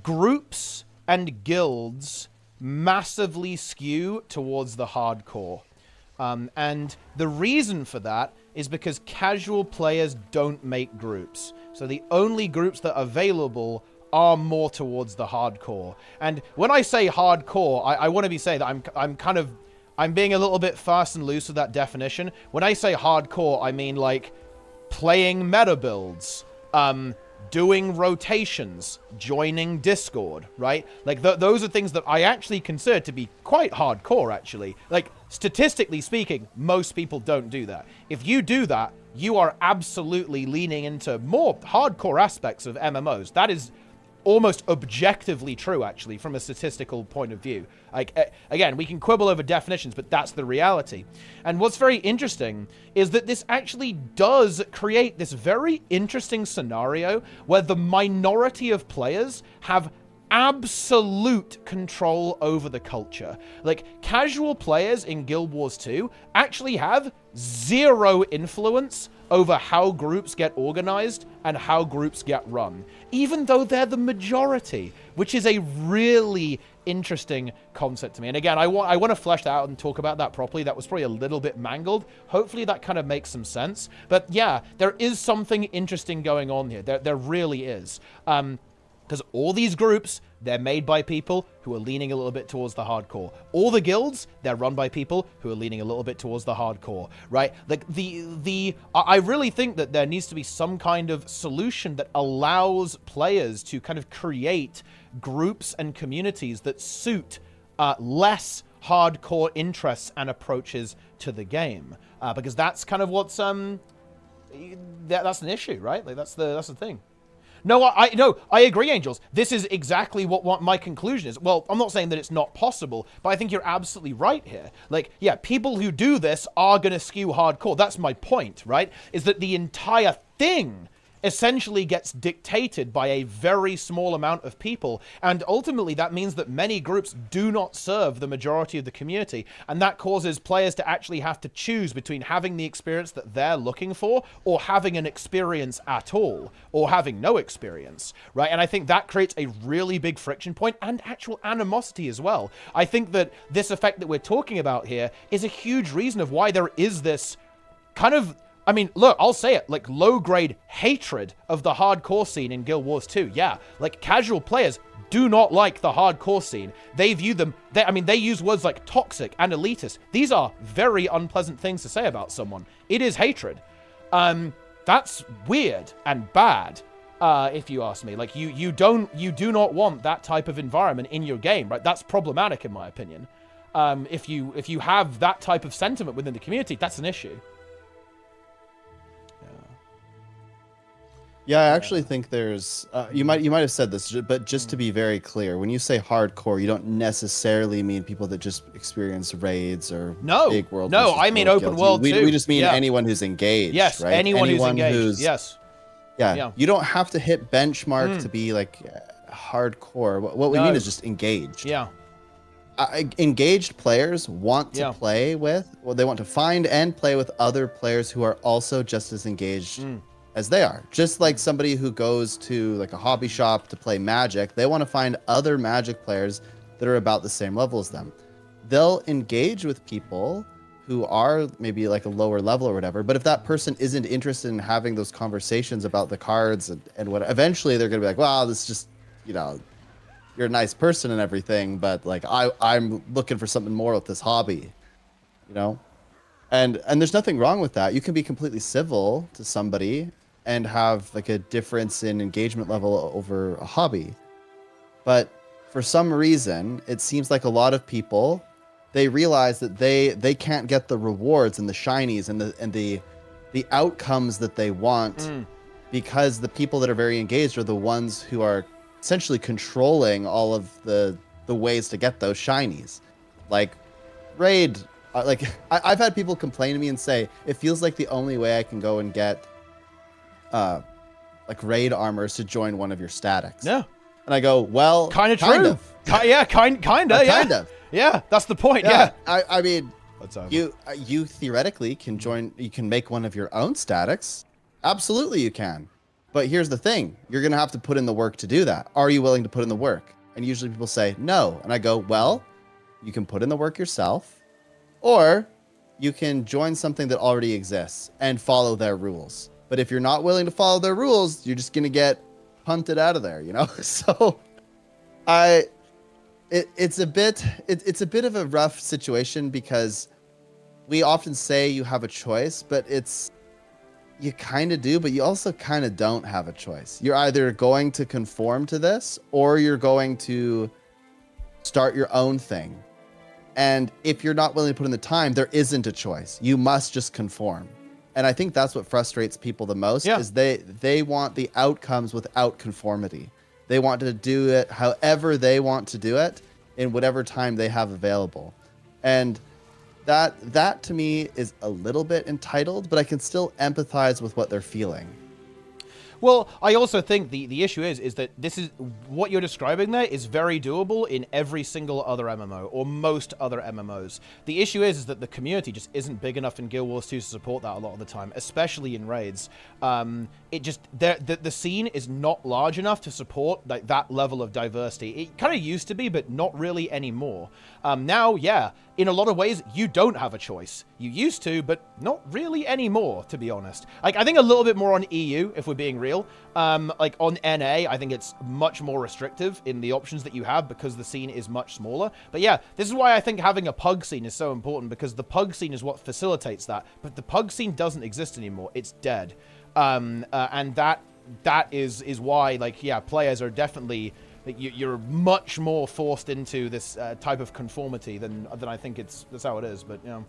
groups and guilds massively skew towards the hardcore. And the reason for that is because casual players don't make groups. So the only groups that are available are more towards the hardcore. And when I say hardcore, I want to be saying that I'm being a little bit fast and loose with that definition. When I say hardcore, I mean like playing meta builds, doing rotations, joining Discord, right? Like, those are things that I actually consider to be quite hardcore, actually. Like, statistically speaking, most people don't do that. If you do that, you are absolutely leaning into more hardcore aspects of MMOs. That is almost objectively true, actually, from a statistical point of view. Like, again, we can quibble over definitions, but that's the reality. And what's very interesting is that this actually does create this very interesting scenario where the minority of players have absolute control over the culture. Like, casual players in Guild Wars 2 actually have zero influence over how groups get organized and how groups get run, even though they're the majority, which is a really interesting concept to me. And again, I want to flesh that out and talk about that properly. That was probably a little bit mangled. Hopefully that kind of makes some sense. But yeah, there is something interesting going on here. There really is. Because all these groups, they're made by people who are leaning a little bit towards the hardcore. All the guilds, they're run by people who are leaning a little bit towards the hardcore, right? Like, I really think that there needs to be some kind of solution that allows players to kind of create groups and communities that suit less hardcore interests and approaches to the game. Because that's kind of what's, that's an issue, right? Like, that's the thing. No, I agree, Angels. This is exactly what my conclusion is. Well, I'm not saying that it's not possible, but I think you're absolutely right here. Like, yeah, people who do this are going to skew hardcore. That's my point, right? Is that the entire thing essentially gets dictated by a very small amount of people, and ultimately that means that many groups do not serve the majority of the community, and that causes players to actually have to choose between having the experience that they're looking for or having an experience at all, or having no experience, right? And I think that creates a really big friction point and actual animosity as well. I think that this effect that we're talking about here is a huge reason of why there is this kind of, I mean, look, I'll say it, like, low-grade hatred of the hardcore scene in Guild Wars 2. Yeah, like, casual players do not like the hardcore scene. They view them, they use words like toxic and elitist. These are very unpleasant things to say about someone. It is hatred. That's weird and bad, if you ask me. Like, you do not want that type of environment in your game, right? That's problematic, in my opinion. If you have that type of sentiment within the community, that's an issue. Yeah, I actually think there's. You might have said this, but just to be very clear, when you say hardcore, you don't necessarily mean people that just experience raids or big world. No, I mean open world too. We just mean anyone who's engaged. Yes, right? anyone who's engaged. Yes. Yeah, you don't have to hit benchmark to be like hardcore. What we mean is just engaged. Yeah. Engaged players want to play with. Well, they want to find and play with other players who are also just as engaged as they are. Just like somebody who goes to like a hobby shop to play Magic, they want to find other Magic players that are about the same level as them. They'll engage with people who are maybe like a lower level or whatever, but if that person isn't interested in having those conversations about the cards and what, eventually they're going to be like, wow, this is just, you know, you're a nice person and everything, but like I'm looking for something more with this hobby, you know? And there's nothing wrong with that. You can be completely civil to somebody and have like a difference in engagement level over a hobby. But for some reason, it seems like a lot of people, they realize that they can't get the rewards and the shinies and the outcomes that they want because the people that are very engaged are the ones who are essentially controlling all of the ways to get those shinies. Like raid, like I've had people complain to me and say, it feels like the only way I can go and get like raid armor is to join one of your statics. Yeah. And I go, well, kind of kind true. of. Yeah, kind of. Yeah, that's the point. Yeah. I mean, you theoretically can join. You can make one of your own statics. Absolutely, you can. But here's the thing: you're gonna have to put in the work to do that. Are you willing to put in the work? And usually people say no. And I go, well, you can put in the work yourself, or you can join something that already exists and follow their rules. But if you're not willing to follow their rules, you're just gonna get punted out of there, you know. So, it's a bit of a rough situation because we often say you have a choice, but you kind of do, but you also kind of don't have a choice. You're either going to conform to this or you're going to start your own thing. And if you're not willing to put in the time, there isn't a choice. You must just conform. And I think that's what frustrates people the most is they want the outcomes without conformity. They want to do it however they want to do it in whatever time they have available. And that to me is a little bit entitled, but I can still empathize with what they're feeling. Well, I also think the issue is that this is what you're describing there is very doable in every single other MMO or most other MMOs. The issue is that the community just isn't big enough in Guild Wars 2 to support that a lot of the time, especially in raids. The scene is not large enough to support like that level of diversity. It kind of used to be, but not really anymore. Now, yeah, in a lot of ways, you don't have a choice. You used to, but not really anymore, to be honest. Like, I think a little bit more on EU, if we're being real. Like, on NA, I think it's much more restrictive in the options that you have because the scene is much smaller. But yeah, this is why I think having a pug scene is so important, because the pug scene is what facilitates that. But the pug scene doesn't exist anymore. It's dead. And that is why, like, yeah, players are definitely... You're much more forced into this type of conformity than I think that's how it is, but you know,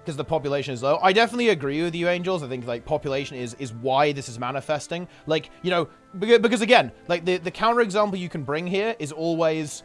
because the population is low. I definitely agree with you, Angels. I think like population is why this is manifesting. Like, you know, because again, like the counter example you can bring here is always,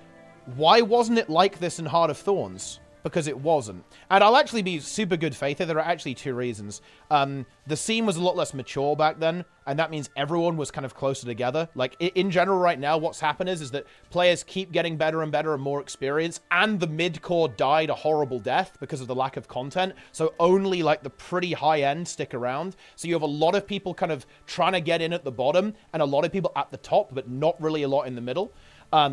why wasn't it like this in Heart of Thorns? Because it wasn't. And I'll actually be super good faith here. There are actually two reasons. The scene was a lot less mature back then, and that means everyone was kind of closer together. Like, in general right now, what's happened is that players keep getting better and better and more experience, and the mid-core died a horrible death because of the lack of content, so only, like, the pretty high-end stick around. So you have a lot of people kind of trying to get in at the bottom, and a lot of people at the top, but not really a lot in the middle.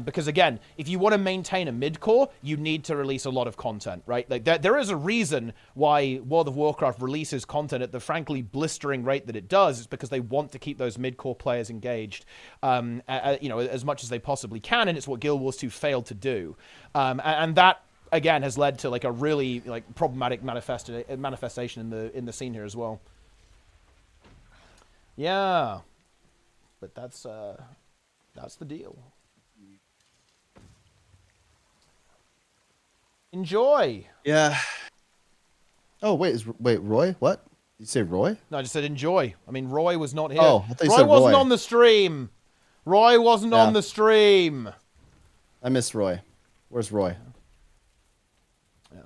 Because again, if you want to maintain a mid-core, you need to release a lot of content, right? Like there is a reason why World of Warcraft releases content at the frankly blistering rate that it does. It's because they want to keep those mid-core players engaged, you know, as much as they possibly can, and it's what Guild Wars 2 failed to do. And that again has led to like a really like problematic manifestation in the scene here as well. Yeah, but that's the deal. Enjoy. Yeah. Oh, wait, Roy? What? You say Roy? No, I just said enjoy. I mean, Roy was not here. Oh, I thought you Roy said wasn't Roy. on the stream. Roy wasn't on the stream. I miss Roy. Where's Roy? Yeah.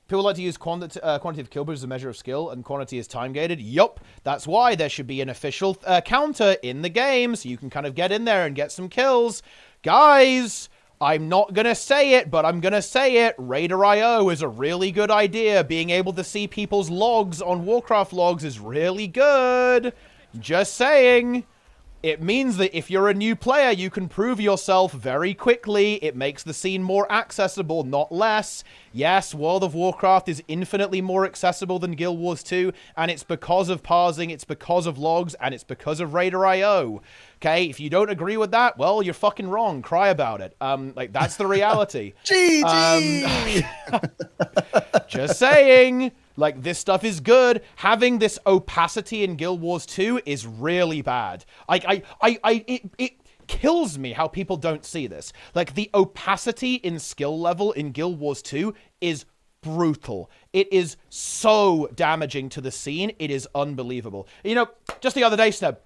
People like to use quantity of kill as a measure of skill, and quantity is time gated. Yup, that's why there should be an official counter in the game, so you can kind of get in there and get some kills. Guys, I'm not going to say it, but I'm going to say it. Raider.io is a really good idea. Being able to see people's logs on Warcraft logs is really good. Just saying. It means that if you're a new player, you can prove yourself very quickly. It makes the scene more accessible, not less. Yes, World of Warcraft is infinitely more accessible than Guild Wars 2, and it's because of parsing, it's because of logs, and it's because of Raider.io. Okay, if you don't agree with that, well, you're fucking wrong. Cry about it. Like, that's the reality. GG! Just saying. Like, this stuff is good. Having this opacity in Guild Wars 2 is really bad. It kills me how people don't see this. Like, the opacity in skill level in Guild Wars 2 is brutal. It is so damaging to the scene. It is unbelievable. You know, just the other day, Sneb,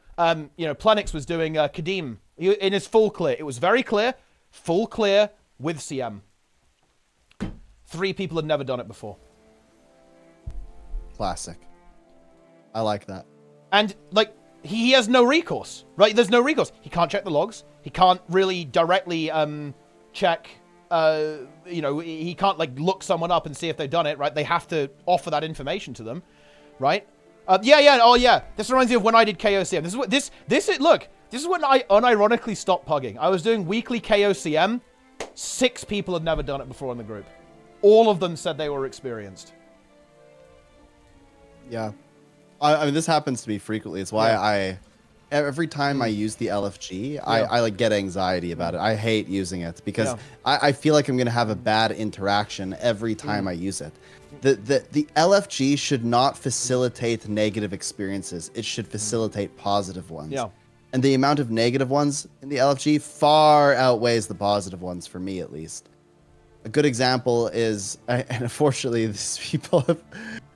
you know, Plenix was doing Kadim in his full clear. It was very clear, full clear with CM. 3 people had never done it before. Classic. I like that. And, like, he has no recourse, right? There's no recourse. He can't check the logs. He can't really directly check, you know, he can't, like, look someone up and see if they've done it, right? They have to offer that information to them, right? Yeah. This reminds me of when I did KOCM. Look, this is when I unironically stopped pugging. I was doing weekly KOCM. 6 people had never done it before in the group. All of them said they were experienced. Yeah. I mean, this happens to me frequently. It's why every time I use the LFG, I like get anxiety about it. I hate using it because I feel like I'm going to have a bad interaction every time I use it. The LFG should not facilitate negative experiences. It should facilitate positive ones. Yeah. And the amount of negative ones in the LFG far outweighs the positive ones, for me at least. A good example is, and unfortunately these people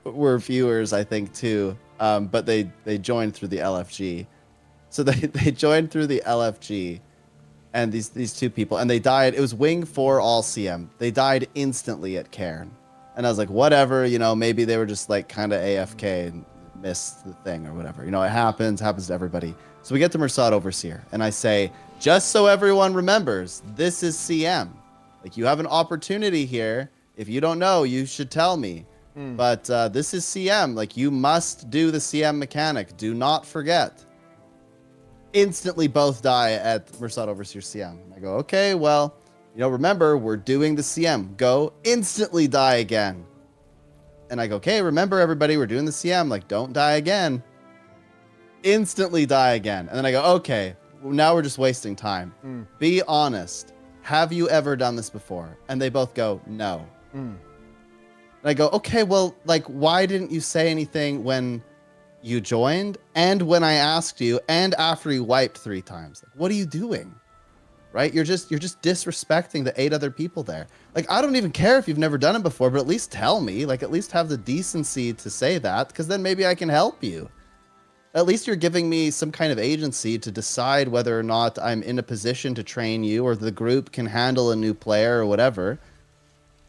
were viewers, I think, too, but they joined through the LFG. So they joined through the LFG, and these 2 people, and they died. It was Wing 4 all CM. They died instantly at Cairn. And I was like, whatever, you know, maybe they were just like kind of AFK and missed the thing or whatever. You know, it happens to everybody. So we get to Mersad Overseer, and I say, just so everyone remembers, this is CM. Like, you have an opportunity here. If you don't know, you should tell me. But this is CM. Like, you must do the CM mechanic. Do not forget. Instantly both die at Mersad Overseer CM. I go, okay, well, you know, remember, we're doing the CM. Go instantly die again. And I go, okay, remember, everybody, we're doing the CM. Like, don't die again. Instantly die again. And then I go, okay, now we're just wasting time. Be honest. Have you ever done this before? And they both go, no. And I go, okay, well, like, why didn't you say anything when you joined and when I asked you and after you wiped 3 times? Like, what are you doing? Right? You're just disrespecting the 8 other people there. Like, I don't even care if you've never done it before, but at least tell me. Like, at least have the decency to say that, because then maybe I can help you. At least you're giving me some kind of agency to decide whether or not I'm in a position to train you or the group can handle a new player or whatever.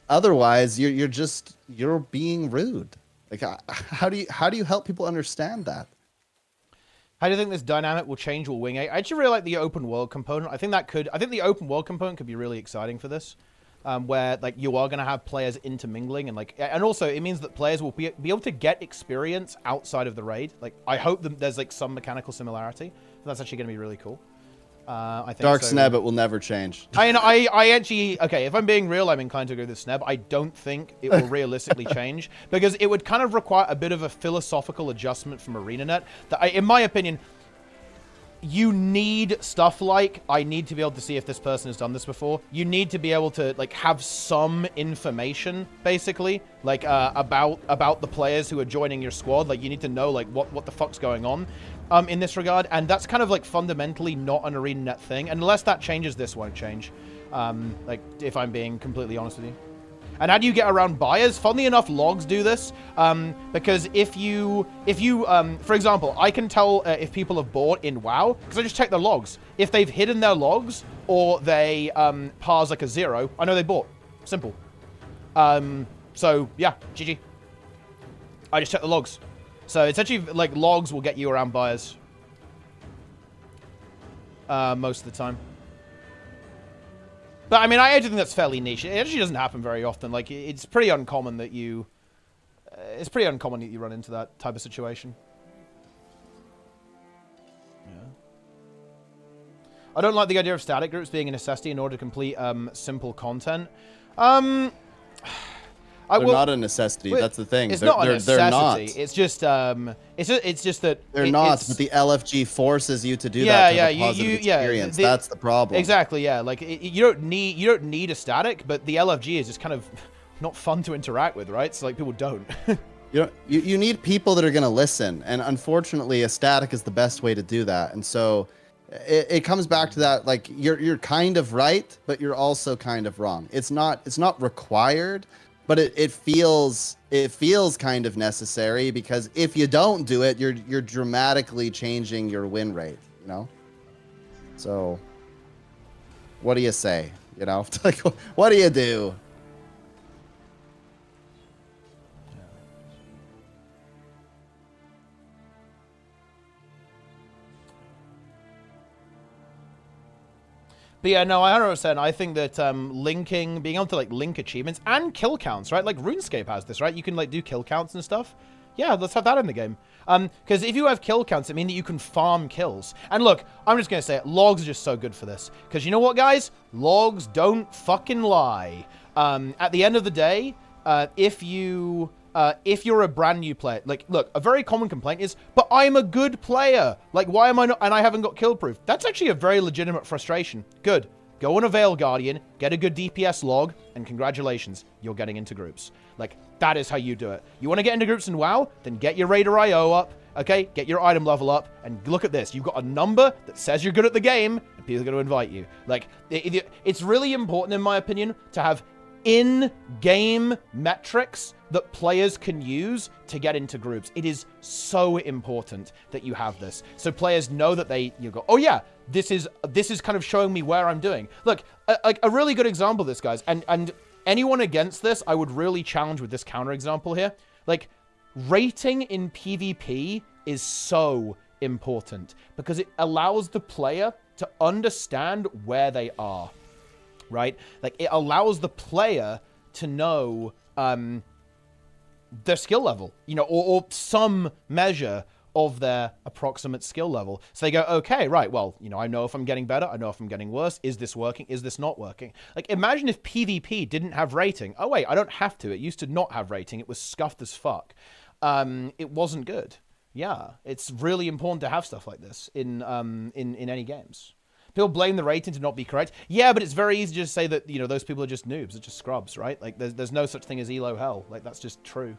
Otherwise, you're being rude. Like, how do you help people understand that? How do you think this dynamic will change with Wing 8? I actually really like the open world component. I think the open world component could be really exciting for this. Where, like, you are going to have players intermingling, and, like, and also it means that players will be able to get experience outside of the raid. Like, I hope that there's, like, some mechanical similarity. That's actually going to be really cool. I think Dark so. Sneb, it will never change. I actually, okay, if I'm being real, I'm inclined to go with Sneb. I don't think it will realistically change, because it would kind of require a bit of a philosophical adjustment from ArenaNet that, in my opinion, you need stuff like, I need to be able to see if this person has done this before. You need to be able to, like, have some information, basically, like, about the players who are joining your squad. Like, you need to know, like, what the fuck's going on in this regard. And that's kind of, like, fundamentally not an ArenaNet thing. Unless that changes, this won't change. Like, if I'm being completely honest with you. And how do you get around buyers? Funnily enough, logs do this, because if you, for example, I can tell if people have bought in WoW, because I just check their logs. If they've hidden their logs, or they parse like a 0, I know they bought. Simple. So, yeah, GG. I just check the logs. So, it's actually, like, logs will get you around buyers. Most of the time. But, I mean, I actually think that's fairly niche. It actually doesn't happen very often. Like, it's pretty uncommon that you... it's pretty uncommon that you run into that type of situation. Yeah. I don't like the idea of static groups being a necessity in order to complete simple content. They're not a necessity. That's the thing. It's not a necessity. They're not. It's just that they're not. But the LFG forces you to do that to have a positive experience. That's the problem. Exactly. Yeah. Like you don't need a static, but the LFG is just kind of not fun to interact with, right? So like people don't. You need people that are going to listen, and unfortunately, a static is the best way to do that. And so it comes back to that. Like you're kind of right, but you're also kind of wrong. It's not required. But it feels kind of necessary, because if you don't do it, you're dramatically changing your win rate, you know? So what do you say? You know? Like, what do you do? But yeah, no, 100%. I think that linking, being able to like link achievements and kill counts, right? Like RuneScape has this, right? You can like do kill counts and stuff. Yeah, let's have that in the game. Because if you have kill counts, it means that you can farm kills. And look, I'm just going to say it. Logs are just so good for this. Because you know what, guys? Logs don't fucking lie. At the end of the day, if you're a brand new player, like, look, a very common complaint is, but I'm a good player. Like, why am I not, and I haven't got kill proof? That's actually a very legitimate frustration. Good. Go on a Veil Guardian, get a good DPS log, and congratulations, you're getting into groups. Like, that is how you do it. You want to get into groups in WoW? Then get your Raider IO up, okay? Get your item level up, and look at this. You've got a number that says you're good at the game, and people are going to invite you. Like, it's really important, in my opinion, to have in-game metrics that players can use to get into groups. It is so important that you have this, so players know that you go, oh yeah, this is kind of showing me where I'm doing. Look, a really good example of this, guys, and anyone against this, I would really challenge with this counterexample here. Like, rating in PvP is so important because it allows the player to understand where they are. Right? Like, it allows the player to know their skill level, you know, or some measure of their approximate skill level. So they go, okay, right, well, you know, I know if I'm getting better, I know if I'm getting worse. Is this working? Is this not working? Like, imagine if PvP didn't have rating. Oh, wait, I don't have to. It used to not have rating. It was scuffed as fuck. It wasn't good. Yeah, it's really important to have stuff like this in any games. People blame the rating to not be correct. Yeah, but it's very easy to just say that, you know, those people are just noobs. They're just scrubs, right? Like, there's no such thing as elo hell. Like, that's just true.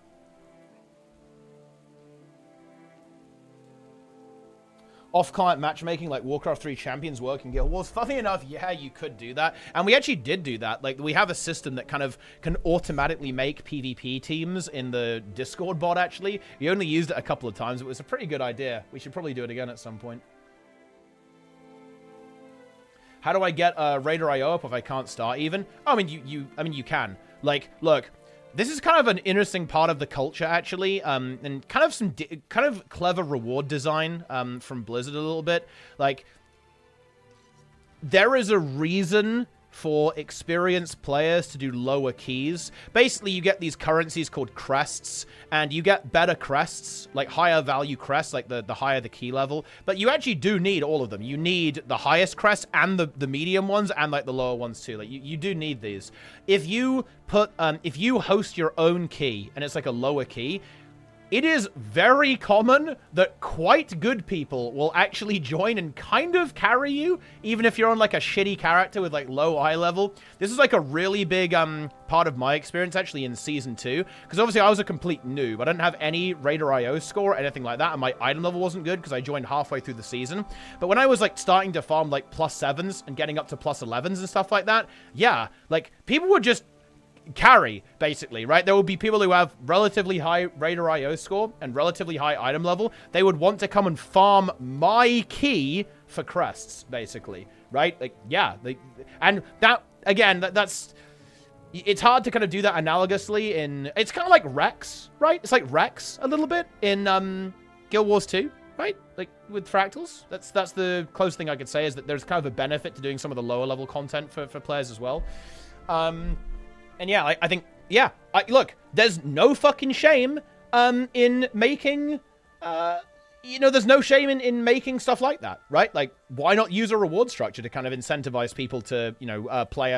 Off-client matchmaking, like Warcraft 3 champions work in Guild Wars. Funny enough, yeah, you could do that. And we actually did do that. Like, we have a system that kind of can automatically make PvP teams in the Discord bot, actually. We only used it a couple of times. It was a pretty good idea. We should probably do it again at some point. How do I get Raider IO up if I can't start even? I mean, you can. Like, look, this is kind of an interesting part of the culture, actually, and kind of some kind of clever reward design from Blizzard a little bit. Like, there is a reason for experienced players to do lower keys. Basically, you get these currencies called crests, and you get better crests, like higher value crests, like the higher the key level. But you actually do need all of them. You need the highest crests and the medium ones and like the lower ones too. Like you do need these. If you put if you host your own key and it's like a lower key, it is very common that quite good people will actually join and kind of carry you, even if you're on like a shitty character with like low eye level. This is like a really big part of my experience actually in Season 2, because obviously I was a complete noob. I didn't have any Raider IO score or anything like that, and my item level wasn't good because I joined halfway through the season. But when I was like starting to farm like +7s and getting up to +11s and stuff like that, yeah, like people would just carry, basically, right? There will be people who have relatively high Raider IO score and relatively high item level. They would want to come and farm my key for crests, basically, right? Like, yeah. And that, again, that's... It's hard to kind of do that analogously in... It's kind of like Rex, right? It's like Rex a little bit in Guild Wars 2, right? Like with Fractals. That's the closest thing I could say, is that there's kind of a benefit to doing some of the lower level content for players as well. And yeah, I think... Yeah, look, there's no fucking shame in making... you know, there's no shame in making stuff like that, right? Like, why not use a reward structure to kind of incentivize people to, you know, play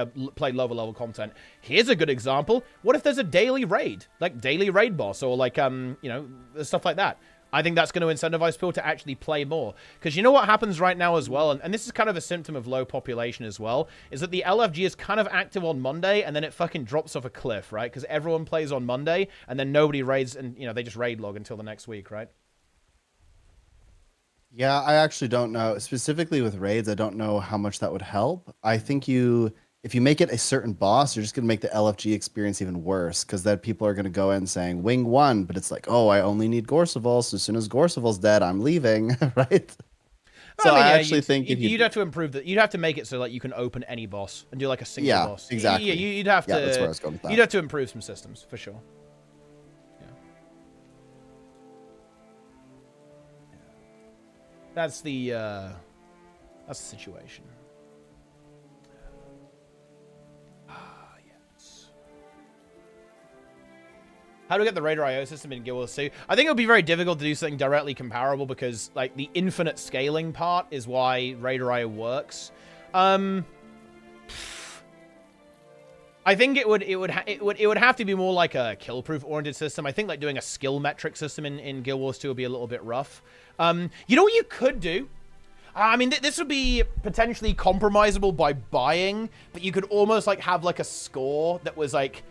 lower level content? Here's a good example. What if there's a daily raid, like daily raid boss, or like, you know, stuff like that? I think that's going to incentivize people to actually play more. Because you know what happens right now as well, and this is kind of a symptom of low population as well, is that the LFG is kind of active on Monday, and then it fucking drops off a cliff, right? Because everyone plays on Monday, and then nobody raids, and, you know, they just raid log until the next week, right? Yeah, I actually don't know. Specifically with raids, I don't know how much that would help. I think if you make it a certain boss, you're just going to make the LFG experience even worse, because then people are going to go in saying, wing 1, but it's like, oh, I only need Gorseval, so as soon as Gorseval's dead, I'm leaving, right? So I actually think... You'd have to improve that. You'd have to make it so like you can open any boss and do like a single boss. Exactly. Yeah, you'd have to... Yeah, that's where I was going with that. You'd have to improve some systems, for sure. That's the situation. Ah, yes. How do we get the Raider IO system in Guild Wars 2? I think it would be very difficult to do something directly comparable, because like the infinite scaling part is why Raider IO works. I think it would have to be more like a kill proof oriented system. I think like doing a skill metric system in Guild Wars 2 would be a little bit rough. You know what you could do? I mean, this would be potentially compromisable by buying, but you could almost like have like a score that was like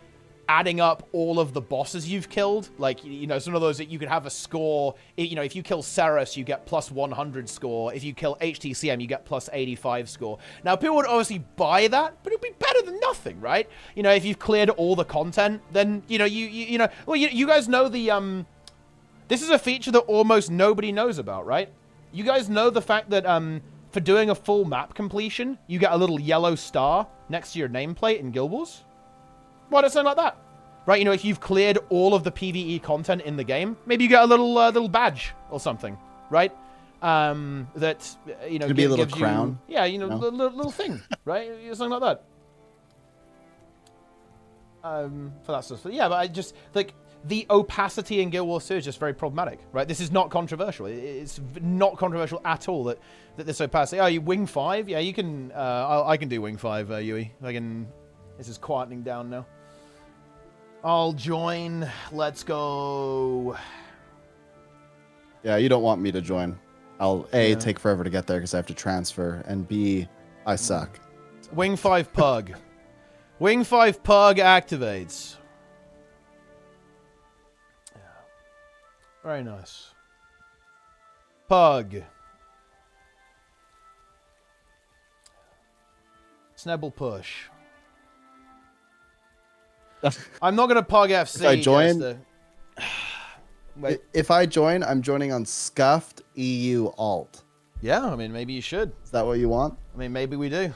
adding up all of the bosses you've killed. Like, you know, some of those that you could have a score. You know, if you kill Ceres, you get plus 100 score. If you kill HTCM, you get plus 85 score. Now, people would obviously buy that, but it would be better than nothing, right? You know, if you've cleared all the content, then, you know, you know, well, you guys know the, this is a feature that almost nobody knows about, right? You guys know the fact that, for doing a full map completion, you get a little yellow star next to your nameplate in Guild Wars? Why not something like that? Right, you know, if you've cleared all of the PvE content in the game, maybe you get a little badge or something, right? That, you know, could be a little crown. Yeah, you know, little thing, right? Something like that. For that stuff. Yeah, but I just, like, the opacity in Guild Wars 2 is just very problematic, right? This is not controversial. It's not controversial at all that this opacity... Oh, you wing 5? Yeah, you can... I can do wing 5, Yui. I can... This is quietening down now. I'll join. Let's go. Yeah, you don't want me to join. I'll A, take forever to get there because I have to transfer, and B, I suck. Wing 5 Pug. Wing 5 Pug activates. Yeah. Very nice. Pug. Snebble push. I'm not gonna Pug FC. If I join, if I join, I'm joining on Scuffed EU Alt. Yeah, I mean, maybe you should. Is that what you want? I mean, maybe we do.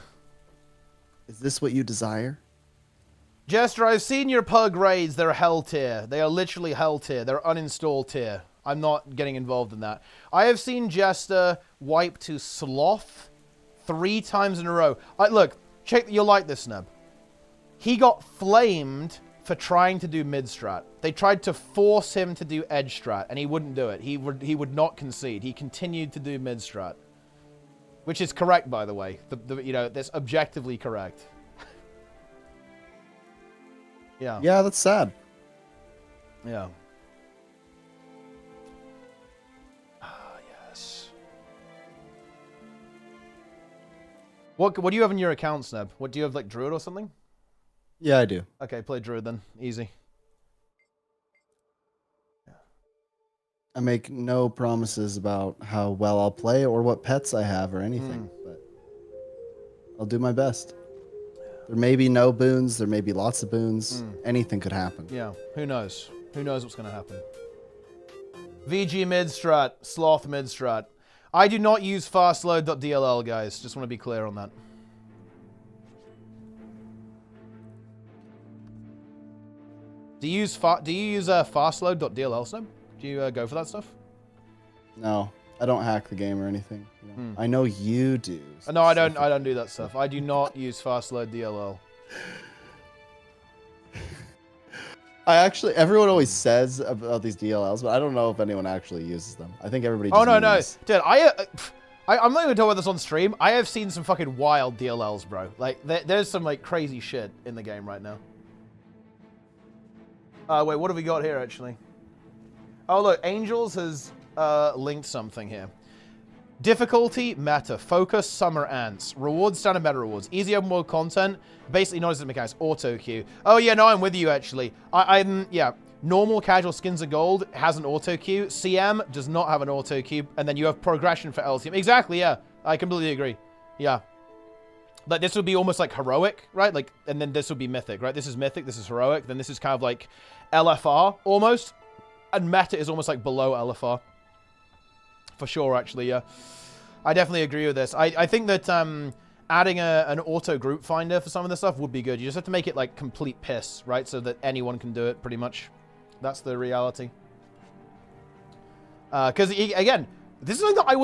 Is this what you desire? Jester, I've seen your Pug raids. They're hell tier. They are literally hell tier. They're uninstall tier. I'm not getting involved in that. I have seen Jester wipe to Sloth 3 times in a row. Look, check. You'll like this, Snub. He got flamed for trying to do mid-strat. They tried to force him to do edge strat, and he wouldn't do it. He would not concede. He continued to do mid-strat. Which is correct, by the way. You know, that's objectively correct. Yeah. Yeah, that's sad. Yeah. Ah, yes. What do you have in your account, Sneb? What do you have, like Druid or something? Yeah, I do. Okay, play Druid then. Easy. I make no promises about how well I'll play or what pets I have or anything, but I'll do my best. There may be no boons. There may be lots of boons. Anything could happen. Yeah, who knows? Who knows what's going to happen? VG mid strat, sloth mid strat. I do not use fastload.dll, guys. Just want to be clear on that. Do you use fastload.dll, Snob? Do you go for that stuff? No, I don't hack the game or anything. You know? I know you do. No, I don't. I don't do that stuff. I do not use fastload.dll. Everyone always says about these DLLs, but I don't know if anyone actually uses them. I think everybody just Oh, no, memes. no. Dude, I'm not even talking about this on stream. I have seen some fucking wild DLLs, bro. Like, there's some, like, crazy shit in the game right now. Wait, what have we got here, actually? Oh, look, Angels has linked something here. Difficulty, meta, focus, summer ants, rewards, standard meta rewards, easy open world content, basically not as mechanics, auto queue. Oh yeah, no, I'm with you actually. Yeah, normal casual skins of gold has an auto queue, CM does not have an auto queue, and then you have progression for LTM. Exactly, yeah, I completely agree. Yeah. Like this would be almost like heroic, right? Like, and then this would be mythic, right? This is mythic, this is heroic, then this is kind of like LFR almost, and meta is almost like below LFR. For sure, actually, yeah. I definitely agree with this. I think that adding an auto group finder for some of this stuff would be good. You just have to make it like complete piss, right? So that anyone can do it, pretty much. That's the reality. Because, again, this is something that I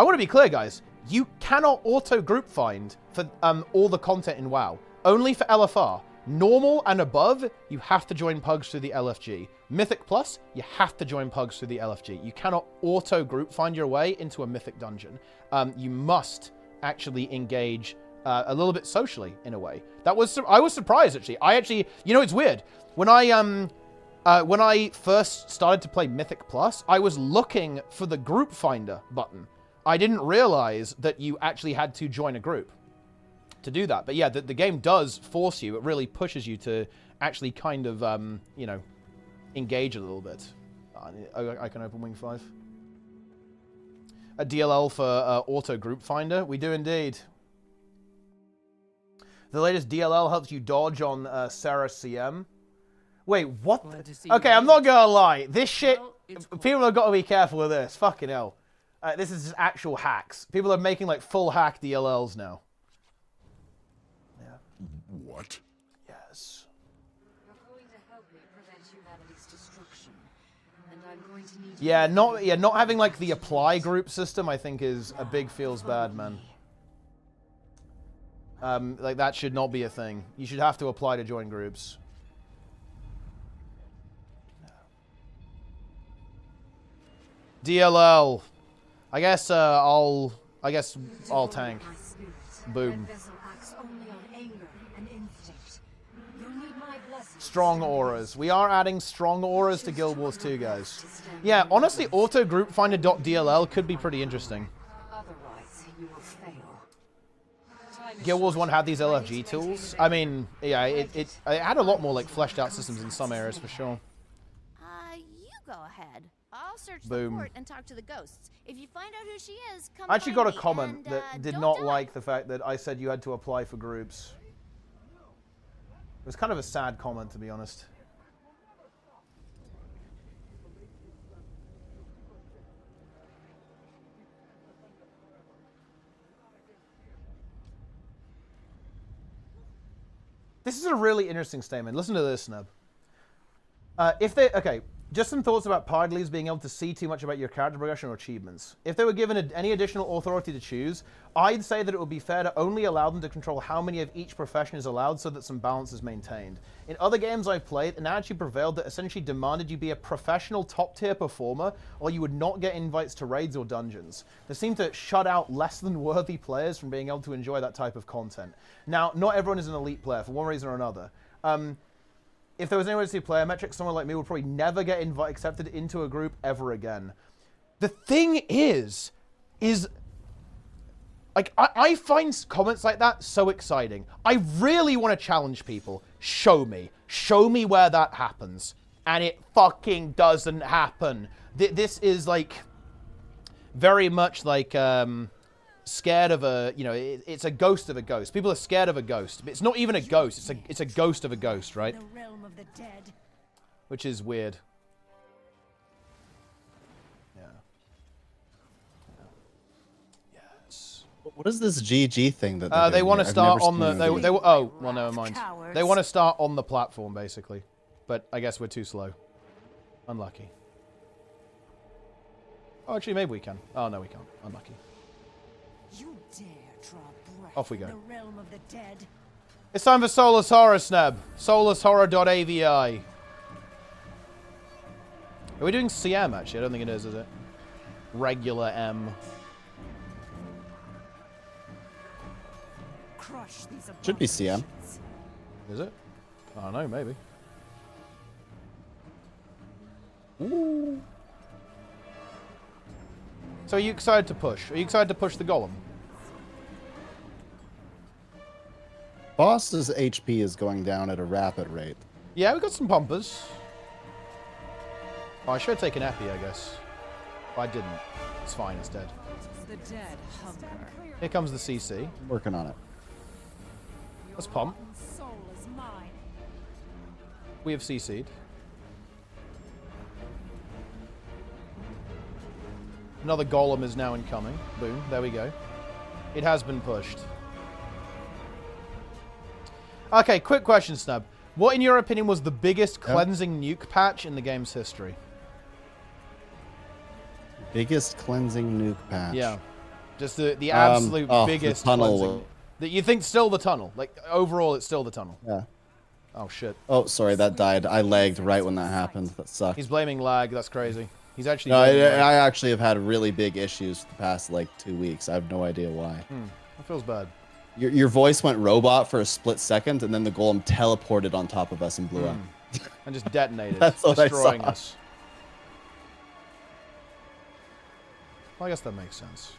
want to be clear, guys. You cannot auto group find for all the content in WoW. Only for LFR. Normal and above, you have to join pugs through the LFG. Mythic Plus, you have to join pugs through the LFG. You cannot auto group find your way into a mythic dungeon. You must actually engage a little bit socially in a way. I was surprised actually. You know, it's weird. When I first started to play Mythic Plus, I was looking for the group finder button. I didn't realize that you actually had to join a group to do that. But yeah, the game does force you. It really pushes you to actually kind of, you know, engage a little bit. I can open Wing 5. A DLL for auto group finder? We do indeed. The latest DLL helps you dodge on Sarah CM. Wait, what? Okay, I'm not gonna lie. This shit, people have got to be careful with this. Fucking hell. This is just actual hacks. People are making like full hack DLLs now. Yeah. What? Yes. You're going to help me prevent humanity's destruction, and I'm going to need. Yeah, not having like the apply group system, I think, is a big feels bad, man. Like that should not be a thing. You should have to apply to join groups. DLL. I guess I'll tank. Boom. Strong auras. We are adding strong auras to Guild Wars 2, guys. Yeah, honestly, auto group finder.dll could be pretty interesting. Guild Wars 1 had these LFG tools. I mean, yeah, it had a lot more like fleshed out systems in some areas for sure. You go ahead. I'll search Boom. the port and talk to the ghosts. If you find out who she is, come I actually find got a me comment and, that did don't not die. like the fact that I said you had to apply for groups. It was kind of a sad comment, to be honest. This is a really interesting statement. Listen to this, Snub. Okay, just some thoughts about Pardleys being able to see too much about your character progression or achievements. If they were given any additional authority to choose, I'd say that it would be fair to only allow them to control how many of each profession is allowed so that some balance is maintained. In other games I've played, an attitude prevailed that essentially demanded you be a professional top-tier performer or you would not get invites to raids or dungeons. They seemed to shut out less than worthy players from being able to enjoy that type of content. Now, not everyone is an elite player for one reason or another. If there was anyone to see player metrics, someone like me would probably never get accepted into a group ever again. The thing is like, I find comments like that so exciting. I really want to challenge people. Show me. Show me where that happens. And it fucking doesn't happen. This is like very much like scared of a, you know, it's a ghost of a ghost. People are scared of a ghost. It's not even a ghost. It's a ghost of a ghost, right? The realm of the dead. Which is weird. Yeah. Yes. What is this GG thing that they want to start on the oh, well, never mind. Cowards. They want to start on the platform basically. But I guess we're too slow. Unlucky. Oh, actually maybe we can. Oh, no, we can't. Unlucky. You dare draw breath Off we go. in the realm of the dead. It's time for Soulless Horror, Sneb. SoullessHorror.avi. Are we doing CM, actually? I don't think it is it? Regular M. Crush these Should be CM. abominations. Is it? I don't know, maybe. Ooh. So are you excited to push? Are you excited to push the golem? Boss's HP is going down at a rapid rate. Yeah, we got some pumpers. Oh, I should have taken Epi, I guess. But I didn't. It's fine, it's dead. The dead hunger. Here comes the CC. I'm working on it. Let's pump. Soul is mine. We have CC'd. Another golem is now incoming. Boom, there we go. It has been pushed. Okay, quick question, Snub. What, in your opinion, was the biggest cleansing nuke patch in the game's history? Biggest cleansing nuke patch. Yeah. Just the absolute biggest the tunnel cleansing. That you think still the tunnel? Like, overall, it's still the tunnel. Yeah. Oh, shit. Oh, sorry, that died. I lagged right when that happened. That sucked. He's blaming lag. That's crazy. He's actually... No, blaming lag. I actually have had really big issues the past, like, 2 weeks. I have no idea why. That feels bad. Your voice went robot for a split second, and then the golem teleported on top of us and blew up. And just detonated, That's what I destroying saw. us. Well, I guess that makes sense.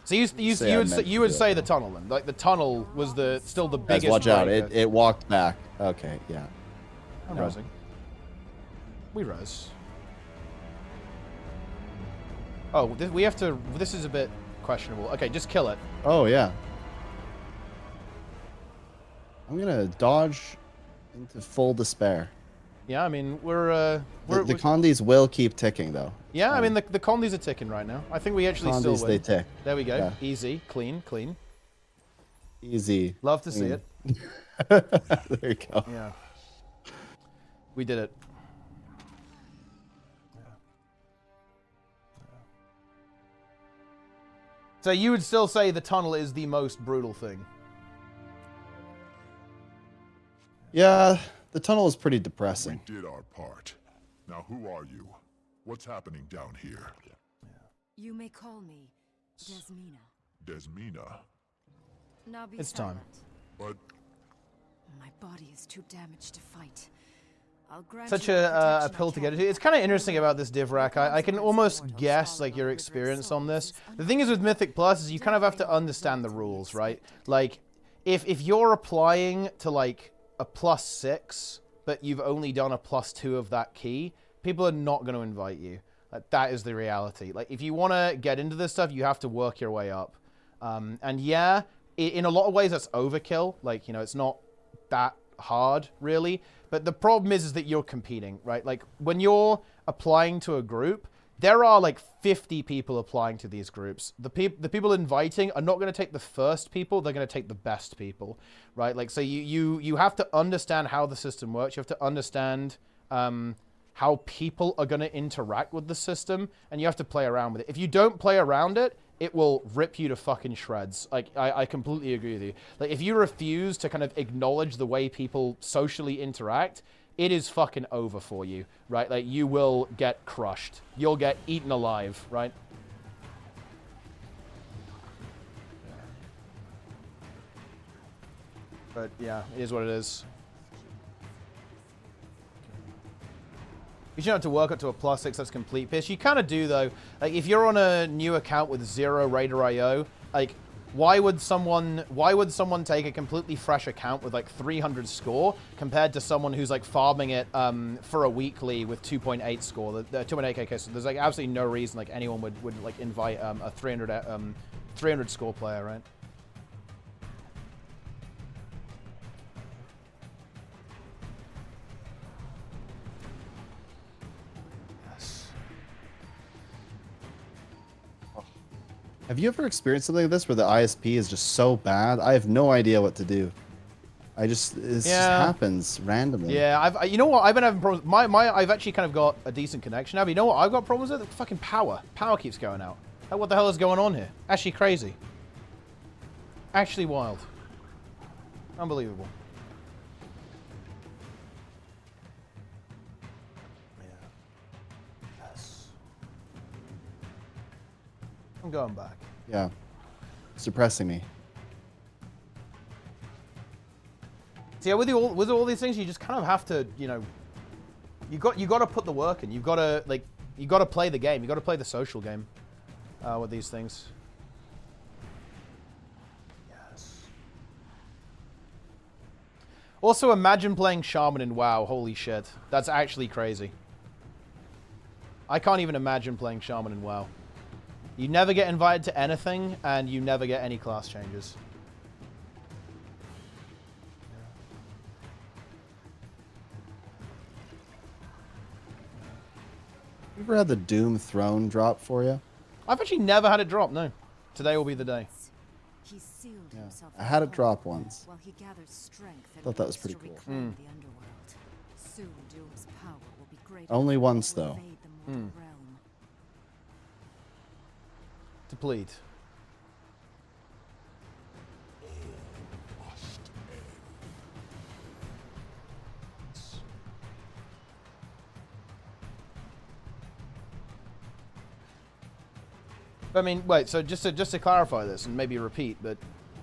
So you would say the tunnel then, like the tunnel was still the Guys, biggest. watch out! break. It walked back. Okay, yeah. I'm resing. We res. Oh, we have to. This is a bit questionable. Okay, just kill it. Oh yeah. I'm gonna dodge into full despair. Yeah, I mean we're The condies will keep ticking though. Yeah, I mean the condies are ticking right now. I think we actually still Condies, win. they tick. There we go. Yeah. Easy, clean, clean. Easy. Love to see it. There you go. Yeah. We did it. So you would still say the tunnel is the most brutal thing? Yeah, the tunnel is pretty depressing. We did our part. Now who are you? What's happening down here? You may call me Desmina. Desmina. Now be It's time. But My body is too damaged to fight. I'll grant Such you a protection pill I to get can. into. It's kind of interesting about this div rack. I can almost guess like your experience on this. The thing is with Mythic Plus is you kind of have to understand the rules, right? Like if you're applying to like a +6, but you've only done a +2 of that key, people are not going to invite you. Like, that is the reality. Like if you want to get into this stuff, you have to work your way up. And yeah, in a lot of ways that's overkill. Like, you know, it's not that hard really. But the problem is that you're competing, right? Like when you're applying to a group, there are like 50 people applying to these groups. The people inviting are not going to take the first people, they're going to take the best people, right? Like, so you have to understand how the system works. You have to understand how people are going to interact with the system, and you have to play around with it. If you don't play around it, it will rip you to fucking shreds. Like, I completely agree with you. Like, if you refuse to kind of acknowledge the way people socially interact, it is fucking over for you, right? Like, you will get crushed. You'll get eaten alive, right? But, yeah, it is what it is. You shouldn't have to work up to a +6, that's complete piss. You kind of do, though. Like, if you're on a new account with 0 Raider IO, like, why would someone take a completely fresh account with, like, 300 score compared to someone who's, like, farming it for a weekly with 2.8 score, the 2.8k? So there's, like, absolutely no reason, like, anyone would like, invite a 300 300 score player, right? Yes. Have you ever experienced something like this where the ISP is just so bad? I have no idea what to do. This just happens randomly. Yeah, you know what? I've been having problems. I've actually kind of got a decent connection. Now, you know what I've got problems with? The fucking power. Power keeps going out. Like, what the hell is going on here? Actually crazy. Actually wild. Unbelievable. Yeah. Yes. I'm going back. Yeah. It's depressing me. So yeah, with all these things, you just kind of have to, you know, you got to put the work in. You got to play the game. You got to play the social game with these things. Yes. Also, imagine playing Shaman in WoW. Holy shit, that's actually crazy. I can't even imagine playing Shaman in WoW. You never get invited to anything, and you never get any class changes. You ever had the Doom Throne drop for you? I've actually never had it drop, no. Today will be the day. He sealed himself I had it drop once. while he gathered strength and Thought that was ways pretty to cool. reclaim the underworld. Soon Doom's power will be great Only enough once, to though. invade the mortal realm. Deplete. I mean, wait. So just to clarify this and maybe repeat, but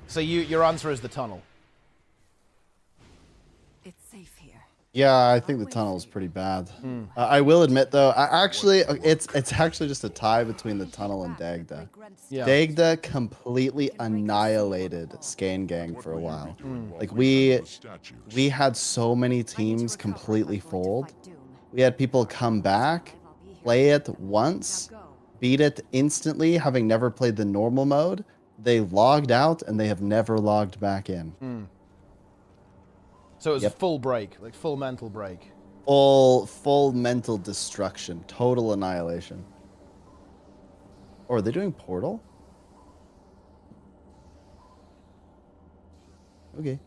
so your answer is the tunnel. It's safe here. Yeah, I think the tunnel is pretty bad. I will admit, though, it's actually just a tie between the tunnel and Dagda. Yeah. Dagda completely annihilated Skangang for a while. Like we had so many teams completely fold. We had people come back, play it once, beat it instantly, having never played the normal mode. They logged out and they have never logged back in. So it was a full break, like full mental break. Full mental destruction, total annihilation. Or are they doing Portal? Okay.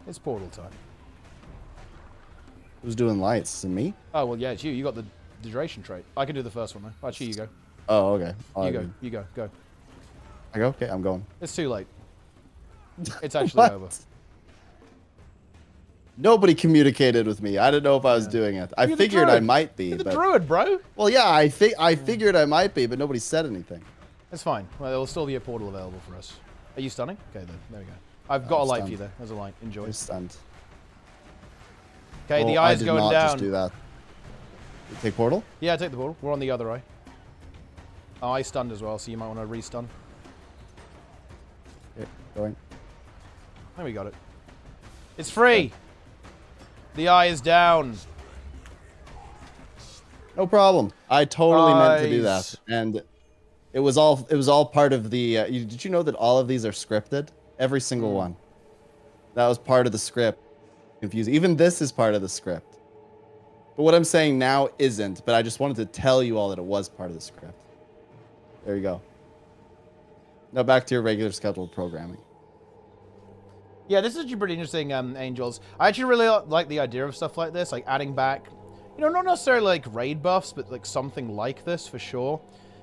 It's Portal time. Who's doing lights? Is it me? Oh well, yeah, it's you. You got the duration trait. I can do the first one though. Actually, you go. Oh, okay. You go. Go. I go? Okay, I'm going. It's too late. It's actually over. Nobody communicated with me. I didn't know if I was doing it. I figured I might be. You're the but... druid, bro. Well, yeah, I figured I might be, but nobody said anything. It's fine. Well, there will still be a portal available for us. Are you stunning? Okay, then. There we go. I've got a light for you there. There's a light. Enjoy. I'm stunned. Okay, the eye's going down. Just do that. You take portal? Yeah, take the portal. We're on the other eye. Oh, I stunned as well, so you might want to re-stun. Okay, going. There we got it. It's free. The eye is down. No problem. I totally meant to do that, and it was all part of the. Did you know that all of these are scripted? Every single one. That was part of the script. Confusing. Even this is part of the script. But what I'm saying now isn't. But I just wanted to tell you all that it was part of the script. There you go. Now back to your regular scheduled programming. Yeah, this is actually pretty interesting, Angels. I actually really like the idea of stuff like this, like adding back, you know, not necessarily like raid buffs, but like something like this for sure.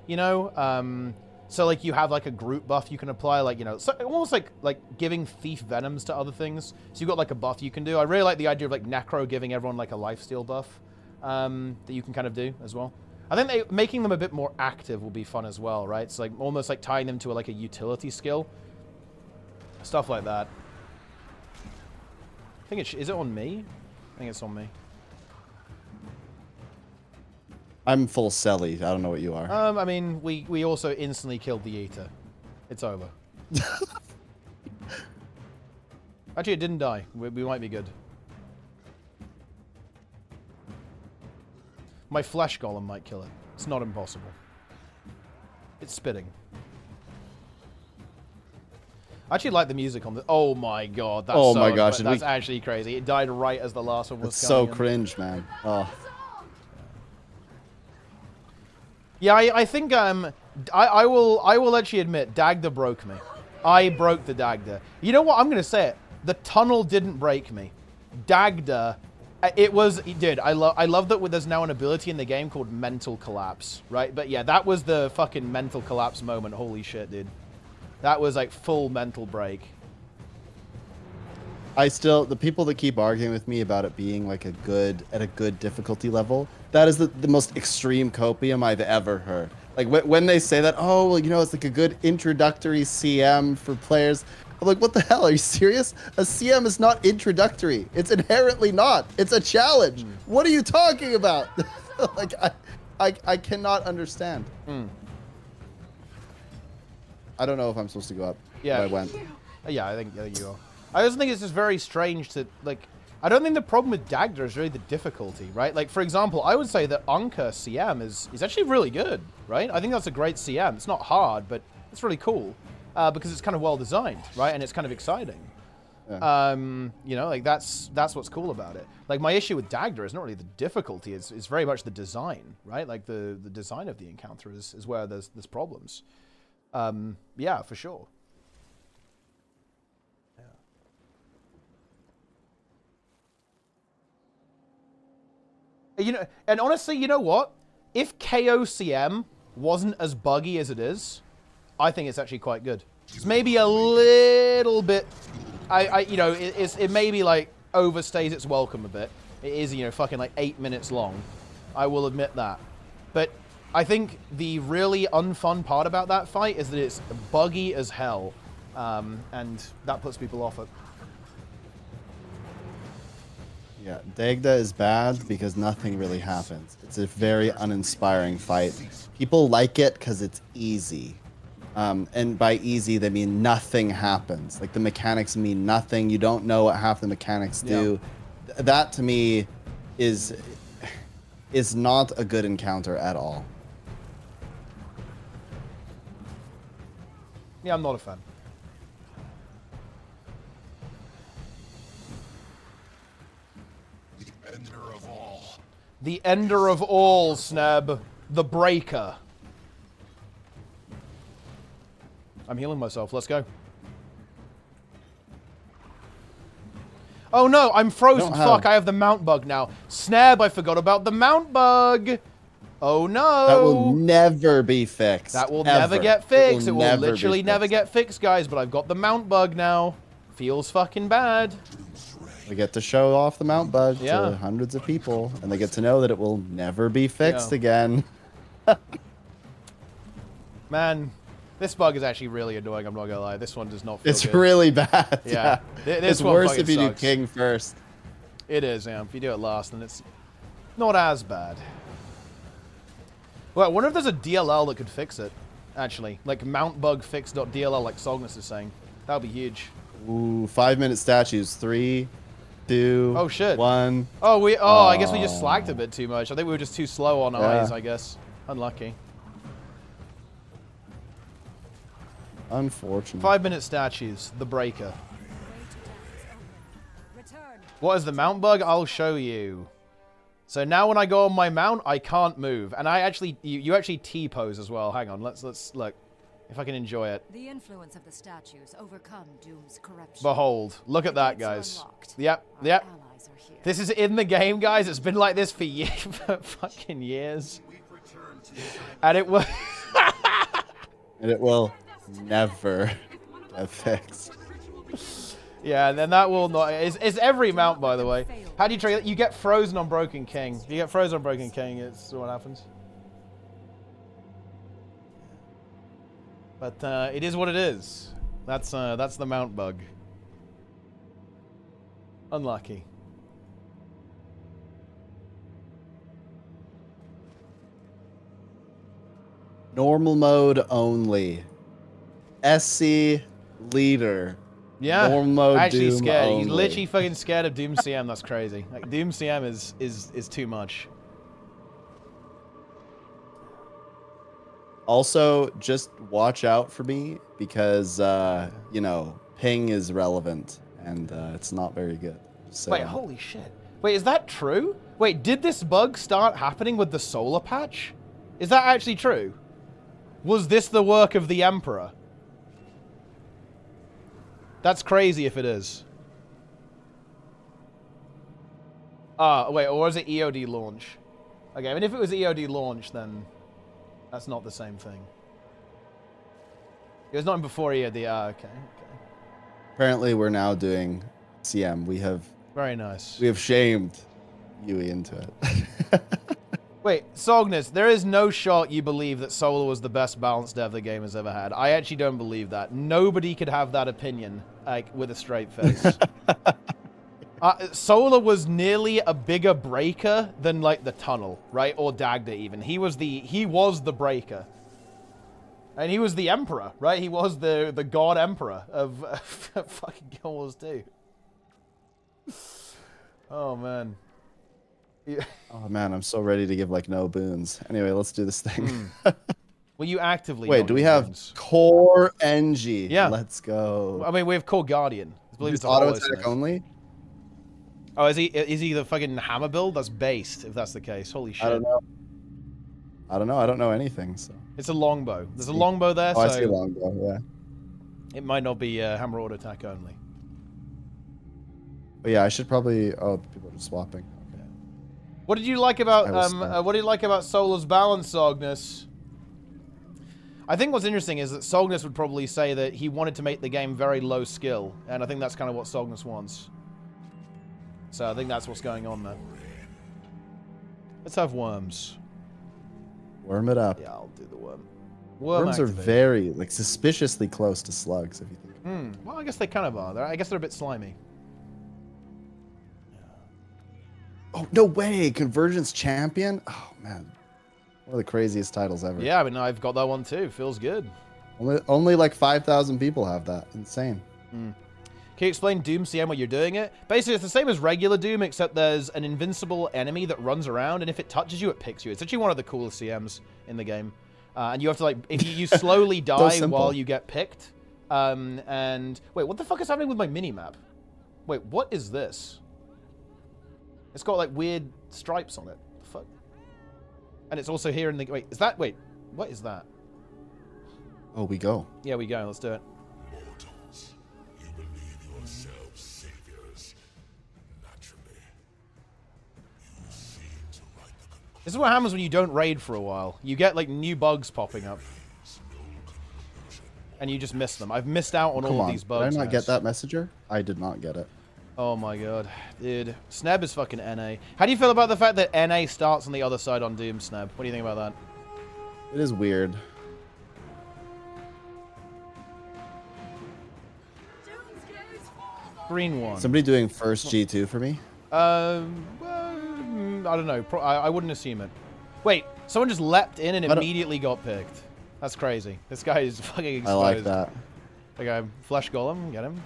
You know, so like you have like a group buff you can apply, like, you know, so almost like giving thief venoms to other things. So you've got like a buff you can do. I really like the idea of like Necro giving everyone like a lifesteal buff that you can kind of do as well. I think making them a bit more active will be fun as well, right? It's like almost like tying them to like a utility skill, stuff like that. I think is it on me? I think it's on me. I'm full Selly. I don't know what you are. I mean, we also instantly killed the Eater. It's over. Actually, it didn't die. We might be good. My flesh golem might kill it. It's not impossible. It's spitting. I actually like the music on the... Oh my god, that's Oh so my gosh, that's actually crazy. It died right as the last one was It's so coming in. cringe, man. Oh. Yeah, I think I will actually admit Dagda broke me. I broke the Dagda. You know what? I'm gonna say it. The tunnel didn't break me. Dagda, dude. I love that there's now an ability in the game called mental collapse, right? But yeah, that was the fucking mental collapse moment. Holy shit, dude. That was like full mental break. The people that keep arguing with me about it being like at a good difficulty level, that is the most extreme copium I've ever heard. Like when they say that, oh, well, you know, it's like a good introductory CM for players. I'm like, what the hell? Are you serious? A CM is not introductory. It's inherently not. It's a challenge. What are you talking about? Like, I cannot understand. I don't know if I'm supposed to go up. Yeah. But I went. Yeah, I think you are. I just think it's just very strange to, like... I don't think the problem with Dagda is really the difficulty, right? Like, for example, I would say that Anka CM is actually really good, right? I think that's a great CM. It's not hard, but it's really cool. Because it's kind of well designed, right? And it's kind of exciting. Yeah. You know, like that's what's cool about it. Like my issue with Dagda is not really the difficulty; it's very much the design, right? Like the design of the encounter is where there's problems. Yeah, for sure. Yeah. You know, and honestly, you know what? If KOCM wasn't as buggy as it is, I think it's actually quite good. It's maybe a little bit, you know, it maybe like overstays its welcome a bit. It is, you know, fucking like 8 minutes long. I will admit that. But I think the really unfun part about that fight is that it's buggy as hell. And that puts people off it. Yeah, Dagda is bad because nothing really happens. It's a very uninspiring fight. People like it because it's easy. And by easy, they mean nothing happens. Like the mechanics mean nothing. You don't know what half the mechanics do. Yeah. That to me is not a good encounter at all. Yeah, I'm not a fan. The ender of all. The ender of all, Sneb. The breaker. I'm healing myself. Let's go. Oh no, I'm frozen. Fuck, I have the mount bug now. Sneb, I forgot about the mount bug. Oh no. That will never be fixed. That will never get fixed. It will literally never get fixed, guys, but I've got the mount bug now. Feels fucking bad. We get to show off the mount bug to hundreds of people, and they get to know that it will never be fixed again. Man, this bug is actually really annoying, I'm not gonna lie. This one does not feel It's good. really bad. Yeah. It's worse if you do king first. It is, yeah. If you do it last, then it's not as bad. Well, I wonder if there's a DLL that could fix it, actually. Like mountbugfix.dll, like Sognus is saying. That would be huge. Ooh, 5-minute statues. 3, 2, oh, shit. 1. Oh, I guess we just slacked a bit too much. I think we were just too slow on eyes, I guess. Unlucky. Unfortunate. 5-minute statues. The breaker. What is the mount bug? I'll show you. So now when I go on my mount, I can't move. And I actually, you actually T-pose as well. Hang on, let's look. If I can enjoy it. The influence of the statues overcome Doom's corruption. Behold. Look at that, guys. Yep. This is in the game, guys. It's been like this for years, for fucking years. And it will... and it will never get fixed. Yeah, and then that will not... It's every mount, by the way. How do you trigger it? You get frozen on Broken King. If you get frozen on Broken King, it's what happens. But it is what it is. That's the mount bug. Unlucky. Normal mode only. SC leader. Yeah, normal mode actually Doom scared. only. He's literally fucking scared of Doom CM. That's crazy. Like Doom CM is too much. Also, just watch out for me because, you know, ping is relevant and it's not very good. So, Wait, holy shit. Wait, is that true? Wait, did this bug start happening with the solar patch? Is that actually true? Was this the work of the Emperor? That's crazy if it is. Wait, or was it EOD launch? Okay, I mean, if it was EOD launch, then that's not the same thing. It was not before EOD. Okay. apparently we're now doing CM. We have Very nice. We have shamed Yui into it. Wait, Sognus, there is no shot you believe that Solar was the best balanced dev the game has ever had. I actually don't believe that. Nobody could have that opinion, like, with a straight face. Solar was nearly a bigger breaker than, like, the Tunnel, right? Or Dagda, even. He was the breaker. And he was the Emperor, right? He was the God Emperor of fucking Guild Wars 2. Oh, man. Yeah. Oh man, I'm so ready to give like no boons. Anyway, let's do this thing. Will you actively? Wait, do we have core Engi? Yeah. Let's go. I mean, we have core Guardian. I believe it's auto attack only. Oh, is he the fucking hammer build? That's based. If that's the case, holy shit. I don't know. I don't know anything. So it's a longbow. There's a longbow there. Oh, so I see longbow. Yeah. It might not be hammer auto attack only. But yeah, I should probably. Oh, people are just swapping. What did you like about Solar's balance, Sognus? I think what's interesting is that Sognus would probably say that he wanted to make the game very low skill, and I think that's kind of what Sognus wants. So I think that's what's going on there. Let's have worms. Worm it up. Yeah, I'll do the worm. Worms are very like suspiciously close to slugs, if you think. Well, I guess they kind of are. I guess they're a bit slimy. Oh, no way! Convergence Champion? Oh, man. One of the craziest titles ever. Yeah, I mean, I've got that one too. Feels good. Only like 5,000 people have that. Insane. Can you explain Doom CM while you're doing it? Basically, it's the same as regular Doom, except there's an invincible enemy that runs around, and if it touches you, it picks you. It's actually one of the coolest CMs in the game. And you have to, like, if you slowly die while you get picked. And, wait, what the fuck is happening with my minimap? Wait, what is this? It's got, like, weird stripes on it. The fuck? And it's also here in the... Wait, is that... Wait, what is that? Oh, we go. Yeah, we go. Let's do it. Mortals, you believe yourselves saviors. Naturally, you seem to write the conclusion. This is what happens when you don't raid for a while. You get, like, new bugs popping up. And you just miss them. I've missed out on all of these bugs. Did I not get that messenger? I did not get it. Oh my god. Dude, Sneb is fucking NA. How do you feel about the fact that NA starts on the other side on Doom, Sneb? What do you think about that? It is weird. Green one. Somebody doing first G2 for me? Well, I don't know. I wouldn't assume it. Wait, someone just leapt in and immediately got picked. That's crazy. This guy is fucking exposed. I like that. Okay, Flesh Golem, get him.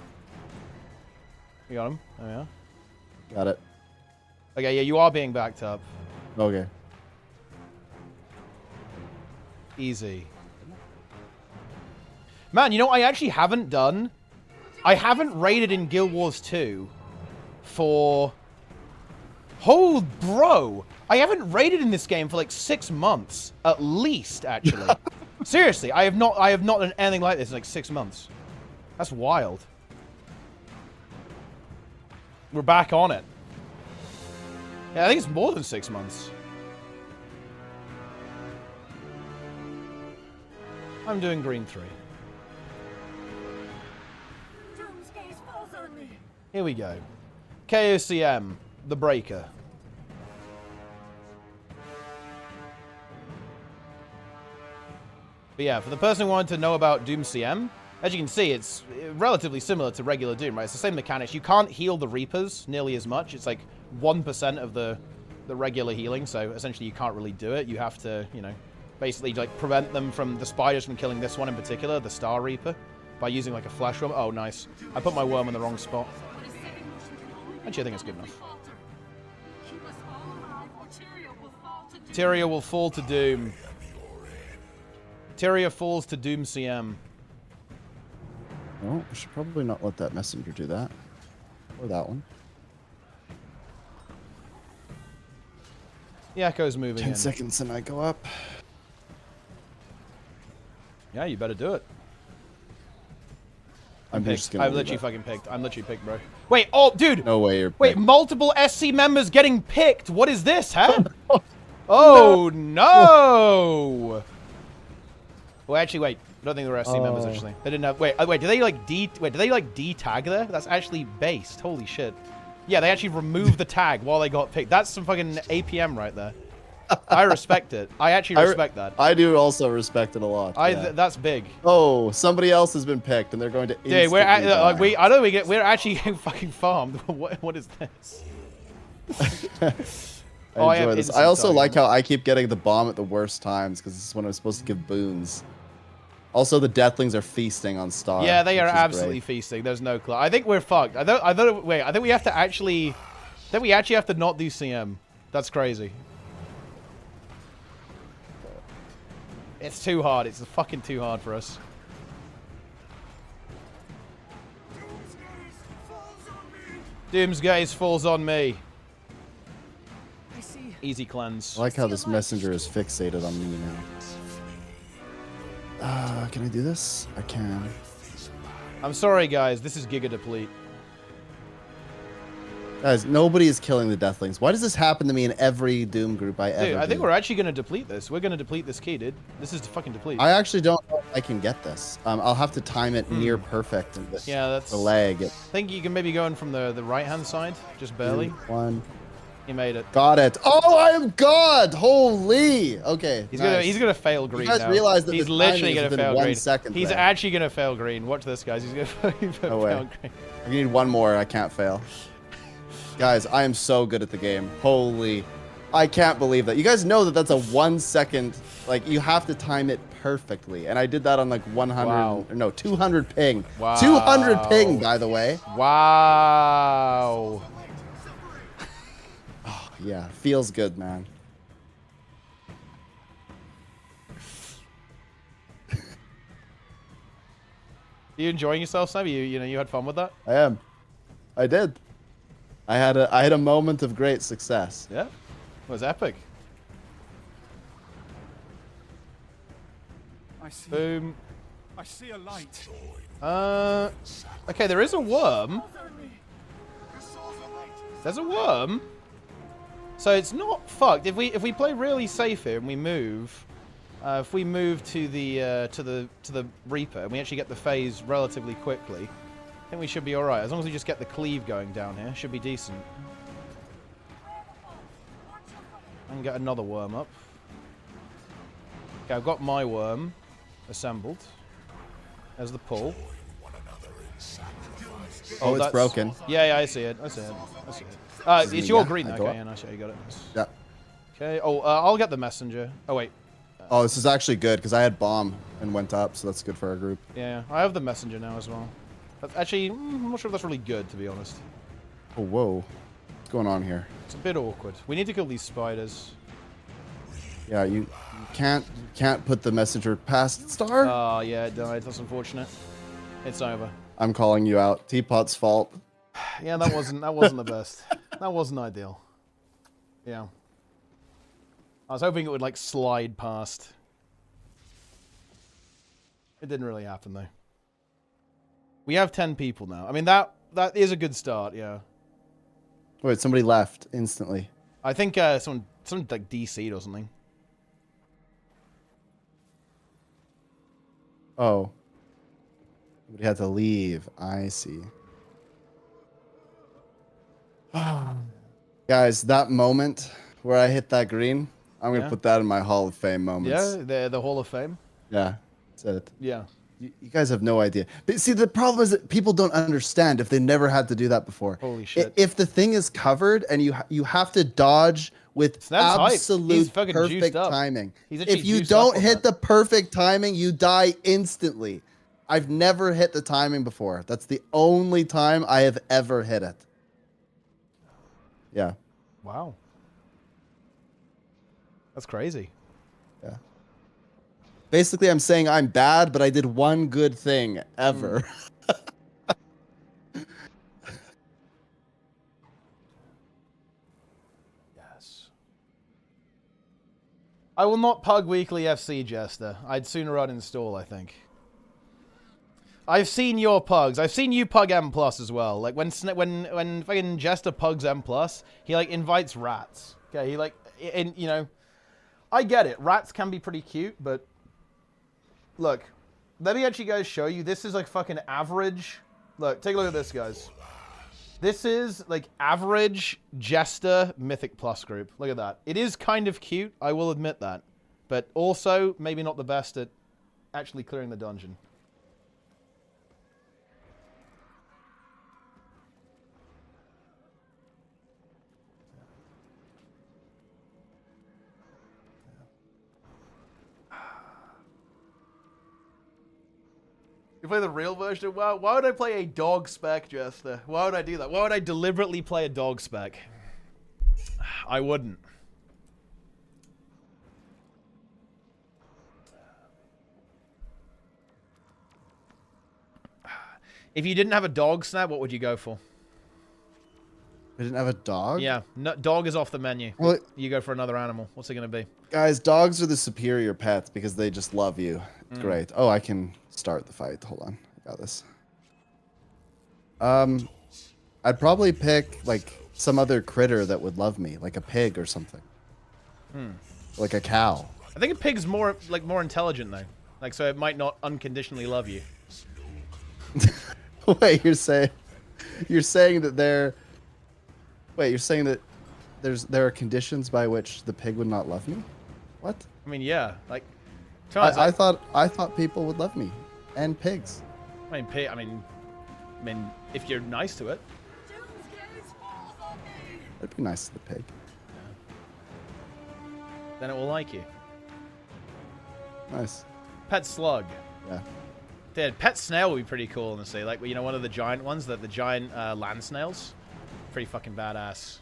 You got him. Oh, yeah. Got it. Okay, yeah, you are being backed up. Okay. Easy. Man, you know, I actually haven't done... I haven't raided in Guild Wars 2 for... Oh, bro! I haven't raided in this game for like 6 months. At least, actually. Seriously, I have not done anything like this in like 6 months. That's wild. We're back on it. Yeah, I think it's more than 6 months. I'm doing green 3. Here we go. KOCM, the Breaker. But yeah, for the person who wanted to know about Doom CM, as you can see, it's relatively similar to regular Doom, right? It's the same mechanics. You can't heal the Reapers nearly as much. It's like 1% of the regular healing, so essentially you can't really do it. You have to, you know, basically like prevent them from, the spiders from killing this one in particular, the Star Reaper, by using like a flash worm. Oh, nice. I put my worm in the wrong spot. Actually, I think it's good enough. Tyria will fall to Doom. Bacteria falls to Doom CM. Oh, I should probably not let that messenger do that. Or that one. The Echo's moving 10 in. seconds and I go up. Yeah, you better do it. I'm just gonna I'm literally fucking picked. I'm literally picked, bro. Wait, oh, dude. No way you're Wait, picked. multiple SC members getting picked. What is this, huh? Oh, no. Well, actually, wait. I don't think they were SC members, actually. They didn't have... Wait, did they, like, D-tag there? That's actually based. Holy shit. Yeah, they actually removed the tag while they got picked. That's some fucking APM right there. I respect it. I actually respect that. I do also respect it a lot. That's big. Oh, somebody else has been picked, and they're going to Dude, we're actually getting fucking farmed. What is this? I enjoy this. I also like how I keep getting the bomb at the worst times because this is when I'm supposed to give boons. Also, the Deathlings are feasting on Star. Yeah, they are absolutely feasting. There's no clue. I think we're fucked. I think we have to actually... I think we actually have to not do CM. That's crazy. It's too hard. It's fucking too hard for us. Doomsgaze falls on me. Easy cleanse. I like how this messenger is fixated on me now. Can I do this? I can. I'm sorry, guys. This is Giga Deplete. Guys, nobody is killing the Deathlings. Why does this happen to me in every Doom group I ever do? I think we're actually going to deplete this. We're going to deplete this key, dude. This is the fucking deplete. I actually don't know if I can get this. I'll have to time it near perfect. Yeah, that's... The leg. I think you can maybe go in from the right-hand side. Just barely. 1. He made it. Got it. Oh, I am God! Holy! Okay. He's gonna fail green now. You guys realize that he's literally gonna fail green. He's actually gonna fail green. Watch this, guys. He's gonna fail green. I need one more. I can't fail. Guys, I am so good at the game. Holy. I can't believe that. You guys know that that's a 1 second, like, you have to time it perfectly. And I did that on like 100, wow. No, 200 ping. Wow. 200 ping, by the way. Wow. Oh, yeah, feels good, man. You enjoying yourself, Sam? You had fun with that? I am. I did. I had a moment of great success. Yeah. It was epic. Boom. I see a light. Okay, there is a worm. There's a worm. So it's not fucked. If we play really safe here and we move, if we move to the Reaper and we actually get the phase relatively quickly, I think we should be all right. As long as we just get the cleave going down here, should be decent. And get another worm up. Okay, I've got my worm assembled. There's the pull. Oh, it's broken. Yeah, I see it. I see it. It's your green. Okay, yeah, nice. You got it. Yeah. Okay. Oh, I'll get the messenger. Oh wait. Oh, this is actually good because I had bomb and went up, so that's good for our group. Yeah, I have the messenger now as well. That's actually, I'm not sure if that's really good, to be honest. Oh, whoa. What's going on here? It's a bit awkward. We need to kill these spiders. Yeah, you can't put the messenger past Star. Oh, yeah, it died. That's unfortunate. It's over. I'm calling you out. Teapot's fault. Yeah, that wasn't the best. That wasn't ideal. Yeah. I was hoping it would, like, slide past. It didn't really happen, though. We have 10 people now. I mean, that is a good start, yeah. Wait, somebody left instantly. I think someone like DC'd or something. Oh. Somebody had to leave. I see. Guys, that moment where I hit that green, I'm going to put that in my Hall of Fame moments. Yeah, the Hall of Fame? Yeah, that's it. Yeah. You guys have no idea. But see, the problem is that people don't understand if they never had to do that before. Holy shit. If the thing is covered and you have to dodge with absolute perfect timing. If you don't hit the perfect timing, you die instantly. I've never hit the timing before. That's the only time I have ever hit it. Yeah. Wow. That's crazy. Yeah. Basically, I'm saying I'm bad, but I did one good thing ever. Yes. I will not pug Weekly FC, Jester. I'd sooner uninstall, I think. I've seen your pugs. I've seen you pug M+ as well. Like, when fucking Jester pugs M+, he, like, invites rats. Okay, he, like, you know... I get it. Rats can be pretty cute, but... Look, let me actually guys show you. This is like fucking average. Look, take a look at this, guys. This is like average Jester Mythic Plus group. Look at that. It is kind of cute, I will admit that. But also, maybe not the best at actually clearing the dungeon. You play the real version of WoW? Why would I play a dog spec, Jester? Why would I do that? Why would I deliberately play a dog spec? I wouldn't. If you didn't have a dog snap, what would you go for? I didn't have a dog? Yeah, no, dog is off the menu. Well, you go for another animal. What's it going to be? guys, dogs are the superior pets because they just love you. It's great. Oh, I can start the fight. Hold on. I got this. I'd probably pick, like, some other critter that would love me, like a pig or something. Like a cow. I think a pig's more, like, more intelligent, though. Like, so it might not unconditionally love you. Wait, you're saying that there... Wait, you're saying that there are conditions by which the pig would not love me? What? I mean, yeah, like... I thought people would love me. And pigs. I mean, if you're nice to it. I'd be nice to the pig. Then it will like you. Nice. Pet slug. Yeah. Dude, pet snail would be pretty cool, honestly. Like, you know, one of the giant ones, the giant land snails. Pretty fucking badass.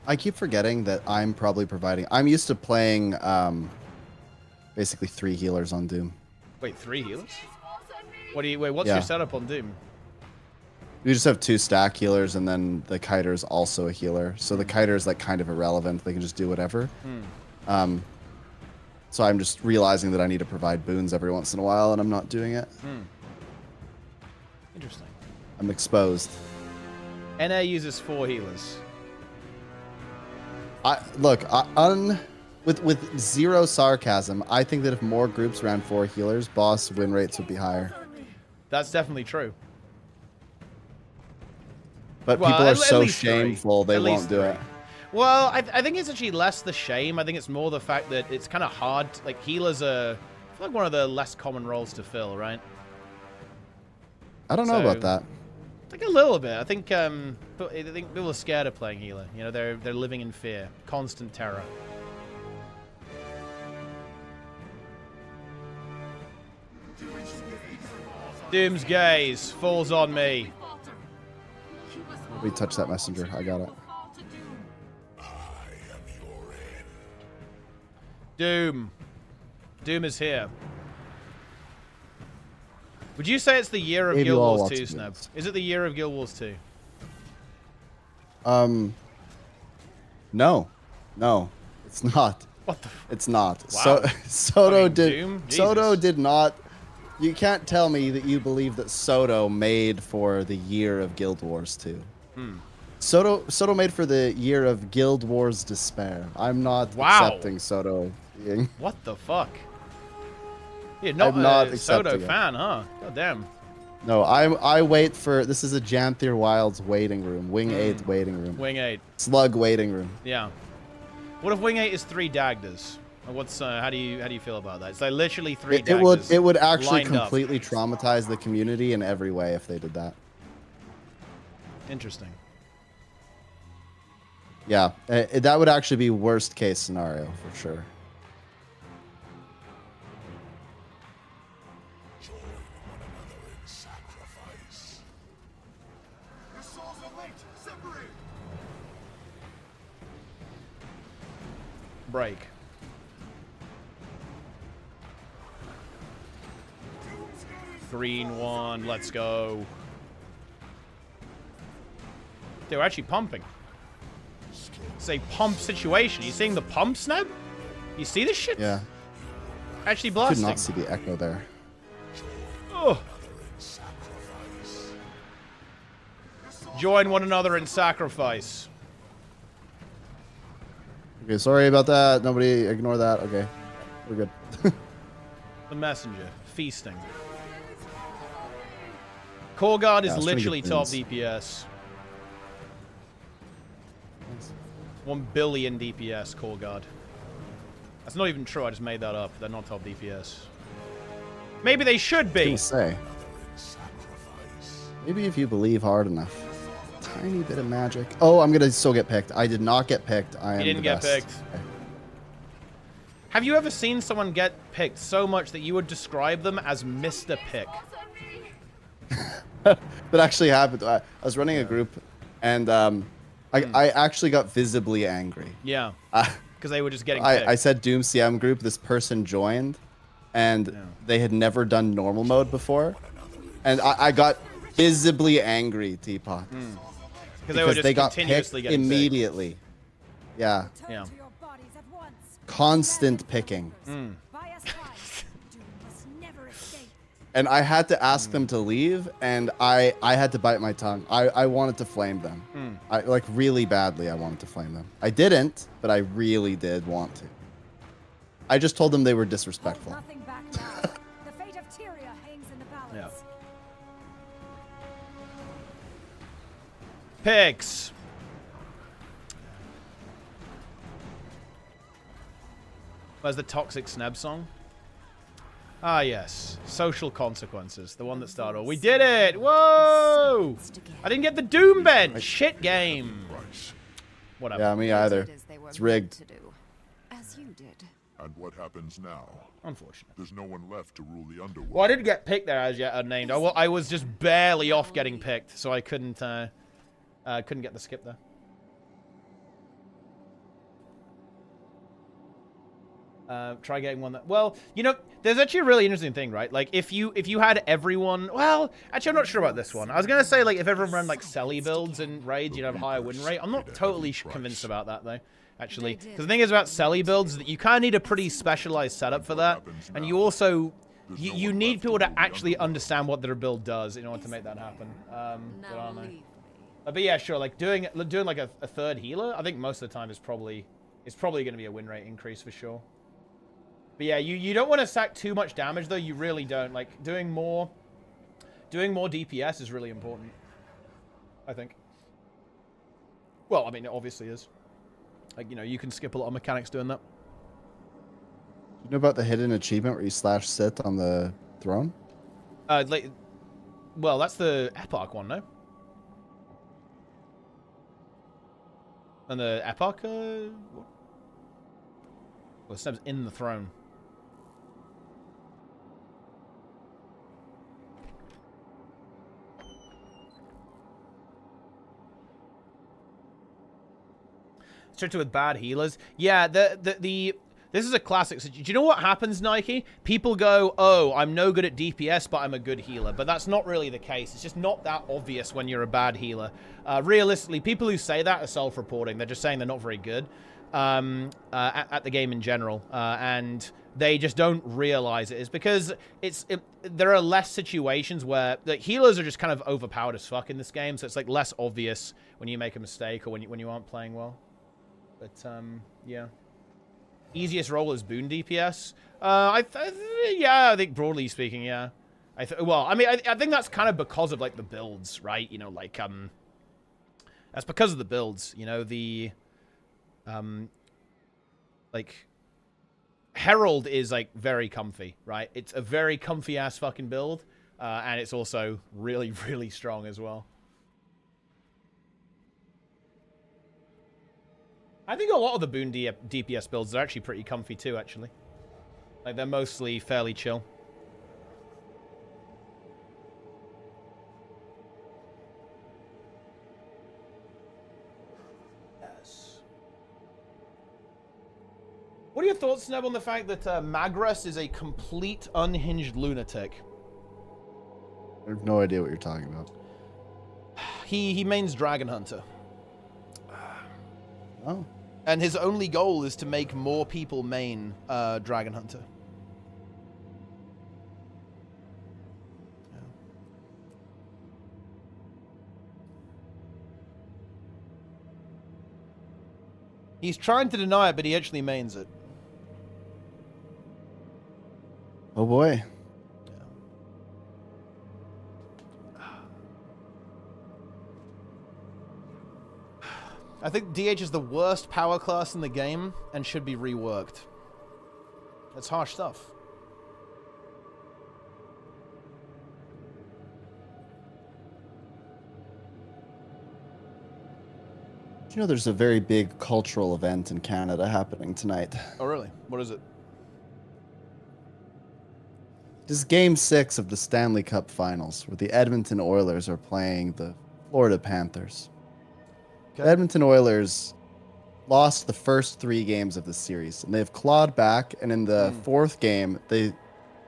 I keep forgetting that I'm probably providing... I'm used to playing basically 3 healers on Doom. Wait, 3 healers? Wait, what's your setup on Doom? You just have 2 stack healers, and then the kiter is also a healer. So the kiter is like kind of irrelevant. They can just do whatever. So I'm just realizing that I need to provide boons every once in a while, and I'm not doing it. Interesting. I'm exposed. NA uses 4 healers. With zero sarcasm, I think that if more groups ran 4 healers, boss win rates would be higher. That's definitely true. But Well, people are at so least 3. shameful they At won't least do 3. it. Well, I think it's actually less the shame. I think it's more the fact that it's kind of hard. Like, healers are, I feel like, one of the less common roles to fill, right? I don't know about that. Like a little bit. I think people are scared of playing healer. You know, they're living in fear, constant terror. Doom's gaze falls on me. We touch that messenger. I got it. Doom. Doom is here. Would you say it's the year of Guild Wars 2, Snub? Is it the year of Guild Wars 2? No. No, it's not. What the? It's not. Wow. Soto Doom? Soto Jesus. did not. You can't tell me that you believe that Soto made for the year of Guild Wars 2. Soto made for the year of Guild Wars Despair. I'm not accepting Soto being... What the fuck? You're I'm not a Soto accepting it. fan, huh? God damn. No, I wait for... This is a Janthier Wilds waiting room. Wing 8 waiting room. Wing 8. Slug waiting room. Yeah. What if Wing 8 is 3 Dagders? What's how do you feel about that? It's like literally 3 Dagders. It would actually lined up. completely traumatize the community in every way if they did that. Interesting. Yeah, that would actually be worst case scenario for sure. Join one another in sacrifice. Your souls are linked. Separate. break. Green one, let's go. They were actually pumping. It's a pump situation. You seeing the pump, Snap? You see this shit? Yeah. Actually Could blasting. not see the echo there. Oh. Join one another in sacrifice. Okay, sorry about that. Nobody ignore that. Okay, we're good. The messenger. Feasting. Core Guard is literally top DPS. 1 billion DPS, Core Guard. That's not even true, I just made that up. They're not top DPS. Maybe they should be. I was gonna say. Maybe if you believe hard enough. Tiny bit of magic. Oh, I'm gonna still get picked. I did not get picked. I am You didn't get picked. Okay. Have you ever seen someone get picked so much that you would describe them as Mr. Pick? That actually happened. I was running a group, and I actually got visibly angry. Yeah. Because they were just getting picked. I said Doom CM group. This person joined, and they had never done normal mode before, and I got visibly angry, Teapot. Because they got picked immediately. Picked. Yeah. Yeah. Constant picking. And I had to ask them to leave, and I had to bite my tongue. I wanted to flame them. I like really badly. I wanted to flame them. I didn't, but I really did want to. I just told them they were disrespectful. Yeah. Picks. Where's the Toxic Sneb song? Ah, yes. Social Consequences. The one that started all. We did it! Whoa! I didn't get the Doom bench! Shit game! Whatever. Yeah, me either. It's rigged. As you did. And what happens now? Unfortunate. There's no one left to rule the underworld. Well, I didn't get picked there as yet unnamed. I was just barely off getting picked, so I couldn't get the skip there. Try getting one that... Well, you know, there's actually a really interesting thing, right? Like, if you had everyone... Well, actually, I'm not sure about this one. I was going to say, like, if everyone ran, like, Selly builds in raids, you'd have a higher win rate. I'm not totally convinced about that, though, actually. Because the thing is about Selly builds is that you kind of need a pretty specialized setup for that. And you also... You need people to actually understand what their build does in order to make that happen. But yeah, sure, like, doing like a third healer, I think most of the time is probably going to be a win rate increase for sure. But yeah, you don't want to sack too much damage, though. You really don't. Like, doing more DPS is really important, I think. Well, I mean, it obviously is. Like, you know, you can skip a lot of mechanics doing that. You know about the hidden achievement where you slash sit on the throne? Like, well, that's the Epoch one, no? And the Epoch, what? Well, Sneb's in the throne. Strictly with bad healers. Yeah, this is a classic. Do you know what happens, Nike? People go, oh, I'm no good at DPS, but I'm a good healer. But that's not really the case. It's just not that obvious when you're a bad healer. Realistically, people who say that are self-reporting. They're just saying they're not very good at the game in general. And they just don't realize it. It's because there are less situations where the healers are just kind of overpowered as fuck in this game. So it's like less obvious when you make a mistake or when you aren't playing well. But, yeah. Easiest role is Boon DPS. Yeah, I think broadly speaking, yeah. Well, I mean, I think that's kind of because of, like, the builds, right? You know, like, that's because of the builds. You know, the, like, Herald is, like, very comfy, right? It's a very comfy-ass fucking build, and it's also really, really strong as well. I think a lot of the Boon DPS builds are actually pretty comfy too, actually. Like, they're mostly fairly chill. Yes. What are your thoughts, Sneb, on the fact that Magres is a complete unhinged lunatic? I have no idea what you're talking about. He mains Dragon Hunter. Oh. And his only goal is to make more people main Dragon Hunter. He's trying to deny it, but he actually mains it. Oh boy. I think DH is the worst power class in the game and should be reworked. That's harsh stuff. You know, there's a very big cultural event in Canada happening tonight. Oh, really? What is it? This is Game 6 of the Stanley Cup Finals, where the Edmonton Oilers are playing the Florida Panthers. Okay. The Edmonton Oilers lost the first 3 games of the series, and they've clawed back, and in the 4th game,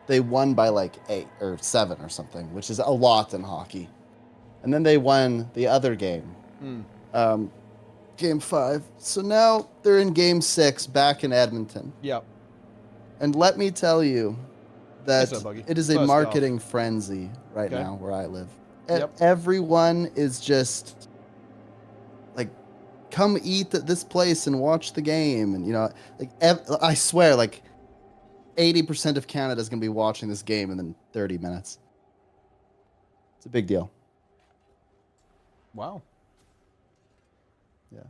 they won by like 8 or 7 or something, which is a lot in hockey. And then they won the other game. Game 5. So now they're in Game 6 back in Edmonton. Yep. And let me tell you that it is a First marketing frenzy right now where I live. Yep. Everyone is just like, come eat at this place and watch the game. And, you know, like I swear, like 80% of Canada is going to be watching this game in 30 minutes. It's a big deal. Wow. Yeah.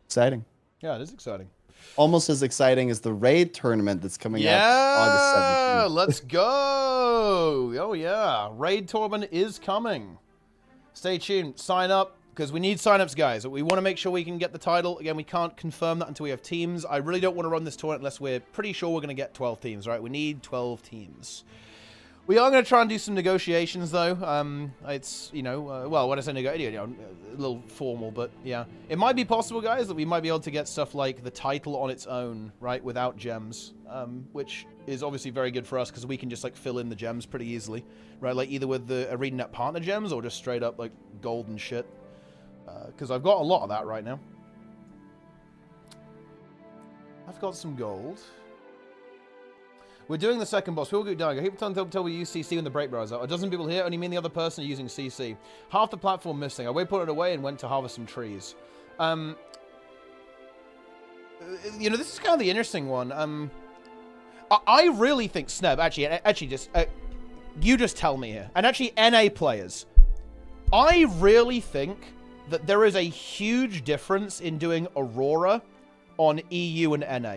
Exciting. Yeah, it is exciting. Almost as exciting as the raid tournament that's coming up August 17th. Let's go. Oh, yeah. Raid tournament is coming. Stay tuned. Sign up, because we need signups, guys. We want to make sure we can get the title. Again, we can't confirm that until we have teams. I really don't want to run this tournament unless we're pretty sure we're going to get 12 teams, right? We need 12 teams. We are going to try and do some negotiations, though. It's, you know, well, when I say negotiation, you know, a little formal, but yeah. It might be possible, guys, that we might be able to get stuff like the title on its own, right, without gems, which is obviously very good for us because we can just, like, fill in the gems pretty easily, right? Like, either with the ArenaNet partner gems or just straight up, like, gold and shit. Because I've got a lot of that right now. I've got some gold. We're doing the second boss. People keep dying. I keep tell we use CC when the break bars out. A dozen people here, only me and the other person are using CC. Half the platform missing. I put it away and went to harvest some trees. You know, this is kind of the interesting one. I really think, Sneb, actually just, you just tell me here. And actually, NA players. I really think that there is a huge difference in doing Aurora on EU and NA.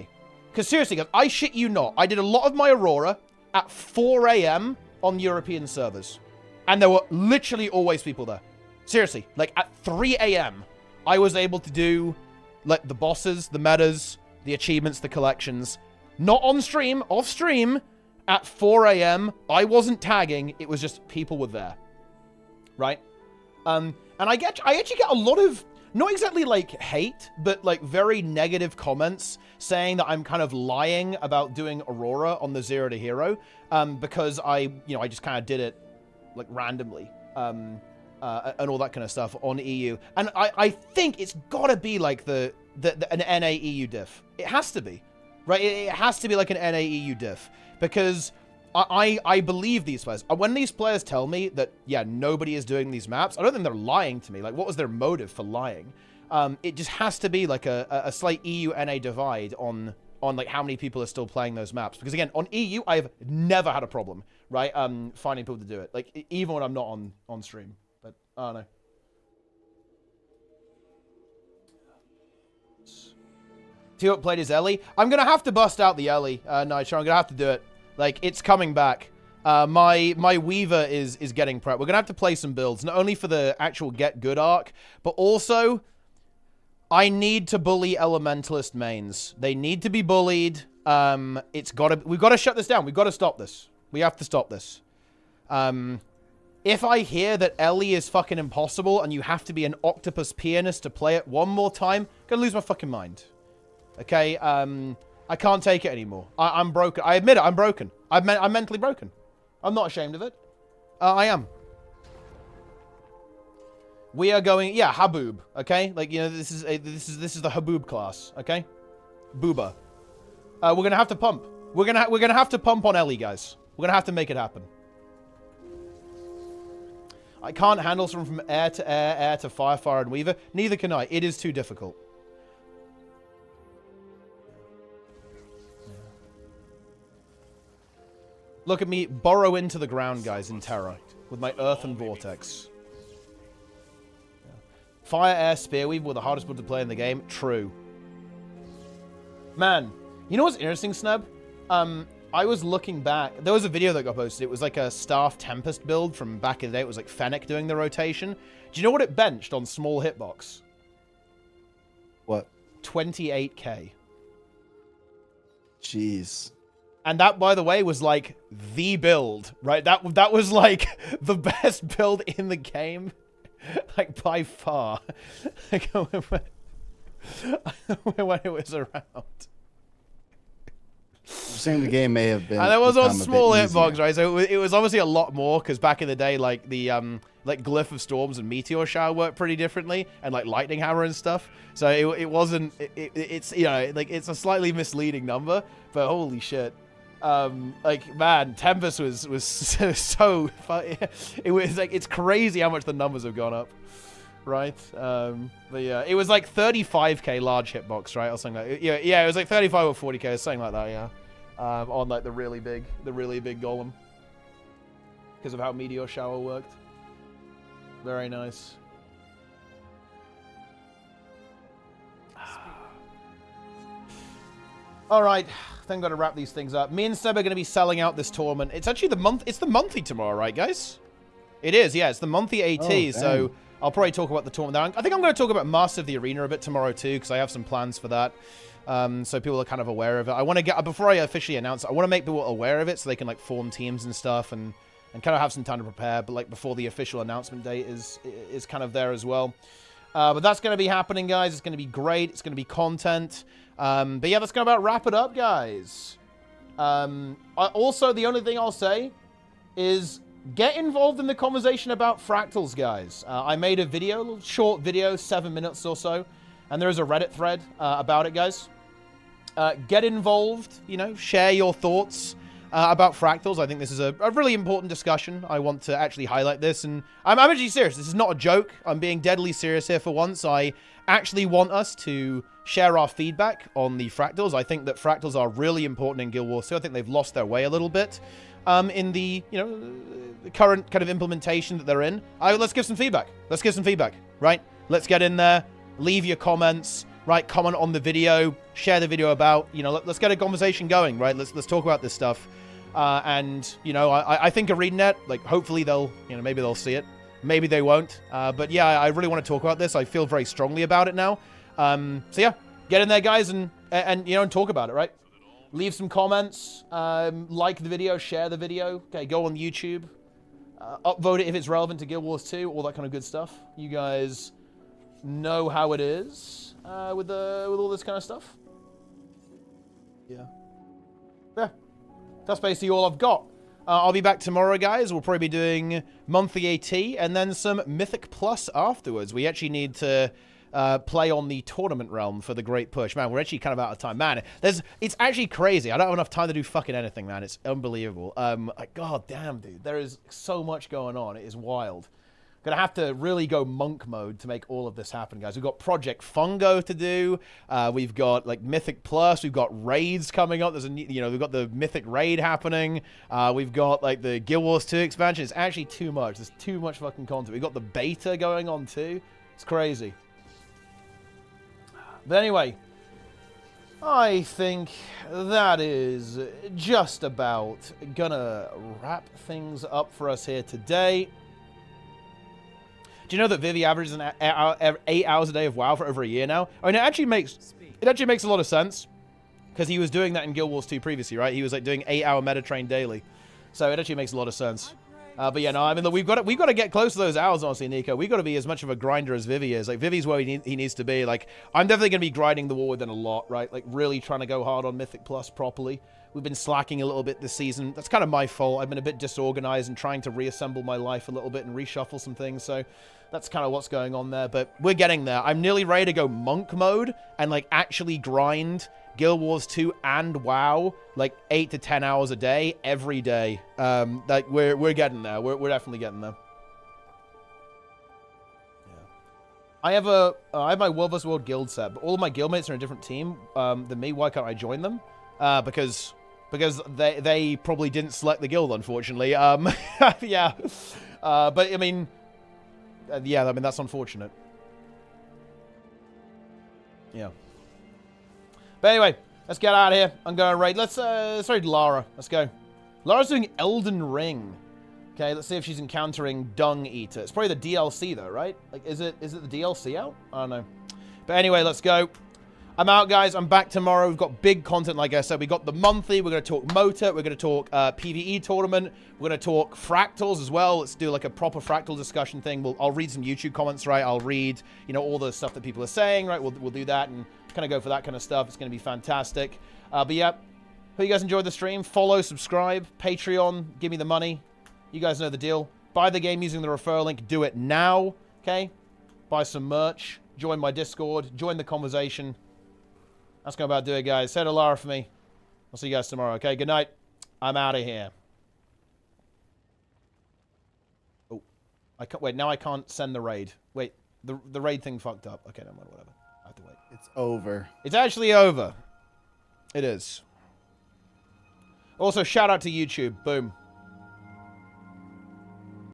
Because seriously, guys, I shit you not. I did a lot of my Aurora at 4 a.m. on European servers. And there were literally always people there. Seriously, like at 3 a.m., I was able to do like the bosses, the metas, the achievements, the collections. Not on stream, off stream, at 4 a.m. I wasn't tagging, it was just people were there. Right? And I actually get a lot of, not exactly like hate, but like very negative comments saying that I'm kind of lying about doing Aurora on the 0 to Hero, because I just kind of did it like randomly, and all that kind of stuff on EU. And I think it's gotta be like an NA EU diff. It has to be, right? It has to be like an NA EU diff, because I believe these players. When these players tell me that, yeah, nobody is doing these maps, I don't think they're lying to me. Like, what was their motive for lying? It just has to be like a slight EU-NA divide on like how many people are still playing those maps. Because again, on EU, I have never had a problem, right? Finding people to do it. Like, even when I'm not on stream. But, I don't know. T-Up played his Ellie. I'm going to have to bust out the Ellie, Nitro. I'm going to have to do it. Like, it's coming back. My Weaver is getting prepped. We're going to have to play some builds, not only for the actual Get Good arc, but also I need to bully Elementalist mains. They need to be bullied. We've got to shut this down. We've got to stop this. We have to stop this. If I hear that Ellie is fucking impossible and you have to be an octopus pianist to play it one more time, I'm going to lose my fucking mind. Okay, I can't take it anymore. I'm broken. I admit it, I'm broken. I'm mentally broken. I'm not ashamed of it. I am. We are going, yeah, Haboob, okay? Like, you know, this is the Haboob class, okay? Booba. We're gonna have to pump. We're gonna have to pump on Ellie, guys. We're gonna have to make it happen. I can't handle someone from air to air, air to fire, fire and weaver. Neither can I. It is too difficult. Look at me burrow into the ground, guys, in terror with my earthen vortex. Fire, air, spear weave were the hardest one to play in the game. True. Man, you know what's interesting, Snub? I was looking back. There was a video that got posted. It was like a Staff Tempest build from back in the day. It was like Fennec doing the rotation. Do you know what it benched on small hitbox? What? 28k. Jeez. And that, by the way, was like the build, right? That was like the best build in the game. Like, by far. Like, when it was around. I'm saying the game may have been. And it was on small hitbox, right? So it was obviously a lot more, because back in the day, like, the like Glyph of Storms and Meteor Shower worked pretty differently, and like Lightning Hammer and stuff. So it wasn't, it's, you know, like, it's a slightly misleading number, but holy shit. Like, man, Tempest was so funny. It was like, it's crazy how much the numbers have gone up, right? But yeah, it was like 35k large hitbox, right, or something like that. Yeah, it was like 35 or 40k, something like that, yeah. On like the really big golem, because of how Meteor Shower worked. Very nice. All right, I think I'm gonna wrap these things up. Me and Seb are gonna be selling out this tournament. It's actually it's the monthly tomorrow, right, guys? It is, yeah. It's the monthly AT, so I'll probably talk about the tournament. I think I'm going to talk about Master of the Arena a bit tomorrow too, because I have some plans for that. So people are kind of aware of it. I want to get, before I officially announce it, I want to make people aware of it so they can like form teams and stuff and kind of have some time to prepare. But like before the official announcement date is kind of there as well. But that's going to be happening, guys. It's going to be great. It's going to be content. But yeah, that's going to about wrap it up, guys. Also, the only thing I'll say is get involved in the conversation about fractals, guys. I made a video, a little short video, 7 minutes or so, and there is a Reddit thread about it, guys. Get involved, you know, share your thoughts about fractals. I think this is a really important discussion. I want to actually highlight this, and I'm actually serious. This is not a joke. I'm being deadly serious here for once. I actually want us to share our feedback on the fractals. I think that fractals are really important in Guild Wars 2. I think they've lost their way a little bit in the, you know, the current kind of implementation that they're in. Let's give some feedback. Let's give some feedback, right? Let's get in there, leave your comments, right? Comment on the video, share the video about, you know, let's get a conversation going, right? Let's talk about this stuff. And, you know, I think ArenaNet, like, hopefully they'll, you know, maybe they'll see it. Maybe they won't. But yeah, I really want to talk about this. I feel very strongly about it now. So yeah, get in there, guys, and you know, and talk about it, right? Leave some comments, like the video, share the video. Okay, go on YouTube, upvote it if it's relevant to Guild Wars 2, all that kind of good stuff. You guys know how it is with all this kind of stuff. Yeah. That's basically all I've got. I'll be back tomorrow, guys. We'll probably be doing monthly AT and then some Mythic Plus afterwards. We actually need to play on the tournament realm for the Great Push. Man, we're actually kind of out of time. Man, it's actually crazy. I don't have enough time to do fucking anything, man. It's unbelievable. God damn, dude. There is so much going on. It is wild. Gonna have to really go monk mode to make all of this happen, guys. We've got Project Fungo to do. We've got like Mythic Plus. We've got raids coming up. There's we've got the Mythic raid happening. We've got like the Guild Wars 2 expansion. It's actually too much. There's too much fucking content. We've got the beta going on too. It's crazy. But anyway, I think that is just about gonna wrap things up for us here today. Do you know that Vivi averages 8 hours a day of WoW for over a year now? I mean, it actually makes a lot of sense, because he was doing that in Guild Wars 2 previously, right? He was like doing 8-hour meta train daily, so it actually makes a lot of sense. But yeah, no, I mean, look, we've got to get close to those hours, honestly, Nico. We've got to be as much of a grinder as Vivi is. Like, Vivi's where he needs to be. Like, I'm definitely going to be grinding the war within a lot, right? Like, really trying to go hard on Mythic Plus properly. We've been slacking a little bit this season. That's kind of my fault. I've been a bit disorganized and trying to reassemble my life a little bit and reshuffle some things. So that's kind of what's going on there. But we're getting there. I'm nearly ready to go monk mode and, like, actually grind Guild Wars 2 and WoW, like 8 to 10 hours a day, every day. Like we're getting there. We're definitely getting there. Yeah. I have my World vs. World guild set, but all of my guildmates are in a different team than me. Why can't I join them? Because they probably didn't select the guild, unfortunately. Yeah. But I mean, yeah, I mean that's unfortunate. Yeah. But anyway, let's get out of here. I'm going to raid. Let's raid Lara. Let's go. Lara's doing Elden Ring. Okay, let's see if she's encountering Dung Eater. It's probably the DLC though, right? Like, is it the DLC out? I don't know. But anyway, let's go. I'm out, guys. I'm back tomorrow. We've got big content, like I said. We got the monthly. We're going to talk Mota. We're going to talk PvE tournament. We're going to talk fractals as well. Let's do like a proper fractal discussion thing. I'll read some YouTube comments, right? I'll read, you know, all the stuff that people are saying, right? We'll do that and kind of go for that kind of stuff. It's going to be fantastic. But yeah, hope you guys enjoyed the stream. Follow, subscribe, Patreon, give me the money. You guys know the deal. Buy the game using the referral link. Do it now, okay? Buy some merch. Join my Discord. Join the conversation. That's going to about do it, guys. Say to Lara for me. I'll see you guys tomorrow, okay? Good night. I'm out of here. Oh, I can't, wait, now I can't send the raid. Wait, the raid thing fucked up. Okay, never mind, whatever. I have to wait. It's over. It's actually over. It is. Also, shout out to YouTube. Boom.